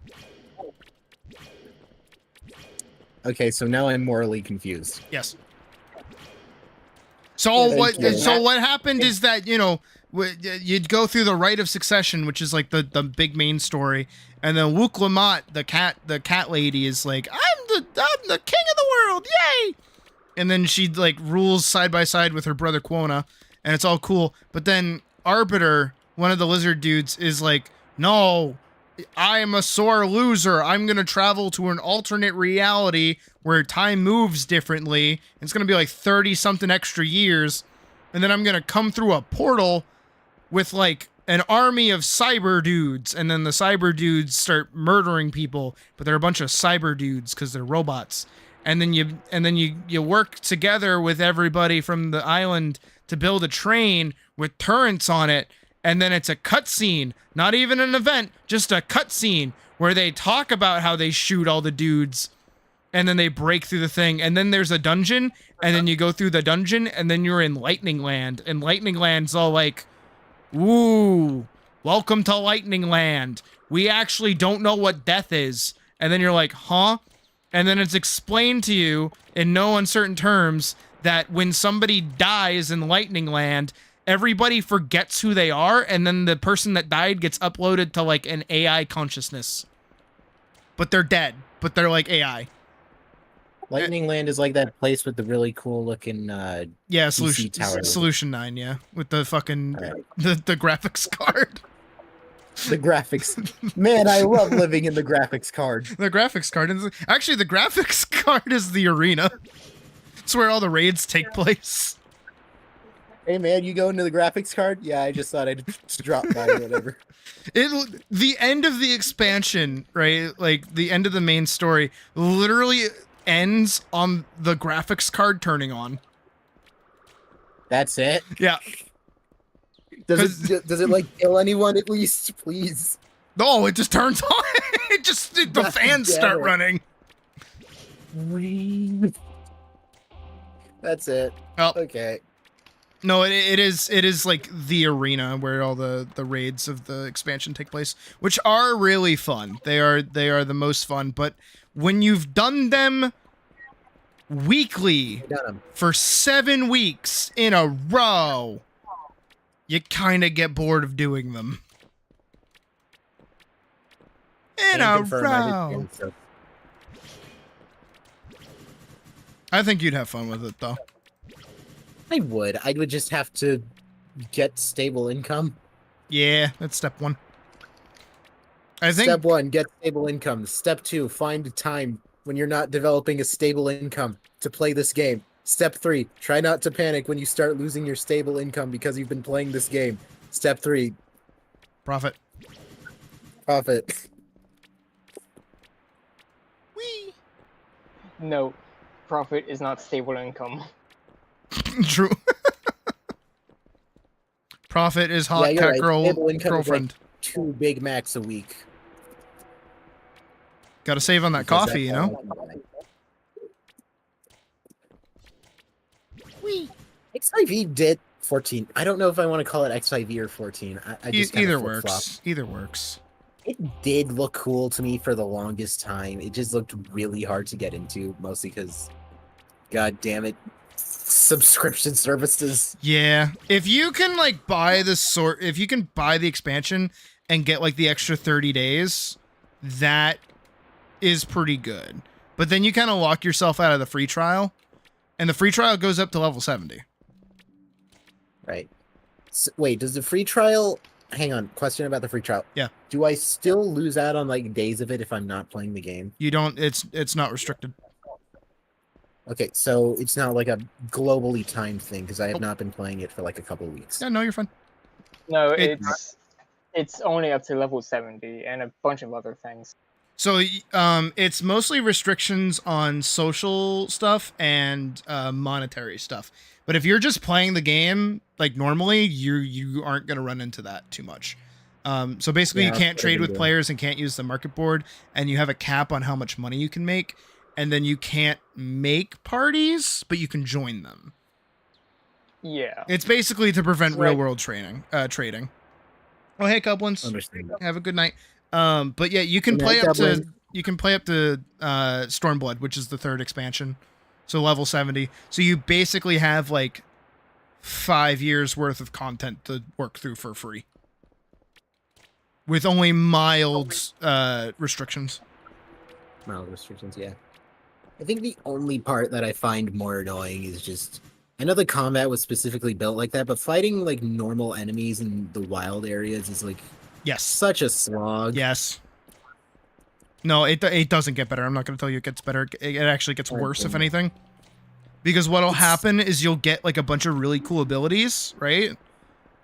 Okay, so now I'm morally confused. Yes. So Thank what? you. So what happened is that you'd go through the rite of succession, which is like the big main story, and then Wook Lamont, the cat lady, is like, I'm the king of the world, yay! And then she like rules side by side with her brother Quona, and it's all cool. But then Arbiter, one of the lizard dudes, is like, no, I am a sore loser. I'm gonna travel to an alternate reality where time moves differently. It's gonna be like 30-something extra years, and then I'm gonna come through a portal with like an army of cyber dudes, and then the cyber dudes start murdering people, but they're a bunch of cyber dudes because they're robots. And then you work together with everybody from the island to build a train with turrets on it. And then it's a cutscene, not even an event, just a cutscene where they talk about how they shoot all the dudes, and then they break through the thing, and then there's a dungeon, and then you go through the dungeon, and then you're in Lightning Land, and Lightning Land's all like, "Ooh, welcome to Lightning Land. We actually don't know what death is," and then you're like, "Huh?" And then it's explained to you in no uncertain terms that when somebody dies in Lightning Land, everybody forgets who they are, and then the person that died gets uploaded to like an AI consciousness. But they're dead, but they're like AI. Lightning Land is like that place with the really cool looking Yeah, PC tower. Solution 9, yeah. With the fucking the graphics card. The graphics. Man, I love living in the graphics card. The graphics card is actually the graphics card is the arena. It's where all the raids take place. Hey man, you go into the graphics card? Yeah, I just thought I'd drop by or whatever. The end of the expansion, right? Like the end of the main story literally ends on the graphics card turning on. That's it? Yeah. Does it like kill anyone at least, please? No, it just turns on. The fans start running. That's it. Oh. Okay. No, it is like the arena where all the raids of the expansion take place, which are really fun. They are the most fun, but when you've done them weekly for 7 weeks in a row, you kind of get bored of doing them. In a row. I think you'd have fun with it, though. I would. I would just have to get stable income. Yeah, that's step 1. I think Step 1, get stable income. Step 2, find time when you're not developing a stable income to play this game. Step 3, try not to panic when you start losing your stable income because you've been playing this game. Step 3, profit. Profit. Whee! No, profit is not stable income. True. Profit is hot you're cat right. girl Stable income is girlfriend. like 2 Big Macs a week. Gotta save on that Because coffee, you that's know? all I can buy. Whee! XIV did 14. I don't know if I want to call it XIV or 14. I just Either works. Either works. It did look cool to me for the longest time. It just looked really hard to get into, mostly because, god damn it, subscription services. Yeah, if you can like buy if you can buy the expansion and get like the extra 30 days, that is pretty good. But then you kind of lock yourself out of the free trial, and the free trial goes up to level 70. Right. So, wait, does the free trial... Hang on, question about the free trial. Yeah. Do I still lose out on like days of it if I'm not playing the game? You don't, it's not restricted. Okay, so it's not like a globally timed thing because I have not been playing it for like a couple of weeks. Yeah, no, you're fine. No, it's only up to level 70 and a bunch of other things. So it's mostly restrictions on social stuff and monetary stuff. But if you're just playing the game like normally, you aren't going to run into that too much. So basically, you can't trade with players and can't use the market board, and you have a cap on how much money you can make, and then you can't make parties, but you can join them. Yeah. It's basically to prevent real world trading. Oh, hey, Goblins. Understandable. Have a good night. But yeah, you can Good play night, up to Goblin. Stormblood, which is the 3rd expansion. So level 70. So you basically have like 5 years worth of content to work through for free. With only mild restrictions. Mild restrictions, yeah. I think the only part that I find more annoying is just... I know the combat was specifically built like that, but fighting like normal enemies in the wild areas is like... Yes. Such a slog. Yes. No, it doesn't get better. I'm not going to tell you it gets better. It actually gets worse, if anything. Because what'll happen is you'll get like a bunch of really cool abilities, right?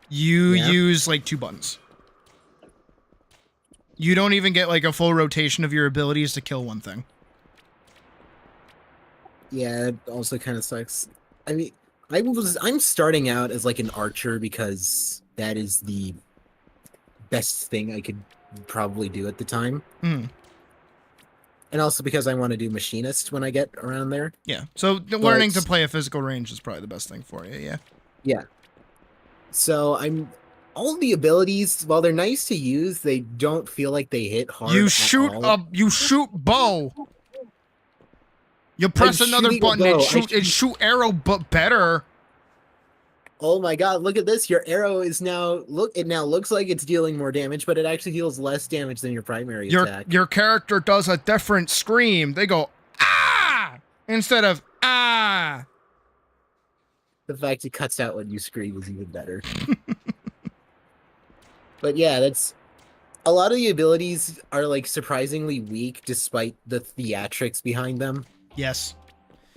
You use like 2 buttons. You don't even get like a full rotation of your abilities to kill one thing. Yeah, it also kind of sucks. I mean, I'm starting out as like an archer because that is the best thing I could probably do at the time. Mm. And also because I want to do machinist when I get around there. Yeah. So learning to play a physical range is probably the best thing for you. Yeah. Yeah. So all the abilities, while they're nice to use, they don't feel like they hit hard. You shoot bow. You press another button and shoot arrow, but better. Oh my god, look at this. Your arrow is now it now looks like it's dealing more damage, but it actually deals less damage than your primary attack. Your character does a different scream. They go ah instead of ah. The fact it cuts out when you scream is even better. But yeah, that's a lot of the abilities are like surprisingly weak despite the theatrics behind them. Yes.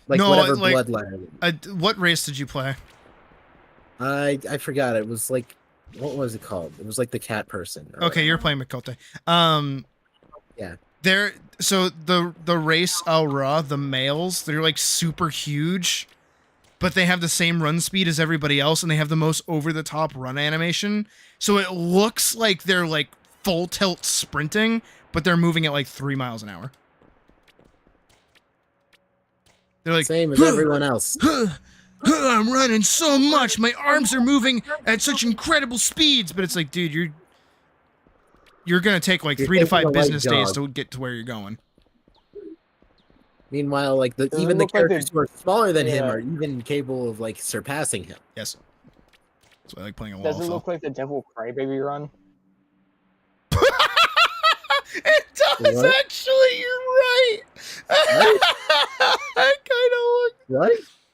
Like no, whatever like, bloodline. What race did you play? I forgot. It was like, what was it called? It was like the cat person. Okay, you're playing Mikote. Yeah. So the race Al Ra, the males, they're like super huge, but they have the same run speed as everybody else, and they have the most over the top run animation. So it looks like they're like full tilt sprinting, but they're moving at like 3 miles an hour. They're like same as everyone else. I'm running so much. My arms are moving at such incredible speeds. But it's like, dude, you're gonna take like 3 to 5 business days to get to where you're going. Meanwhile, like even the characters who are smaller than him are even capable of like surpassing him. Yes. That's why I like playing a Does it look like the Devil Crybaby run? It does actually. You're right. I kind of look. What?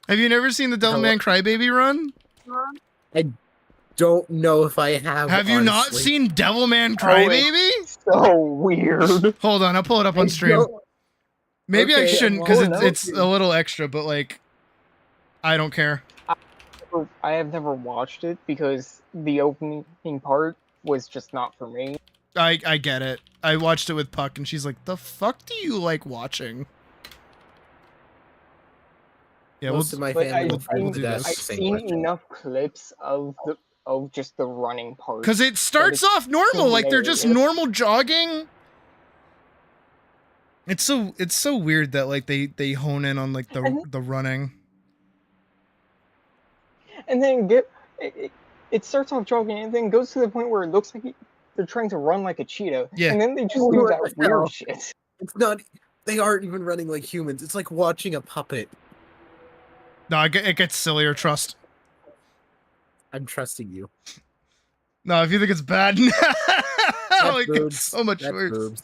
Have you never seen the Devilman Crybaby run? I don't know if I have. Have you not seen Devilman Crybaby? So weird. Hold on, I'll pull it up on stream. Maybe I shouldn't because it's a little extra, but like, I don't care. I have never watched it because the opening part was just not for me. I get it. I watched it with Puck, and she's like, "The fuck do you like watching?" Yeah, most of my family we'll do this. I've seen enough clips of just the running part. Because it starts off normal, like they're just normal jogging. It's so weird that like they hone in on like the running. And then it starts off jogging and then goes to the point where it looks like they're trying to run like a cheetah. Yeah. And then they just do that weird shit. It's not. They aren't even running like humans. It's like watching a puppet. No, it gets sillier. Trust. I'm trusting you. No, if you think it's bad, it gets so much worse. Boobs.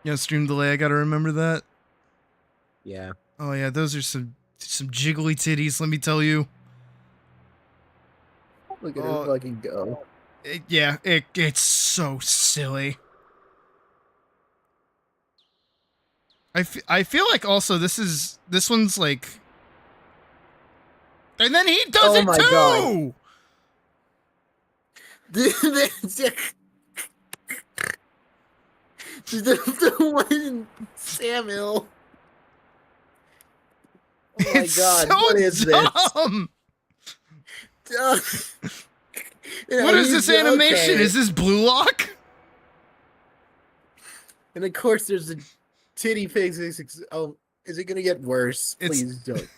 Yeah, stream delay. I gotta remember that. Yeah. Oh yeah, those are some jiggly titties. Let me tell you. Look at her fucking go. It's so silly. I feel like also this one's like, and then he does it too. The one Samuel. Oh my god! So what is dumb. this? What is this animation? Okay. Is this Blue Lock? And of course, there's a titty physics. Oh, is it gonna get worse? Please don't.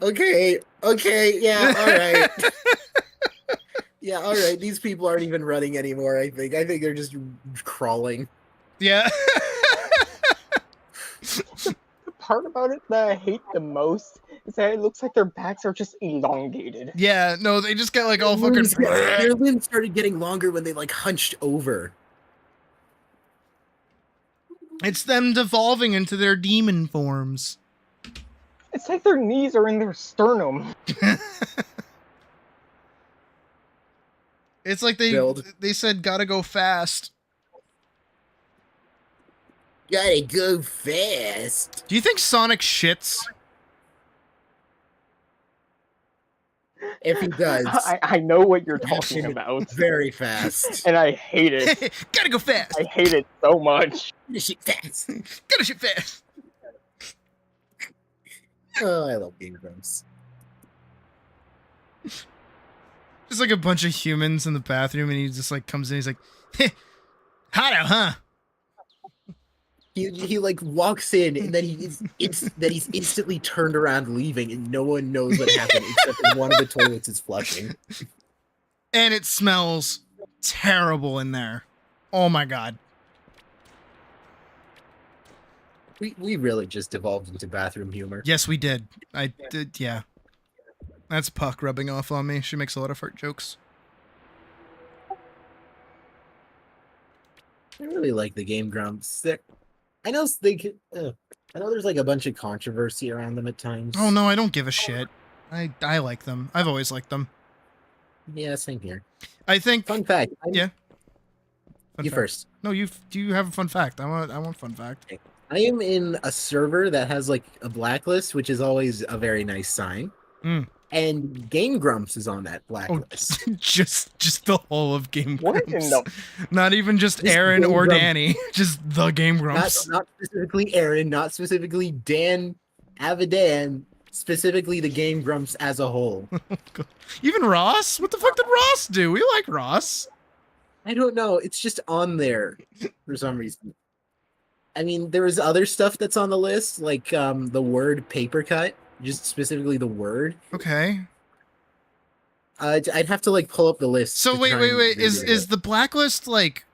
Okay, yeah, all right. Yeah, all right. These people aren't even running anymore, I think. I think they're just crawling. Yeah. The part about it that I hate the most is that it looks like their backs are just elongated. Yeah, no, they just get like all Their fucking... their limbs started getting longer when they like hunched over. It's them devolving into their demon forms. It's like their knees are in their sternum. It's like they said gotta go fast. Gotta go fast. Do you think Sonic shits? If he does, I know what you're talking about. Very fast. And I hate it. Gotta go fast. I hate it so much. Gotta shit fast. Gotta shit fast. Oh, I love Game Grumps. Just like a bunch of humans in the bathroom, and he just like comes in. He's like, "Hot out, huh?" He like walks in, and then he's instantly turned around, leaving, and no one knows what happened except that one of the toilets is flushing. And it smells terrible in there. Oh my god. We really just evolved into bathroom humor. Yes, we did. I did. Yeah. That's Puck rubbing off on me. She makes a lot of fart jokes. I really like the Game Grumps. I know there's like a bunch of controversy around them at times. Oh no, I don't give a shit. I like them. I've always liked them. Yeah, same here. I think. Fun fact. Yeah. You first. No, do you have a fun fact? I want fun fact. I am in a server that has like a blacklist, which is always a very nice sign. Mm. And Game Grumps is on that blacklist. Oh, just the whole of Game What Grumps. in the... Not even just Aaron Game or Grumps. Danny. Just the Game Grumps. Not specifically Aaron, not specifically Dan Avidan, specifically the Game Grumps as a whole. Even Ross? What the fuck did Ross do? We like Ross. I don't know. It's just on there for some reason. I mean, there was other stuff that's on the list, like the word paper cut, just specifically the word. Okay. I'd have to like pull up the list. So wait. Is the blacklist like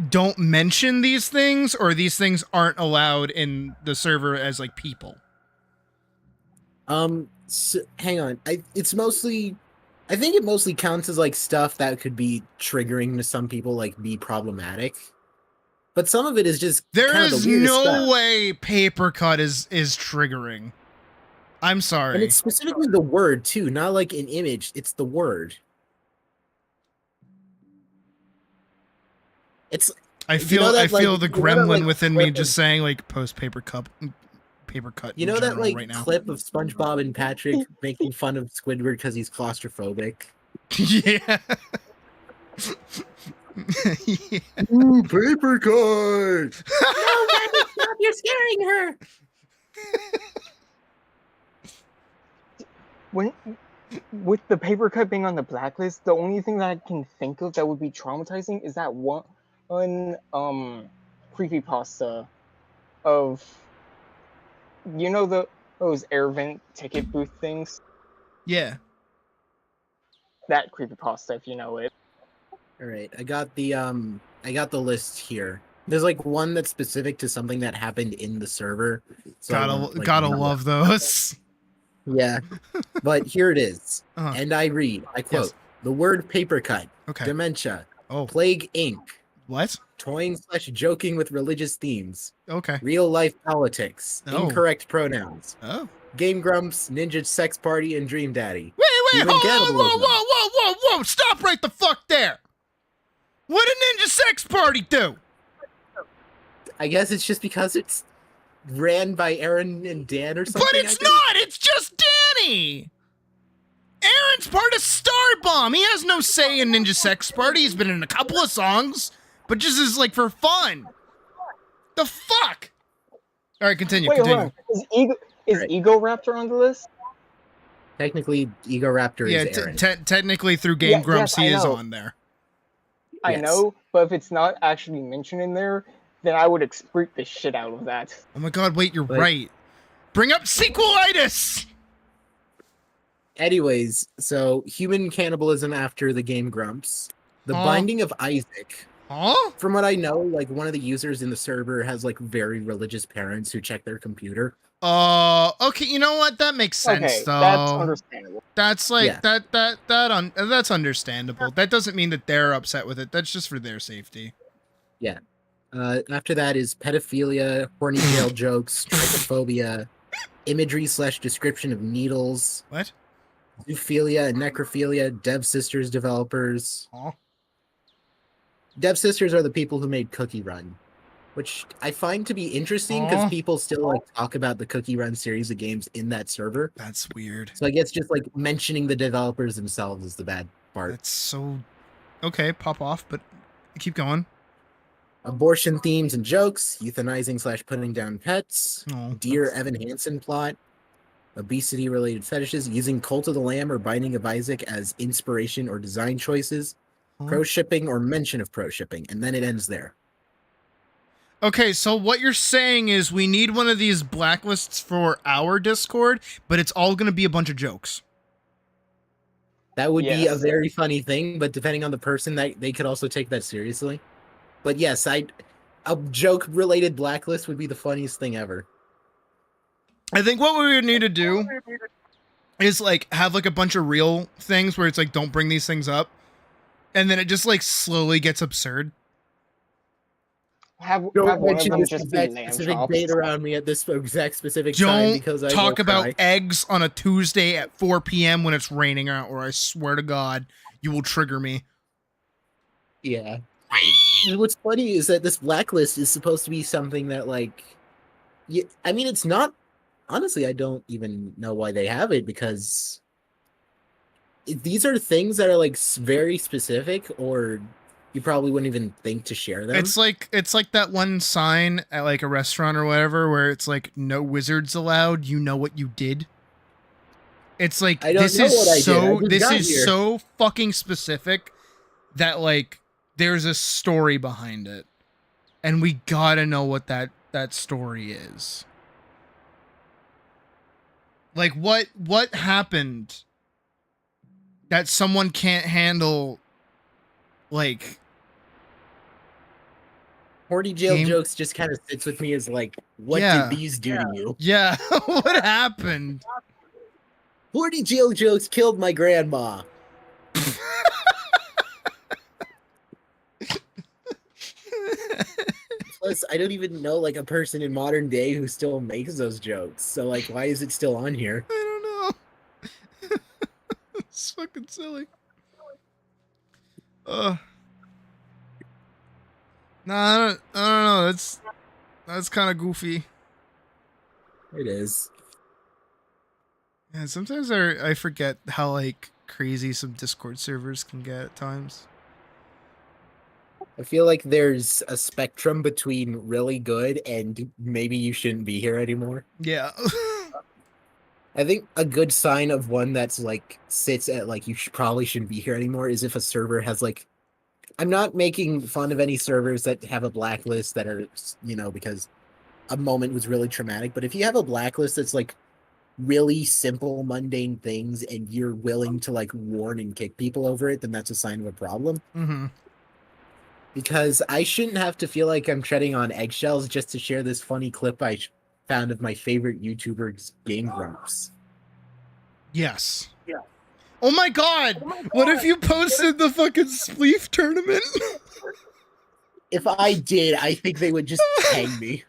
don't mention these things, or these things aren't allowed in the server as like people? So, hang on. I think it mostly counts as like stuff that could be triggering to some people, like be problematic. But some of it is just There is no stuff. way paper cut is triggering. I'm sorry. And it's specifically the word too, not like an image. It's the word. It's. I feel that, I feel like, the gremlin within me just saying like post paper cut. You know that like right now. clip of SpongeBob and Patrick making fun of Squidward because he's claustrophobic? Yeah. Yeah. Ooh, paper cut! No, Daddy, stop! You're scaring her. With the paper cut being on the blacklist, the only thing that I can think of that would be traumatizing is that one creepypasta of, you know, those air vent ticket booth things? Yeah. That creepypasta, if you know it. All right, I got the list here. There's like one that's specific to something that happened in the server. So gotta love those. Yeah, but here it is. Uh-huh. And I quote, the word paper cut, Okay. dementia, Oh. plague Inc., What? toying / joking with religious themes, Okay. real life politics, Oh. incorrect pronouns, Oh. Game Grumps, Ninja Sex Party, and Dream Daddy. Wait, Human hold on, cannibalism. whoa! Stop right the fuck there. What did Ninja Sex Party do? I guess it's just because it's ran by Aaron and Dan or something. But it's not! It's just Danny! Aaron's part of Starbomb! He has no say in Ninja Sex Party. He's been in a couple of songs, but just as like for fun. The fuck? Alright, continue. Wait, hold on. Is Ego Raptor on the list? Technically, Ego Raptor is Aaron. Technically through Game Grumps, he I is know. on there. I know, but if it's not actually mentioned in there, then I would excrete the shit out of that. Oh my god, wait, you're right. Bring up sequelitis! Anyways, so human cannibalism after the game Grumps. The Huh? Binding of Isaac. Huh? From what I know, like one of the users in the server has like very religious parents who check their computer. Okay, you know what? That makes sense, Okay, though. that's understandable. That's like Yeah. that's understandable. That doesn't mean that they're upset with it. That's just for their safety. Yeah. After that is pedophilia, horny tail jokes, trypophobia, imagery/description of needles. What? Zoophilia and necrophilia, Dev Sisters developers. Huh? Dev Sisters are the people who made Cookie Run, which I find to be interesting because Aw. people still like talk about the Cookie Run series of games in that server. That's weird. So I guess just like mentioning the developers themselves is the bad part. That's so okay. Pop off, but keep going. Abortion themes and jokes, euthanizing/putting down pets, Oh, Dear Evan Hansen plot, obesity-related fetishes, using Cult of the Lamb or Binding of Isaac as inspiration or design choices, pro-shipping or mention of pro-shipping, and then it ends there. Okay, so what you're saying is we need one of these blacklists for our Discord, but it's all going to be a bunch of jokes. That would be a Yes. very funny thing, but depending on the person, that they could also take that seriously. But yes, a joke-related blacklist would be the funniest thing ever. I think what we would need to do is like have like a bunch of real things where it's like don't bring these things up, and then it just like slowly gets absurd. Have Don't one of mention them this just be exact lamb specific chops. date around me at this exact specific time Don't because I talk will about cry. eggs on a Tuesday at 4 p.m. when it's raining out, or I swear to God, you will trigger me. Yeah. And what's funny is that this blacklist is supposed to be something that, like, I mean, it's not. Honestly, I don't even know why they have it because these are things that are like very specific, or you probably wouldn't even think to share them. It's like that one sign at like a restaurant or whatever where it's like no wizards allowed. You know what you did. It's like I don't this know is what I did. I so just this got is here. so fucking specific that like there's a story behind it, and we gotta know what that story is. Like what happened that someone can't handle, like. Horny jail Game- jokes just kind of sits with me as like, what Yeah. did these do to you? Yeah, what happened? Horny jail jokes killed my grandma. Plus, I don't even know like a person in modern day who still makes those jokes. So like, why is it still on here? I don't know. It's fucking silly. Nah, I don't know. That's kind of goofy. It is. Yeah, sometimes I forget how like crazy some Discord servers can get at times. I feel like there's a spectrum between really good and maybe you shouldn't be here anymore. Yeah. I think a good sign of one that's like sits at like you probably shouldn't be here anymore is if a server has like, I'm not making fun of any servers that have a blacklist that are, you know, because a moment was really traumatic, but if you have a blacklist that's like really simple, mundane things and you're willing to like warn and kick people over it, then that's a sign of a problem. Mm-hmm. Because I shouldn't have to feel like I'm treading on eggshells just to share this funny clip I found of my favorite YouTuber's Game Grumps. Yes. Yeah. Oh my god! What if you posted the fucking Spleef tournament? If I did, I think they would just hang me.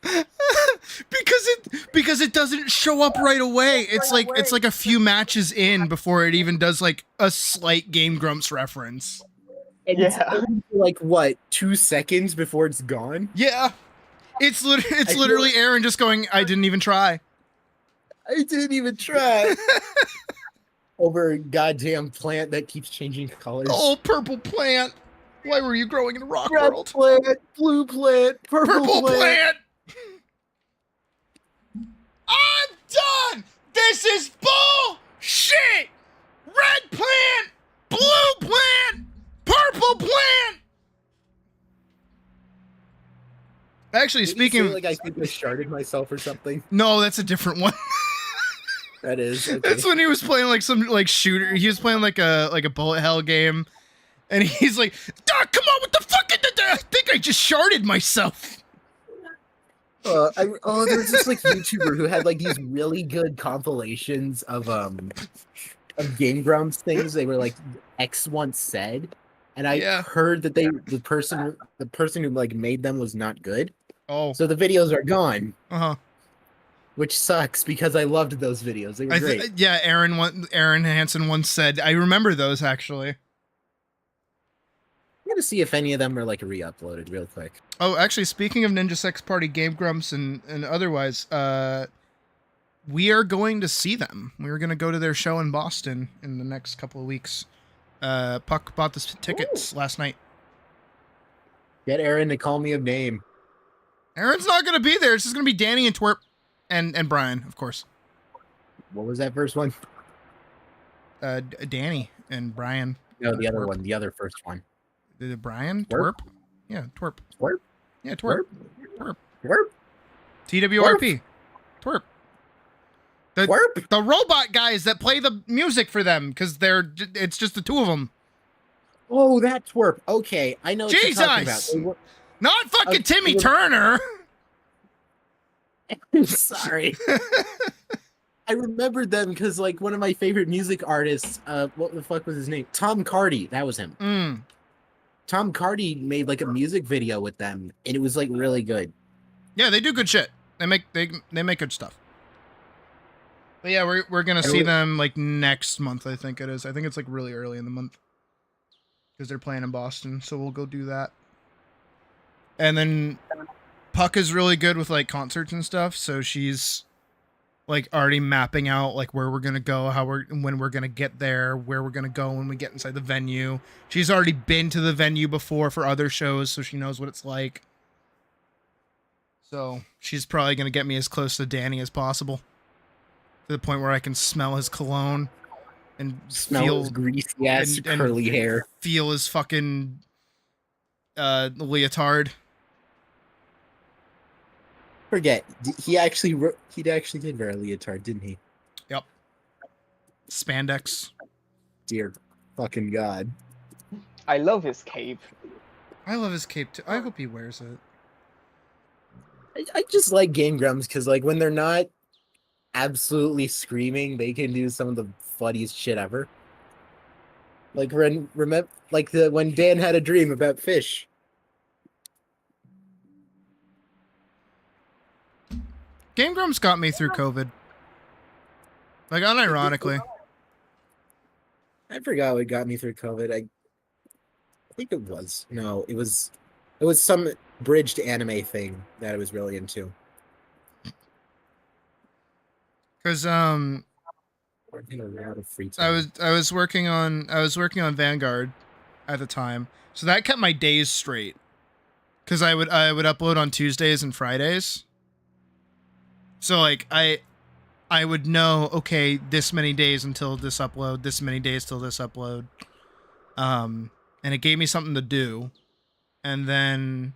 because it doesn't show up right away. It's like a few matches in before it even does like a slight Game Grumps reference. And it's only like what, 2 seconds before it's gone? Yeah. It's literally Aaron just going, I didn't even try. I didn't even try. Over a goddamn plant that keeps changing colors. Oh, purple plant. Why were you growing in a rock Red world? plant, blue plant, purple plant. I'm done. This is bullshit. Red plant, blue plant, purple plant. Actually, Did you speaking say, like, I think I sharded myself or something. No, that's a different one. That is. Okay. That's when he was playing like some like shooter. He was playing like a bullet hell game, and he's like, "Doc, come on, what the fuck? I think I just sharded myself." There's this like YouTuber who had like these really good compilations of Game Grumps things. They were like X once said, and I heard that the person who like made them was not good. Oh, so the videos are gone. Uh-huh. Which sucks because I loved those videos. They were great. Yeah, Aaron Hansen once said. I remember those actually. I'm gonna see if any of them are like re-uploaded real quick. Oh, actually, speaking of Ninja Sex Party, Game Grumps, and otherwise, we are going to see them. We're going to go to their show in Boston in the next couple of weeks. Puck bought the tickets last night. Get Aaron to call me a name. Aaron's not going to be there. It's just going to be Danny and Twerp and Brian, of course. What was that first one? Danny and Brian. No, the other one. The other first one. Brian? Twerp? Yeah, Twerp. Twerp? Yeah, Twerp. Twerp? Twerp? TWRP. Twerp. Twerp? The robot guys that play the music for them, because it's just the two of them. Oh, that Twerp. Okay, I know what you're talking about. Jesus! Not fucking Timmy Turner! I'm sorry. I remembered them because, like, one of my favorite music artists, what the fuck was his name? Tom Cardy. That was him. Tom Cardy made, like, a music video with them, and it was, like, really good. Yeah, they do good shit. They make good stuff. But yeah, we're gonna see them, like, next month, I think it is. I think it's, like, really early in the month. Because they're playing in Boston, so we'll go do that. And then Puck is really good with, like, concerts and stuff, so she's like already mapping out like where we're gonna go, when we're gonna get there, where we're gonna go when we get inside the venue. She's already been to the venue before for other shows, so she knows what it's like. So she's probably gonna get me as close to Danny as possible, to the point where I can smell his cologne and smell his greasy ass curly hair, feel his fucking leotard. Forget he actually did wear a leotard, didn't he? Yep. Spandex. Dear fucking god. I love his cape. I love his cape too. I hope he wears it. I just like Game Grumps because, like, when they're not absolutely screaming, they can do some of the funniest shit ever. Like when Dan had a dream about fish. Game Grumps got me through COVID. Like, unironically. I forgot what got me through COVID. I think it was. No, it was some bridged anime thing that I was really into. Because I was working on Vanguard at the time, so that kept my days straight. Because I would upload on Tuesdays and Fridays. So like I would know, okay, this many days until this upload, this many days till this upload. And it gave me something to do. And then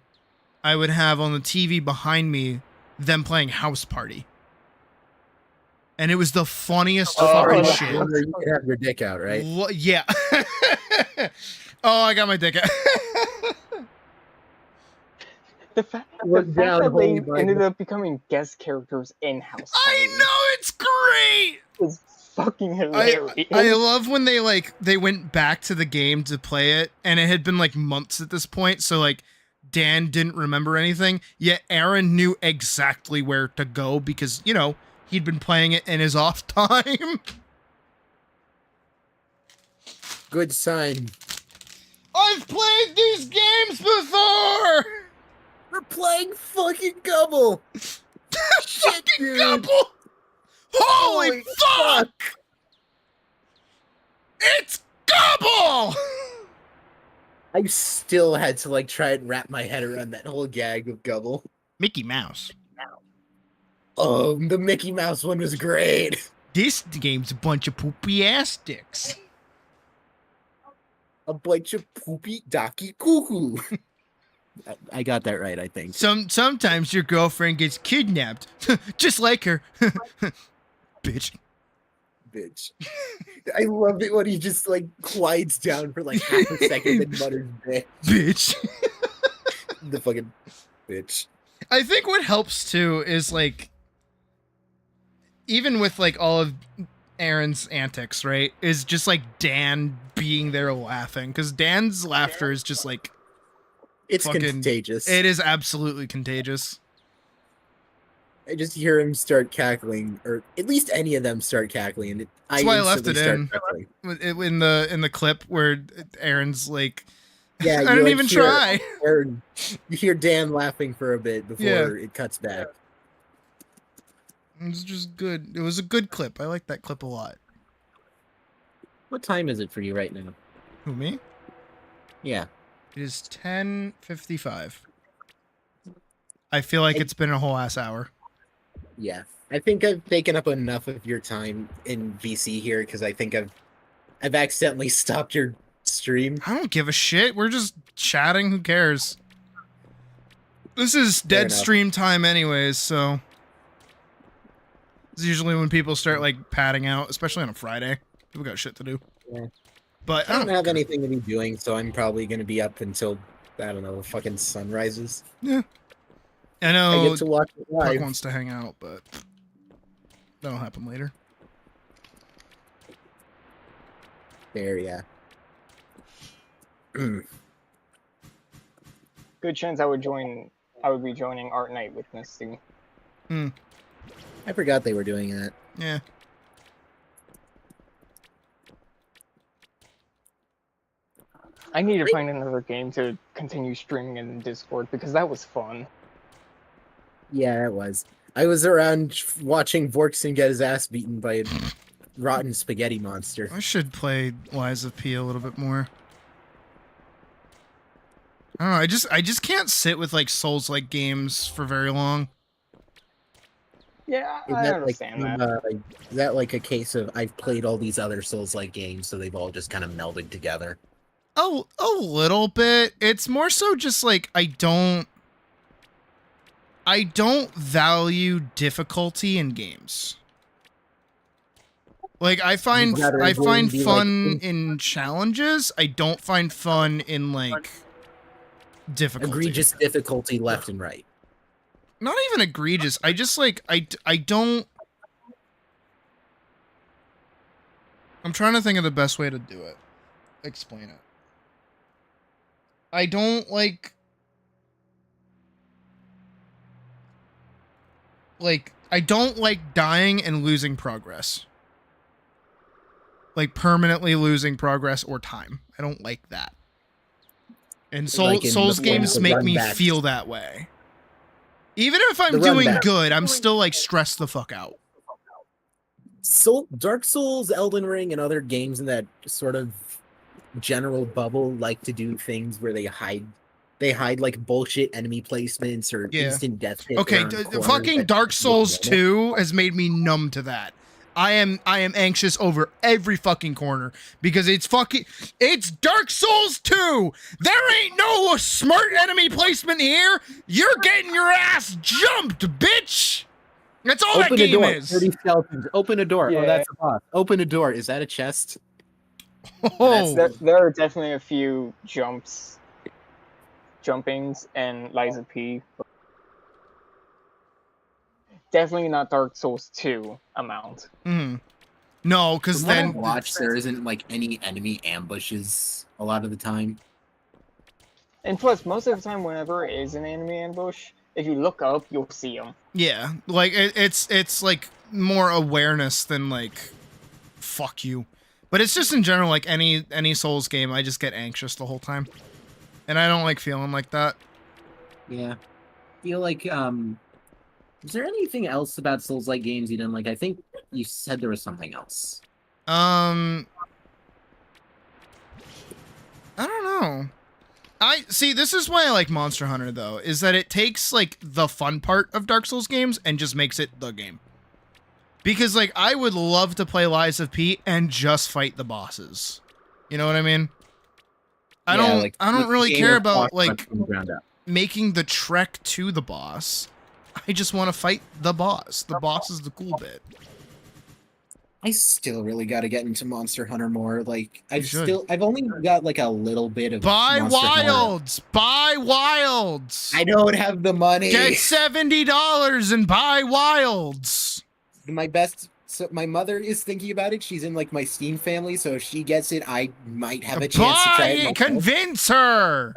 I would have on the TV behind me them playing House Party. And it was the funniest fucking shit. You could have your dick out, right? Yeah. Oh, I got my dick out. The fact that they ended up becoming guest characters in House Party. I know, it's great. It's fucking hilarious. I love when they went back to the game to play it, and it had been like months at this point, so like Dan didn't remember anything, yet Aaron knew exactly where to go because, you know, he'd been playing it in his off time. Good sign. I've played these games before! We're playing fucking Gubble! Shit, fucking Gubble! Holy fuck! It's Gubble! I still had to like try and wrap my head around that whole gag of Gubble. Mickey Mouse. Oh, the Mickey Mouse one was great. This game's a bunch of poopy ass dicks. A bunch of poopy docky cuckoo. I got that right, I think. Sometimes your girlfriend gets kidnapped, just like her. Bitch. Bitch. I love it when he just like quiets down for like half a second and mutters bitch. Bitch. The fucking bitch. I think what helps too is like, even with like all of Aaron's antics, right, is just like Dan being there laughing, because Dan's laughter is just like, it's fucking contagious. It is absolutely contagious. I just hear him start cackling, or at least any of them start cackling, and That's why I left it in the clip where Aaron's like, yeah, I didn't even try. Aaron, you hear Dan laughing for a bit before it cuts back. It was just good. It was a good clip. I like that clip a lot. What time is it for you right now? Who, me? Yeah. It is 10:55. I feel like it's been a whole ass hour. Yeah. I think I've taken up enough of your time in VC here, because I think I've accidentally stopped your stream. I don't give a shit. We're just chatting. Who cares? This is dead stream time anyways, so it's usually when people start like padding out, especially on a Friday. People got shit to do. Yeah. But I don't have anything to be doing, so I'm probably going to be up until, I don't know, the fucking sun rises. Yeah. I know I get to watch it live. Puck wants to hang out, but that'll happen later. There, yeah. Good chance I would be joining Art Night with Misty. I forgot they were doing that. Yeah. I need to find another game to continue streaming in Discord, because that was fun. Yeah, it was. I was around watching Vorkson get his ass beaten by a rotten spaghetti monster. I should play Lies of P a little bit more. I don't know, I just can't sit with like Souls-like games for very long. Yeah, I understand that. Is that like a case of I've played all these other Souls-like games, so they've all just kind of melded together? Oh, a little bit. It's more so just like I don't value difficulty in games. Like I find fun in challenges. I don't find fun in like difficulty. Egregious difficulty left and right. Not even egregious. I just like I don't. I'm trying to think of the best way to do it. Explain it. I don't like I don't like dying and losing progress. Like permanently losing progress or time. I don't like that. And Souls games make me feel that way. Even if I'm doing good, I'm still like stressed the fuck out. Dark Souls, Elden Ring, and other games in that sort of general bubble like to do things where they hide like bullshit enemy placements or instant death hits. Okay, fucking Dark Souls 2 has made me numb to that. I am anxious over every fucking corner because it's Dark Souls 2. There ain't no smart enemy placement here. You're getting your ass jumped, bitch. That's all that game is. 30 skeletons. Open a door. Yeah. Oh, that's a boss. Open a door. Is that a chest? Oh. There are definitely a few jumpings and Liza P. Definitely not Dark Souls 2 amount. No, because then there isn't like any enemy ambushes a lot of the time. And plus, most of the time, whenever it is an enemy ambush, if you look up, you'll see them. Yeah, like it's like more awareness than like fuck you. But it's just in general, like any Souls game, I just get anxious the whole time. And I don't like feeling like that. Yeah. Feel like, is there anything else about Souls-like games you didn't like? I think you said there was something else. I don't know. This is why I like Monster Hunter, though, is that it takes, like, the fun part of Dark Souls games and just makes it the game. Because, like, I would love to play Lies of P and just fight the bosses. You know what I mean? I don't really care about, like... making the trek to the boss. I just want to fight the boss. The boss is the cool bit. I still really got to get into Monster Hunter more. Like, should. I've only got like a little bit of Buy Monster Hunter. Wilds! Buy Wilds! I don't have the money. Get $70 and buy Wilds! So my mother is thinking about it. She's in like my Steam family, so if she gets it, I might have a chance to try it myself. Convince her!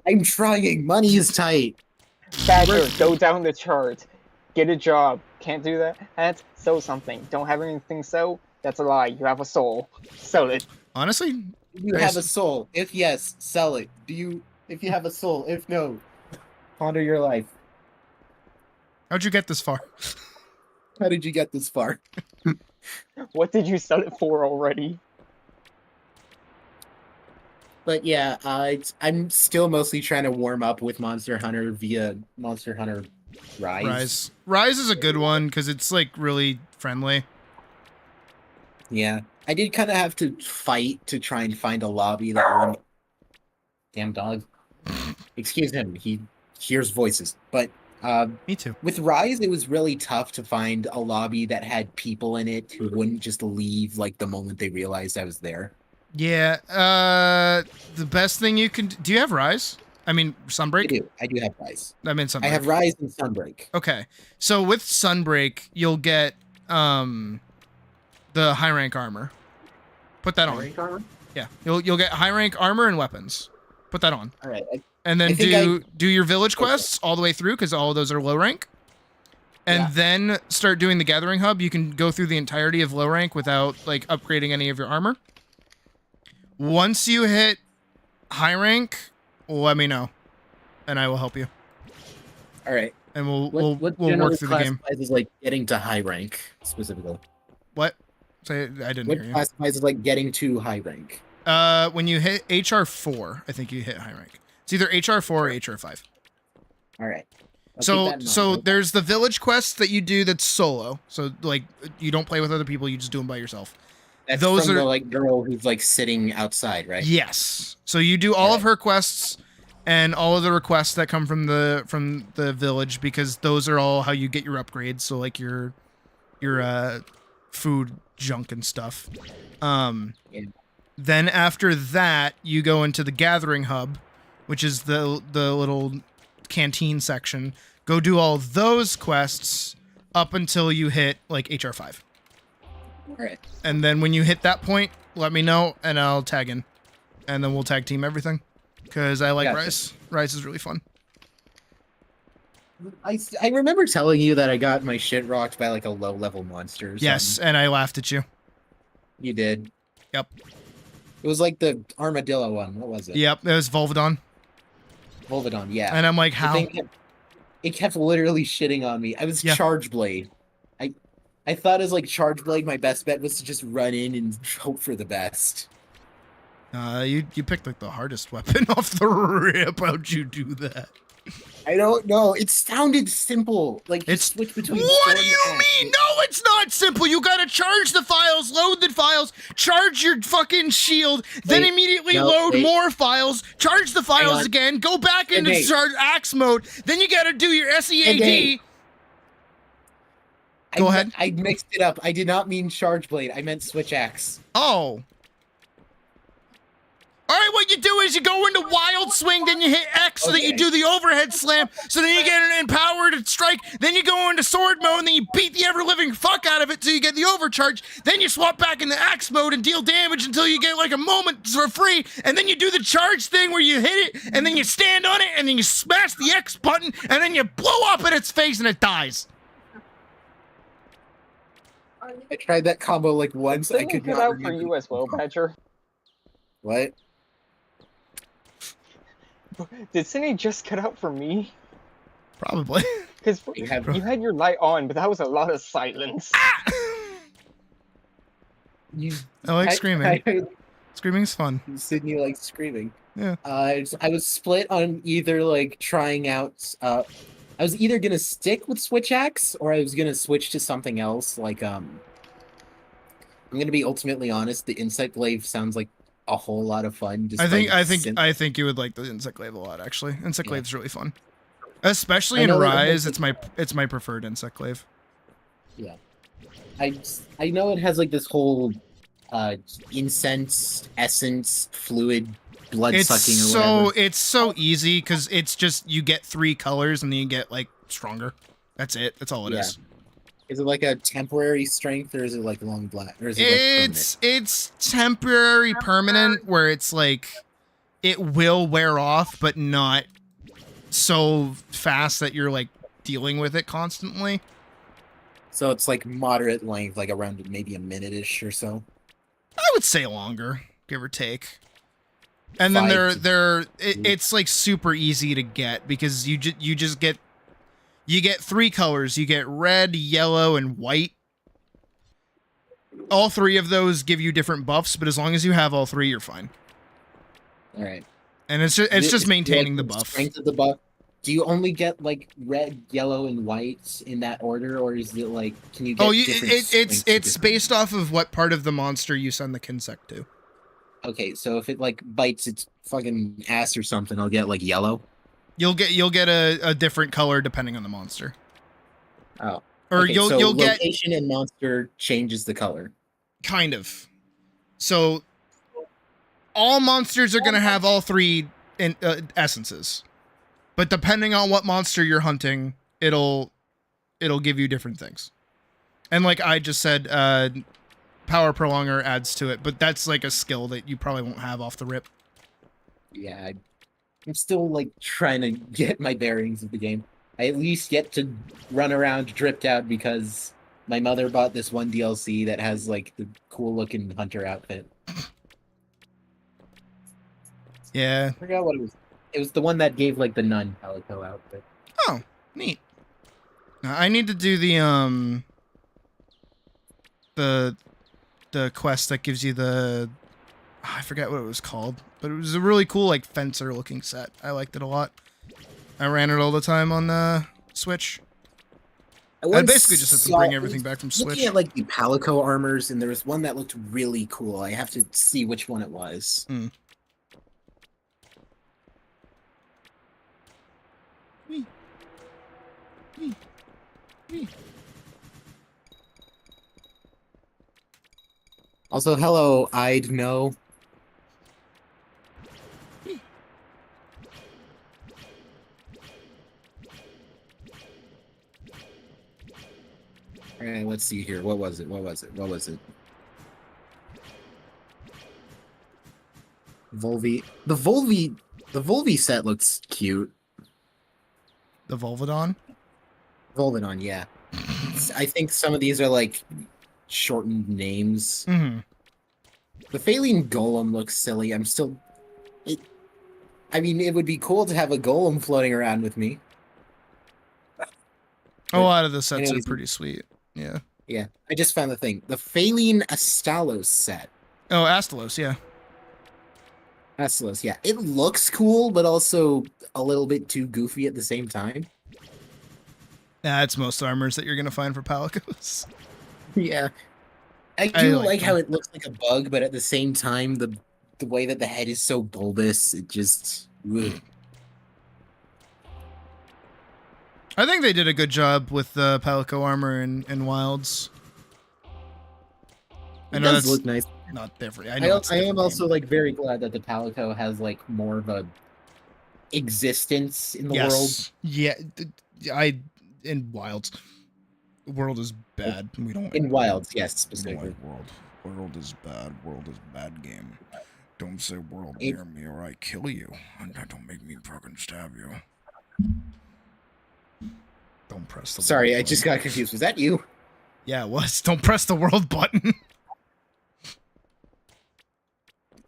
I'm trying. Money is tight. Badger, go down the chart. Get a job. Can't do that? That's so something. Don't have anything so? That's a lie. You have a soul. Sell it. Honestly? You have a soul. If yes, sell it. If you have a soul. If no, ponder your life. How'd you get this far? How did you get this far? What did you sell it for already? But yeah, I'm still mostly trying to warm up with Monster Hunter via Monster Hunter Rise. Rise is a good one because it's like really friendly. Yeah, I did kind of have to fight to try and find a lobby that one. Damn dog. Excuse him. He hears voices. But me too. With Rise, it was really tough to find a lobby that had people in it who wouldn't just leave like the moment they realized I was there. Yeah. The best thing you can do you have Rise? I mean, Sunbreak? I do have Rise. I mean, Sunbreak. I have Rise and Sunbreak. Okay. So with Sunbreak, you'll get the high rank armor. Put that on. Rank armor? Yeah. You'll get high rank armor and weapons. Put that on. All right. And then do your village quests all the way through because all of those are low rank. And then start doing the gathering hub. You can go through the entirety of low rank without like upgrading any of your armor. Once you hit high rank, let me know, and I will help you. All right, and we'll work through the game. Is like getting to high rank specifically. What? Say I didn't hear you. What classifies as like getting to high rank? When you hit HR4, I think you hit high rank. It's either HR4 or HR5. All right. So there's the village quests that you do that's solo. So like you don't play with other people, you just do them by yourself. That's those from the like girl who's like sitting outside, right? Yes. So you do all of her quests and all of the requests that come from the village because those are all how you get your upgrades. So like your food junk and stuff. Then after that, you go into the gathering hub, which is the little canteen section. Go do all those quests up until you hit like HR5. Right. And then when you hit that point, let me know and I'll tag in. And then we'll tag team everything. Because I like Rise. Rise is really fun. I remember telling you that I got my shit rocked by like a low level monster. Or yes, and I laughed at you. You did. Yep. It was like the armadillo one. What was it? Yep, it was Volvidon. Volvidon, yeah. And I'm like, how? It kept literally shitting on me. I was Charge Blade. I thought as like Charge Blade, my best bet was to just run in and hope for the best. You picked like the hardest weapon off the rip. How'd you do that? I don't know. It sounded simple. Like it's switch between. What do you mean? No, it's not simple. You gotta charge the files, load the files, charge your fucking shield, then immediately load more files, charge the files again, go back into charge axe mode. Then you gotta do your SEAD. Go ahead. I mixed it up. I did not mean Charge Blade. I meant Switch Axe. Oh. All right, what you do is you go into Wild Swing, then you hit X so that you do the overhead slam, so then you get an empowered strike, then you go into sword mode, and then you beat the ever-living fuck out of it till you get the overcharge, then you swap back into axe mode and deal damage until you get like a moment for free, and then you do the charge thing where you hit it, and then you stand on it, and then you smash the X button, and then you blow up in its face and it dies. I tried that combo like once. I could not out for you as well, Badger. What? Did Cindy just cut out for me? Probably. Because you had your light on, but that was a lot of silence. I like screaming. Screaming's fun. Sydney likes screaming. Yeah. I was split on either like trying out. I was either gonna stick with Switch Axe or I was gonna switch to something else. Like I'm gonna be ultimately honest. The Insight Blade sounds like a whole lot of fun. Just I think like, I think you would like the Insectlave a lot actually. Insectlave's really fun. Especially I in know that it Rise, has, it's my preferred Insectlave. Yeah. I know it has like this whole incense, essence, fluid, blood sucking or whatever. It's so easy because it's just you get 3 colors and then you get like stronger. That's it. That's all it is. Is it like a temporary strength or is it like long black? Or is it like permanent? It's temporary permanent where it's like it will wear off, but not so fast that you're like dealing with it constantly. So it's like moderate length, like around maybe a minute-ish or so. I would say longer, give or take. And then it's like super easy to get because you just get 3 colors. You get red, yellow, and white. All 3 of those give you different buffs, but as long as you have all 3, you're fine. All right. And it's just maintaining the buff. Strength of the buff. Do you only get like red, yellow, and white in that order, or is it like can you get different? It's based off of what part of the monster you send the Kinsect to. Okay, so if it like bites its fucking ass or something, I'll get like yellow. You'll get a different color depending on the monster. Oh. Or okay, you'll get location and monster changes the color. Kind of. So all monsters are gonna have all 3 essences, but depending on what monster you're hunting, it'll give you different things. And like I just said, Power Prolonger adds to it, but that's like a skill that you probably won't have off the rip. Yeah, I'm still like trying to get my bearings of the game. I at least get to run around dripped out because my mother bought this one DLC that has like the cool looking hunter outfit. Yeah. I forgot what it was. It was the one that gave like the nun Palico outfit. Oh, neat. I need to do the quest that gives you the I forget what it was called, but it was a really cool like fencer looking set. I liked it a lot. I ran it all the time on the Switch. I basically just have to bring everything back from Switch. Looking at like the Palico armors, and there was one that looked really cool. I have to see which one it was. Also, hello, I'd know. Alright, let's see here. What was it? Volvi. The Volvi set looks cute. The Volvidon? Volvidon, yeah. I think some of these are like shortened names. Mm-hmm. The Phaline Golem looks silly. I mean, it would be cool to have a golem floating around with me. A lot of the sets are pretty sweet. Yeah. Yeah. I just found the thing. The Phaline Astalos set. Oh, Astalos, yeah. Astalos, yeah. It looks cool, but also a little bit too goofy at the same time. That's most armors that you're going to find for Palicos. Yeah. I do like how it looks like a bug, but at the same time, the way that the head is so bulbous, it just... Ugh. I think they did a good job with the Palico armor in Wilds. It does look nice. Not different. I am also like very glad that the Palico has like more of a existence in the world. Yeah, in Wilds. World is bad. We don't in Wilds, yes, specifically. World is bad. World is bad game. Don't say world near me or I kill you. And don't make me fucking stab you. Don't press the Sorry, I just got confused. Was that you? Yeah, it was. Don't press the world button.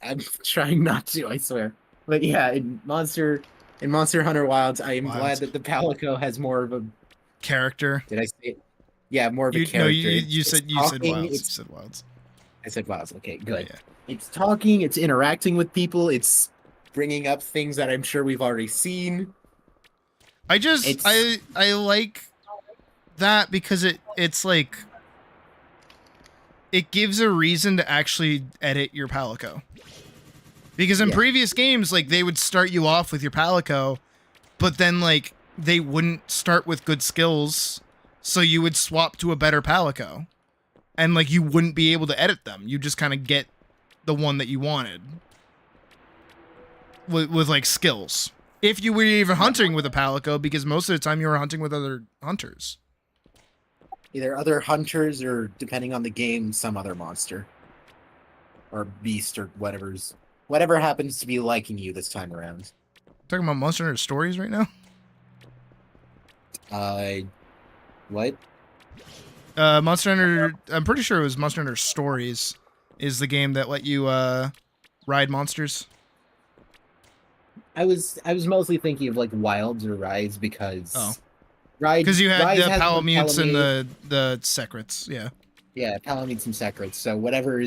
I'm trying not to, I swear. But yeah, in Monster Hunter Wilds, I am glad that the Palico has more of a character. Did I say it? Yeah, more of a character. No, you said Wilds. You said Wilds. I said Wilds. Okay, good. Yeah. It's talking. It's interacting with people. It's bringing up things that I'm sure we've already seen. I like that because it's like it gives a reason to actually edit your Palico. Because in Yeah. previous games, like, they would start you off with your Palico, but then, like, they wouldn't start with good skills, so you would swap to a better Palico. And, like, you wouldn't be able to edit them. You just kind of get the one that you wanted. With, like, skills. If you were even hunting with a Palico, because most of the time you were hunting with other hunters. Either other hunters or, depending on the game, some other monster. Or beast or whatever happens to be liking you this time around. Talking about Monster Hunter Stories right now? What? Monster Hunter, I'm pretty sure it was Monster Hunter Stories is the game that let you ride monsters. I was mostly thinking of like Wilds or Rise because Because you had Rise the has Palamutes and Palamute. the Secrets, yeah. Yeah, Palamutes and Secrets. So whatever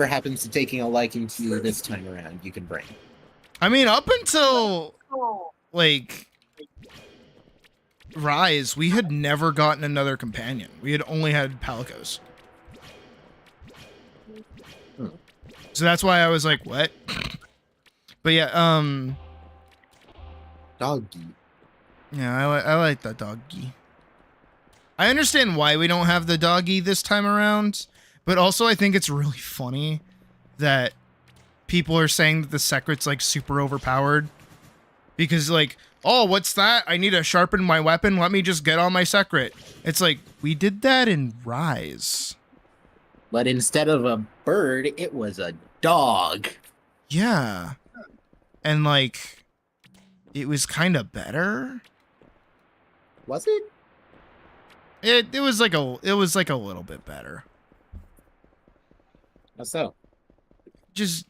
happens to taking a liking to you this time around, you can bring. I mean, up until like Rise, we had never gotten another companion. We had only had Palicos. So that's why I was like, what? But yeah, Doggy. Yeah, I like that doggy. I understand why we don't have the doggy this time around, but also I think it's really funny that people are saying that the Secret's like super overpowered. Because like, oh, what's that? I need to sharpen my weapon. Let me just get on my Secret. It's like, we did that in Rise. But instead of a bird, it was a dog. Yeah. And like, it was kind of better. Was it? It was like a little bit better. How so? Just,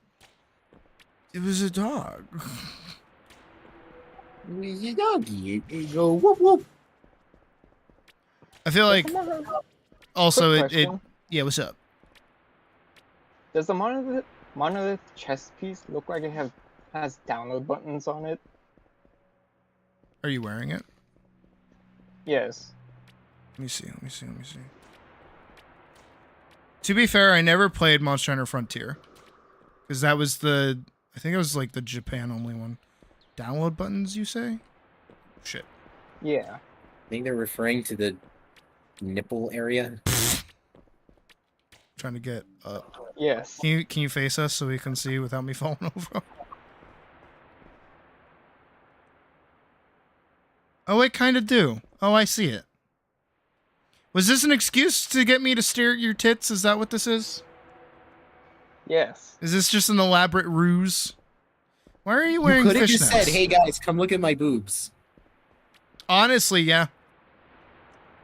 it was a dog. It was a doggy. It go whoop whoop. I feel like also Quick question. yeah, what's up? Does the monolith chest piece look like it has download buttons on it? Are you wearing it? Yes. Let me see. To be fair, I never played Monster Hunter Frontier. Because that was I think it was like the Japan only one. Download buttons, you say? Shit. Yeah. I think they're referring to the nipple area. Trying to get up. Yes. Can you face us so we can see without me falling over? Oh, I kind of do. Oh, I see it. Was this an excuse to get me to stare at your tits? Is that what this is? Yes. Is this just an elaborate ruse? Why are you wearing You could have fishnets? just said, "Hey guys, come look at my boobs." Honestly, yeah.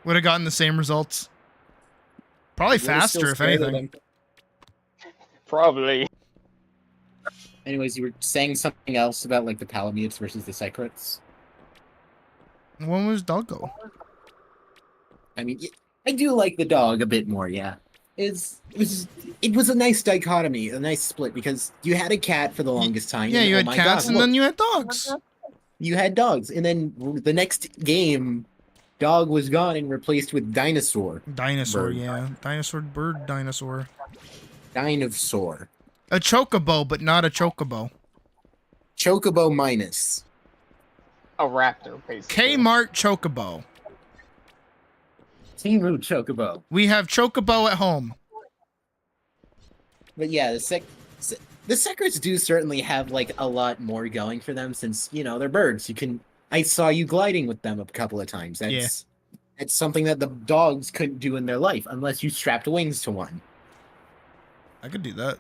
Would have gotten the same results. Probably Would've still faster, if scared anything. them. Probably. Anyways, you were saying something else about like the Palamutes versus the Secrets. When was Doggo? I mean, I do like the dog a bit more. Yeah, it was a nice dichotomy, a nice split because you had a cat for the longest time. Yeah, and, you oh had my cats God, and look, then you had dogs. you had dogs, and then the next game, dog was gone and replaced with dinosaur. Dinosaur, Bird. yeah. Dinosaur, bird, dinosaur. Dinosaur. A chocobo, but not a chocobo. Chocobo minus. A raptor, basically. Kmart chocobo. Timu chocobo. We have chocobo at home. But yeah, the Secrets do certainly have like a lot more going for them since, you know, they're birds. I saw you gliding with them a couple of times. It's something that the dogs couldn't do in their life unless you strapped wings to one. I could do that.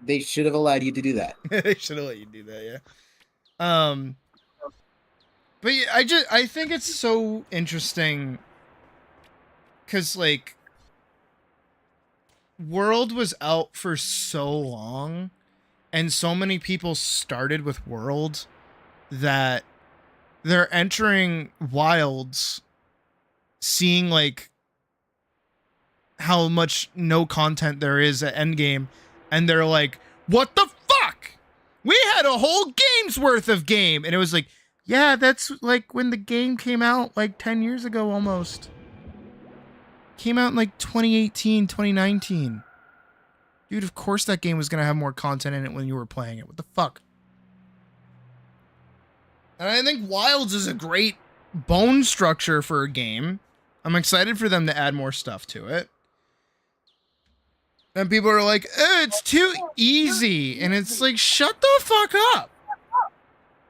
They should have allowed you to do that. They should have let you do that, yeah. But yeah, I think it's so interesting because like World was out for so long and so many people started with World that they're entering Wilds seeing like how much no content there is at Endgame and they're like, what the fuck? We had a whole game's worth of game. And it was like, yeah, that's like when the game came out like 10 years ago almost. Came out in like 2018, 2019. Dude, of course that game was going to have more content in it when you were playing it. What the fuck? And I think Wilds is a great bone structure for a game. I'm excited for them to add more stuff to it. And people are like, it's too easy. And it's like, shut the fuck up.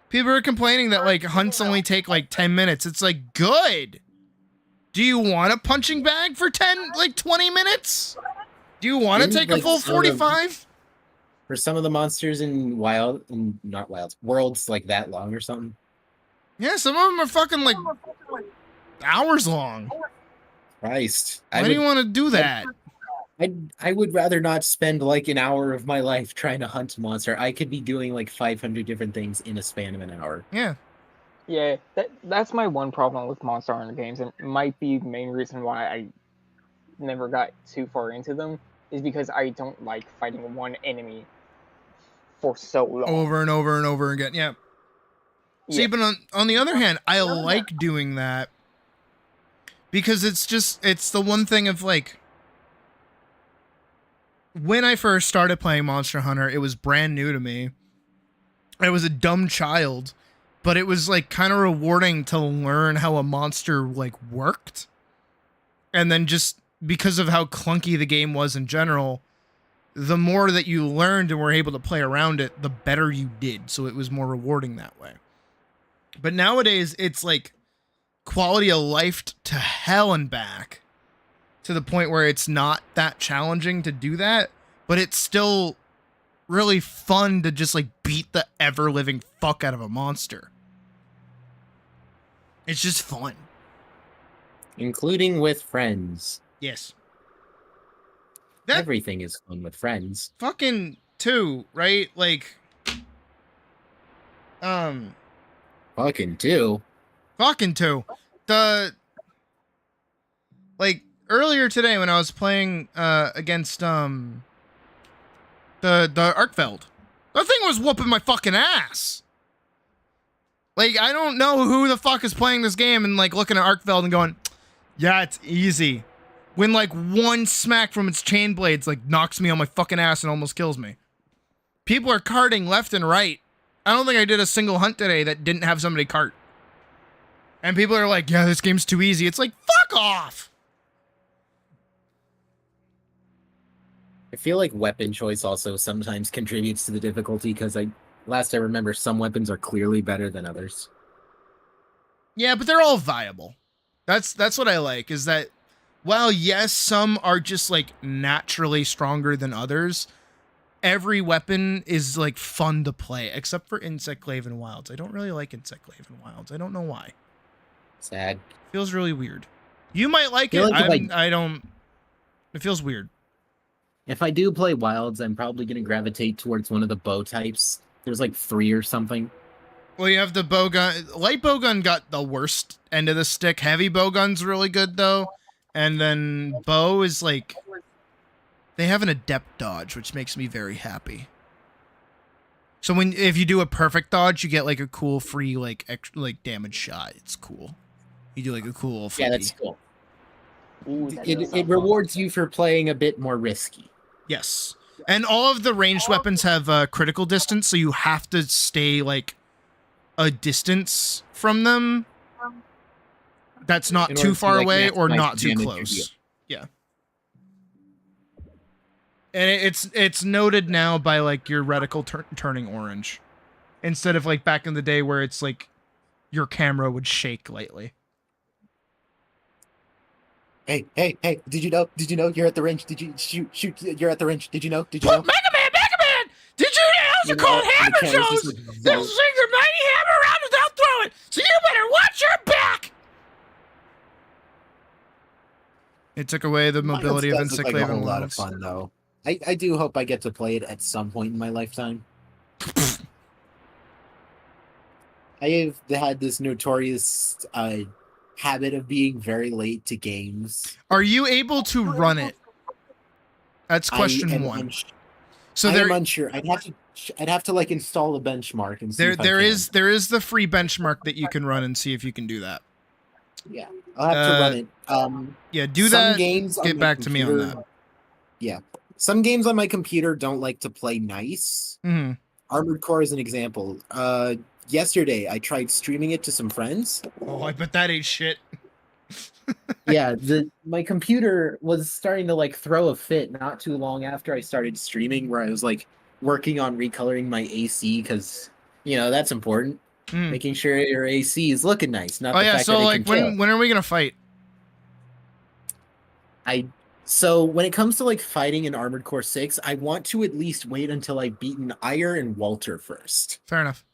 People are complaining that, like, hunts only take, like, 10 minutes. It's like, good. Do you want a punching bag for 20 minutes? Do you want to take a full 45? For some of the monsters in Worlds, like, that long or something? Yeah, some of them are fucking, like, hours long. Christ. Why do you want to do that? I would rather not spend like an hour of my life trying to hunt a monster. I could be doing like 500 different things in a span of an hour. Yeah. Yeah, that's my one problem with Monster Hunter games, and might be the main reason why I never got too far into them, is because I don't like fighting one enemy for so long. Over and over and over again, yeah. See, but on the other hand, I like doing that because it's the one thing of like, when I first started playing Monster Hunter, it was brand new to me. I was a dumb child, but it was like kind of rewarding to learn how a monster like worked. And then just because of how clunky the game was in general, the more that you learned and were able to play around it, the better you did. So it was more rewarding that way. But nowadays, it's like quality of life to hell and back, to the point where it's not that challenging to do that, but it's still really fun to just like beat the ever-living fuck out of a monster. It's just fun. Including with friends. Yes. Everything is fun with friends. Fucking too, right? Like, Fucking too. Like, earlier today when I was playing against the Arkfeld, that thing was whooping my fucking ass. Like, I don't know who the fuck is playing this game and like looking at Arkfeld and going, yeah, it's easy. When like one smack from its chain blades like knocks me on my fucking ass and almost kills me. People are carting left and right. I don't think I did a single hunt today that didn't have somebody cart. And people are like, yeah, this game's too easy. It's like, fuck off. I feel like weapon choice also sometimes contributes to the difficulty, because I remember some weapons are clearly better than others. Yeah, but they're all viable. That's what I like, is that while yes, some are just like naturally stronger than others, every weapon is like fun to play, except for Insect Glaive and Wilds. I don't really like Insect Glaive and Wilds. I don't know why. Sad. Feels really weird. You might like it. I don't. It feels weird. If I do play Wilds, I'm probably going to gravitate towards one of the bow types. There's like 3 or something. Well, you have the bowgun. Light bowgun got the worst end of the stick. Heavy bowgun's really good though. And then bow is like, they have an adept dodge, which makes me very happy. So if you do a perfect dodge, you get like a cool free like damage shot. It's cool. You do like a cool. Yeah, that's cool. Ooh, it rewards you for playing a bit more risky. Yes, and all of the ranged weapons have critical distance, so you have to stay like a distance from them. That's not too far away or not too close. Yeah. And it's noted now by like your reticle turning orange, instead of like back in the day where it's like your camera would shake lightly. Hey, did you know you're at the range? Did you shoot you're at the range? Did you know? Did you know? Mega Man! Did you know those are called hammer throws? They'll swing their mighty hammer around without throwing, so you better watch your back! It took away the mobility of Insect Glaive and Wilds. A lot of fun though. I do hope I get to play it at some point in my lifetime. I have had this notorious habit of being very late to games. Are you able to run it? That's question one. So I'm unsure. I'd have to like install a benchmark and see there is the free benchmark that you can run and see if you can do that. Yeah, I'll have to run it. Yeah, do that. Games get back to me on that. Yeah, some games on my computer don't like to play nice. Mm-hmm. Armored Core is an example. Yesterday I tried streaming it to some friends. Oh, I bet that ain't shit. Yeah, my computer was starting to like throw a fit not too long after I started streaming, where I was like working on recoloring my AC because that's important. Making sure your AC is looking nice, not Oh the yeah, fact so that like when are we gonna fight? So when it comes to like fighting in Armored Core 6, I want to at least wait until I've beaten Ire and Walter first. Fair enough.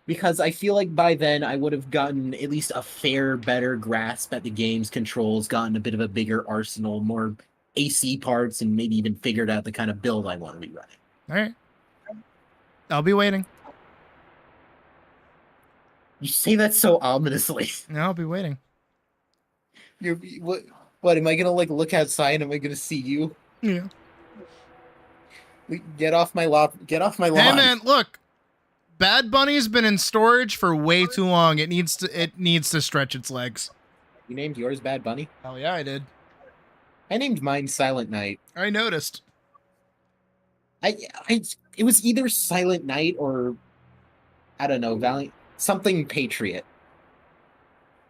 Because I feel like by then I would have gotten at least a better grasp at the game's controls, gotten a bit of a bigger arsenal, more AC parts, and maybe even figured out the kind of build I want to be running. All right. I'll be waiting. You say that so ominously. No, I'll be waiting. What am I gonna like look outside? Am I gonna see you? Yeah. Get off my lawn. Hey man, look. Bad Bunny's been in storage for way too long. It needs to stretch its legs. You named yours Bad Bunny? Hell yeah, I did. I named mine Silent Night. I noticed. It was either Silent Night or I don't know, Valiant something Patriot.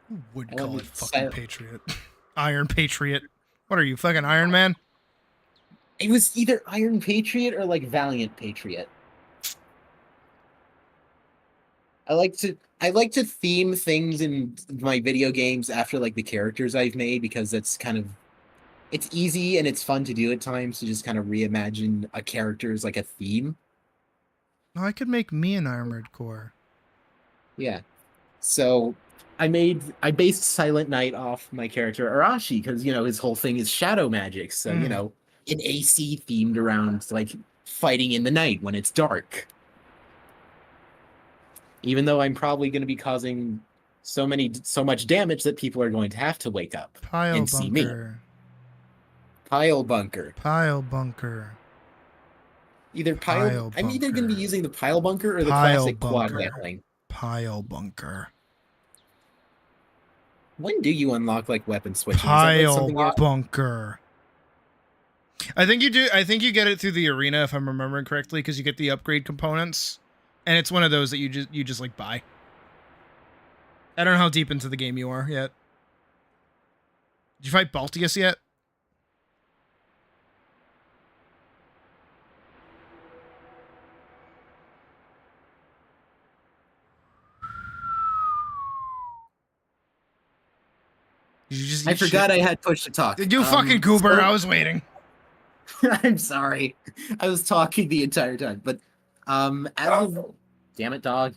Who would call it fucking Patriot? Iron Patriot. What are you, fucking Iron Man? It was either Iron Patriot or like Valiant Patriot. I like to theme things in my video games after like the characters I've made, because it's easy and it's fun to do at times to just kind of reimagine a character as like a theme. Oh, I could make me an Armored Core. Yeah. So I based Silent Night off my character Arashi, because his whole thing is shadow magic. So, an AC themed around like fighting in the night when it's dark. Even though I'm probably going to be causing so much damage that people are going to have to wake up and see me. Pile bunker. Pile bunker. I'm either going to be using the pile bunker or the classic quad gatling. Pile bunker. When do you unlock like weapon switching? Pile bunker. I think you do. I think you get it through the arena, if I'm remembering correctly, because you get the upgrade components, and it's one of those that you just like buy. I don't know how deep into the game you are yet. Did you fight Baltius yet? I forgot I had push to talk. You fucking goober! I was waiting. I'm sorry. I was talking the entire time. But damn it, dog.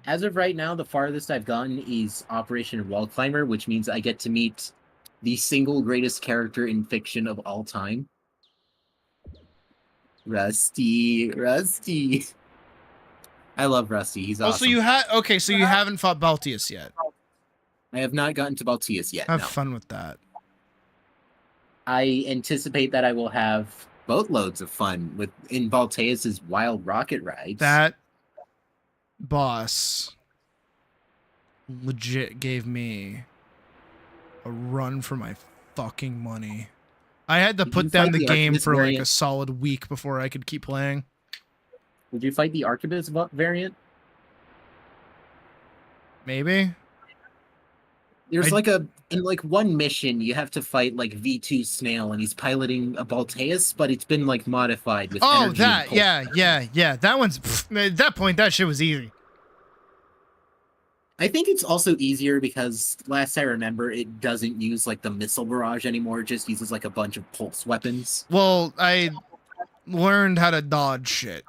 As of right now, the farthest I've gone is Operation Wall Climber, which means I get to meet the single greatest character in fiction of all time. Rusty. I love Rusty. He's awesome. So you so you haven't fought Baltius yet. I have not gotten to Baltius yet. Have fun with that. I anticipate that I will have boatloads of fun in Balteus's wild rocket rides. That boss legit gave me a run for my fucking money. I had to put down the game for like a solid week before I could keep playing. Did you fight the Arquebus variant? Maybe. There's in one mission you have to fight like V2 Snail, and he's piloting a Balteus, but it's been like modified with energy yeah. That one's at that point that shit was easy. I think it's also easier because last I remember it doesn't use like the missile barrage anymore. It just uses like a bunch of pulse weapons. Well, I learned how to dodge shit.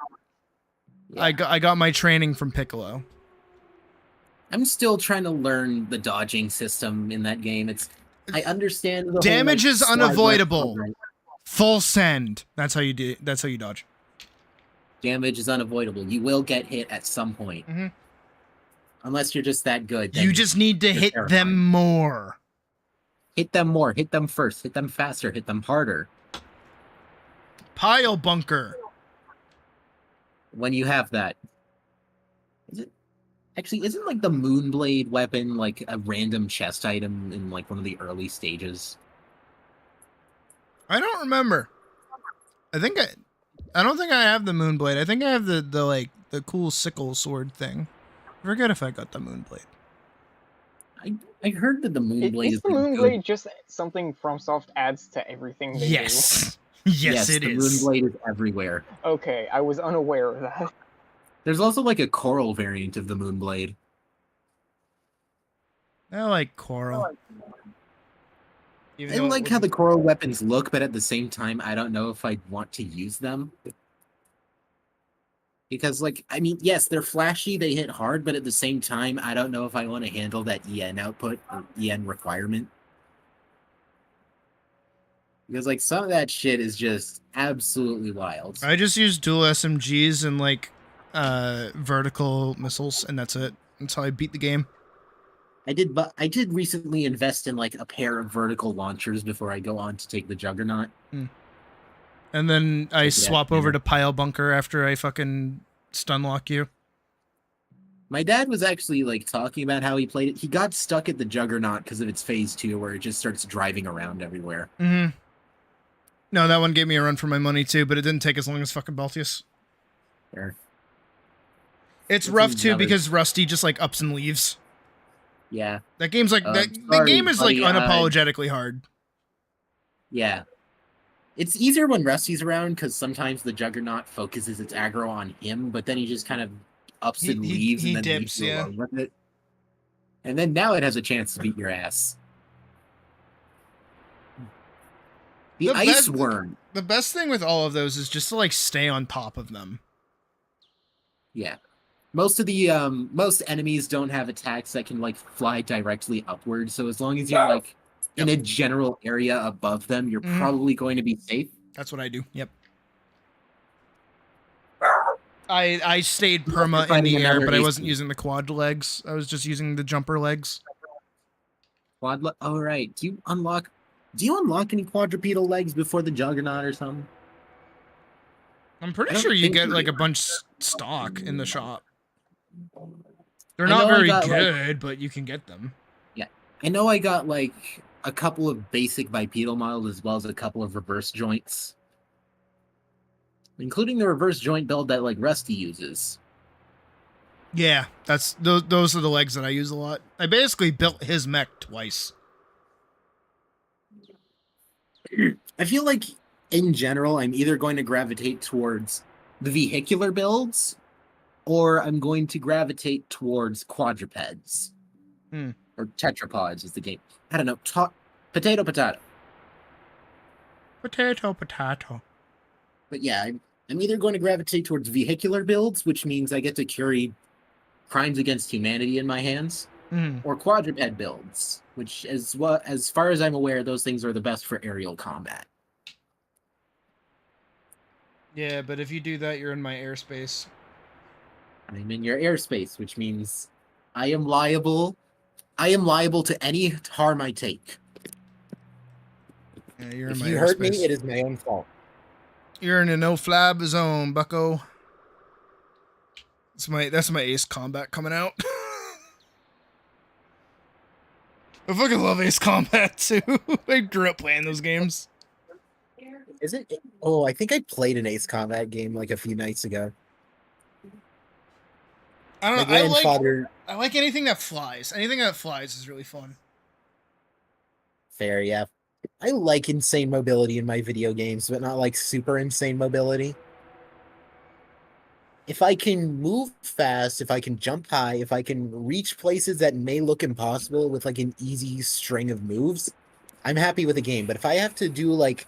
Yeah. I got my training from Piccolo. I'm still trying to learn the dodging system in that game. I understand the damage whole, is unavoidable. Full send. That's how you do. That's how you dodge. Damage is unavoidable. You will get hit at some point. Mm-hmm. Unless you're just that good. You just need to hit them more. Hit them more. Hit them first. Hit them faster. Hit them harder. Pile bunker. When you have that. Actually, isn't like the Moonblade weapon like a random chest item in like one of the early stages? I don't remember. I don't think I have the Moonblade. I think I have the cool sickle sword thing. I forget if I got the Moonblade. I heard that the Moonblade Is the Moonblade just something FromSoft adds to everything they do? Yes, it the is. Moonblade is everywhere. Okay, I was unaware of that. There's also like a coral variant of the Moonblade. I like coral. I like how the coral weapons look, but at the same time, I don't know if I'd want to use them. Because, like, I mean, yes, they're flashy, they hit hard, but at the same time, I don't know if I want to handle that EN output or EN requirement. Because, like, some of that shit is just absolutely wild. I just use dual SMGs and, like, vertical missiles, and that's it. That's how I beat the game. I did recently invest in, like, a pair of vertical launchers before I go on to take the Juggernaut. And then I swap over to Pile Bunker after I fucking stunlock you. My dad was actually, like, talking about how he played it. He got stuck at the Juggernaut because of its phase 2, where it just starts driving around everywhere. Mm-hmm. No, that one gave me a run for my money, too, but it didn't take as long as fucking Baltius. Sure. It's rough, too, because Rusty just, like, ups and leaves. Yeah. That game's like... the game is, like, unapologetically hard. Yeah. It's easier when Rusty's around, because sometimes the Juggernaut focuses its aggro on him, but then he just kind of ups and leaves and then dips, leaves you alone with it. And then now it has a chance to beat your ass. The Ice Worm. The best thing with all of those is just to, like, stay on top of them. Yeah. Most of the, most enemies don't have attacks that can, like, fly directly upward, so as long as you're, like, in a general area above them, you're probably going to be safe. That's what I do, yep. I stayed perma in the air, but I wasn't using the quad legs. I was just using the jumper legs. Oh, right. Do you unlock any quadrupedal legs before the Juggernaut or something? I'm pretty sure you get, like, a bunch stock in the shop. They're not very good, but you can get them. Yeah. I know I got, like, a couple of basic bipedal models as well as a couple of reverse joints. Including the reverse joint build that, like, Rusty uses. Yeah, those are the legs that I use a lot. I basically built his mech twice. I feel like, in general, I'm either going to gravitate towards the vehicular builds, or I'm going to gravitate towards quadrupeds. Or tetrapods is the game. I don't know. Potato. Potato. But yeah, I'm either going to gravitate towards vehicular builds, which means I get to carry Crimes Against Humanity in my hands, or quadruped builds, which, as far as I'm aware, those things are the best for aerial combat. Yeah, but if you do that, you're in my airspace. I'm in your airspace, which means I am liable to any harm I take. Yeah, you're in if my you airspace. hurt me, it is my own fault. You're in a no-flab zone, bucko. That's my Ace Combat coming out. I fucking love Ace Combat too. I grew up playing those games. Is it? Oh, I think I played an Ace Combat game like a few nights ago. I don't My know. grandfather. I like anything that flies. Anything that flies is really fun. Fair, yeah. I like insane mobility in my video games, but not like super insane mobility. If I can move fast, if I can jump high, if I can reach places that may look impossible with like an easy string of moves, I'm happy with the game. But if I have to do like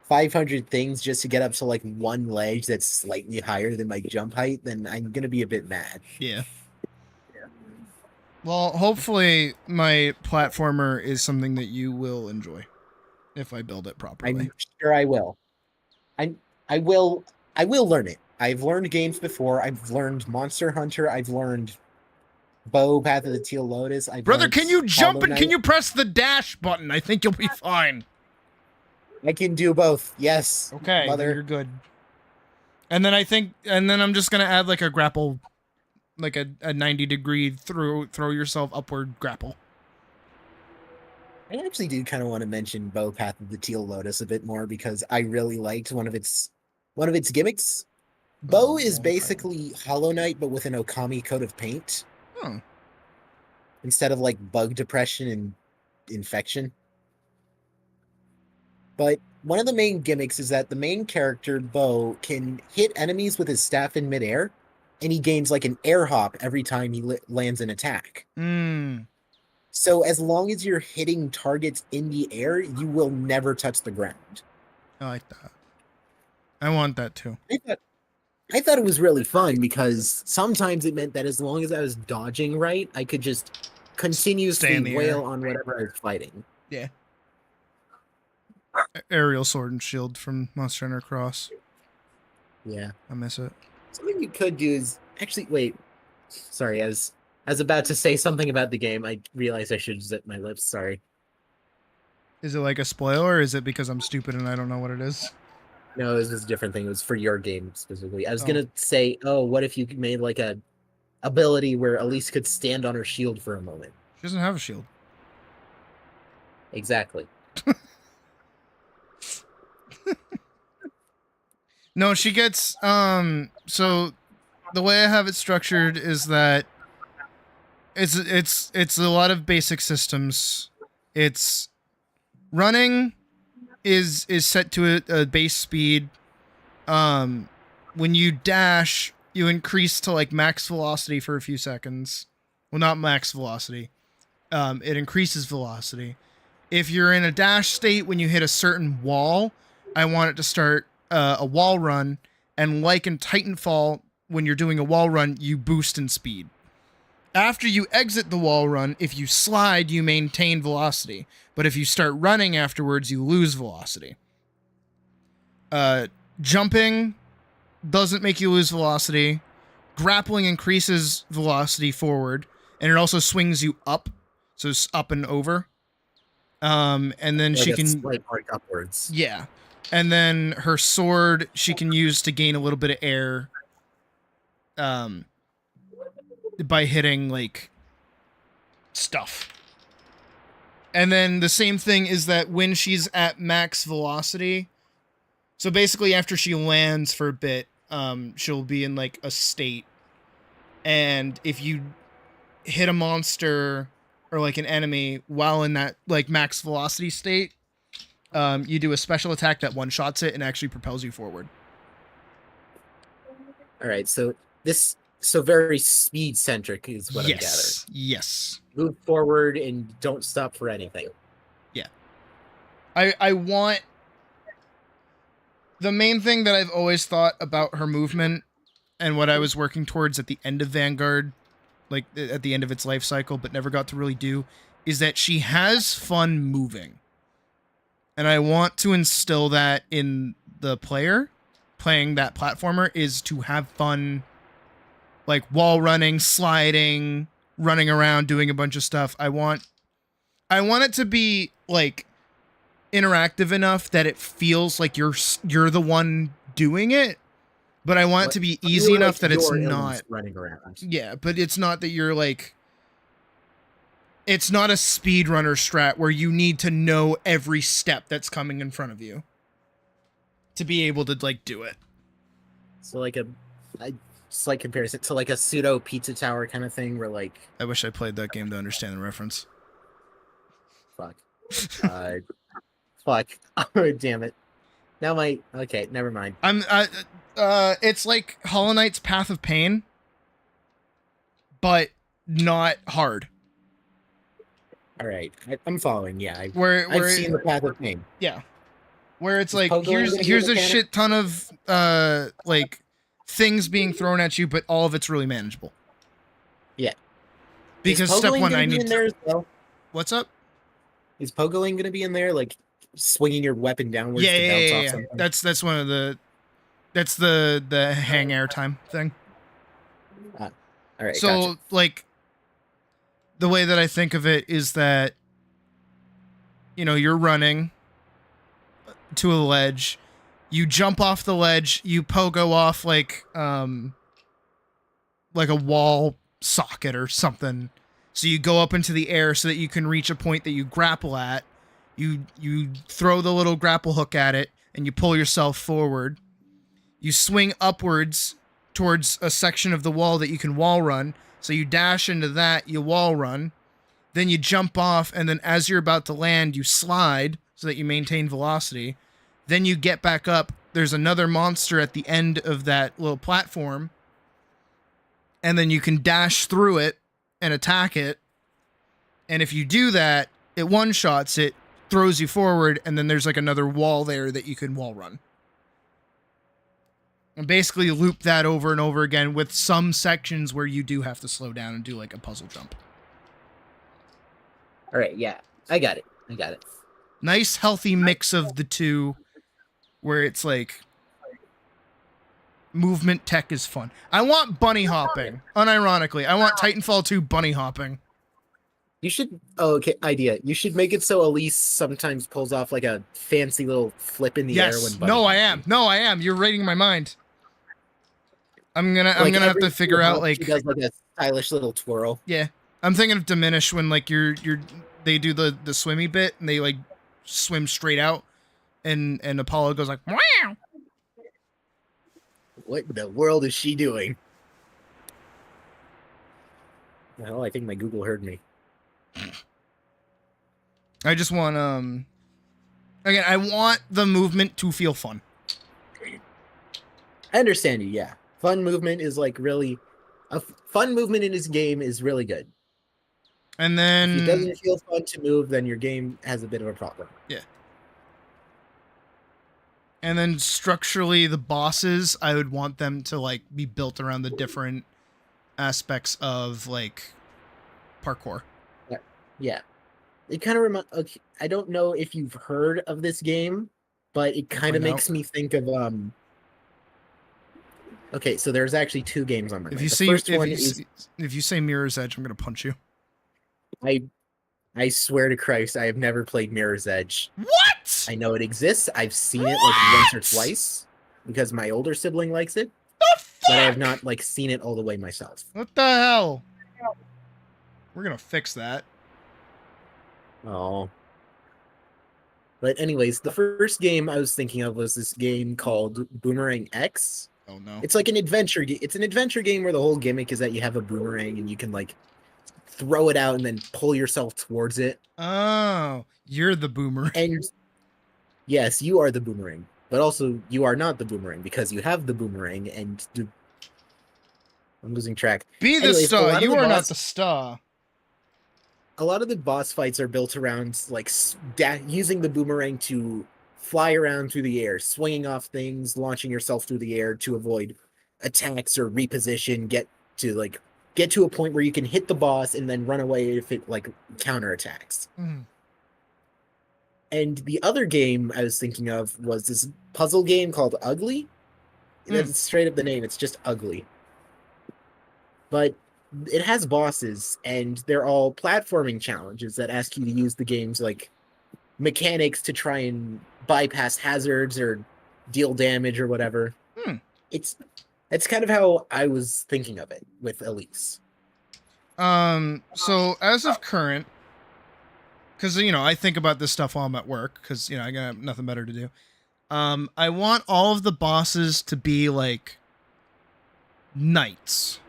500 things just to get up to like one ledge that's slightly higher than my jump height, then I'm going to be a bit mad. Yeah. Well, hopefully my platformer is something that you will enjoy if I build it properly. I'm sure I will. I will learn it. I've learned games before. I've learned Monster Hunter. I've learned Bow, Path of the Teal Lotus. Brother, can you jump and can you press the dash button? I think you'll be fine. I can do both. Yes. Okay, mother. You're good. And then I'm just gonna add like a grapple, like a 90-degree throw yourself upward grapple. I actually do kind of want to mention Bow, Path of the Teal Lotus a bit more because I really liked one of its one of its gimmicks. Bow is basically Hollow Knight, but with an Okami coat of paint. Oh. Instead of like bug depression and infection. But one of the main gimmicks is that the main character, Bow, can hit enemies with his staff in midair, and he gains like an air hop every time he lands an attack. So as long as you're hitting targets in the air, you will never touch the ground. I like that. I want that too. I thought it was really fun because sometimes it meant that as long as I was dodging right, I could just continuously wail on whatever I was fighting. Yeah. Aerial sword and shield from Monster Hunter Cross. Yeah. I miss it. Something we could do is actually wait. Sorry, I was about to say something about the game. I realized I should zip my lips. Sorry. Is it like a spoiler, or is it because I'm stupid and I don't know what it is? No, this was a different thing. It was for your game specifically. I was gonna say, what if you made like a ability where Elise could stand on her shield for a moment? She doesn't have a shield. Exactly. No, she gets so the way I have it structured is that it's a lot of basic systems. It's running is set to a base speed. When you dash, you increase to like max velocity for a few seconds. Well, not max velocity. It increases velocity. If you're in a dash state, when you hit a certain wall, I want it to start a wall run. And like in Titanfall, when you're doing a wall run, you boost in speed. After you exit the wall run, if you slide, you maintain velocity. But if you start running afterwards, you lose velocity. Jumping doesn't make you lose velocity. Grappling increases velocity forward. And it also swings you up. So it's up and over. And then she can... slight arc upwards. Yeah. And then her sword, she can use to gain a little bit of air. By hitting, like, stuff. And then the same thing is that when she's at max velocity, so basically after she lands for a bit, she'll be in, like, a state. And if you hit a monster or, like, an enemy while in that, like, max velocity state, you do a special attack that one-shots it and actually propels you forward. All right, so very speed-centric is what I'm gathering. Yes. Move forward and don't stop for anything. Yeah. I want... The main thing that I've always thought about her movement and what I was working towards at the end of Vanguard, like at the end of its life cycle, but never got to really do, is that she has fun moving. And I want to instill that in the player playing that platformer, is to have fun, like wall running, sliding, running around, doing a bunch of stuff. I want it to be like interactive enough that it feels like you're the one doing it, but I want it to be easy enough that it's not running around. Yeah, but it's not that you're like, it's not a speedrunner strat where you need to know every step that's coming in front of you to be able to like do it. So like a slight comparison to like a pseudo pizza tower kind of thing where like... I wish I played that game to understand the reference. Fuck. Fuck. Oh, damn it. Now okay, never mind. It's like Hollow Knight's Path of Pain, but not hard. All right, I'm following. Yeah, I've seen the Path of Pain. Yeah, where it's like here's a shit ton of like things being thrown at you, but all of it's really manageable. Yeah, because step one, I need there as well. What's up? Is Pogoling going to be in there, like swinging your weapon downwards to bounce off something? That's one of the. That's the hang air time thing. All right. So gotcha. like, the way that I think of it is that, you know, you're running to a ledge, you jump off the ledge, you pogo off like a wall socket or something. So you go up into the air so that you can reach a point that you grapple at. You throw the little grapple hook at it and you pull yourself forward. You swing upwards towards a section of the wall that you can wall run. So you dash into that, you wall run. Then you jump off, and then as you're about to land, you slide so that you maintain velocity. Then you get back up. There's another monster at the end of that little platform. And then you can dash through it and attack it. And if you do that, it one-shots it, throws you forward, and then there's like another wall there that you can wall run. And basically loop that over and over again with some sections where you do have to slow down and do like a puzzle jump. All right, yeah, I got it. Nice, healthy mix of the two where it's like movement tech is fun. I want bunny hopping, unironically. I want Titanfall 2 bunny hopping. You should, okay, idea. You should make it so Elise sometimes pulls off like a fancy little flip in the air when bunny hopping. No, I am. You're reading my mind. I'm gonna have to figure out like she does like a stylish little twirl. Yeah. I'm thinking of Diminish when like they do the swimmy bit and they like swim straight out and Apollo goes like, wow. What in the world is she doing? Well, I think my Google heard me. I just want again, I want the movement to feel fun. I understand you, yeah. Fun movement is like really fun movement in this game is really good. And then if it doesn't feel fun to move, then your game has a bit of a problem. Yeah. And then structurally the bosses, I would want them to like be built around the different aspects of like parkour. Yeah. It kind of okay, I don't know if you've heard of this game, but it kind of makes me think of okay, so there's actually two games on my mind. If you say Mirror's Edge, I'm gonna punch you. I swear to Christ, I have never played Mirror's Edge. What? I know it exists. I've seen it like once or twice because my older sibling likes it. But I have not like seen it all the way myself. What the hell? We're gonna fix that. Oh. But anyways, the first game I was thinking of was this game called Boomerang X. Oh no. It's like an adventure it's an adventure game where the whole gimmick is that you have a boomerang and you can like throw it out and then pull yourself towards it. Oh, you're the boomerang. And yes, you are the boomerang, but also you are not the boomerang because you have the boomerang and I'm losing track. Be the star. You are not the star. A lot of the boss fights are built around like using the boomerang to fly around through the air, swinging off things, launching yourself through the air to avoid attacks or reposition, get to a point where you can hit the boss and then run away if it like counterattacks. And the other game I was thinking of was this puzzle game called Ugly. That's straight up the name. It's just Ugly. But it has bosses, and they're all platforming challenges that ask you to use the game's like mechanics to try and bypass hazards or deal damage or whatever. It's kind of how I was thinking of it with Elise. So as of current, because I think about this stuff while I'm at work, because I got nothing better to do. I want all of the bosses to be like knights.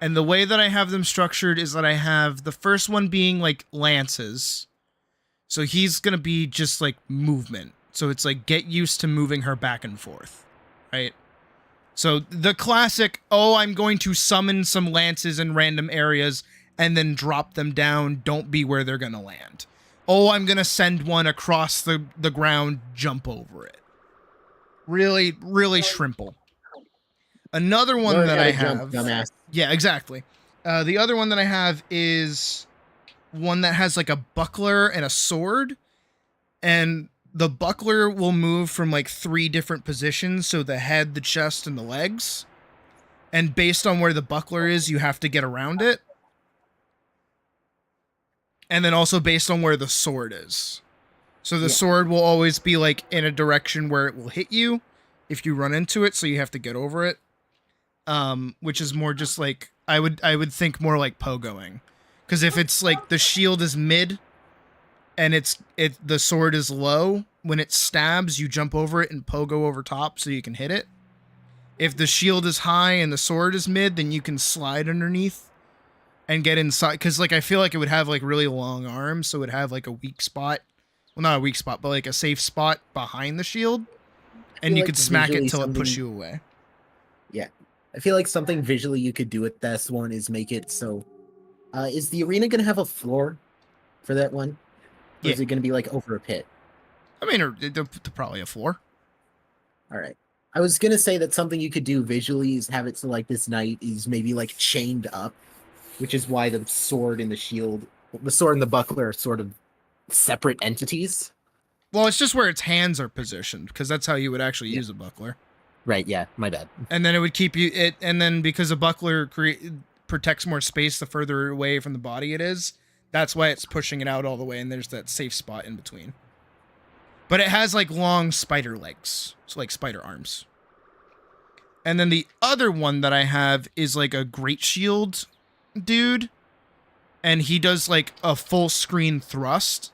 And the way that I have them structured is that I have the first one being like lances. So he's going to be just like movement. So it's like get used to moving her back and forth, right? So the classic, I'm going to summon some lances in random areas and then drop them down. Don't be where they're going to land. I'm going to send one across the ground, jump over it. Really, really shrimple. Another one that I have... Yeah, exactly. The other one that I have is one that has like a buckler and a sword. And the buckler will move from like 3 different positions. So the head, the chest, and the legs. And based on where the buckler is, you have to get around it. And then also based on where the sword is. So the sword will always be like in a direction where it will hit you if you run into it. So you have to get over it. Which is more just like, I would think more like pogoing. Because if it's like the shield is mid and the sword is low, when it stabs, you jump over it and pogo over top so you can hit it. If the shield is high and the sword is mid, then you can slide underneath and get inside. Because, like, I feel like it would have, like, really long arms, so it would have, like, a weak spot. Well, not a weak spot, but, like, a safe spot behind the shield. And you like could smack it visually till it pushed something- you away. Yeah. I feel like something visually you could do with this one is make it so... is the arena going to have a floor for that one? Or is it going to be, like, over a pit? I mean, probably a floor. All right. I was going to say that something you could do visually is have it so, like, this knight is maybe, like, chained up, which is why the sword and the shield... The sword and the buckler are sort of separate entities. Well, it's just where its hands are positioned, because that's how you would actually use a buckler. Right, yeah, my bad. And then it would keep you... And then because a buckler protects more space the further away from the body it is, that's why it's pushing it out all the way, and there's that safe spot in between. But it has, like, long spider legs. So, like, spider arms. And then the other one that I have is, like, a great shield dude. And he does, like, a full screen thrust.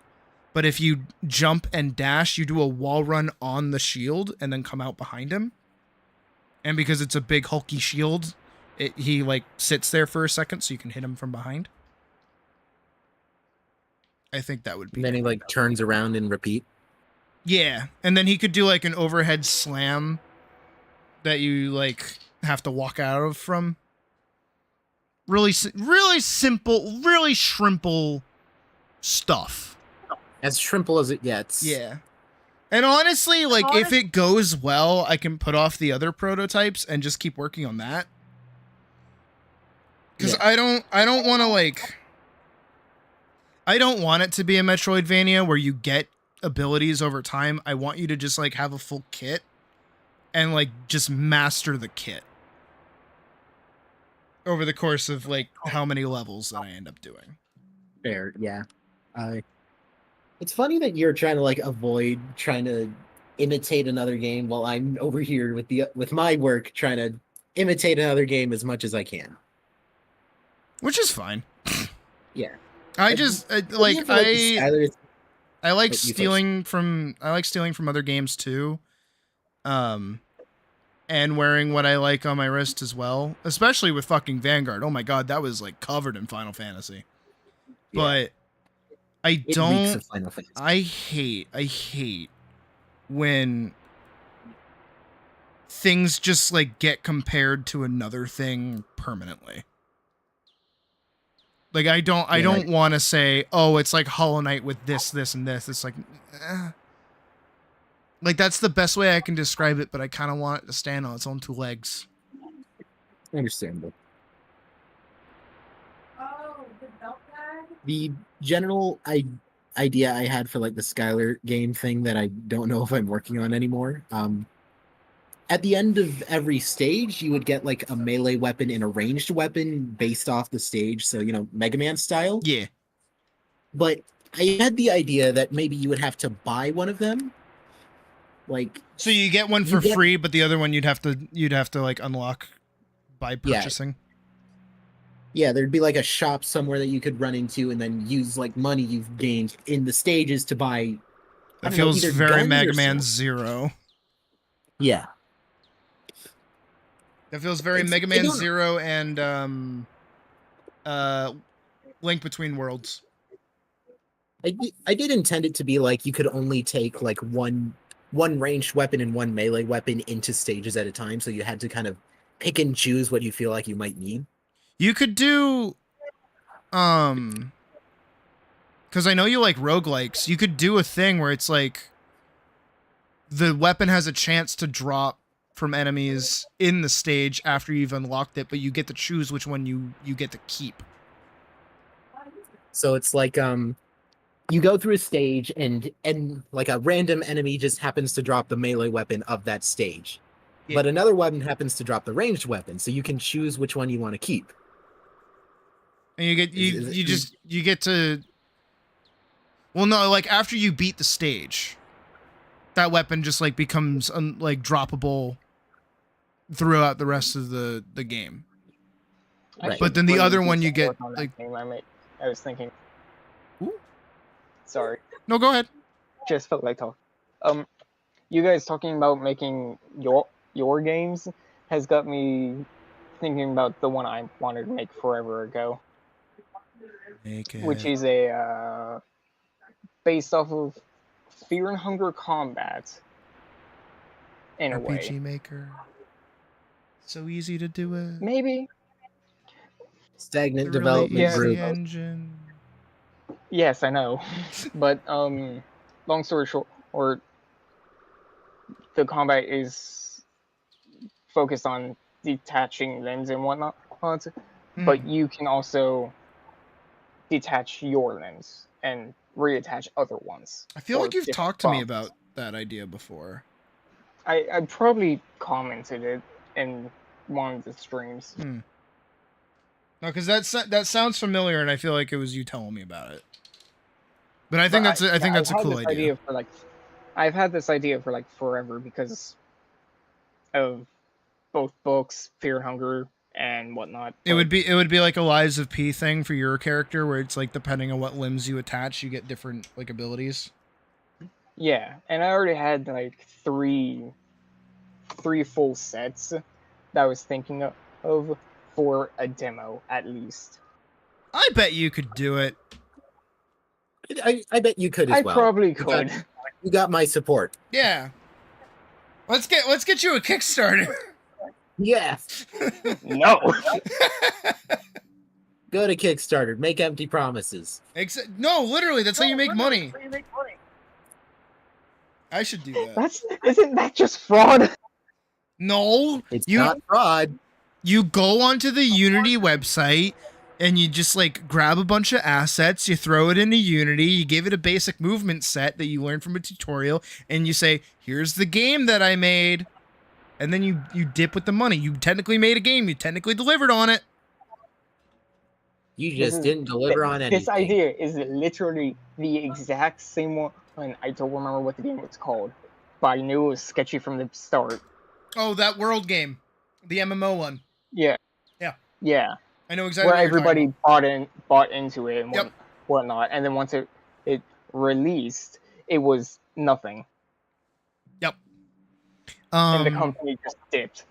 But if you jump and dash, you do a wall run on the shield and then come out behind him. And because it's a big hulky shield, he, like, sits there for a second so you can hit him from behind. I think that would be... And then he, like, turns around and repeat. Yeah, and then he could do, like, an overhead slam that you, like, have to walk out of from. Really simple, really shrimple stuff. As shrimple as it gets. Yeah. And honestly, like, if it goes well, I can put off the other prototypes and just keep working on that. Because I don't want to, like... I don't want it to be a Metroidvania where you get abilities over time. I want you to just, like, have a full kit and, like, just master the kit over the course of, like, how many levels that I end up doing. Fair, yeah. It's funny that you're trying to, like, avoid trying to imitate another game while I'm over here with my work trying to imitate another game as much as I can. Which is fine. Yeah. I like stealing from other games too. And wearing what I like on my wrist as well, especially with fucking Vanguard. Oh my god, that was like covered in Final Fantasy. Yeah. But I hate when things just like get compared to another thing permanently. Like I don't want to say, oh, it's like Hollow Knight with this, and this. It's like, like that's the best way I can describe it, but I kind of want it to stand on its own two legs. Understandable. The general idea I had for like the Skylar game thing that I don't know if I'm working on anymore. At the end of every stage, you would get like a melee weapon and a ranged weapon based off the stage. So, you know, Mega Man style. Yeah. But I had the idea that maybe you would have to buy one of them. Like, so you get one for free, but the other one you'd have to like unlock by purchasing. Yeah, there'd be like a shop somewhere that you could run into and then use like money you've gained in the stages to buy. That feels very Mega Man Zero. Yeah. That feels very Mega Man Zero and Link Between Worlds. I did intend it to be like you could only take like one ranged weapon and one melee weapon into stages at a time, so you had to kind of pick and choose what you feel like you might need. You could do because I know you like roguelikes, you could do a thing where it's like the weapon has a chance to drop from enemies in the stage after you've unlocked it, but you get to choose which one you get to keep. So it's like you go through a stage and like a random enemy just happens to drop the melee weapon of that stage. Yeah. But another weapon happens to drop the ranged weapon, so you can choose which one you want to keep. And you get to well, no, like after you beat the stage, that weapon just like becomes like droppable throughout the rest of the game. Right. But then the other one you get like I was thinking. Ooh. Sorry. No, go ahead. Just felt like talk. You guys talking about making your games. has got me thinking about the one I wanted to make forever ago. Which is a based off of Fear and Hunger combat in a way. RPG Maker. So easy to do it. Maybe. Stagnant The really development easy group. engine. Yes, I know. But long story short, or the combat is focused on detaching limbs and whatnot. But you can also detach your limbs and reattach other ones. I feel or like you've different talked to me bumps. about that idea before. I probably commented it in one of the streams. No, because that sounds familiar, and I feel like it was you telling me about it. But I think that's a cool idea. I've had this idea for like forever because of both books, Fear and Hunger, and whatnot. It would be like a Lies of P thing for your character, where it's like depending on what limbs you attach, you get different like abilities. Yeah, and I already had like three full sets that I was thinking of for a demo at least. I bet you could do it. I bet you could as well. I probably could. You got my support. Yeah. Let's get you a Kickstarter. Yes. No. Go to Kickstarter. Make empty promises. No, literally, that's how you make money. I should do that. Isn't that just fraud? No, it's not fraud. You go onto the Unity website and you just like grab a bunch of assets, you throw it into Unity, you give it a basic movement set that you learned from a tutorial, and you say, "Here's the game that I made." And then you dip with the money. You technically made a game. You technically delivered on it. You just didn't deliver on anything. This idea is literally the exact same one. I don't remember what the game was called, but I knew it was sketchy from the start. Oh, that world game, the MMO one. Yeah. Yeah. Yeah. I know exactly. Where what you're talking everybody bought into it and whatnot, and then once it released, it was nothing. Yep. And the company just dipped.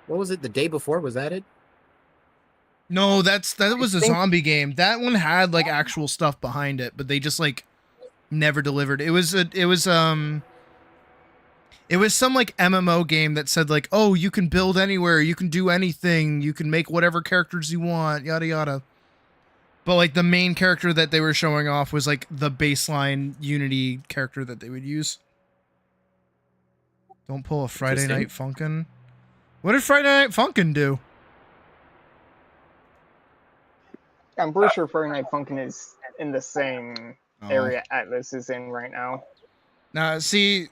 What was it? The day before? Was that it? No, that was a zombie game. That one had like actual stuff behind it, but they just like never delivered. It was some like MMO game that said like, oh, you can build anywhere, you can do anything, you can make whatever characters you want, yada yada. But like the main character that they were showing off was like the baseline Unity character that they would use. Don't pull a Friday Night Funkin'. What did Friday Night Funkin' do? I'm pretty sure Friday Night Funkin' is in the same area Atlas is in right now. Now, see,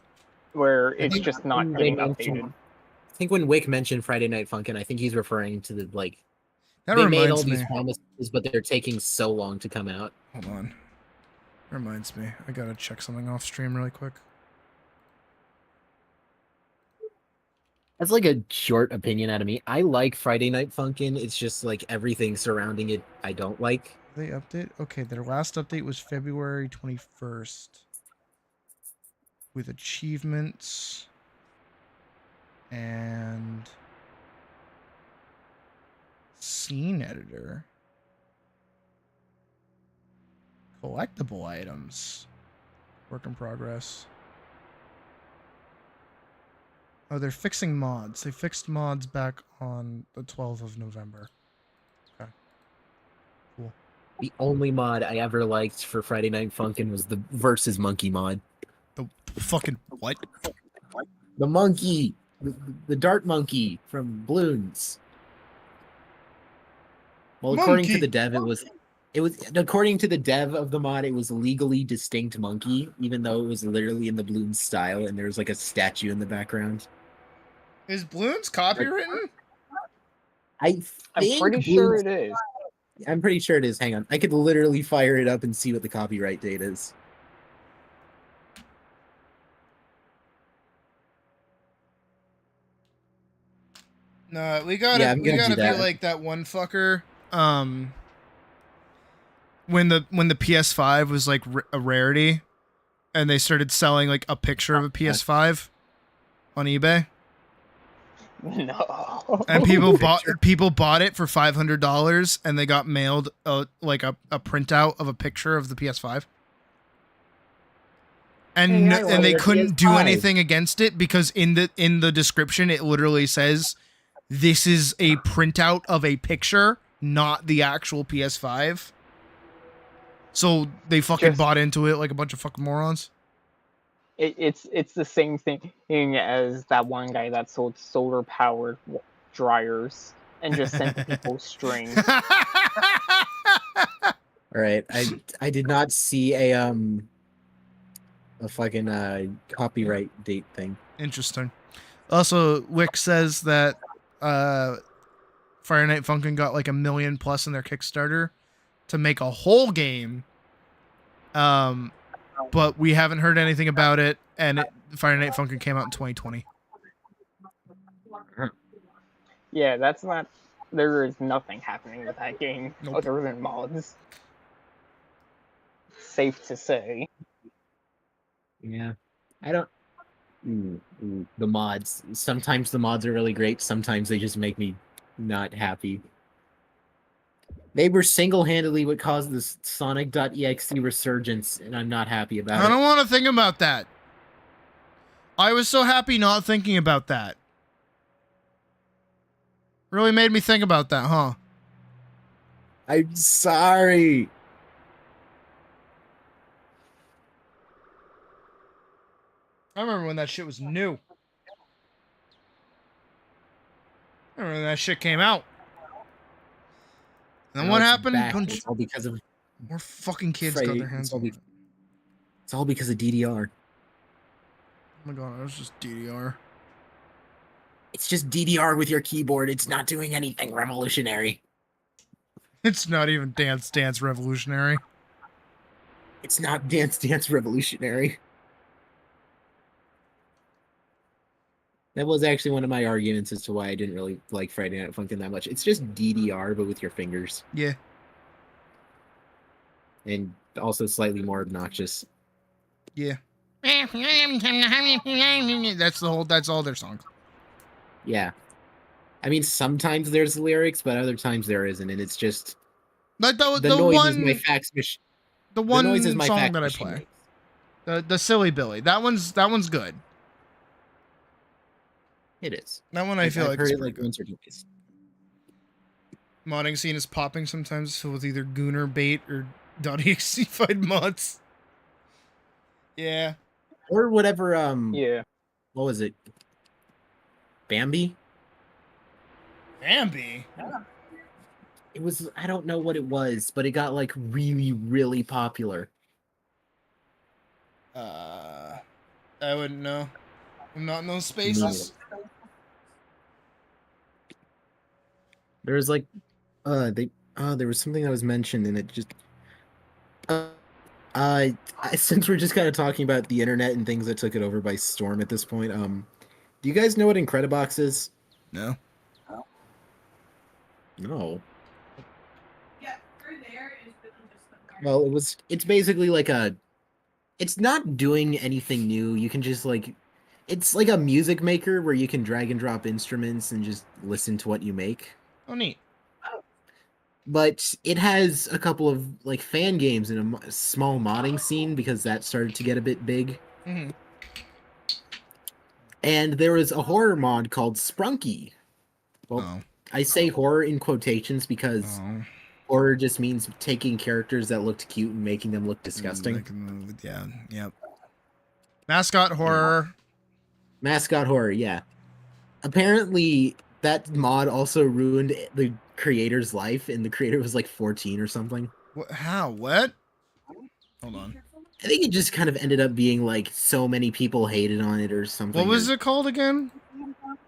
where it's just not getting updated. I think when Wick mentioned Friday Night Funkin', I think he's referring to the like. That they made all reminds these me. promises, but they're taking so long to come out. Hold on. Reminds me. I gotta check something off stream really quick. That's like a short opinion out of me. I like Friday Night Funkin'. It's just like everything surrounding it I don't like. They update? Okay, their last update was February 21st. With achievements. And scene editor. Collectible items. Work in progress. Oh, they're fixing mods. They fixed mods back on the 12th of November. Okay. Cool. The only mod I ever liked for Friday Night Funkin' was the Versus Monkey mod. The fucking what? The monkey! The dart monkey from Bloons. Well, according to the dev, it was according to the dev of the mod, it was legally distinct monkey, even though it was literally in the Bloons style, and there was like a statue in the background. Is Bloons copywritten? I'm pretty sure it is. I'm pretty sure it is. Hang on. I could literally fire it up and see what the copyright date is. No, we gotta do be that. like that one fucker. When the PS5 was like a rarity, and they started selling like a picture of a PS5 on eBay. No. And people bought it for $500, and they got mailed like a printout of a picture of the PS5. And Hey, I and they want a couldn't do PS5. anything against it because in the description it literally says this is a printout of a picture, not the actual PS5. So they fucking bought into it like a bunch of fucking morons. It's the same thing as that one guy that sold solar powered dryers and just sent people strings. All right, I did not see a fucking copyright date thing. Interesting. Also, Wick says that Friday Night Funkin' got like $1 million plus in their Kickstarter to make a whole game. But we haven't heard anything about it, and Friday Night Funkin' came out in 2020. Yeah, that's not. There is nothing happening with that game other than mods. Safe to say. Yeah, I don't. The mods. Sometimes the mods are really great. Sometimes they just make me not happy. They were single-handedly what caused this Sonic.exe resurgence, and I'm not happy about it. I don't want to think about that. I was so happy not thinking about that. Really made me think about that, huh? I'm sorry. I remember when that shit was new. I remember when that shit came out. And then Now what it's happened? back. It's all because of more fucking kids Freddy. got their hands on it. It's all because of DDR. Oh my god, it was just DDR. It's just DDR with your keyboard. It's not doing anything revolutionary. It's not even Dance Dance Revolutionary. It's not Dance Dance Revolutionary. That was actually one of my arguments as to why I didn't really like Friday Night Funkin' that much. It's just DDR, but with your fingers. Yeah. And also slightly more obnoxious. Yeah. That's all their songs. Yeah. I mean, sometimes there's lyrics, but other times there isn't, and it's just Like the noise one, is my fax machine. the one noise is my song fax that I machine play. makes. The Silly Billy. That one's good. It is. That one I feel I've like heard it's it pretty like good. once or twice. Modding scene is popping sometimes filled with either Gooner bait or .exe-fied mods. Yeah. Or whatever. Yeah. What was it? Bambi. Bambi. It was. I don't know what it was, but it got like really, really popular. I wouldn't know. I'm not in those spaces. There was like, there was something that was mentioned, and it just, since we're just kind of talking about the internet and things that took it over by storm at this point, do you guys know what Incredibox is? No. No. Well, it's basically like it's not doing anything new. You can just like, it's like a music maker where you can drag and drop instruments and just listen to what you make. Oh, neat. But it has a couple of like fan games and a small modding scene because that started to get a bit big. Mm-hmm. And there was a horror mod called Sprunky. Well, I say horror in quotations because horror just means taking characters that looked cute and making them look disgusting. Yeah, yep. Mascot horror. Mascot horror, yeah. Apparently, that mod also ruined the creator's life, and the creator was like 14 or something. What? How? What? Hold on. I think it just kind of ended up being like so many people hated on it or something. What was it called again?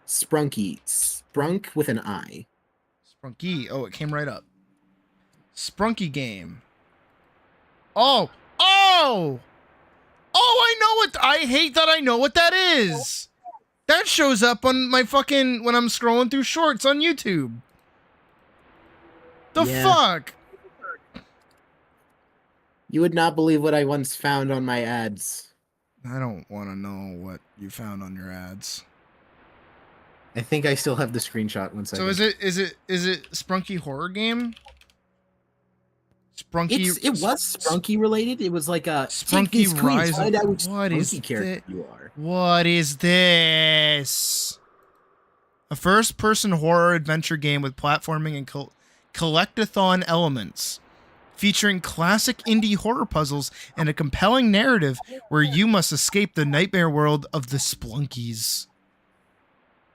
Sprunky. Sprunk with an I. Sprunky. Oh, it came right up. Sprunky game. Oh! Oh! Oh, I know what. I hate that I know what that is. That shows up on my fucking when I'm scrolling through shorts on YouTube. The fuck? You would not believe what I once found on my ads. I don't want to know what you found on your ads. I think I still have the screenshot. One second. So is it Sprunky horror game? Sprunky. It was Sprunky related. It was like a Sprunky Rise. Find out which What is Sprunky character you are. What is this? A first-person horror adventure game with platforming and collectathon elements, featuring classic indie horror puzzles and a compelling narrative where you must escape the nightmare world of the Splunkies.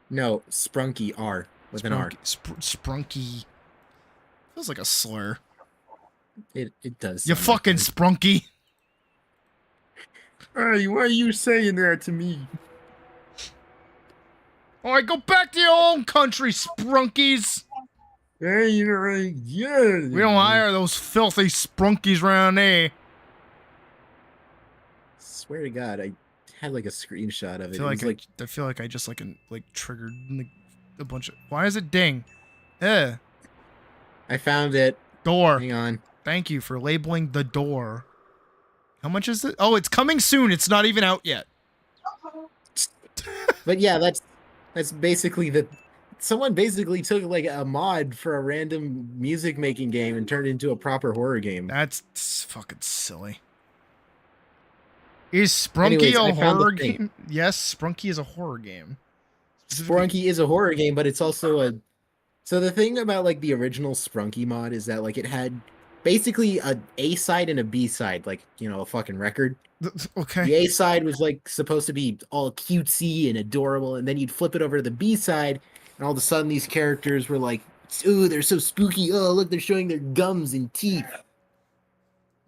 No, Sprunky R with an R. Sprunky. Feels like a slur. It does. You fucking Sprunky. Hey, why are you saying that to me? All right, go back to your own country, Sprunkies. Hey, yeah. We don't hire those filthy Sprunkies around there. Swear to God, I had like a screenshot of it. I feel like I just triggered a bunch of. Why is it ding? Eh. I found it. Door. Hang on. Thank you for labeling the door. How much is it? Oh, it's coming soon. It's not even out yet. But yeah, that's basically someone basically took like a mod for a random music making game and turned it into a proper horror game. That's fucking silly. Is Sprunky a horror game? Yes, Sprunky is a horror game. Sprunky is a horror game, but it's also a. So the thing about like the original Sprunky mod is that like it had basically a A side and a B side, like a fucking record. Okay. The A side was like supposed to be all cutesy and adorable, and then you'd flip it over to the B side, and all of a sudden these characters were like, "Ooh, they're so spooky! Oh, look, they're showing their gums and teeth."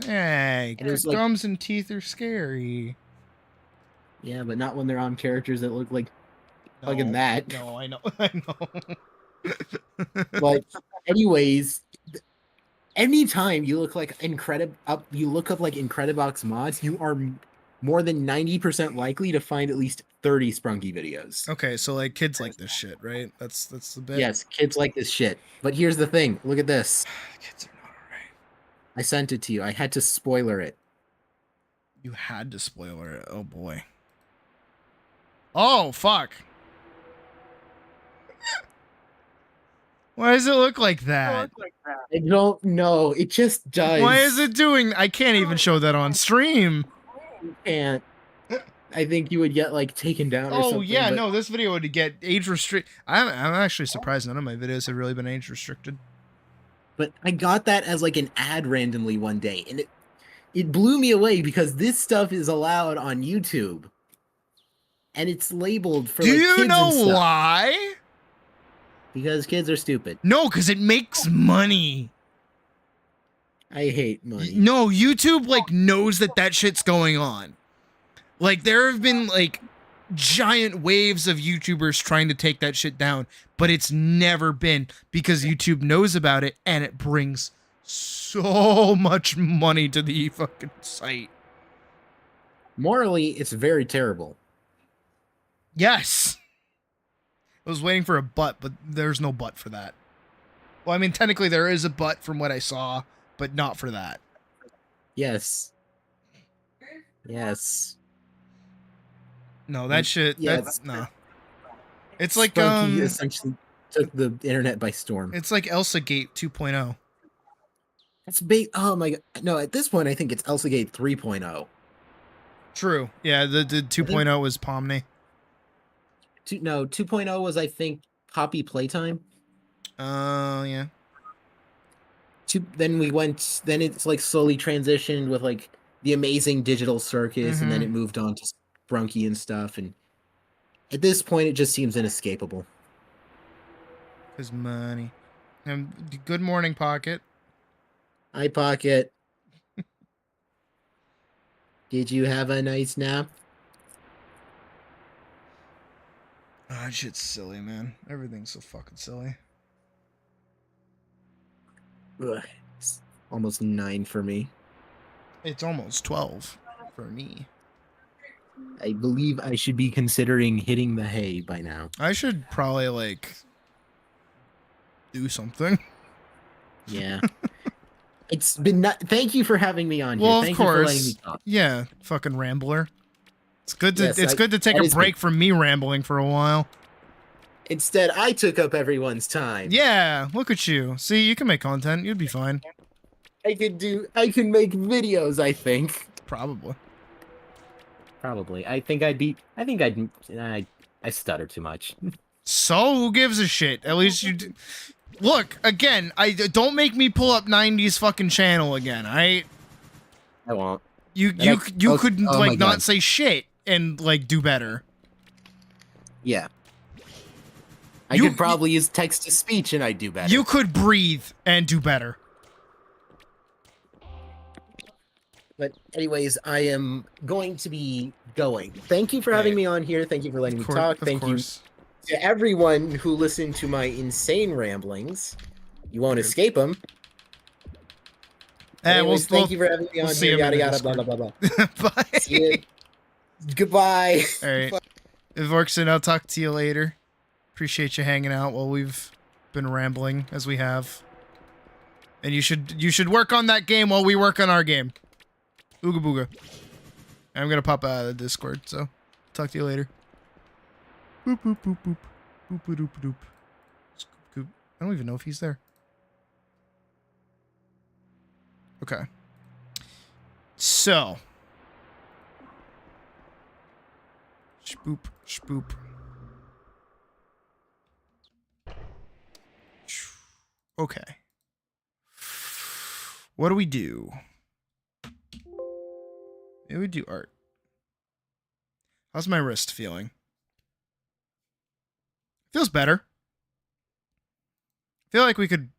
Hey, And it was like- gums and teeth are scary. Yeah, but not when they're on characters that look like fucking that. No, I know. I know. But anyways, anytime you look like you look up like Incredibox mods, you are more than 90% likely to find at least 30 Sprunky videos. Okay, so like kids like this shit, right? That's the bit. Yes, kids like this shit. But here's the thing. Look at this. Kids are not alright. I sent it to you. I had to spoiler it. You had to spoiler it. Oh boy. Oh fuck. Why does it look like that? I don't know. It just does. Why is it doing? I can't even show that on stream. You can't. I think you would get like taken down or something. Oh yeah, but- no, this video would get age restricted. I'm actually surprised none of my videos have really been age restricted. But I got that as like an ad randomly one day, and it blew me away because this stuff is allowed on YouTube, and it's labeled for. Do like, you kids know and stuff. why? Because kids are stupid. No, because it makes money. I hate money. No, YouTube like knows that shit's going on. Like there have been like giant waves of YouTubers trying to take that shit down, but it's never been because YouTube knows about it and it brings so much money to the fucking site. Morally, it's very terrible. Yes. I was waiting for a but there's no but for that. Well, I mean, technically there is a but from what I saw, but not for that. Yes. Yes. No, that shit. Yeah, That's no. It's like Sprunky essentially took the internet by storm. It's like ElsaGate 2.0. That's oh my god. No, at this point I think it's ElsaGate 3.0. True. Yeah, the 2.0 was Pomni. 2.0 was I think Poppy Playtime. Yeah. Then it's like slowly transitioned with like the Amazing Digital Circus, and then it moved on to Sprunky and stuff, and at this point it just seems inescapable. His money. Good morning, Pocket. Hi, Pocket. Did you have a nice nap? Oh, that shit's silly, man. Everything's so fucking silly. Ugh, it's almost 9 for me. It's almost 12 for me. I believe I should be considering hitting the hay by now. I should probably like do something. Yeah. It's been thank you for having me on Well, here. Thank of you for letting course. me talk. Yeah, fucking rambler. It's good to Yes, good to take that a is break from me rambling for a while. Instead, I took up everyone's time. Yeah, look at you. See, you can make content. You'd be fine. I can make videos, I think. Probably. I stutter too much. So, who gives a shit? At least you look, again, don't make me pull up 90s fucking channel again, alright? I won't. You could like not say shit and like do better. Yeah. I could probably use text to speech and I'd do better. You could breathe and do better. But anyways, I am going to be going. Thank you for having me on here. Thank you for letting me talk. Thank you to everyone who listened to my insane ramblings. You won't escape them. Anyways, thank you for having me on here. Yada yada blah blah blah blah. Bye. See you. Goodbye. All right. Vorkson, I'll talk to you later. Appreciate you hanging out while we've been rambling as we have. And you should work on that game while we work on our game. Ooga booga. I'm gonna pop out of the Discord, so talk to you later. Boop boop boop boop. Boop boop doop doop. Scoop coop. I don't even know if he's there. Okay. So. Spoop, spoop. Okay. What do we do? Maybe we do art. How's my wrist feeling? Feels better. I feel like we could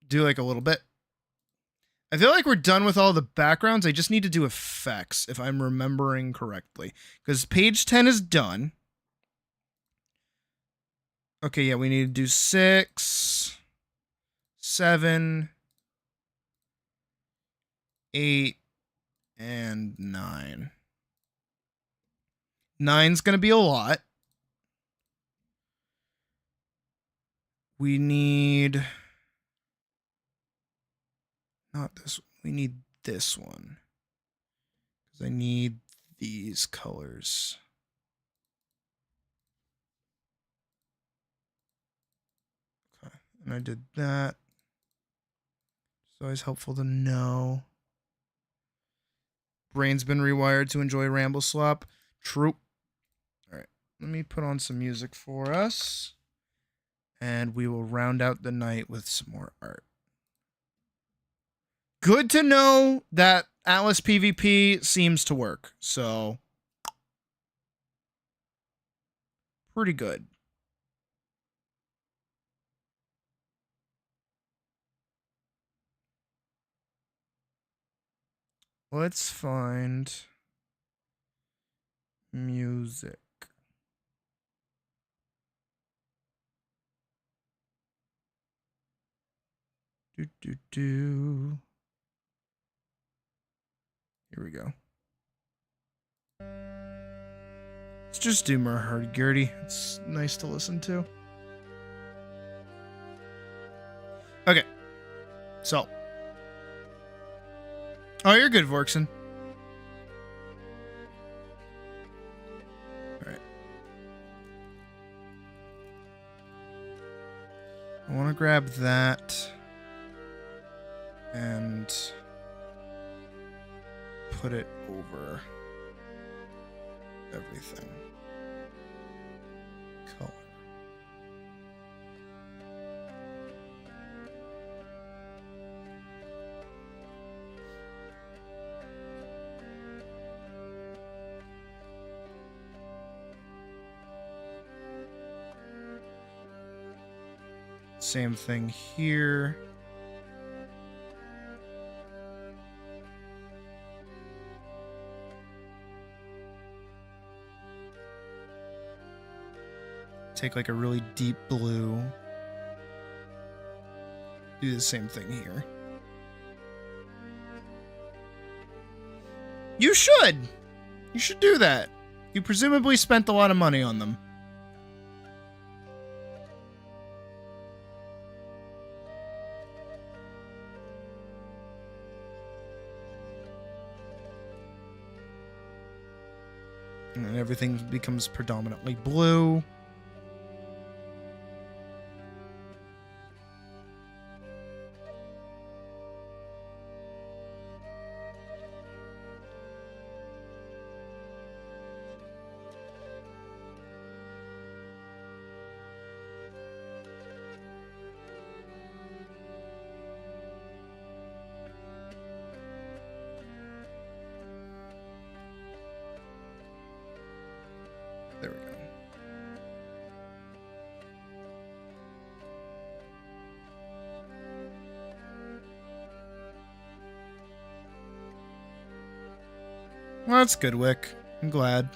do like a little bit. I feel like we're done with all the backgrounds. I just need to do effects, if I'm remembering correctly. Because page 10 is done. Okay, yeah, we need to do 6, 7, 8, and 9. 9's going to be a lot. We need... Not this one. We need this one. Because I need these colors. Okay. And I did that. It's always helpful to know. Brain's been rewired to enjoy Ramble Slop. True. Alright. Let me put on some music for us. And we will round out the night with some more art. Good to know that Atlas PvP seems to work, so pretty good. Let's find music. Do. Here we go. Let's just do more hurdy-gurdy. It's nice to listen to. Okay. So. Oh, you're good, Vorkson. Alright. I want to grab that. And put it over everything. Color. Same thing here. Take like a really deep blue. Do the same thing here. You should! You should do that. You presumably spent a lot of money on them. And then everything becomes predominantly blue. There we go. Well, that's good, Wick. I'm glad.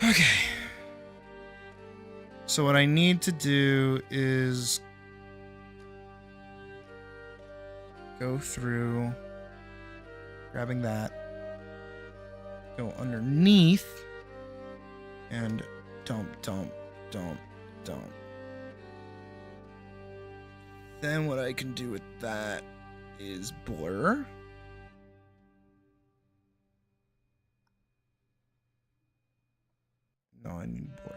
Okay. So what I need to do is go through, grabbing that, go underneath, and dump. Then what I can do with that is blur. No, I need blur.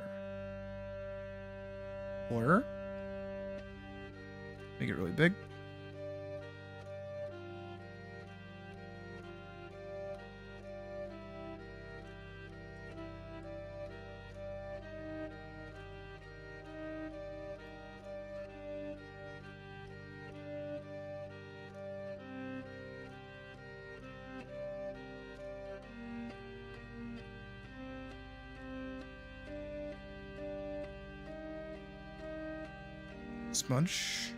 Blur. Make it really big. Smudge.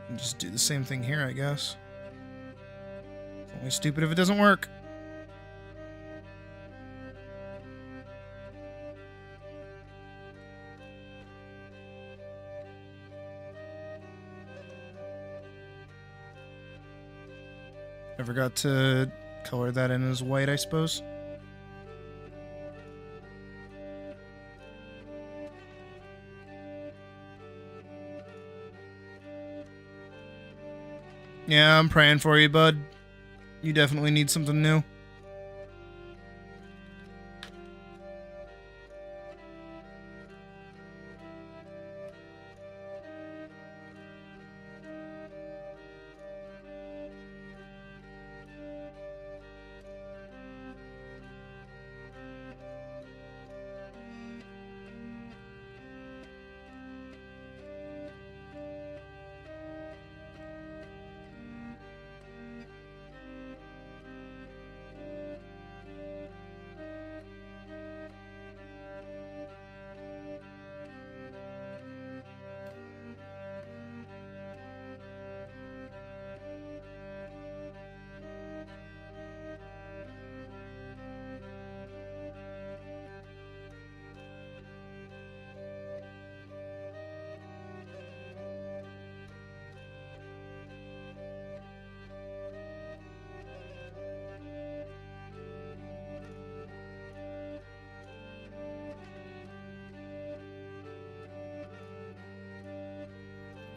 And just do the same thing here, I guess. It's only stupid if it doesn't work. I forgot to color that in as white, I suppose. Yeah, I'm praying for you, bud. You definitely need something new.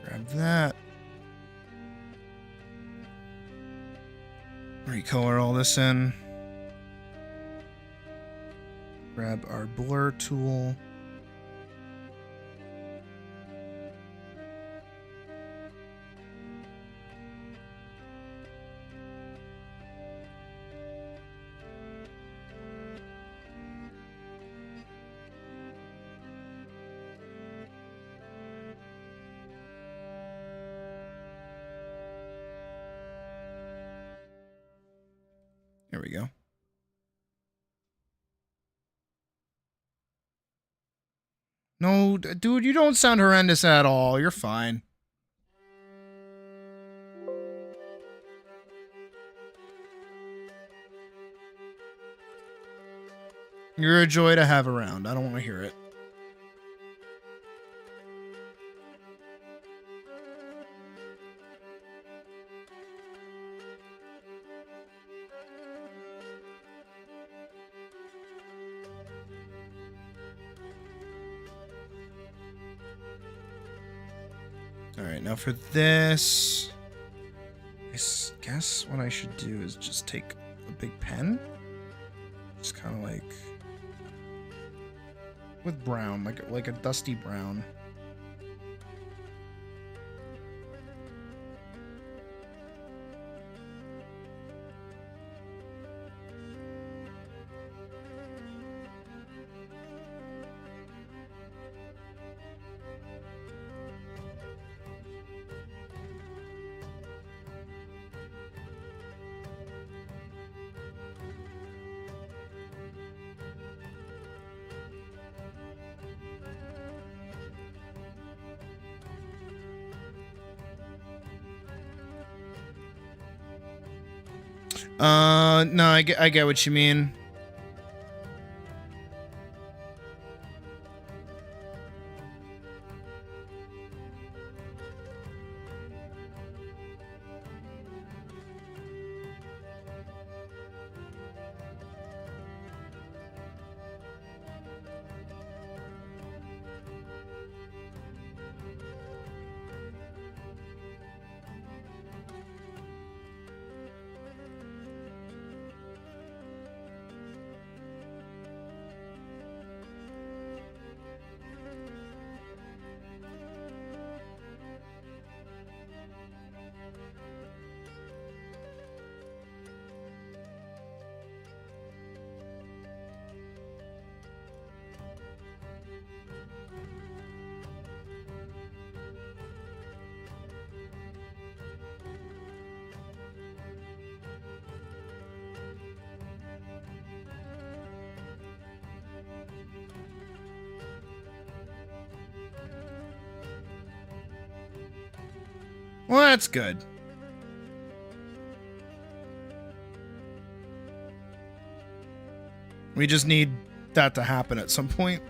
Grab that. Recolor all this in. Grab our blur tool. There we go. No, dude, you don't sound horrendous at all. You're fine. You're a joy to have around. I don't want to hear it. Alright, now for this, I guess what I should do is just take a big pen. Just kind of like with brown, like a dusty brown. No, I get what you mean. Well, that's good. We just need that to happen at some point.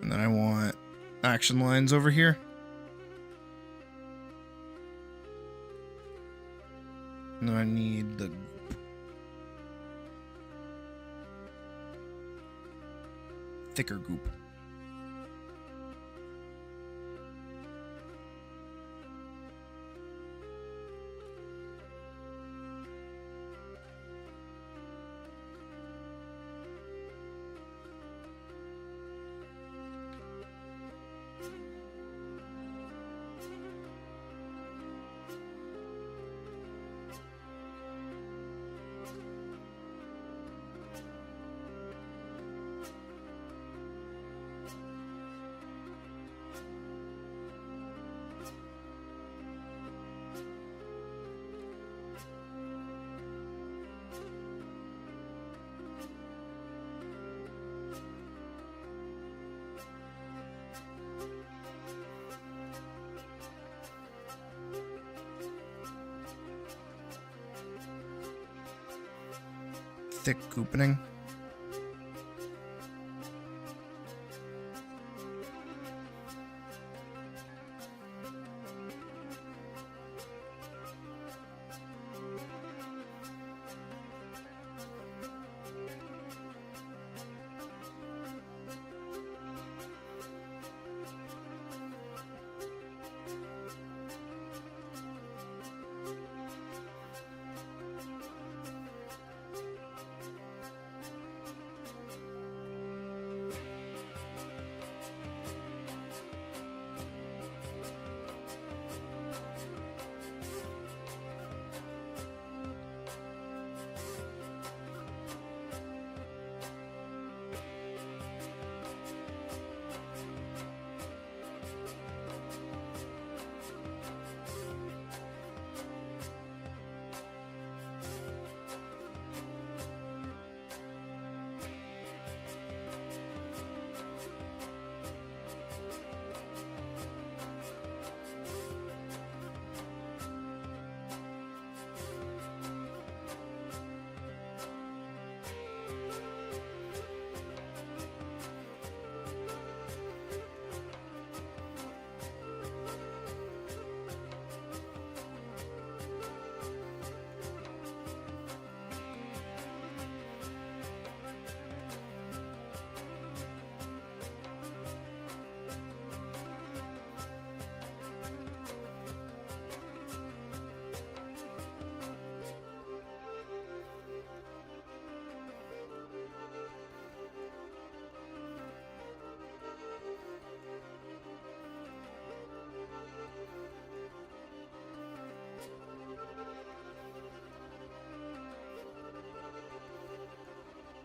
And then I want action lines over here. And then I need the thicker goop. thick opening.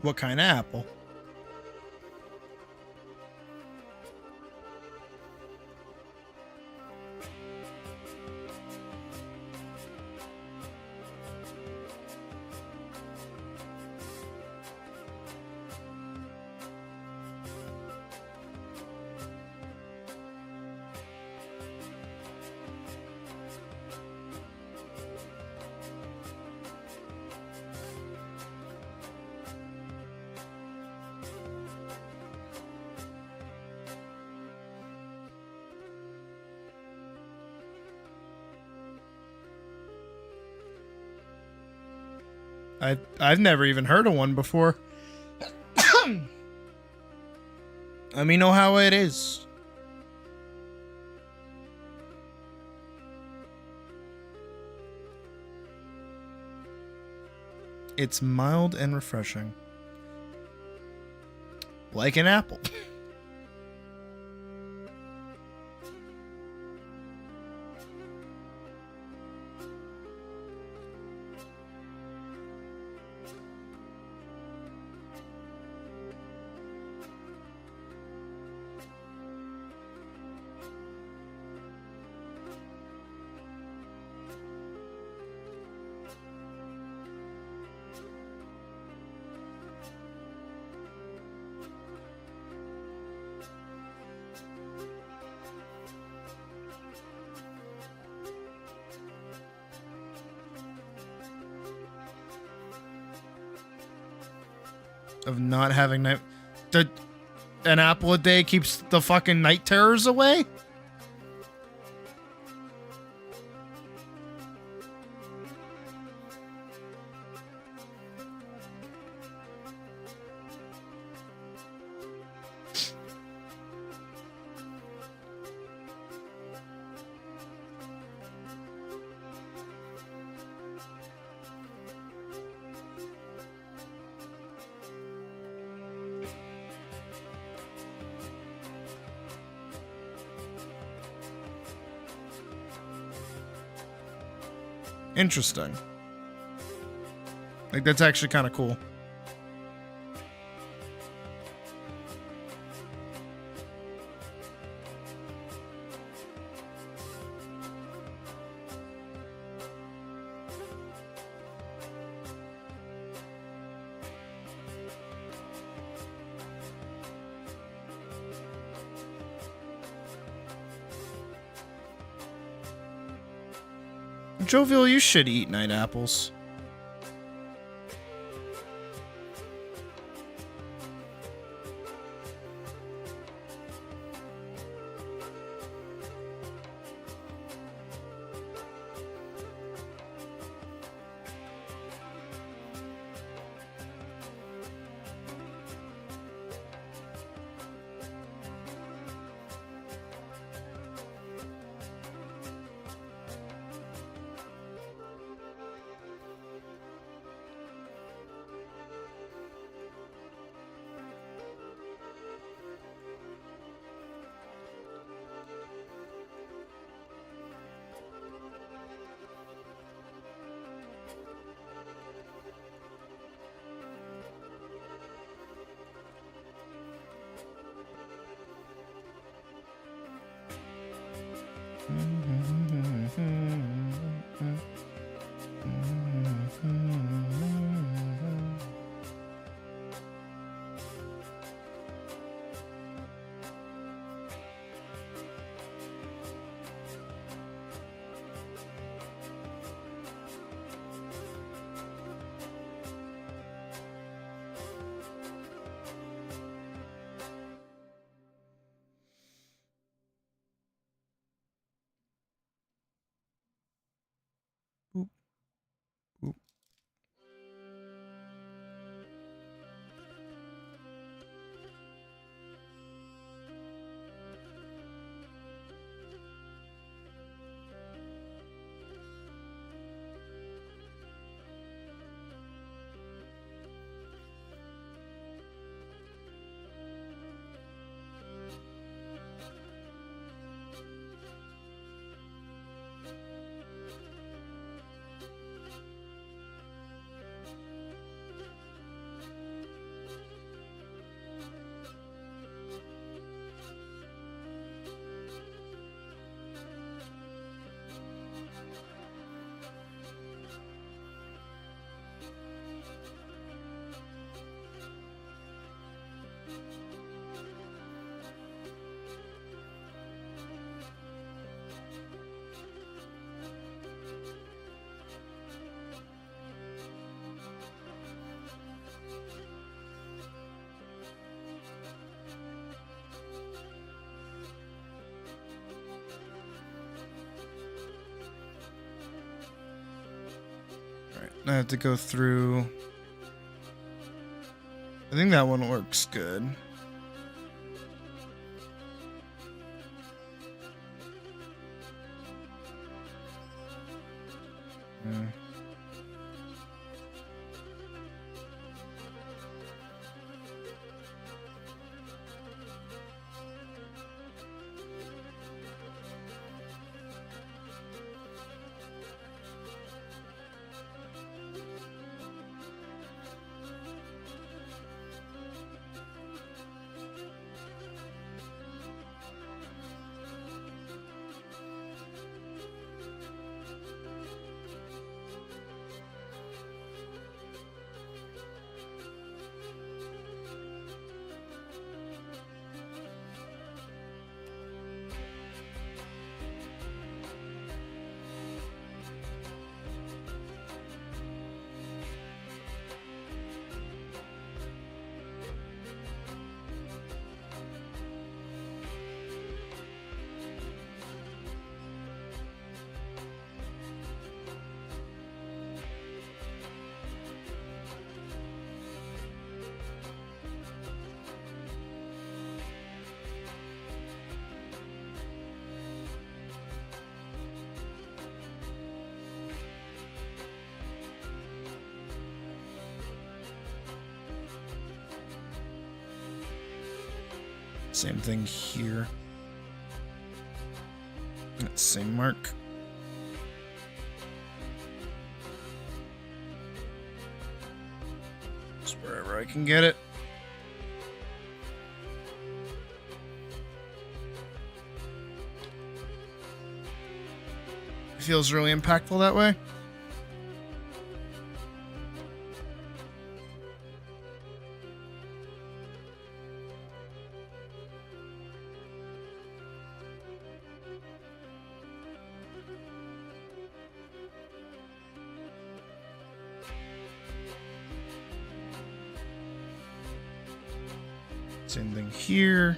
What kind of apple? I've never even heard of one before. Let me know how it is. It's mild and refreshing. Like an apple. Of not having night. An apple a day keeps the fucking night terrors away? Interesting. Like, that's actually kind of cool. Jovial, you should eat night apples. I have to go through. I think that one works good. Yeah. Same thing here. Same mark. Just wherever I can get it. It feels really impactful that way. Same thing here.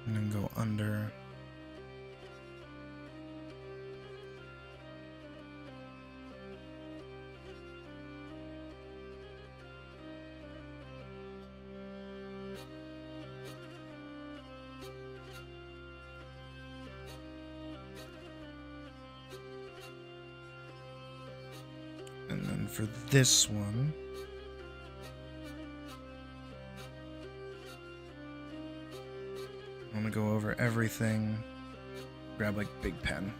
And then go under. And for this one, I'm gonna go over everything, grab like big pen.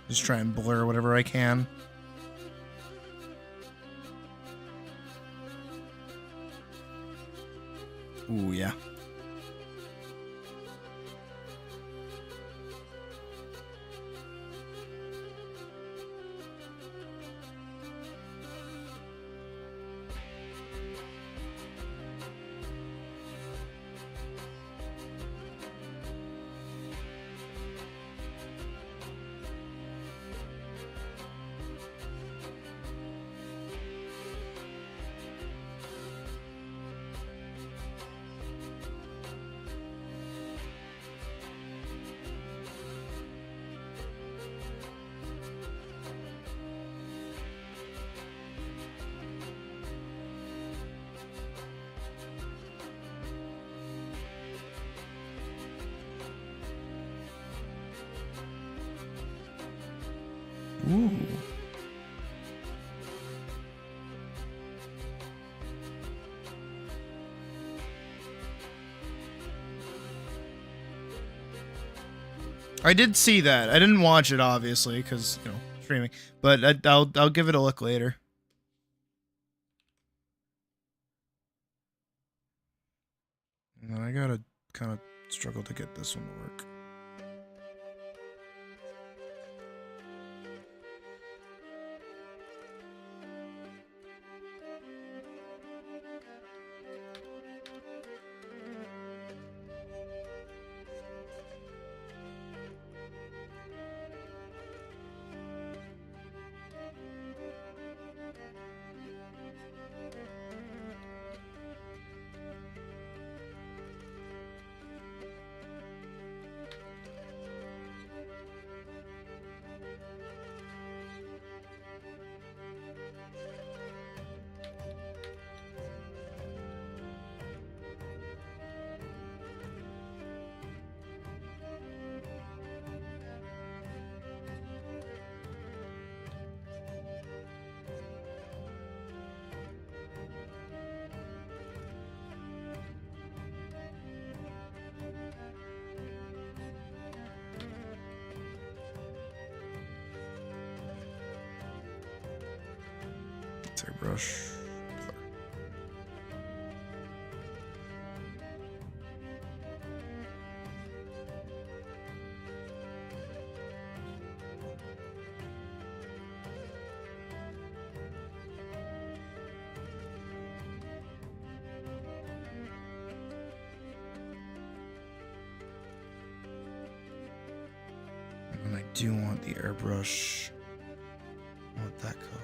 Just try and blur whatever I can. Ooh, yeah. Ooh. I did see that. I didn't watch it, obviously, because, you know, streaming. But I'll give it a look later. And I gotta kind of struggle to get this one to work. Airbrush. And I do want the airbrush. I want that color.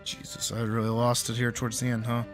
Jesus, I really lost it here towards the end, huh?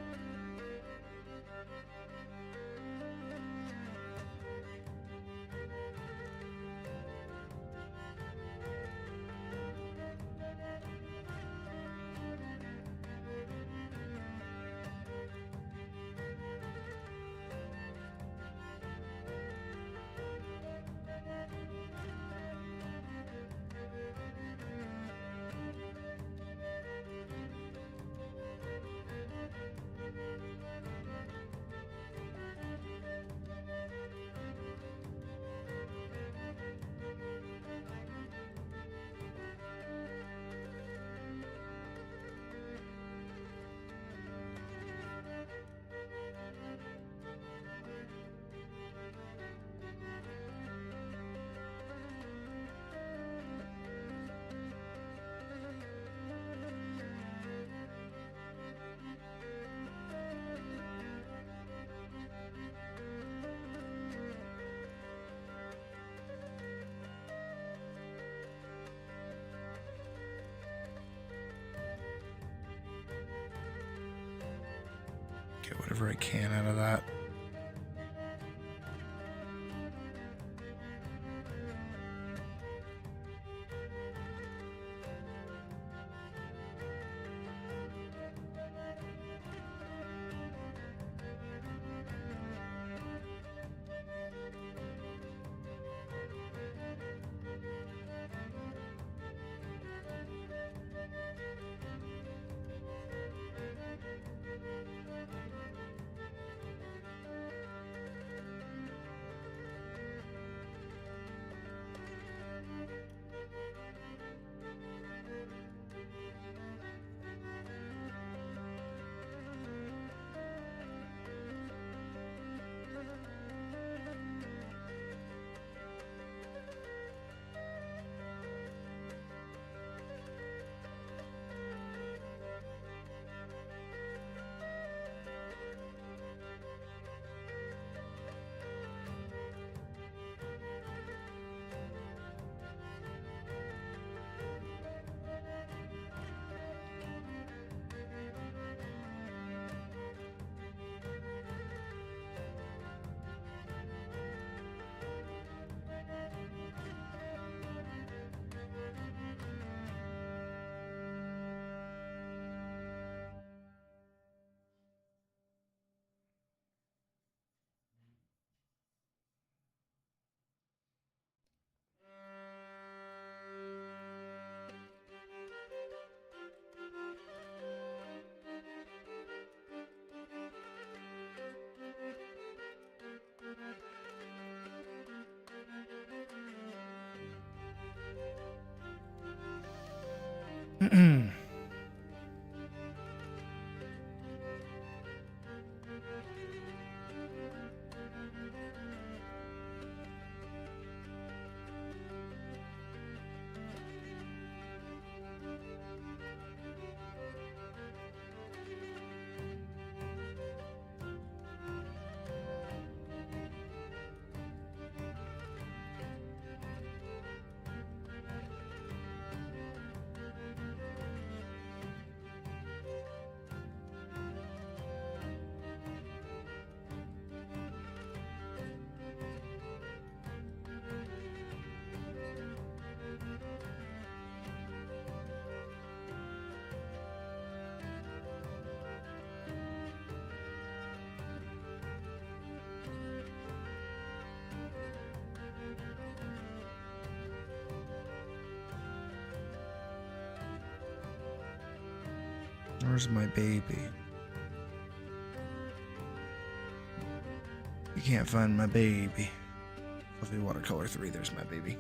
Get whatever I can out of that. Where's my baby? You can't find my baby. Fluffy Watercolor 3, there's my baby.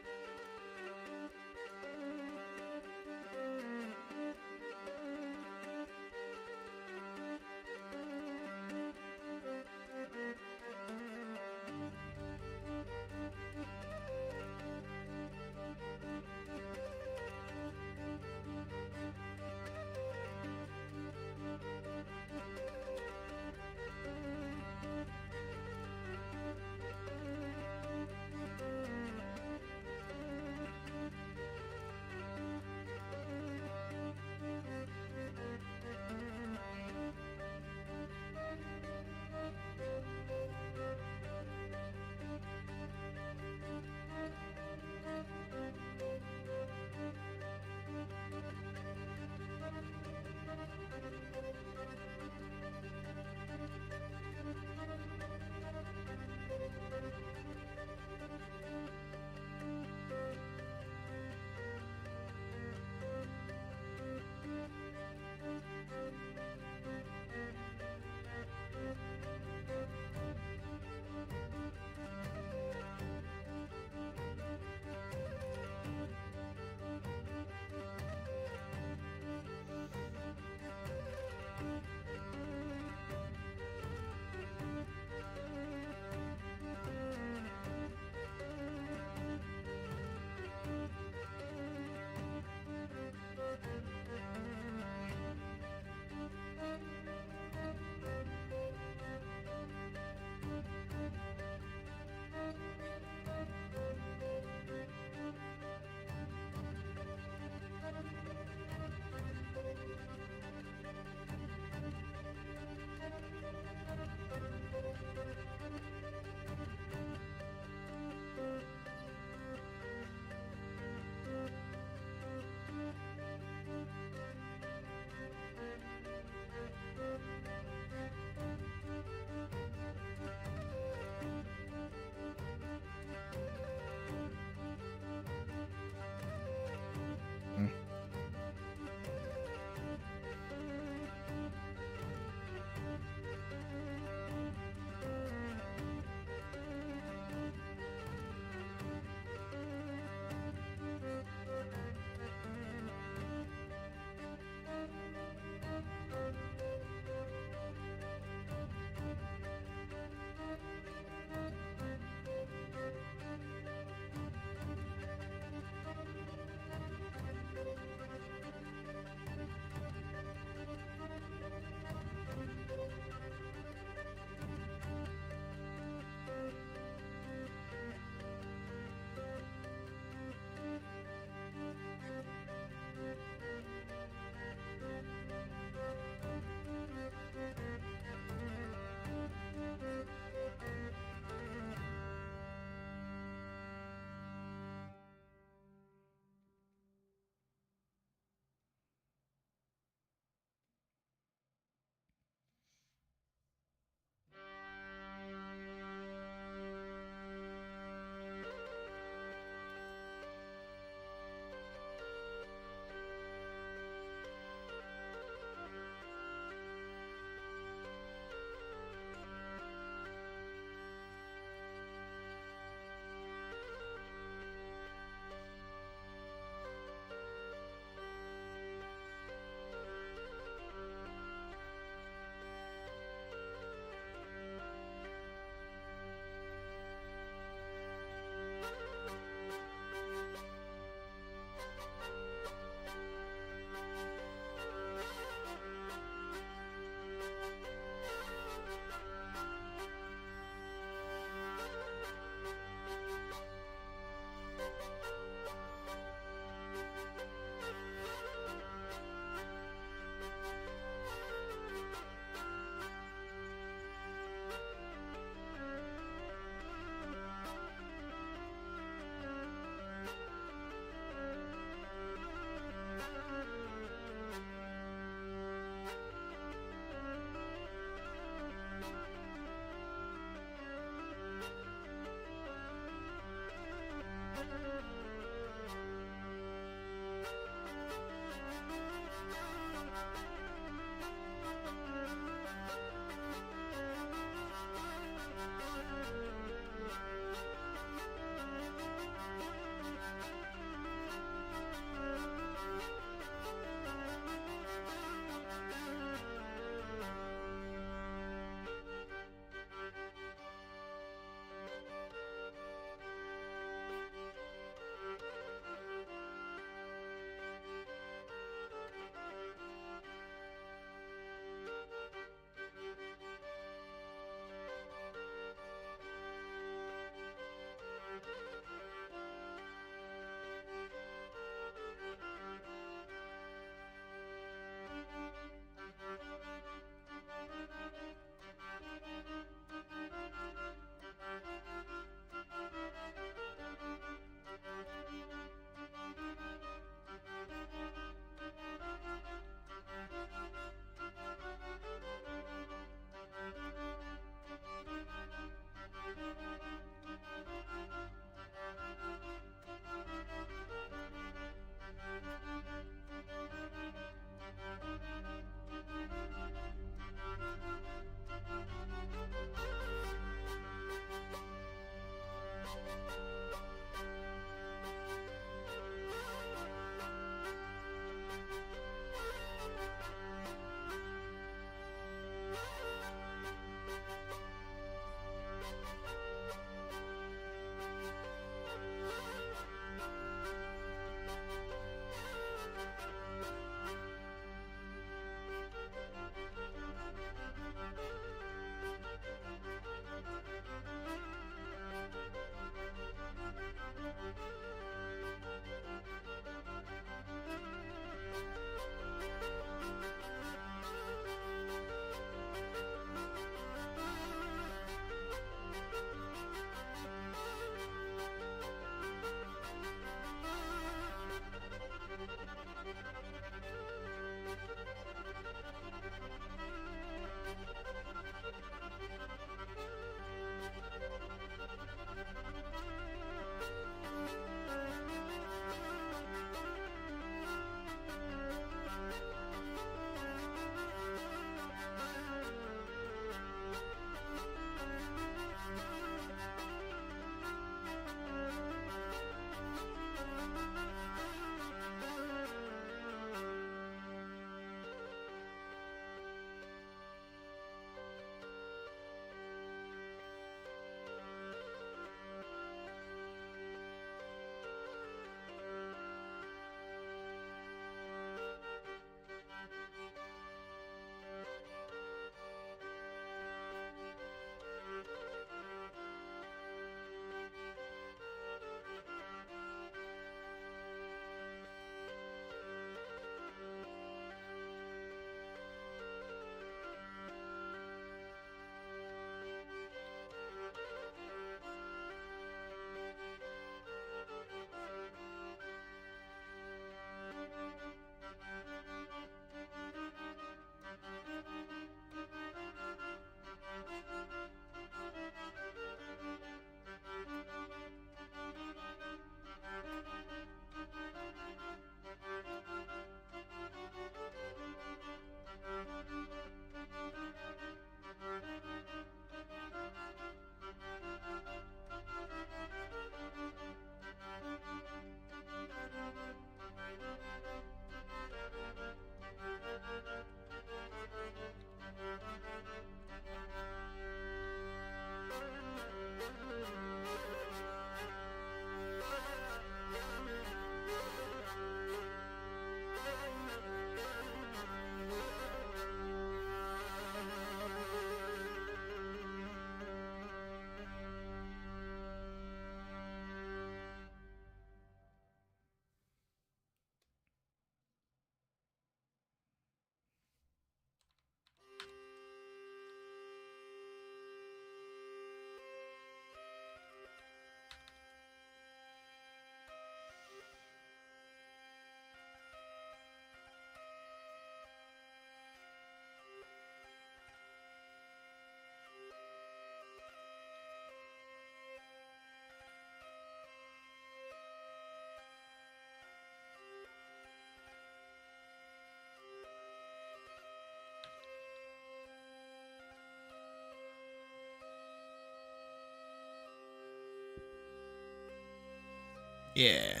Yeah.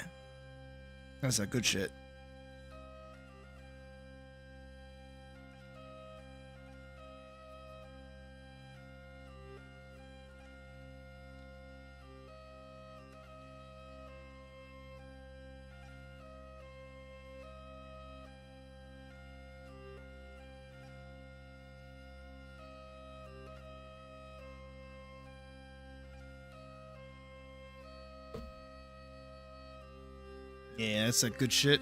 That's that good shit. Yeah, that's that good shit.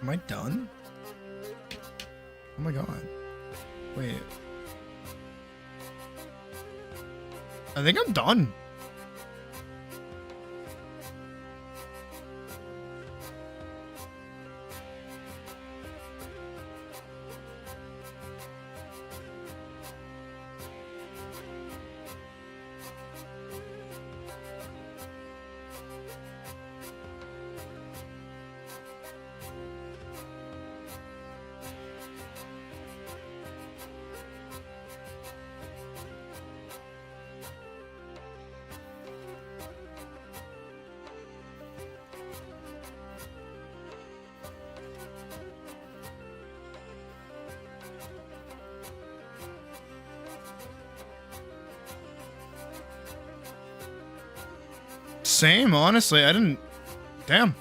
Am I done? Oh my god. Wait. I think I'm done. Same, honestly. I didn't... Damn.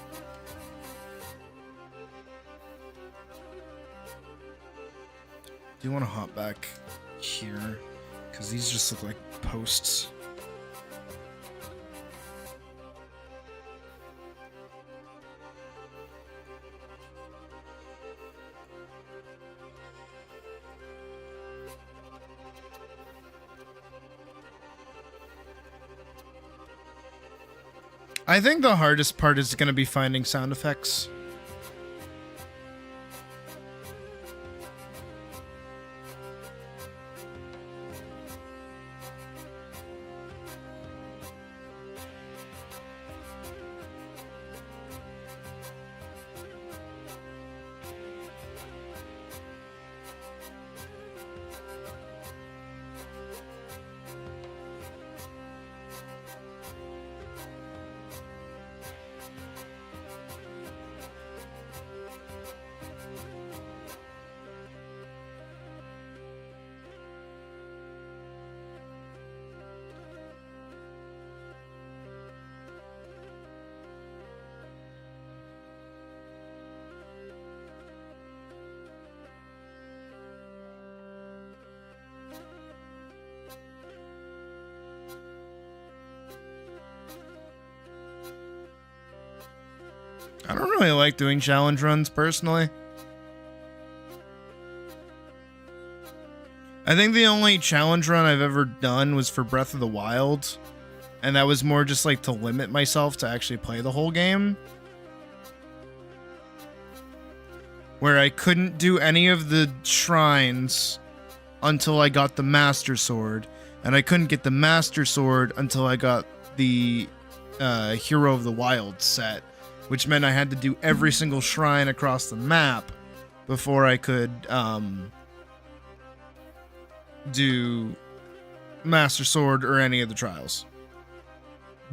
Do you want to hop back here? Because these just look like posts. I think the hardest part is going to be finding sound effects. I don't really like doing challenge runs, personally. I think the only challenge run I've ever done was for Breath of the Wild, and that was more just like to limit myself to actually play the whole game. Where I couldn't do any of the shrines until I got the Master Sword, and I couldn't get the Master Sword until I got the Hero of the Wild set, which meant I had to do every single shrine across the map before I could do Master Sword or any of the trials.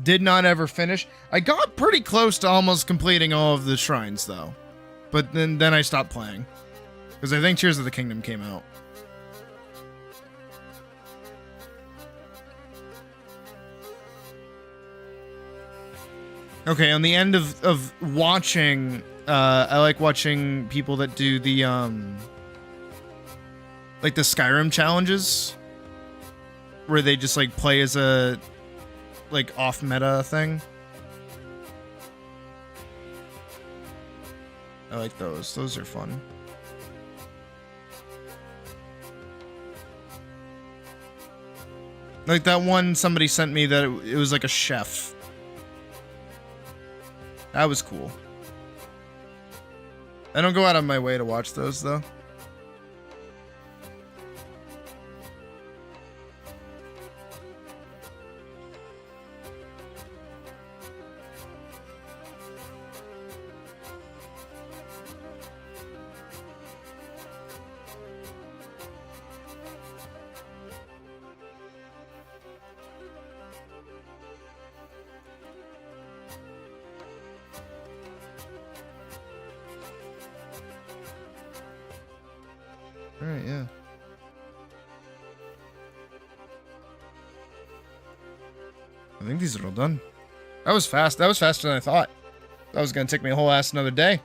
Did not ever finish. I got pretty close to almost completing all of the shrines, though. But then I stopped playing. Because I think Tears of the Kingdom came out. Okay, on the end of watching, I like watching people that do the, like the Skyrim challenges, where they just, like, play as a, like, off-meta thing. I like those. Those are fun. Like that one somebody sent me that it was like a chef. That was cool. I don't go out of my way to watch those, though. Alright, yeah. I think these are all done. That was fast. That was faster than I thought. That was gonna take me a whole ass another day.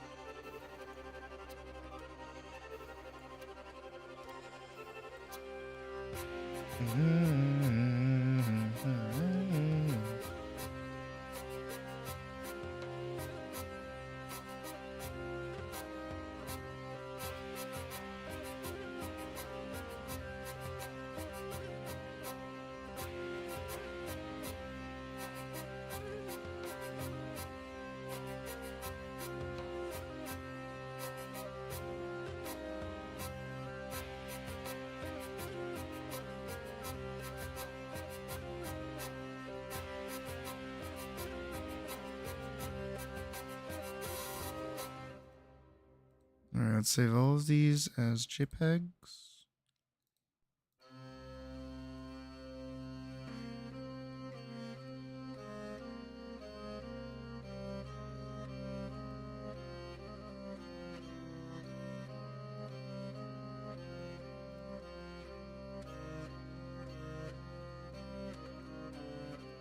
Alright, let's save all of these as JPEGs.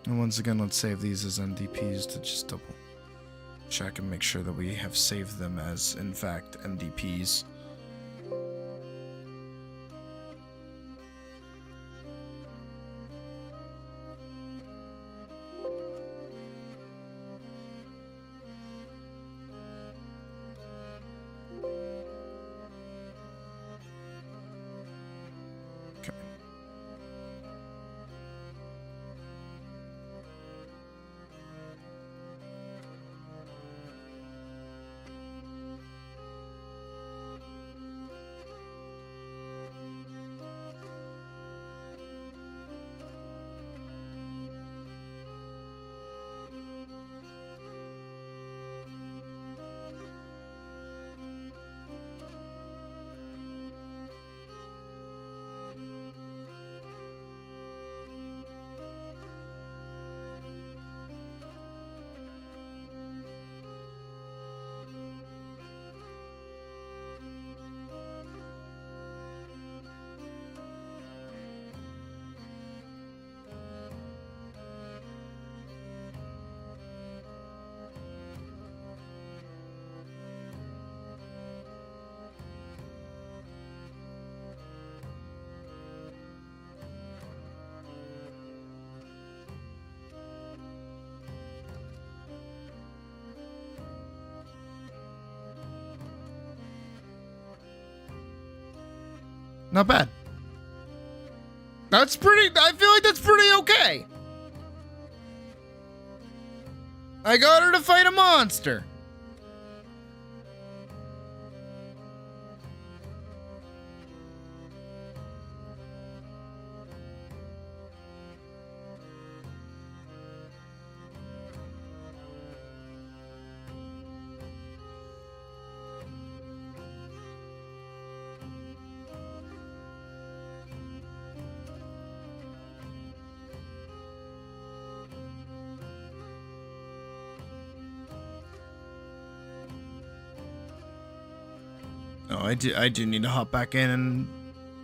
And once again, let's save these as MDPs to just double check and make sure that we have saved them as, in fact, MDPs. Not bad. That's pretty, I feel like that's pretty okay. I got her to fight a monster. No, I do need to hop back in and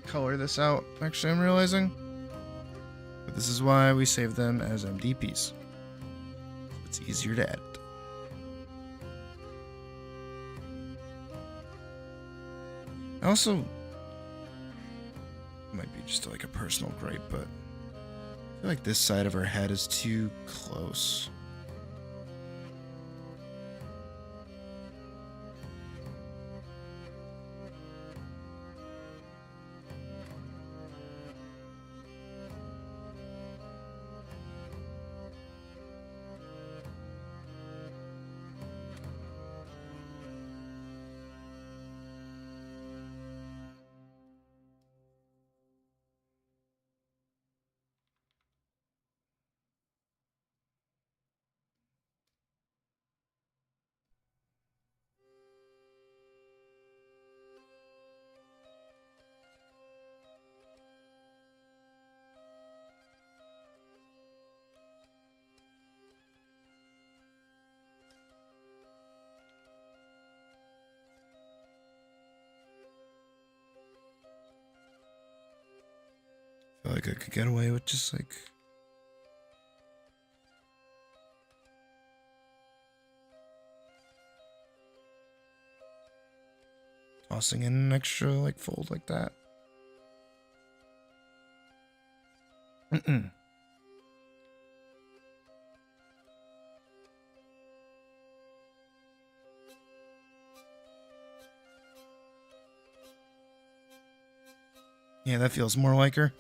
color this out. Actually, I'm realizing. But this is why we save them as MDPs. It's easier to edit. Also, might be just like a personal gripe, but I feel like this side of her head is too close. I feel like I could get away with just like tossing in an extra like fold like that. Yeah, that feels more like her.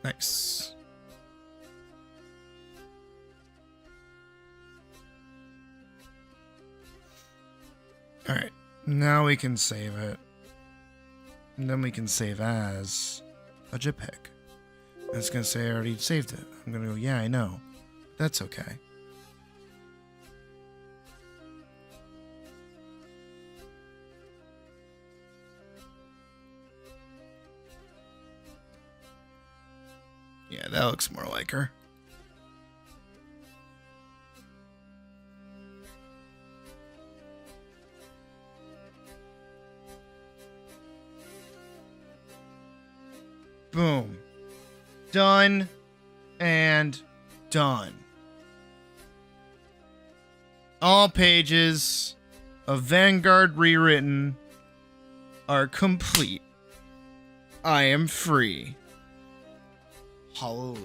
Nice. Alright, now we can save it. And then we can save as a JPEG. And it's gonna say I already saved it. I'm gonna go, yeah, I know. That's okay. Yeah, that looks more like her. Boom. Done and done. All pages of Vanguard rewritten are complete. I am free. Hallelujah.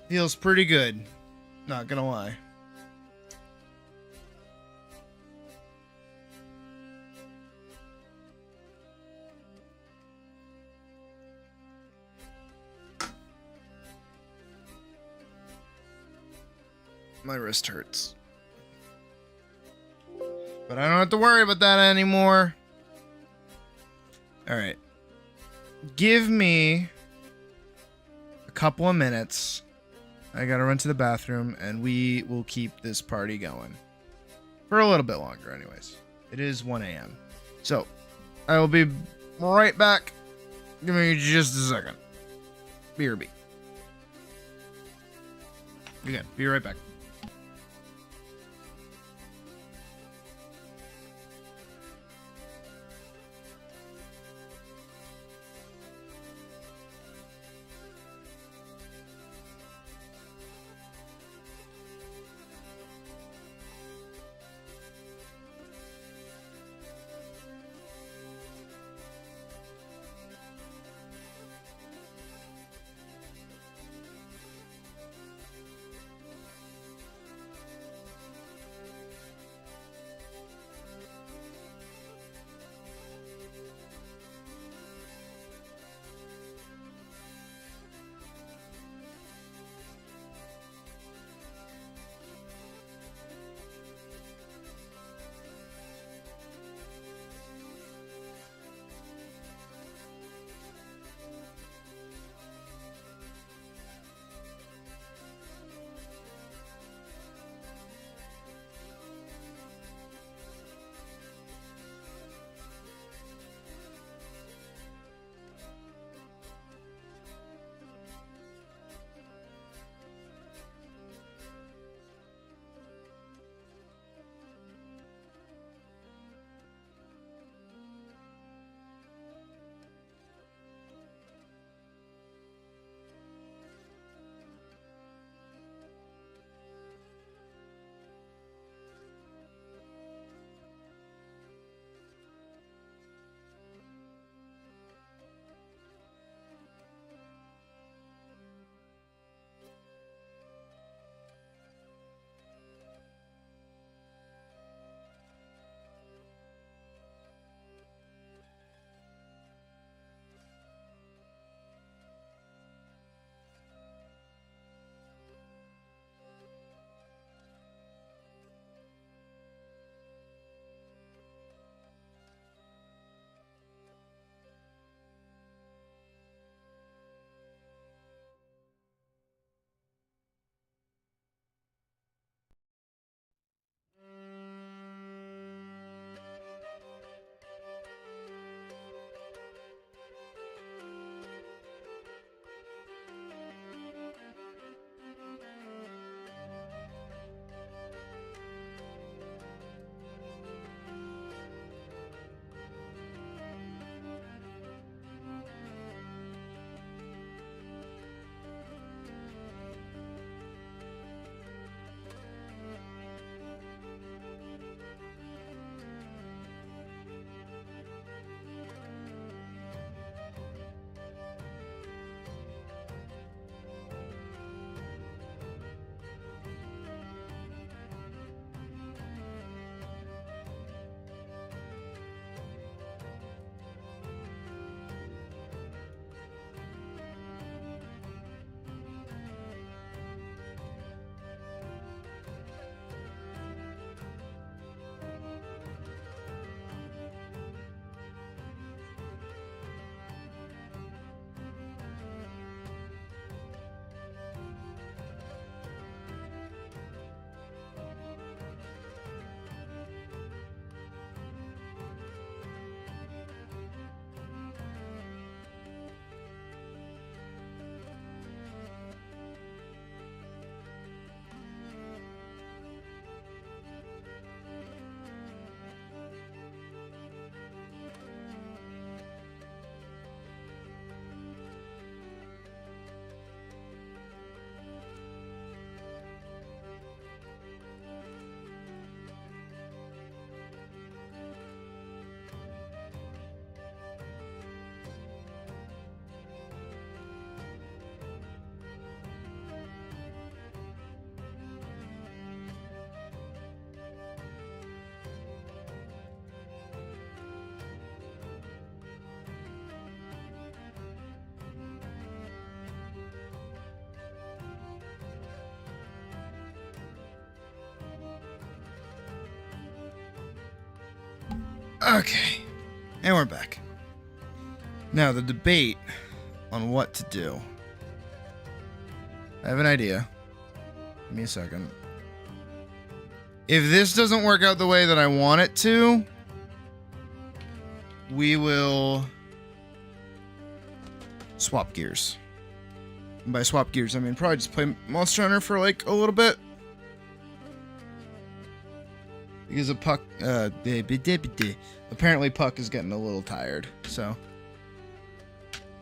Feels pretty good. Not gonna lie. My wrist hurts. But I don't have to worry about that anymore. Alright. Give me a couple of minutes. I gotta run to the bathroom, and we will keep this party going. For a little bit longer, anyways. It is 1 a.m. So, I will be right back. Give me just a second. BRB. Again, be right back. Okay. And we're back. Now, the debate on what to do. I have an idea. Give me a second. If this doesn't work out the way that I want it to, we will swap gears. And by swap gears, I mean probably just play Monster Hunter for like a little bit. Because a Puck, apparently Puck is getting a little tired, so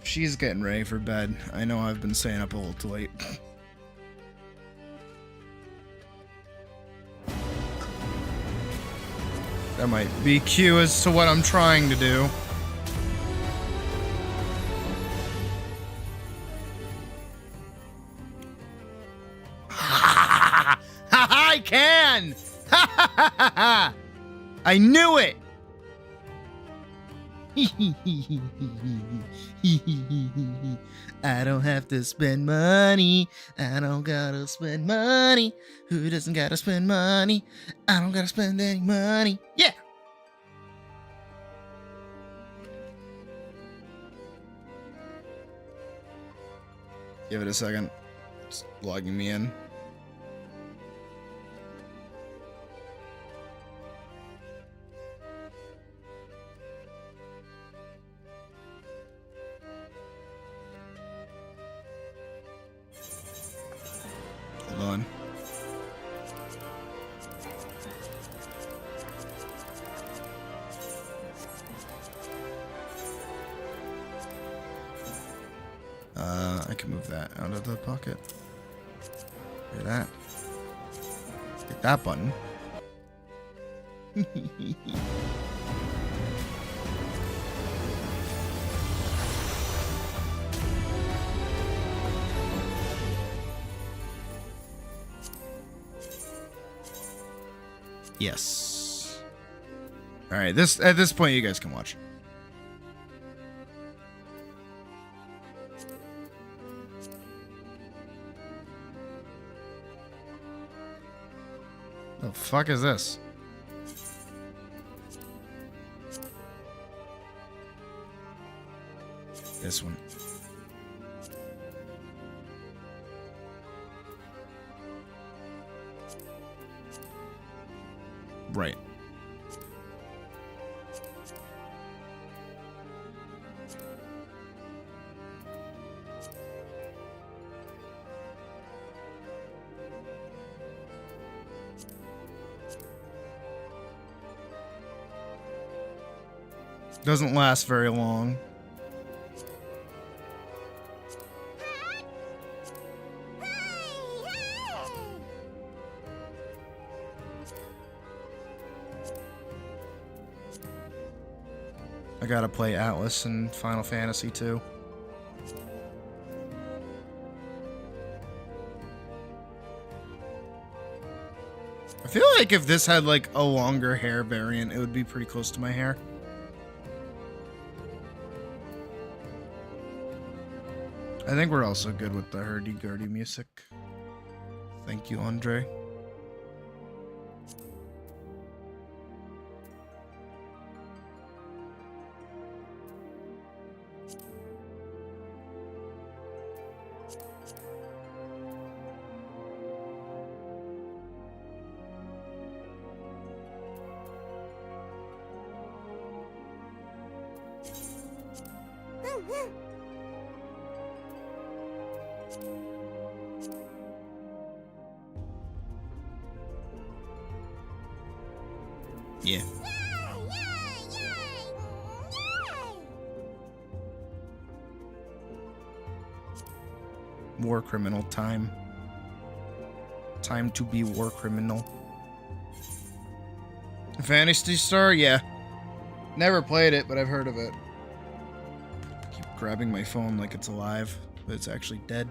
she's getting ready for bed. I know I've been staying up a little too late. That might be cue as to what I'm trying to do. I can! I knew it! I don't have to spend money. I don't gotta spend money. Who doesn't gotta spend money? I don't gotta spend any money. Yeah! Give it a second. It's logging me in. Hold on. I can move that out of the pocket. Look at that. Get that button. Yes. All right. At this point, you guys can watch. The fuck is this? This one. Right. Doesn't last very long. I gotta play Atlas and Final Fantasy too. I feel like if this had like a longer hair variant, it would be pretty close to my hair. I think we're also good with the hurdy-gurdy music. Thank you, Andre. Yeah. War criminal time. Time to be war criminal. Phantasy Star? Yeah. Never played it, but I've heard of it. Keep grabbing my phone like it's alive, but it's actually dead.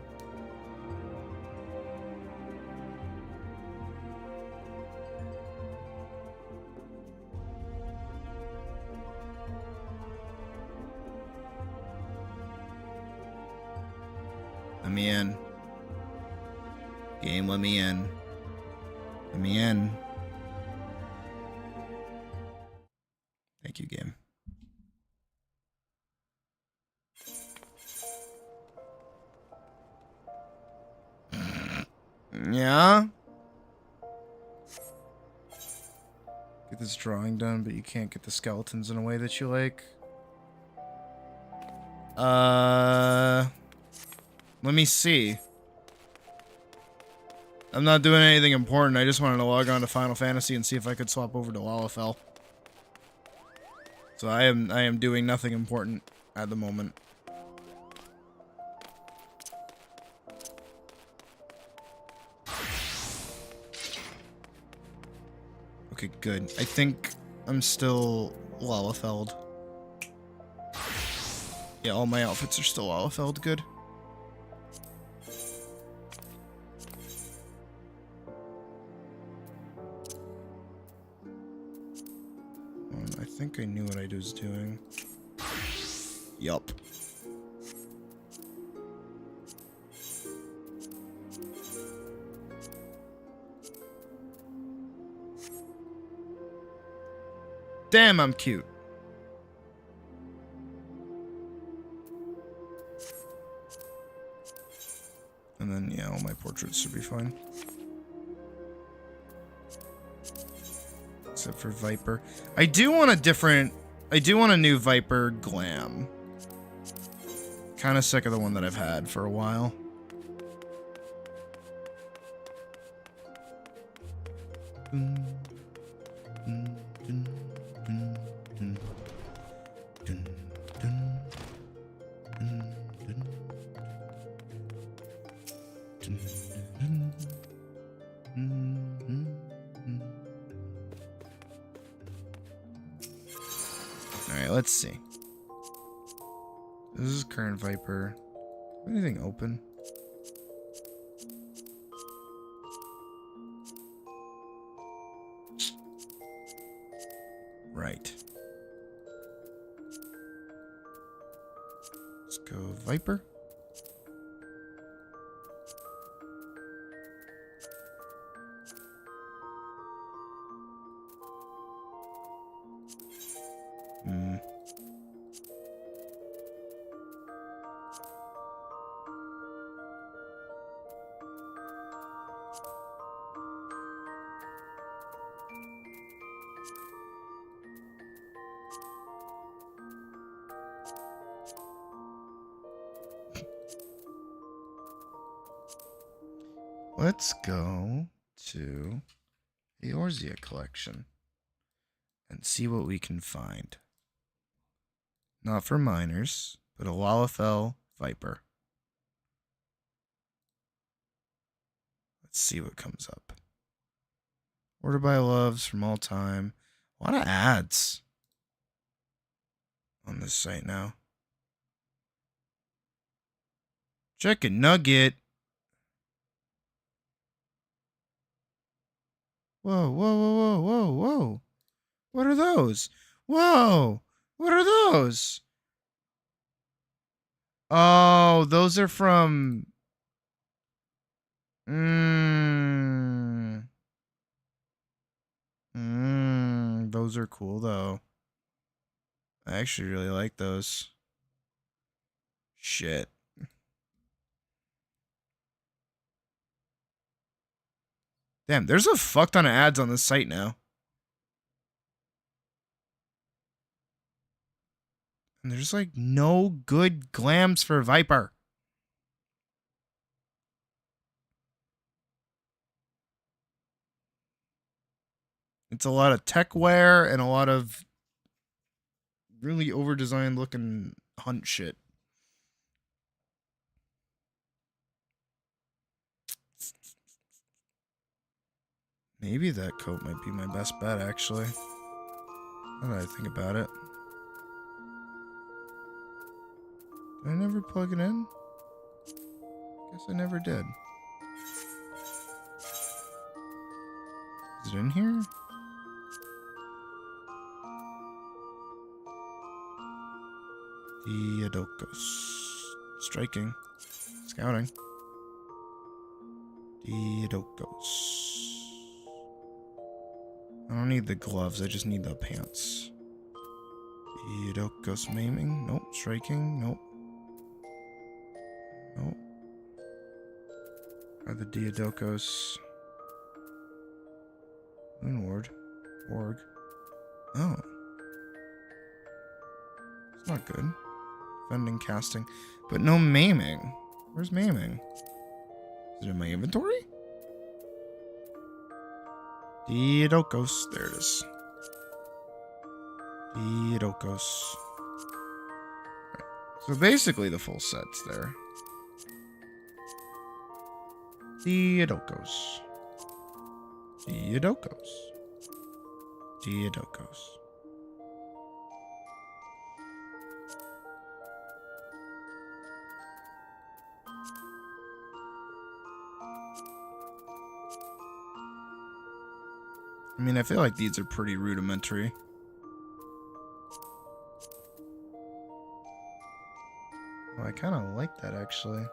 Let me in. Game, let me in. Let me in. Thank you, game. Yeah? Get this drawing done, but you can't get the skeletons in a way that you like. Let me see. I'm not doing anything important. I just wanted to log on to Final Fantasy and see if I could swap over to Lalafell. So I am doing nothing important at the moment. Okay, good. I think I'm still Lalafelled. Yeah, all my outfits are still Lalafelled. Good. I think I knew what I was doing. Yup. Damn, I'm cute. And then, yeah, all my portraits should be fine. Except for Viper. I do want a new Viper glam. Kind of sick of the one that I've had for a while. Alright, let's see. This is current Viper. Anything open? Right. Let's go Viper. Let's go to the Eorzea collection and see what we can find. Not for minors, but a Lalafell Viper. Let's see what comes up. Order by loves from all time. A lot of ads on this site now. Chicken nugget. Whoa, whoa, whoa, whoa, whoa, whoa. What are those? Whoa. What are those? Oh, those are from... Those are cool, though. I actually really like those. Shit. Damn, there's a fuck ton of ads on this site now. And there's like no good glams for Viper. It's a lot of tech wear and a lot of really over-designed looking hunt shit. Maybe that coat might be my best bet, actually. Now that I think about it. Did I never plug it in? Guess I never did. Is it in here? Diadocos. Striking. Scouting. Diadocos. I don't need the gloves, I just need the pants. Diadocos maiming? Nope. Striking? Nope. Nope. Are the Diadocos... Moonward? Org? Oh. It's not good. Defending, casting. But no maiming. Where's maiming? Is it in my inventory? Diadocos. There it is. Diadocos. Right. So basically the full set's there. Diadocos. Diadocos. Diadocos. I mean, I feel like these are pretty rudimentary. Oh, I kind of like that, actually.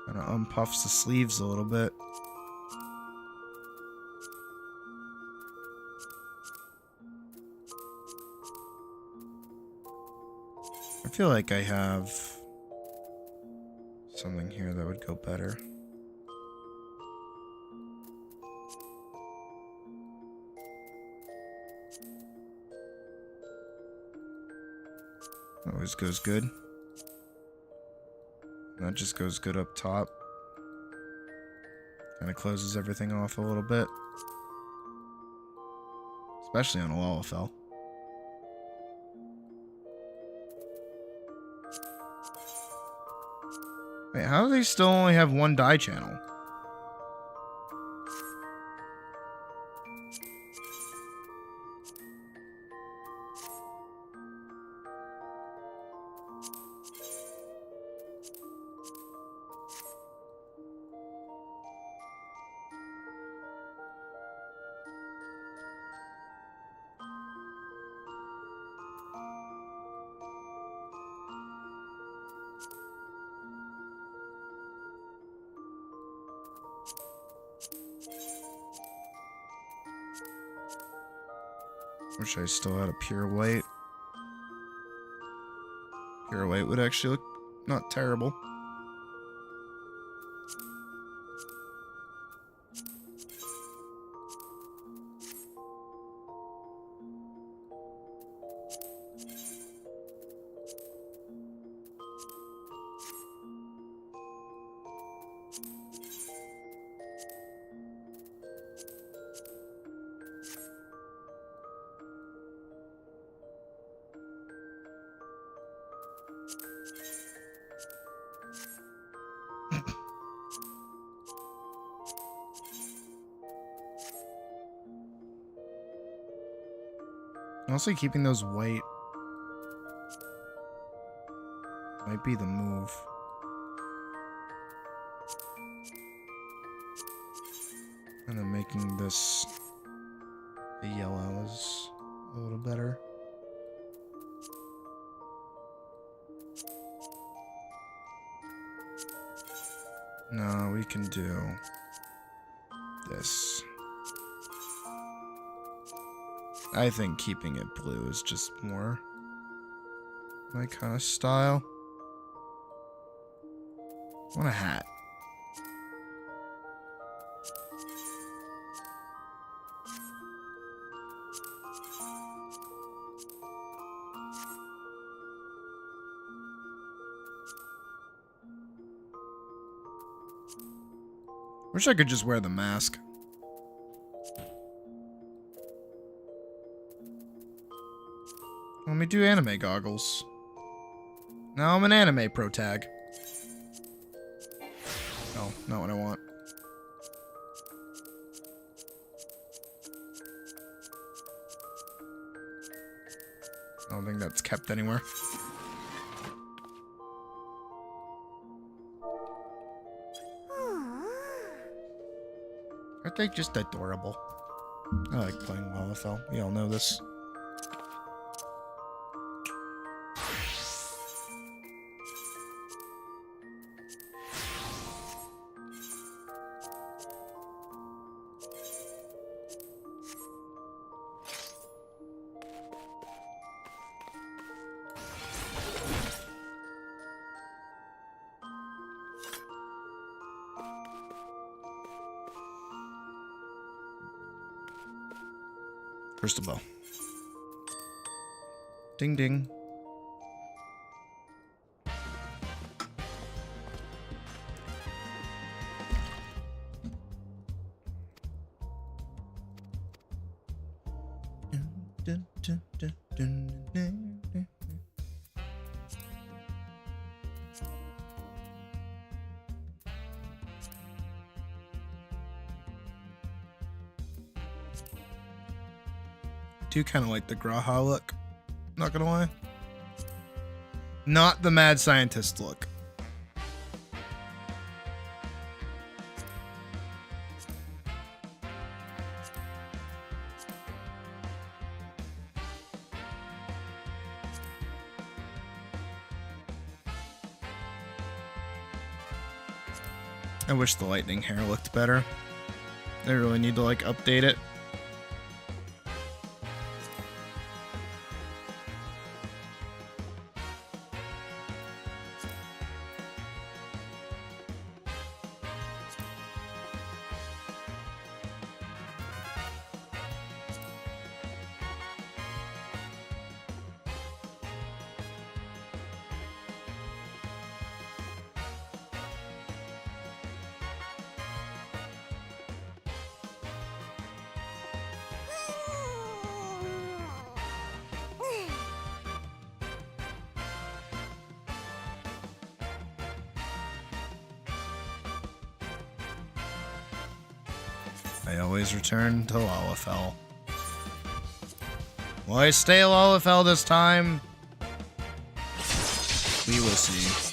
Kind of unpuffs the sleeves a little bit. I feel like I have something here that would go better. Always goes good. That just goes good up top. Kind of closes everything off a little bit. Especially on a Lalafell. Wait, how do they still only have one die channel? Wish I still had a pure white. Pure white would actually look not terrible. Honestly, keeping those white might be the move. And then making this the yellow is a little better. No, we can do this. I think keeping it blue is just more my kind of style. I want a hat. Wish I could just wear the mask. Let me do anime goggles. Now I'm an anime pro tag. Oh, not what I want. I don't think that's kept anywhere. Aren't they just adorable? I like playing Lalafell. We all know this. Crystal bell. Ding ding. Do kind of like the Graha look. Not gonna lie. Not the mad scientist look. I wish the lightning hair looked better. They really need to like update it. I always return to Lalafell. Will I stay Lalafell this time? We will see.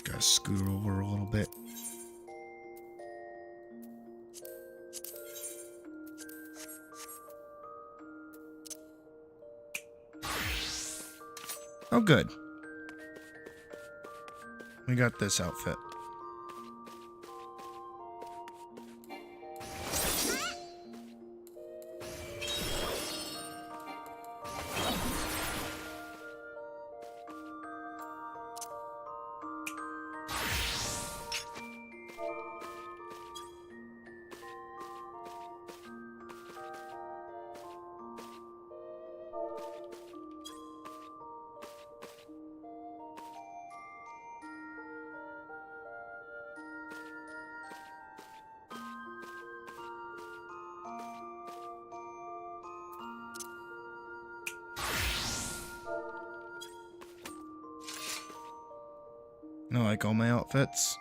Gotta scoot over a little bit. Oh, good. We got this outfit. I like all my outfits.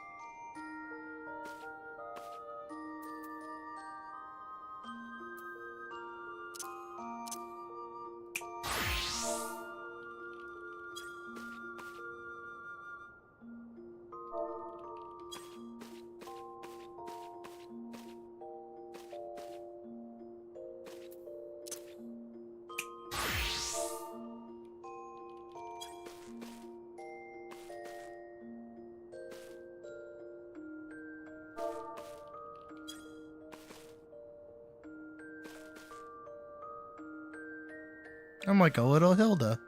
I'm like a little Hilda.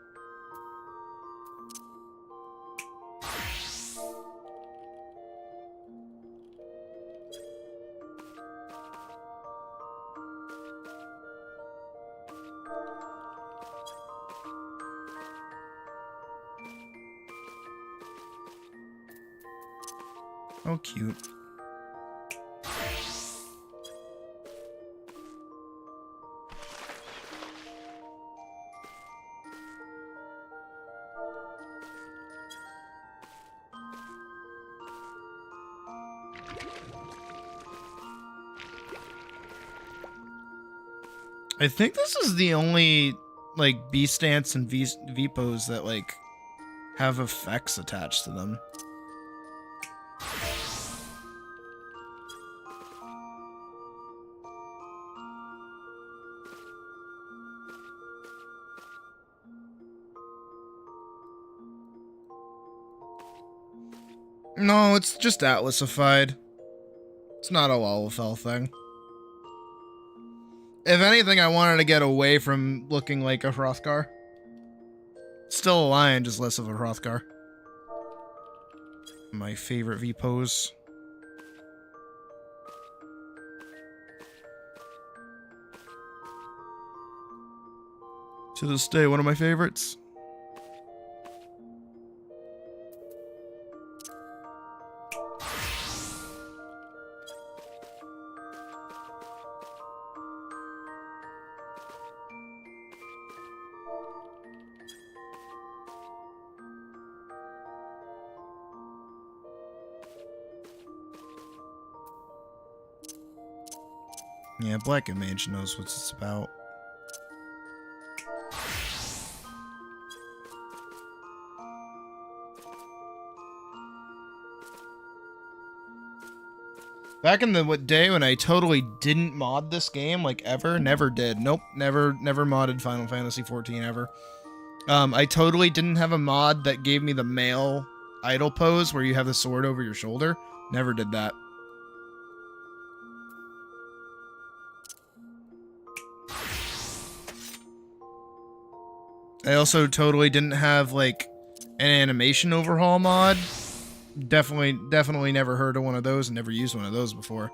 Oh, cute. I think this is the only like B stance and V pose that like have effects attached to them. No, it's just Atlasified. It's not a Lalafell thing. If anything, I wanted to get away from looking like a Hrothgar. Still a lion, just less of a Hrothgar. My favorite V pose. To this day, one of my favorites. Yeah, Black Mage knows what it's about. Back in the day when I totally didn't mod this game, like ever, never did. Nope, never modded Final Fantasy XIV ever. I totally didn't have a mod that gave me the male idle pose where you have the sword over your shoulder. Never did that. I also totally didn't have like an animation overhaul mod. Definitely never heard of one of those and never used one of those before.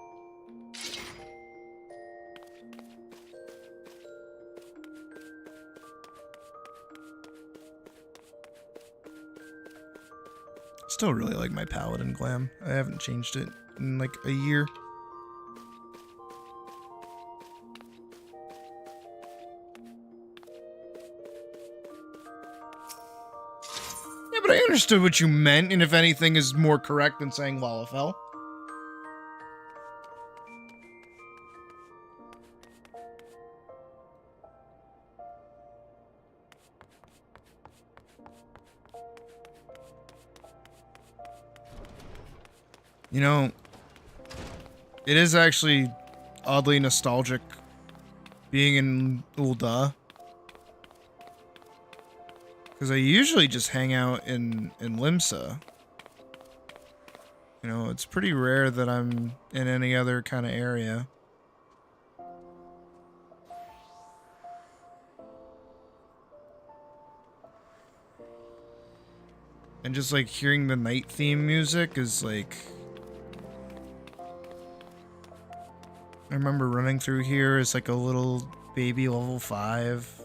Still really like my Paladin glam. I haven't changed it in like a year. Yeah, but I understood what you meant, and if anything is more correct than saying Lalafell. You know, it is actually oddly nostalgic being in Ul'dah. Because I usually just hang out in Limsa. You know, it's pretty rare that I'm in any other kind of area. And just like hearing the night theme music is like... I remember running through here as like a little baby level 5.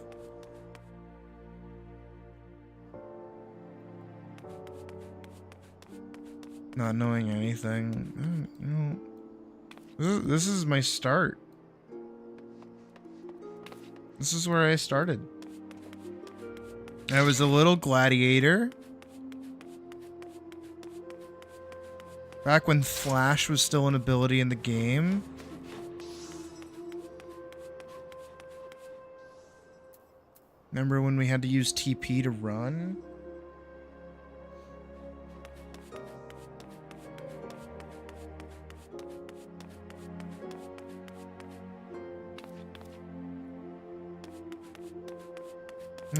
Not knowing anything. You know, this is my start. This is where I started. I was a little gladiator. Back when Flash was still an ability in the game. Remember when we had to use TP to run?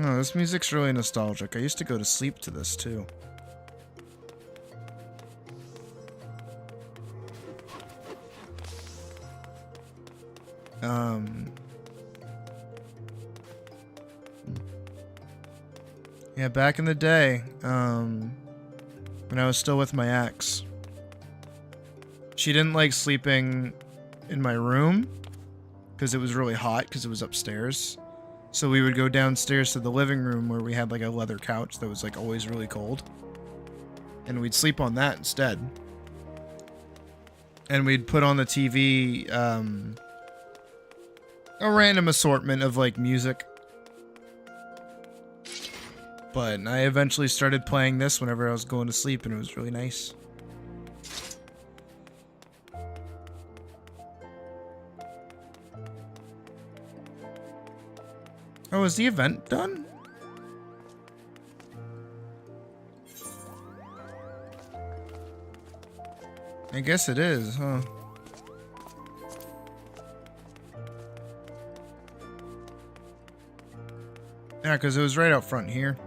Oh, this music's really nostalgic. I used to go to sleep to this too. Yeah, back in the day, when I was still with my ex, she didn't like sleeping in my room because it was really hot because it was upstairs. So we would go downstairs to the living room where we had like a leather couch that was like always really cold. And we'd sleep on that instead. And we'd put on the TV a random assortment of like music. But I eventually started playing this whenever I was going to sleep, and it was really nice. Oh, is the event done? I guess it is, huh? Yeah, because it was right out front here.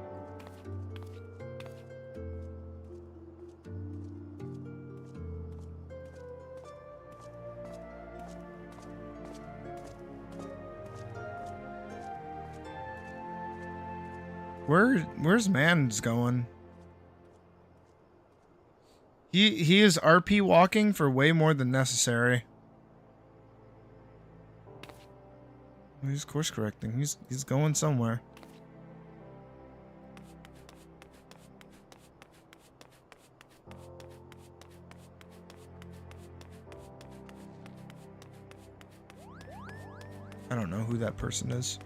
Where's Man's going? He is RP walking for way more than necessary. He's course correcting. He's going somewhere. I don't know who that person is.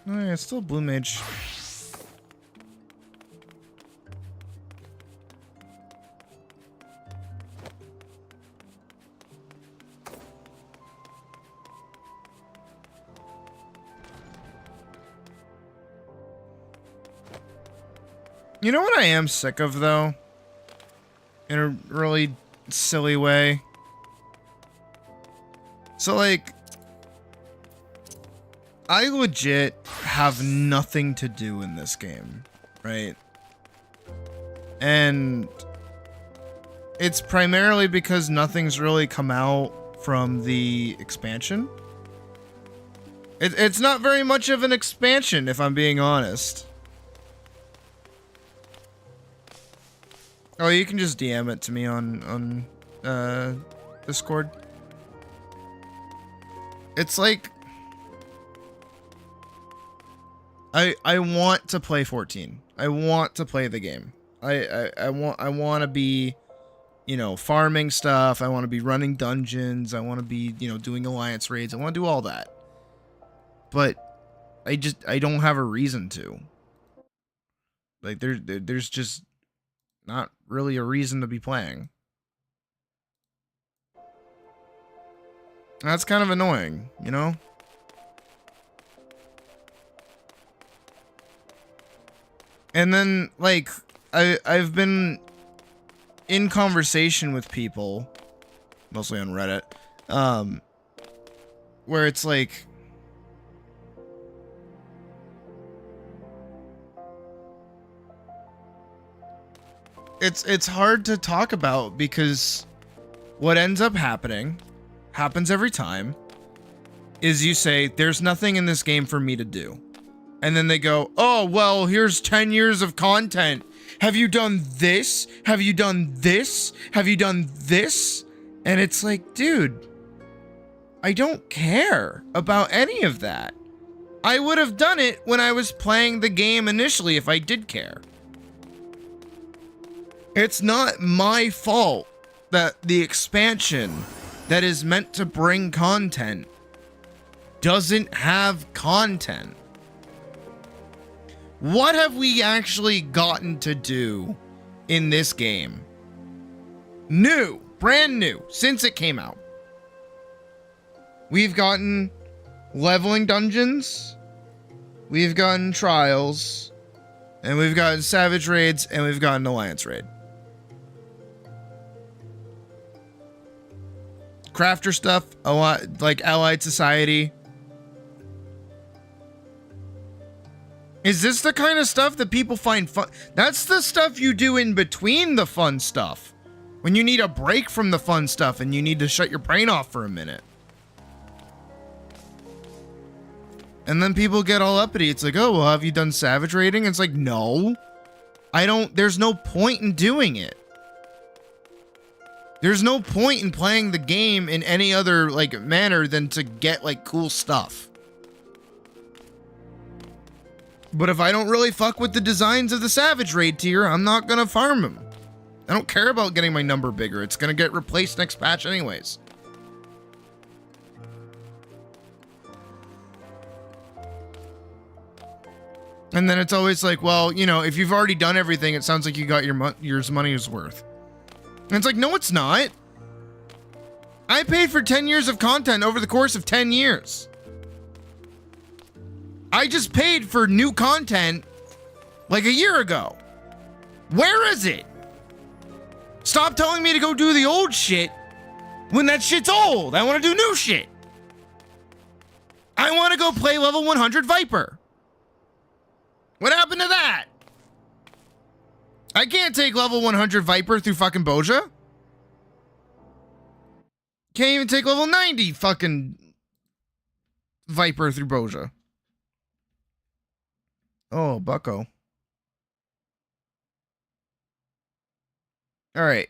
Oh yeah, it's still Blue Mage. You know what I am sick of, though? In a really silly way. So, like, I legit have nothing to do in this game, right? And it's primarily because nothing's really come out from the expansion. It's not very much of an expansion, if I'm being honest. Oh, you can just DM it to me on Discord. It's like I want to play 14. I want to play the game. I want to be, you know, farming stuff. I want to be running dungeons. I want to be, you know, doing alliance raids. I want to do all that. But I don't have a reason to. Like there's just not really a reason to be playing. That's kind of annoying, you know? And then, like, I've been in conversation with people, mostly on Reddit, where it's like, it's hard to talk about because what ends up happens every time, is you say, there's nothing in this game for me to do. And then they go, oh, well, here's 10 years of content. Have you done this? Have you done this? Have you done this? And it's like, dude, I don't care about any of that. I would have done it when I was playing the game initially if I did care. It's not my fault that the expansion that is meant to bring content doesn't have content. What have we actually gotten to do in this game? New, brand new, since it came out. We've gotten leveling dungeons, we've gotten trials, and we've gotten savage raids, and we've gotten alliance raid. Crafter stuff, a lot like Allied Society. Is this the kind of stuff that people find fun? That's the stuff you do in between the fun stuff. When you need a break from the fun stuff and you need to shut your brain off for a minute. And then people get all uppity. It's like, oh, well, have you done savage raiding? It's like, no. There's no point in doing it. There's no point in playing the game in any other, like, manner than to get, like, cool stuff. But if I don't really fuck with the designs of the Savage Raid tier, I'm not gonna farm them. I don't care about getting my number bigger. It's gonna get replaced next patch anyways. And then it's always like, well, you know, if you've already done everything, it sounds like you got your money's worth. And it's like, no, it's not. I paid for 10 years of content over the course of 10 years. I just paid for new content like a year ago. Where is it? Stop telling me to go do the old shit when that shit's old. I want to do new shit. I want to go play level 100 Viper. What happened to that? I can't take level 100 Viper through fucking Boja. Can't even take level 90 fucking Viper through Boja. Oh, bucko. Alright.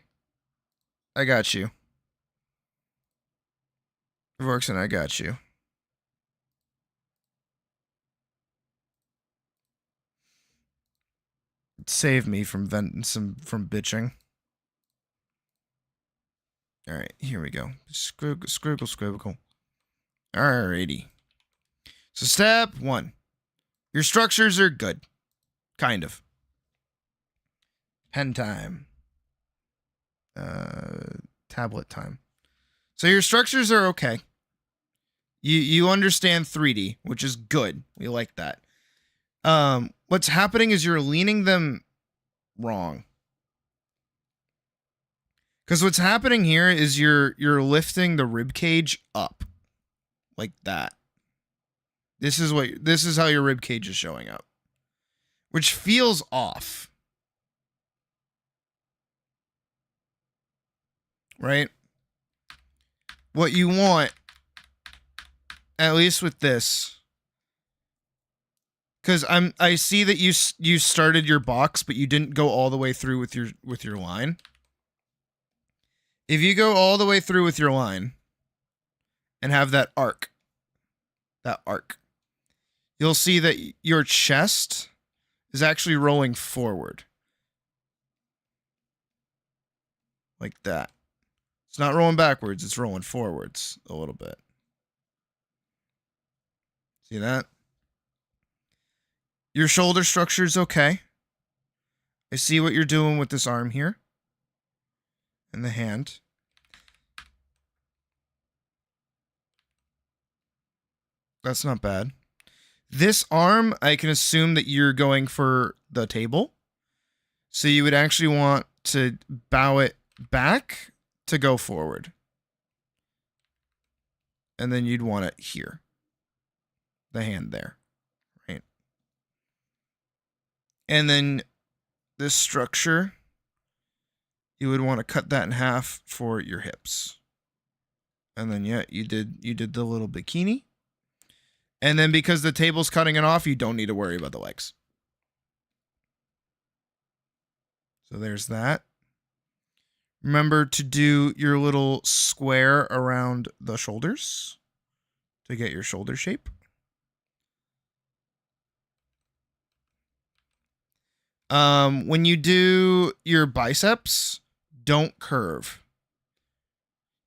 I got you. Vorkson, I got you. Save me from from bitching. Alright, here we go. Scribble. Alrighty. So step 1. Your structures are good. Kind of. Pen time. Tablet time. So your structures are okay. You understand 3D, which is good. We like that. What's happening is you're leaning them wrong. Because what's happening here is you're lifting the rib cage up like that. This is how your rib cage is showing up, which feels off. Right? What you want, at least with this, because I see that you started your box, but you didn't go all the way through with your line. If you go all the way through with your line and have that arc, you'll see that your chest is actually rolling forward. Like that. It's not rolling backwards, it's rolling forwards a little bit. See that? Your shoulder structure is okay. I see what you're doing with this arm here. And the hand. That's not bad. This arm, I can assume that you're going for the table. So you would actually want to bow it back to go forward. And then you'd want it here. The hand there. Right? And then this structure, you would want to cut that in half for your hips. And then yeah, you did the little bikini. And then because the table's cutting it off, you don't need to worry about the legs. So there's that. Remember to do your little square around the shoulders to get your shoulder shape. When you do your biceps, don't curve.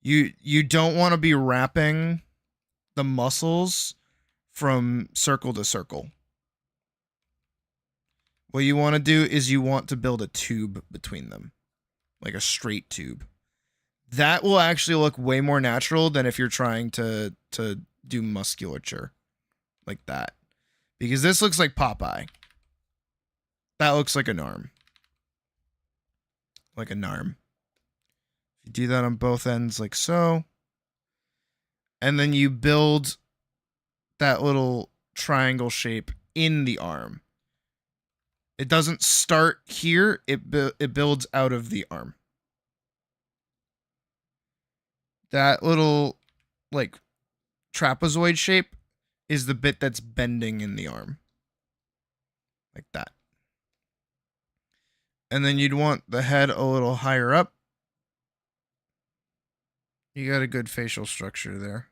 You don't want to be wrapping the muscles from circle to circle. What you want to do is you want to build a tube between them. Like a straight tube. That will actually look way more natural than if you're trying to do musculature. Like that. Because this looks like Popeye. That looks like an arm. Like an arm. You do that on both ends like so. And then you build that little triangle shape in the arm. It doesn't start here. It builds out of the arm. That little, like, trapezoid shape is the bit that's bending in the arm. Like that. And then you'd want the head a little higher up. You got a good facial structure there.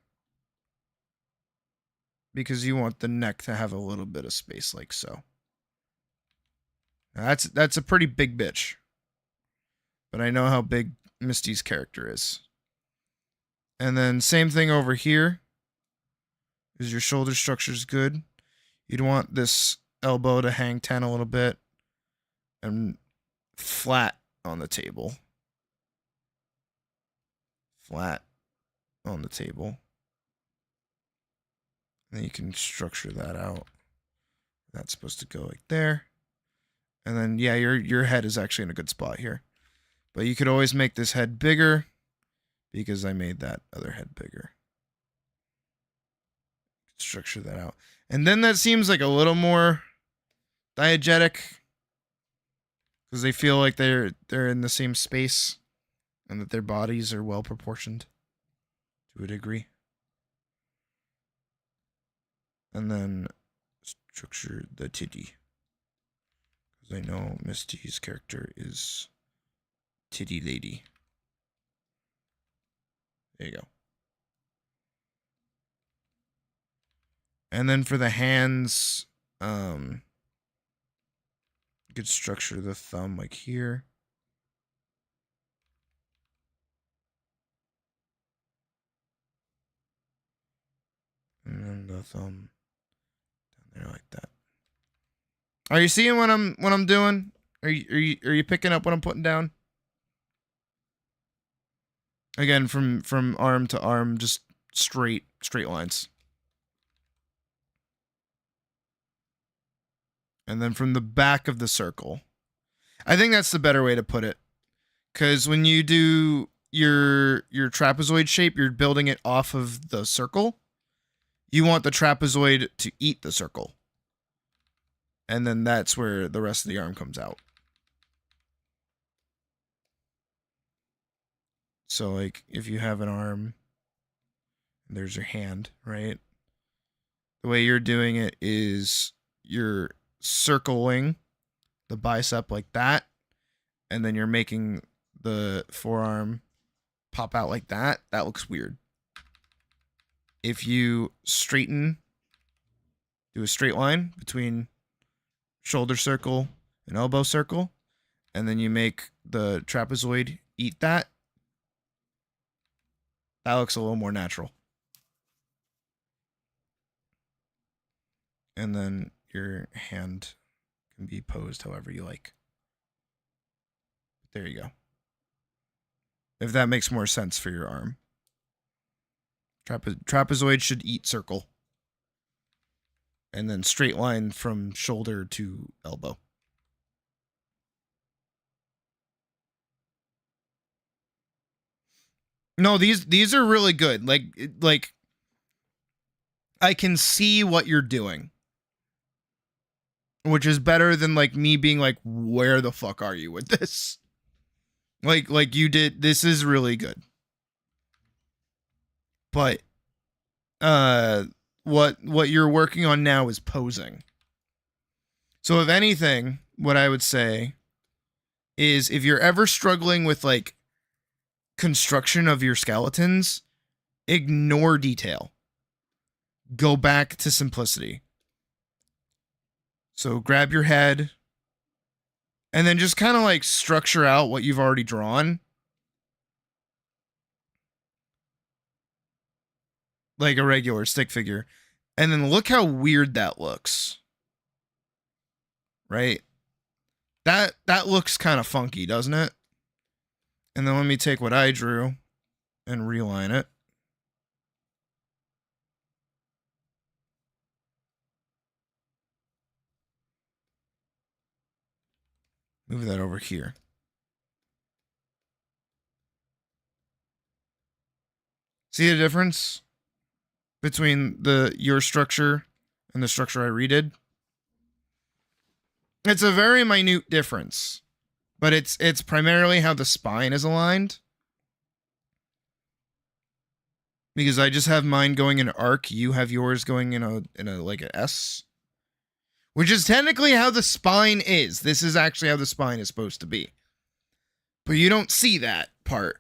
Because you want the neck to have a little bit of space like so. Now that's a pretty big bitch. But I know how big Misty's character is. And then same thing over here. Is your shoulder structure's good. You'd want this elbow to hang 10 a little bit. And flat on the table. Flat on the table. And then you can structure that out. That's supposed to go like there. And then, yeah, your head is actually in a good spot here. But you could always make this head bigger because I made that other head bigger. Structure that out. And then that seems like a little more diegetic because they feel like they're in the same space and that their bodies are well proportioned to a degree. And then structure the titty. Because I know Miss T's character is titty lady. There you go. And then for the hands, you could structure the thumb like here. And then the thumb down there like that. Are you seeing what I'm doing? Are you picking up what I'm putting down? Again, from arm to arm, just straight lines. And then from the back of the circle. I think that's the better way to put it. Because when you do your trapezoid shape, you're building it off of the circle. You want the trapezoid to eat the circle. And then that's where the rest of the arm comes out. So, like, if you have an arm, and there's your hand, right? The way you're doing it is you're circling the bicep like that, and then you're making the forearm pop out like that. That looks weird. If you straighten, do a straight line between shoulder circle and elbow circle, and then you make the trapezoid eat that, that looks a little more natural. And then your hand can be posed however you like. There you go. If that makes more sense for your arm. Trapezoid should eat circle. And then straight line from shoulder to elbow. No, these are really good. Like I can see what you're doing. Which is better than like me being like, where the fuck are you with this? Like you did, this is really good. But what you're working on now is posing. So if anything, what I would say is if you're ever struggling with like construction of your skeletons, ignore detail. Go back to simplicity. So grab your head and then just kind of like structure out what you've already drawn. Like a regular stick figure. And then look how weird that looks. Right? That looks kind of funky, doesn't it? And then let me take what I drew and reline it. Move that over here. See the difference between your structure and the structure I redid? It's a very minute difference, but it's primarily how the spine is aligned. Because I just have mine going in an arc, you have yours going in a like a S. Which is technically how the spine is. This is actually how the spine is supposed to be. But you don't see that part.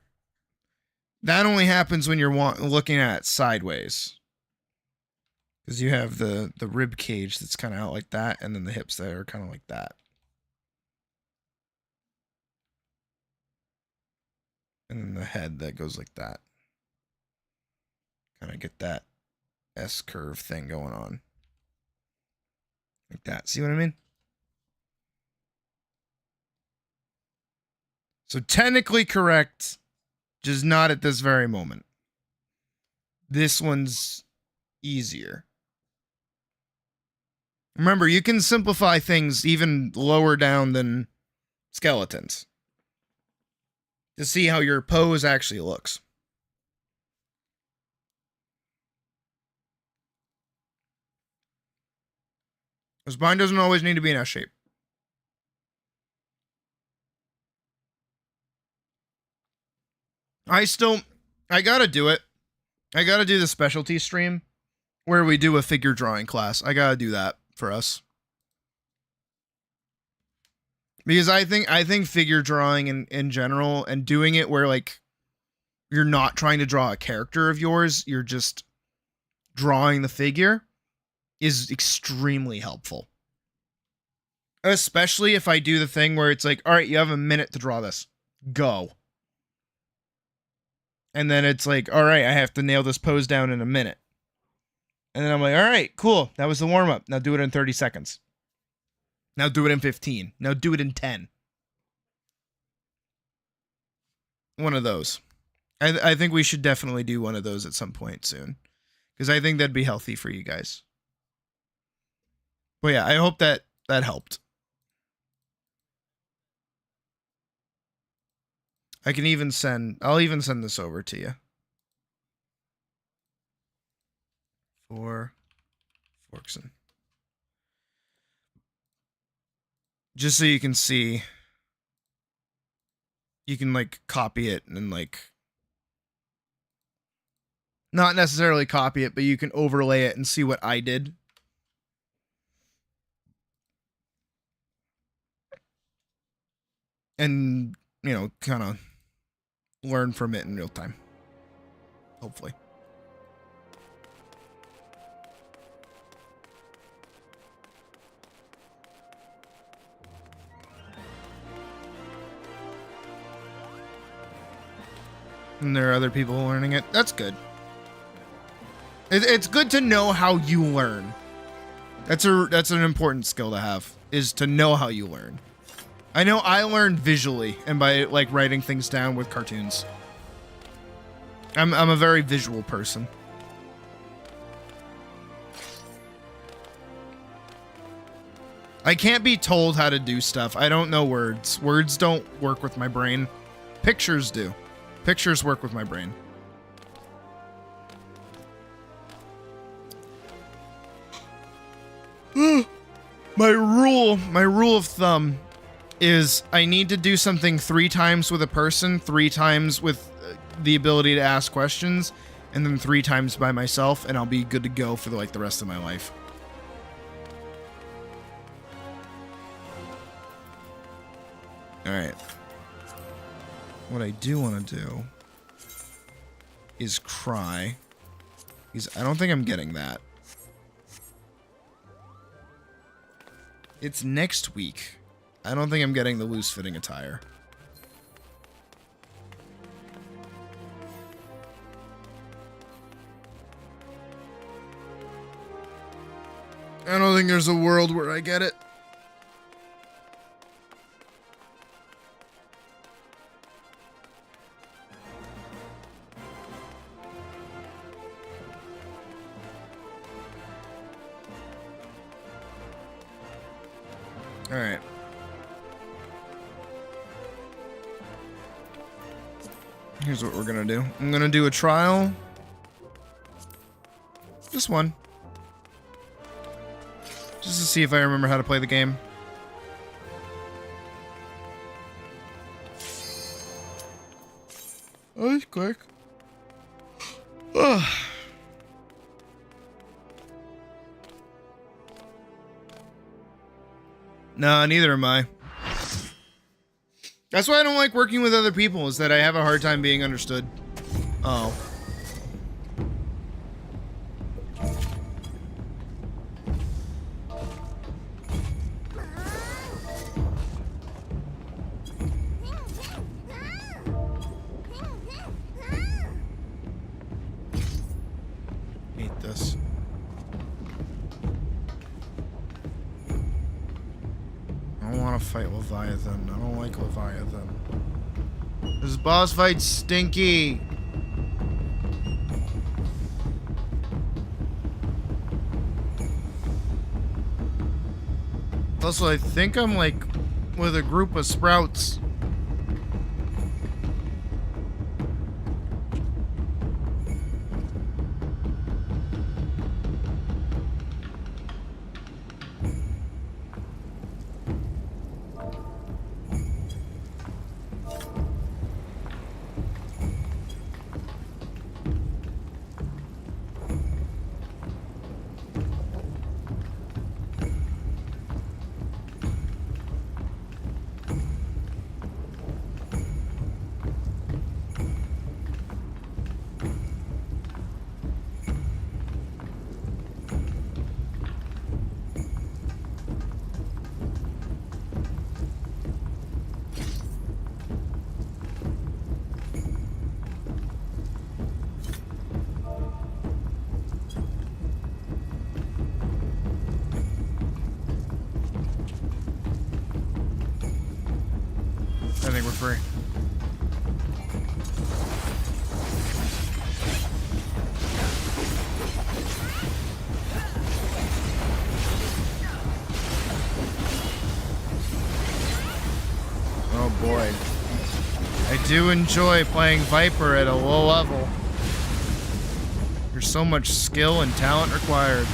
That only happens when you're looking at it sideways. Because you have the rib cage that's kind of out like that, and then the hips that are kind of like that. And then the head that goes like that. Kind of get that S-curve thing going on. Like that. See what I mean? So technically correct, just not at this very moment. This one's easier. Remember, you can simplify things even lower down than skeletons to see how your pose actually looks. The spine doesn't always need to be in S shape. I gotta do it. I gotta do the specialty stream where we do a figure drawing class. I gotta do that for us. Because I think figure drawing in general and doing it where like you're not trying to draw a character of yours, you're just drawing the figure is extremely helpful. Especially if I do the thing where it's like, all right, you have a minute to draw this. Go. And then it's like, all right, I have to nail this pose down in a minute. And then I'm like, all right, cool. That was the warm up. Now do it in 30 seconds. Now do it in 15. Now do it in 10. One of those. I think we should definitely do one of those at some point soon. Because I think that'd be healthy for you guys. But yeah, I hope that helped. I'll even send this over to you. For Forkson. Just so you can see. You can like copy it and like not necessarily copy it, but you can overlay it and see what I did. And, you know, kind of learn from it in real time. Hopefully. And there are other people learning it. That's good. It's good to know how you learn. That's an important skill to have, is to know how you learn. I know I learned visually and by like writing things down with cartoons. I'm a very visual person. I can't be told how to do stuff. I don't know words. Words don't work with my brain. Pictures do. Pictures work with my brain. My rule of thumb is I need to do something 3 times with a person, 3 times with the ability to ask questions, and then 3 times by myself, and I'll be good to go for the rest of my life. All right. What I do want to do is cry, because I don't think I'm getting that. It's next week. I don't think I'm getting the loose-fitting attire. I don't think there's a world where I get it. All right. Here's what we're gonna do. I'm gonna do a trial. Just one. Just to see if I remember how to play the game. Oh, that's quick. Ugh. Nah, neither am I. That's why I don't like working with other people, is that I have a hard time being understood. Oh. Hate this. I don't want to fight Leviathan. I don't like Leviathan. This boss fight's stinky. Also, I think I'm like with a group of sprouts. free. Oh boy. I do enjoy playing Viper at a low level. There's so much skill and talent required.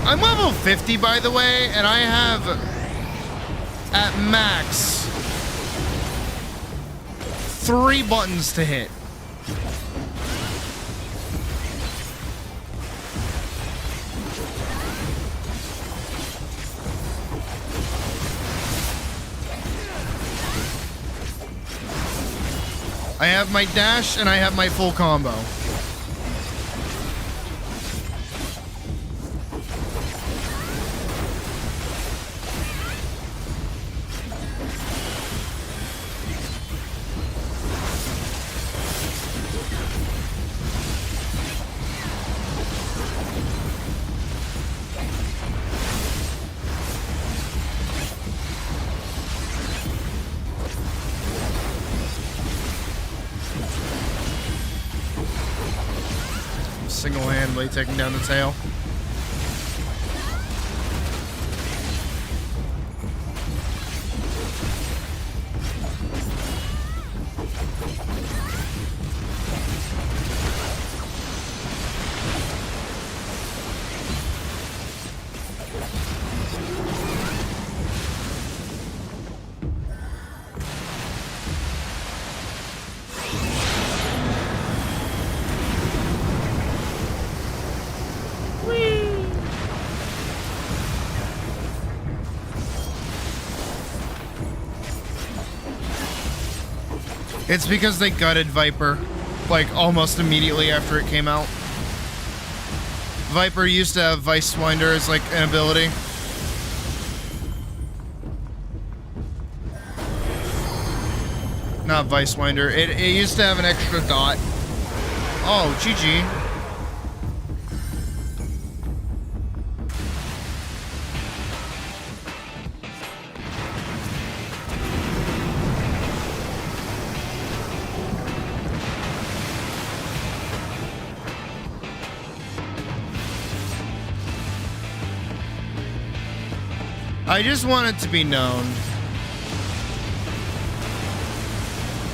I'm level 50, by the way, and I have, at max, 3 buttons to hit. I have my dash and I have my full combo. Single-handedly taking down the tail. It's because they gutted Viper, like, almost immediately after it came out. Viper used to have Vice Winder as, like, an ability. Not Vice Winder. It used to have an extra dot. Oh, GG. I just want it to be known.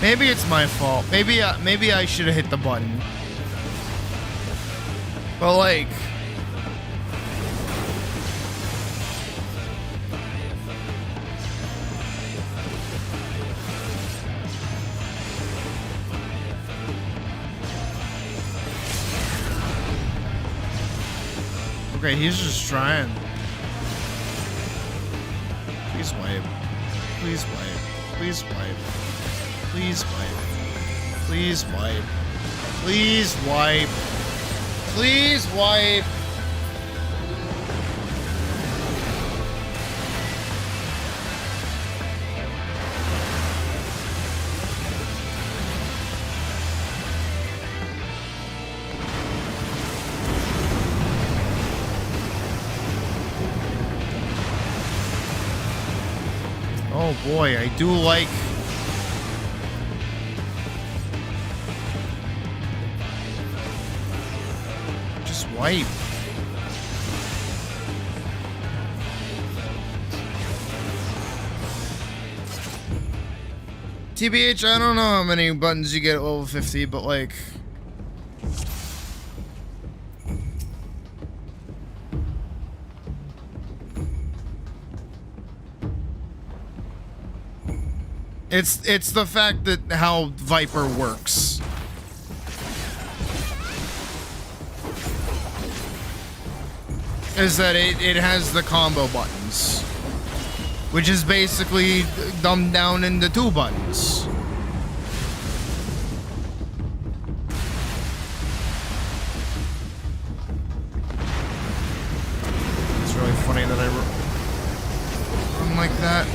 Maybe it's my fault. Maybe I should have hit the button. But like, okay, he's just trying. Please wipe. Please wipe. Please wipe. Please wipe. Please wipe. Please wipe. Please wipe. Oh boy, I do like... Just wipe. TBH, I don't know how many buttons you get at level 50, but like... It's the fact that how Viper works. Is that it has the combo buttons, which is basically dumbed down into 2 buttons. It's really funny that I run like that.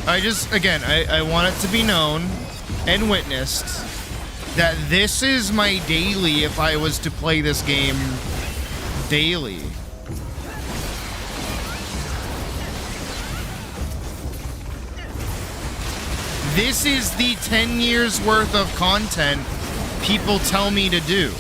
I want it to be known and witnessed that this is my daily if I was to play this game daily. This is the 10 years worth of content people tell me to do.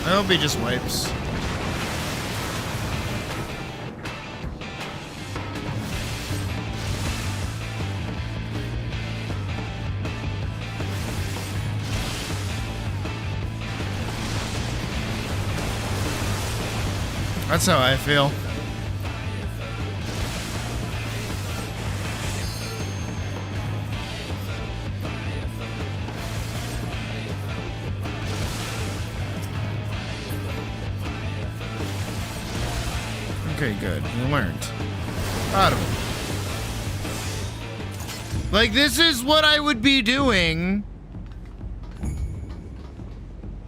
I hope he just wipes. That's how I feel. Okay, good. You learned. Proud of him. Like, this is what I would be doing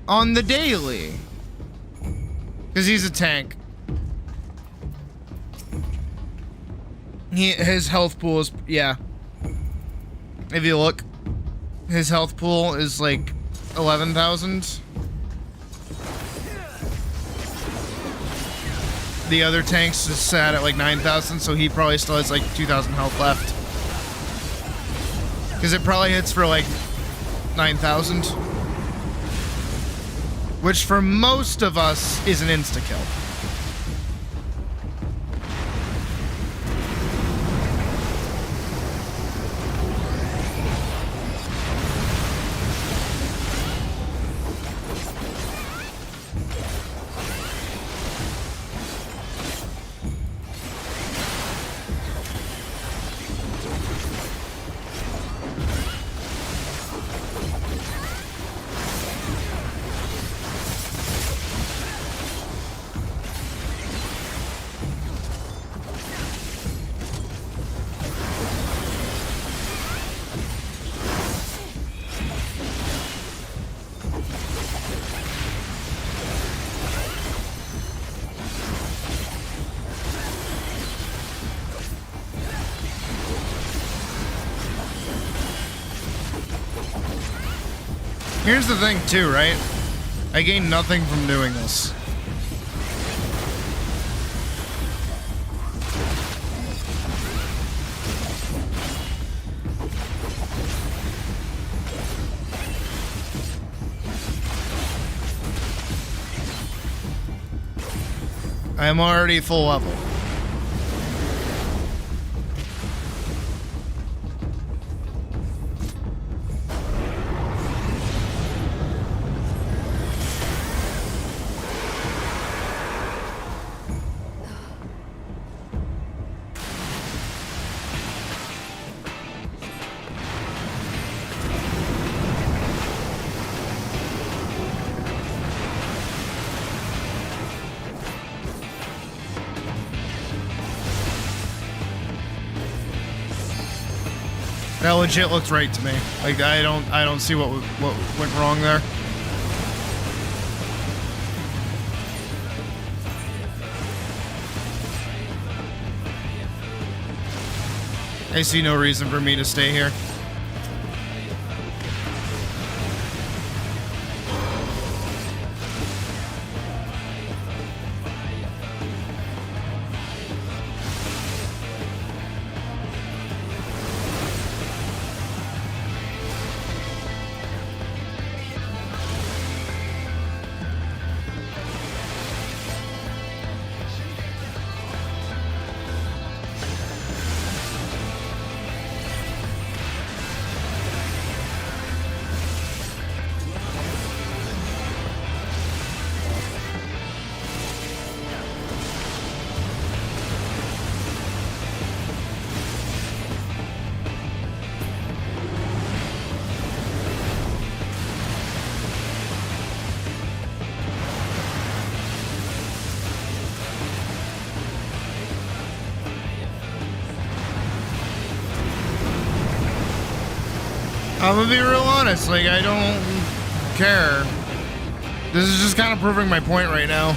on the daily. Because he's a tank. His health pool is, yeah. If you look, his health pool is like 11,000. The other tanks is sat at like 9,000, so he probably still has like 2,000 health left. Because it probably hits for like 9,000. Which for most of us is an insta-kill. Here's the thing too, right? I gain nothing from doing this. I am already full level. That legit looks right to me. Like I don't see what went wrong there. I see no reason for me to stay here. I'm gonna be real honest, like, I don't care. This is just kind of proving my point right now.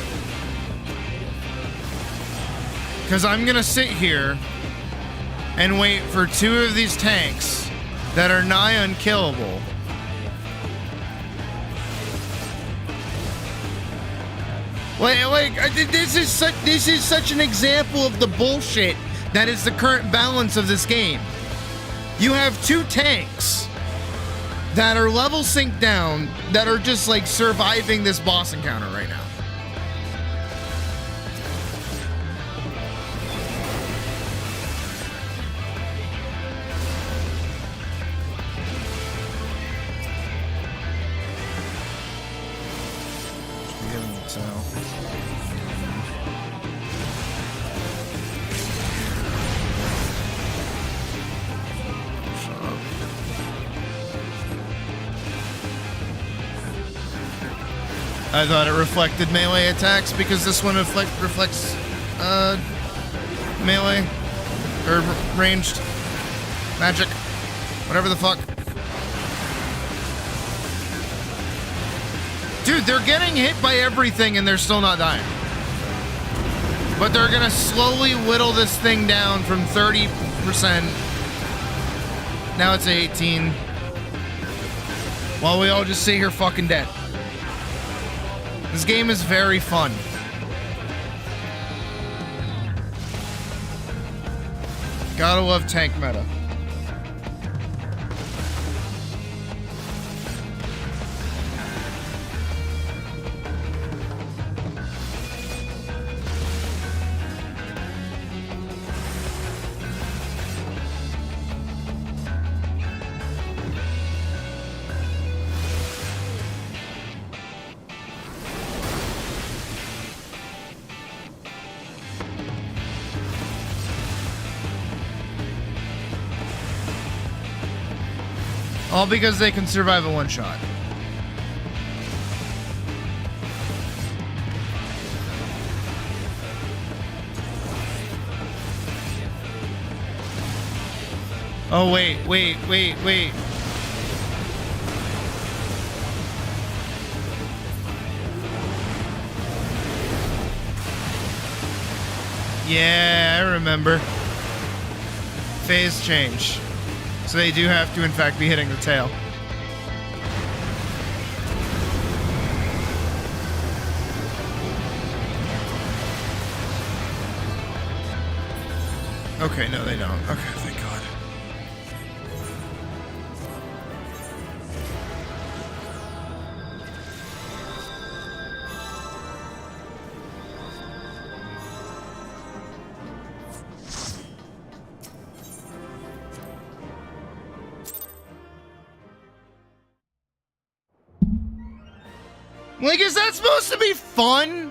Because I'm gonna sit here and wait for 2 of these tanks that are nigh unkillable. This is such an example of the bullshit that is the current balance of this game. You have 2 tanks that are level synced down that are just like surviving this boss encounter right now. I thought it reflected melee attacks because this one reflects melee or ranged magic, whatever the fuck. Dude, they're getting hit by everything and they're still not dying. But they're gonna slowly whittle this thing down from 30%. Now it's 18. While we all just sit here fucking dead. This game is very fun. Gotta love tank meta. All because they can survive a one-shot. Oh, wait. Yeah, I remember. Phase change. So they do have to, in fact, be hitting the tail. Okay, no, they don't. Okay, thank God. Like, is that supposed to be fun?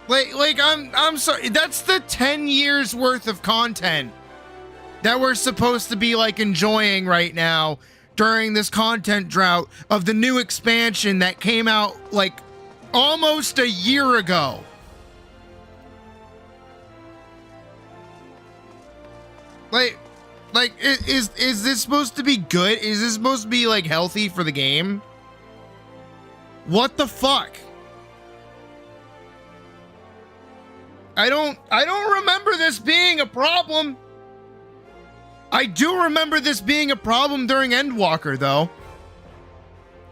Like, I'm sorry. That's the 10 years worth of content that we're supposed to be, like, enjoying right now during this content drought of the new expansion that came out, like, almost a year ago. Like, is this supposed to be good? Is this supposed to be, like, healthy for the game? What the fuck? I don't remember this being a problem. I do remember this being a problem during Endwalker, though.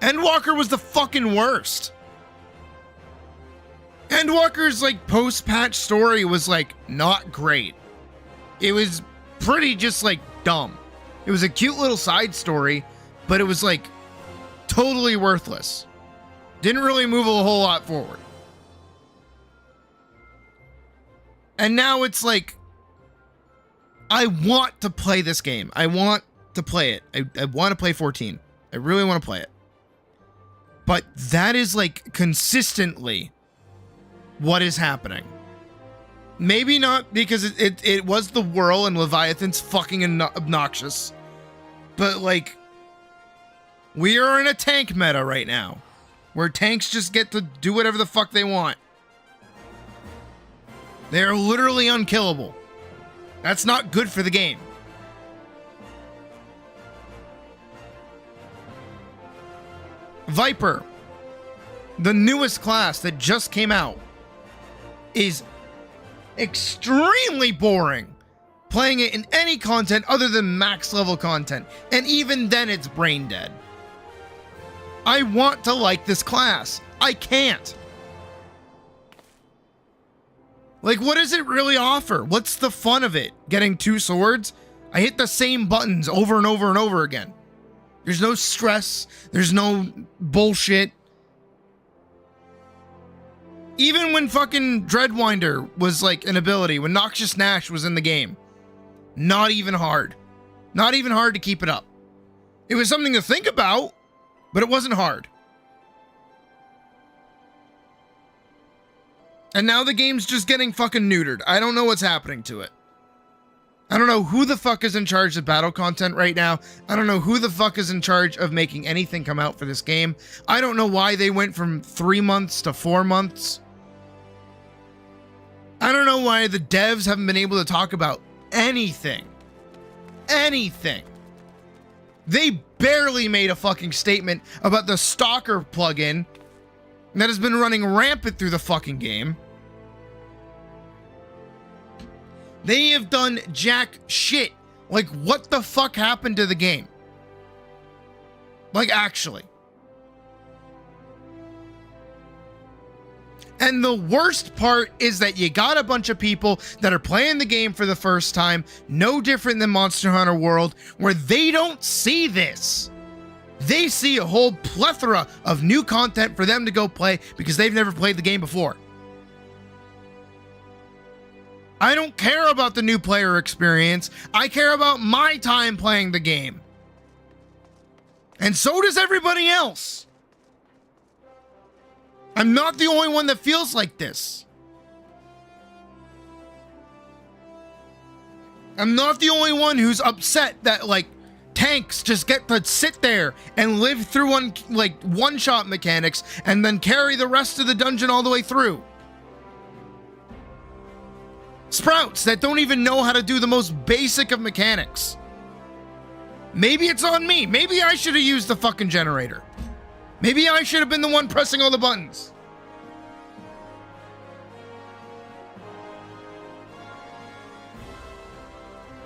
Endwalker was the fucking worst. Endwalker's, like, post-patch story was, like, not great. It was pretty just, like, dumb. It was a cute little side story, but it was, like, totally worthless. Didn't really move a whole lot forward. And now it's like, I want to play this game. I want to play it. I want to play 14. I really want to play it. But that is like consistently what is happening. Maybe not because it was the whirl and Leviathan's fucking obnoxious. But like, we are in a tank meta right now. Where tanks just get to do whatever the fuck they want. They are literally unkillable. That's not good for the game. Viper, the newest class that just came out, is extremely boring playing it in any content other than max level content, and even then it's brain dead. I want to like this class. I can't. Like, what does it really offer? What's the fun of it? Getting 2 swords? I hit the same buttons over and over and over again. There's no stress. There's no bullshit. Even when fucking Dreadwinder was like an ability, when Noxious Nash was in the game, not even hard. Not even hard to keep it up. It was something to think about, but it wasn't hard. And now the game's just getting fucking neutered. I don't know what's happening to it. I don't know who the fuck is in charge of battle content right now. I don't know who the fuck is in charge of making anything come out for this game. I don't know why they went from 3 months to 4 months. I don't know why the devs haven't been able to talk about anything. Anything. They barely made a fucking statement about the Stalker plugin that has been running rampant through the fucking game. They have done jack shit. Like, what the fuck happened to the game? Like, actually. And the worst part is that you got a bunch of people that are playing the game for the first time, no different than Monster Hunter World, where they don't see this. They see a whole plethora of new content for them to go play because they've never played the game before. I don't care about the new player experience. I care about my time playing the game. And so does everybody else. I'm not the only one that feels like this. I'm not the only one who's upset that, like, tanks just get to sit there and live through one-shot mechanics and then carry the rest of the dungeon all the way through. Sprouts that don't even know how to do the most basic of mechanics. Maybe it's on me. Maybe I should have used the fucking generator. Maybe I should have been the one pressing all the buttons.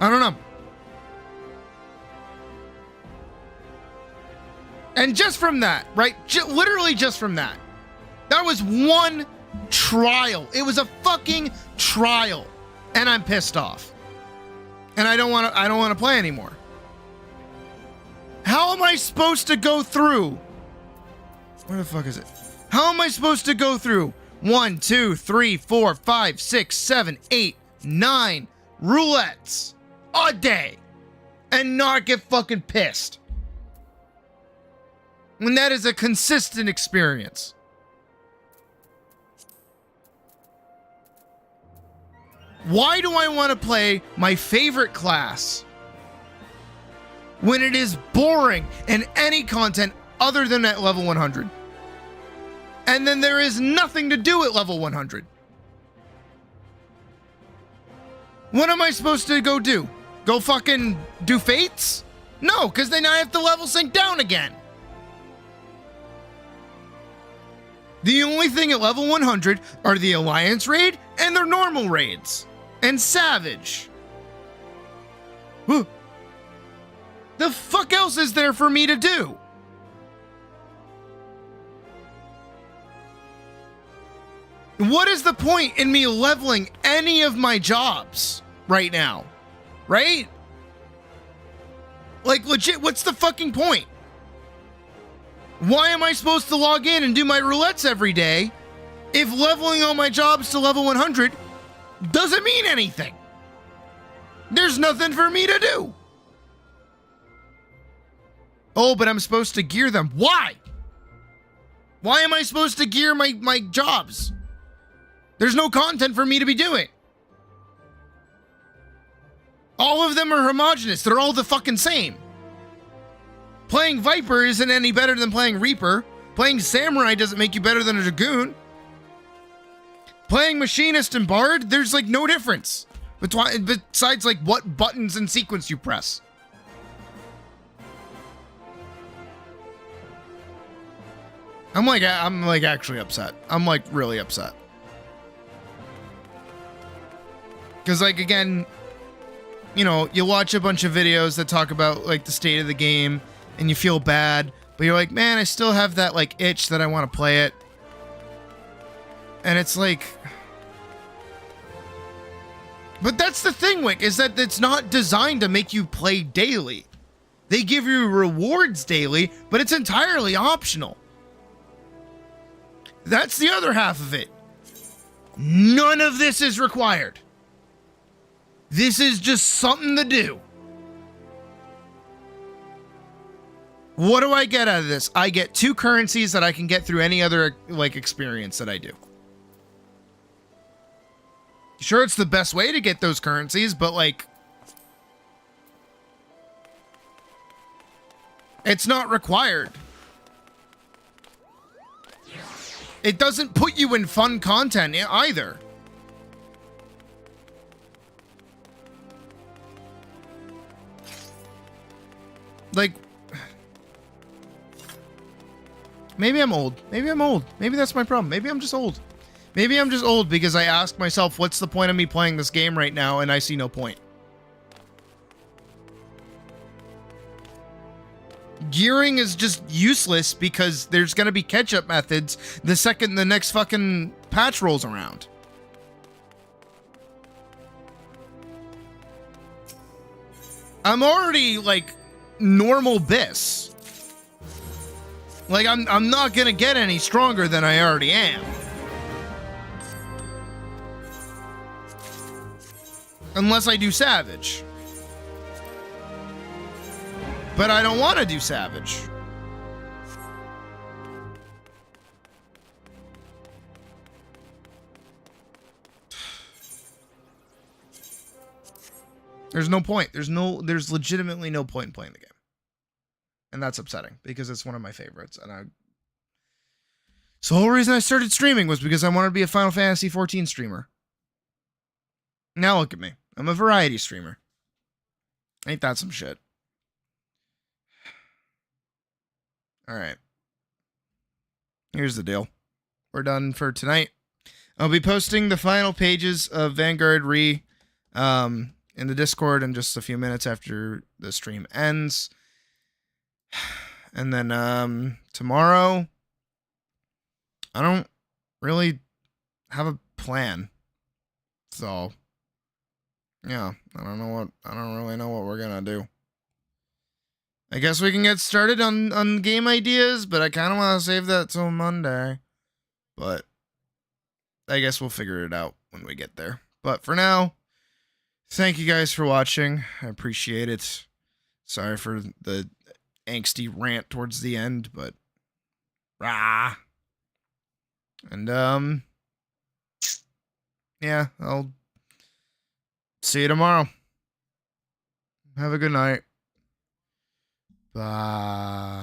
I don't know. And just from that, right? Literally just from that. That was one trial. It was a fucking trial. And I'm pissed off. And I don't want to play anymore. How am I supposed to go through? Where the fuck is it? How am I supposed to go through 1, 2, 3, 4, 5, 6, 7, 8, 9 roulettes a day and not get fucking pissed? When that is a consistent experience. Why do I want to play my favorite class when it is boring in any content other than at level 100? And then there is nothing to do at level 100. What am I supposed to go do? Go fucking do fates? No, because then I have to level sync down again. The only thing at level 100 are the Alliance raid and their normal raids. And Savage. Whew. The fuck else is there for me to do? What is the point in me leveling any of my jobs right now? Right? Like, legit, what's the fucking point? Why am I supposed to log in and do my roulettes every day if leveling all my jobs to level 100 doesn't mean anything? There's nothing for me to do. Oh, but I'm supposed to gear them. Why? Why am I supposed to gear my jobs? There's no content for me to be doing. All of them are homogenous. They're all the fucking same. Playing Viper isn't any better than playing Reaper. Playing Samurai doesn't make you better than a Dragoon. Playing Machinist and Bard, there's like no difference besides like what buttons and sequence you press. I'm like actually upset. I'm like really upset. Because like, again, you know, you watch a bunch of videos that talk about like the state of the game and you feel bad, but you're like, man, I still have that like itch that I want to play it. And it's like, but that's the thing, Wick, is that it's not designed to make you play daily. They give you rewards daily, but it's entirely optional. That's the other half of it. None of this is required. This is just something to do. What do I get out of this? I get 2 currencies that I can get through any other like experience that I do. Sure, it's the best way to get those currencies, but like, it's not required. It doesn't put you in fun content either. Like, maybe I'm old. Maybe I'm old. Maybe that's my problem. Maybe I'm just old. Maybe I'm just old because I ask myself, what's the point of me playing this game right now? And I see no point. Gearing is just useless because there's going to be catch-up methods the second the next fucking patch rolls around. I'm already, like, normal Biss. Like, I'm not going to get any stronger than I already am. Unless I do Savage. But I don't want to do Savage. There's no point. There's legitimately no point in playing the game. And that's upsetting because it's one of my favorites. And so the whole reason I started streaming was because I wanted to be a Final Fantasy XIV streamer. Now look at me. I'm a variety streamer. Ain't that some shit? Alright. Here's the deal. We're done for tonight. I'll be posting the final pages of Vanguard in the Discord in just a few minutes after the stream ends. And then tomorrow, I don't really have a plan. So yeah, I don't really know what we're gonna do. I guess we can get started on game ideas, but I kind of want to save that till Monday. But I guess we'll figure it out when we get there. But for now, thank you guys for watching. I appreciate it. Sorry for the angsty rant towards the end, but rah. And yeah, I'll see you tomorrow. Have a good night. Bye.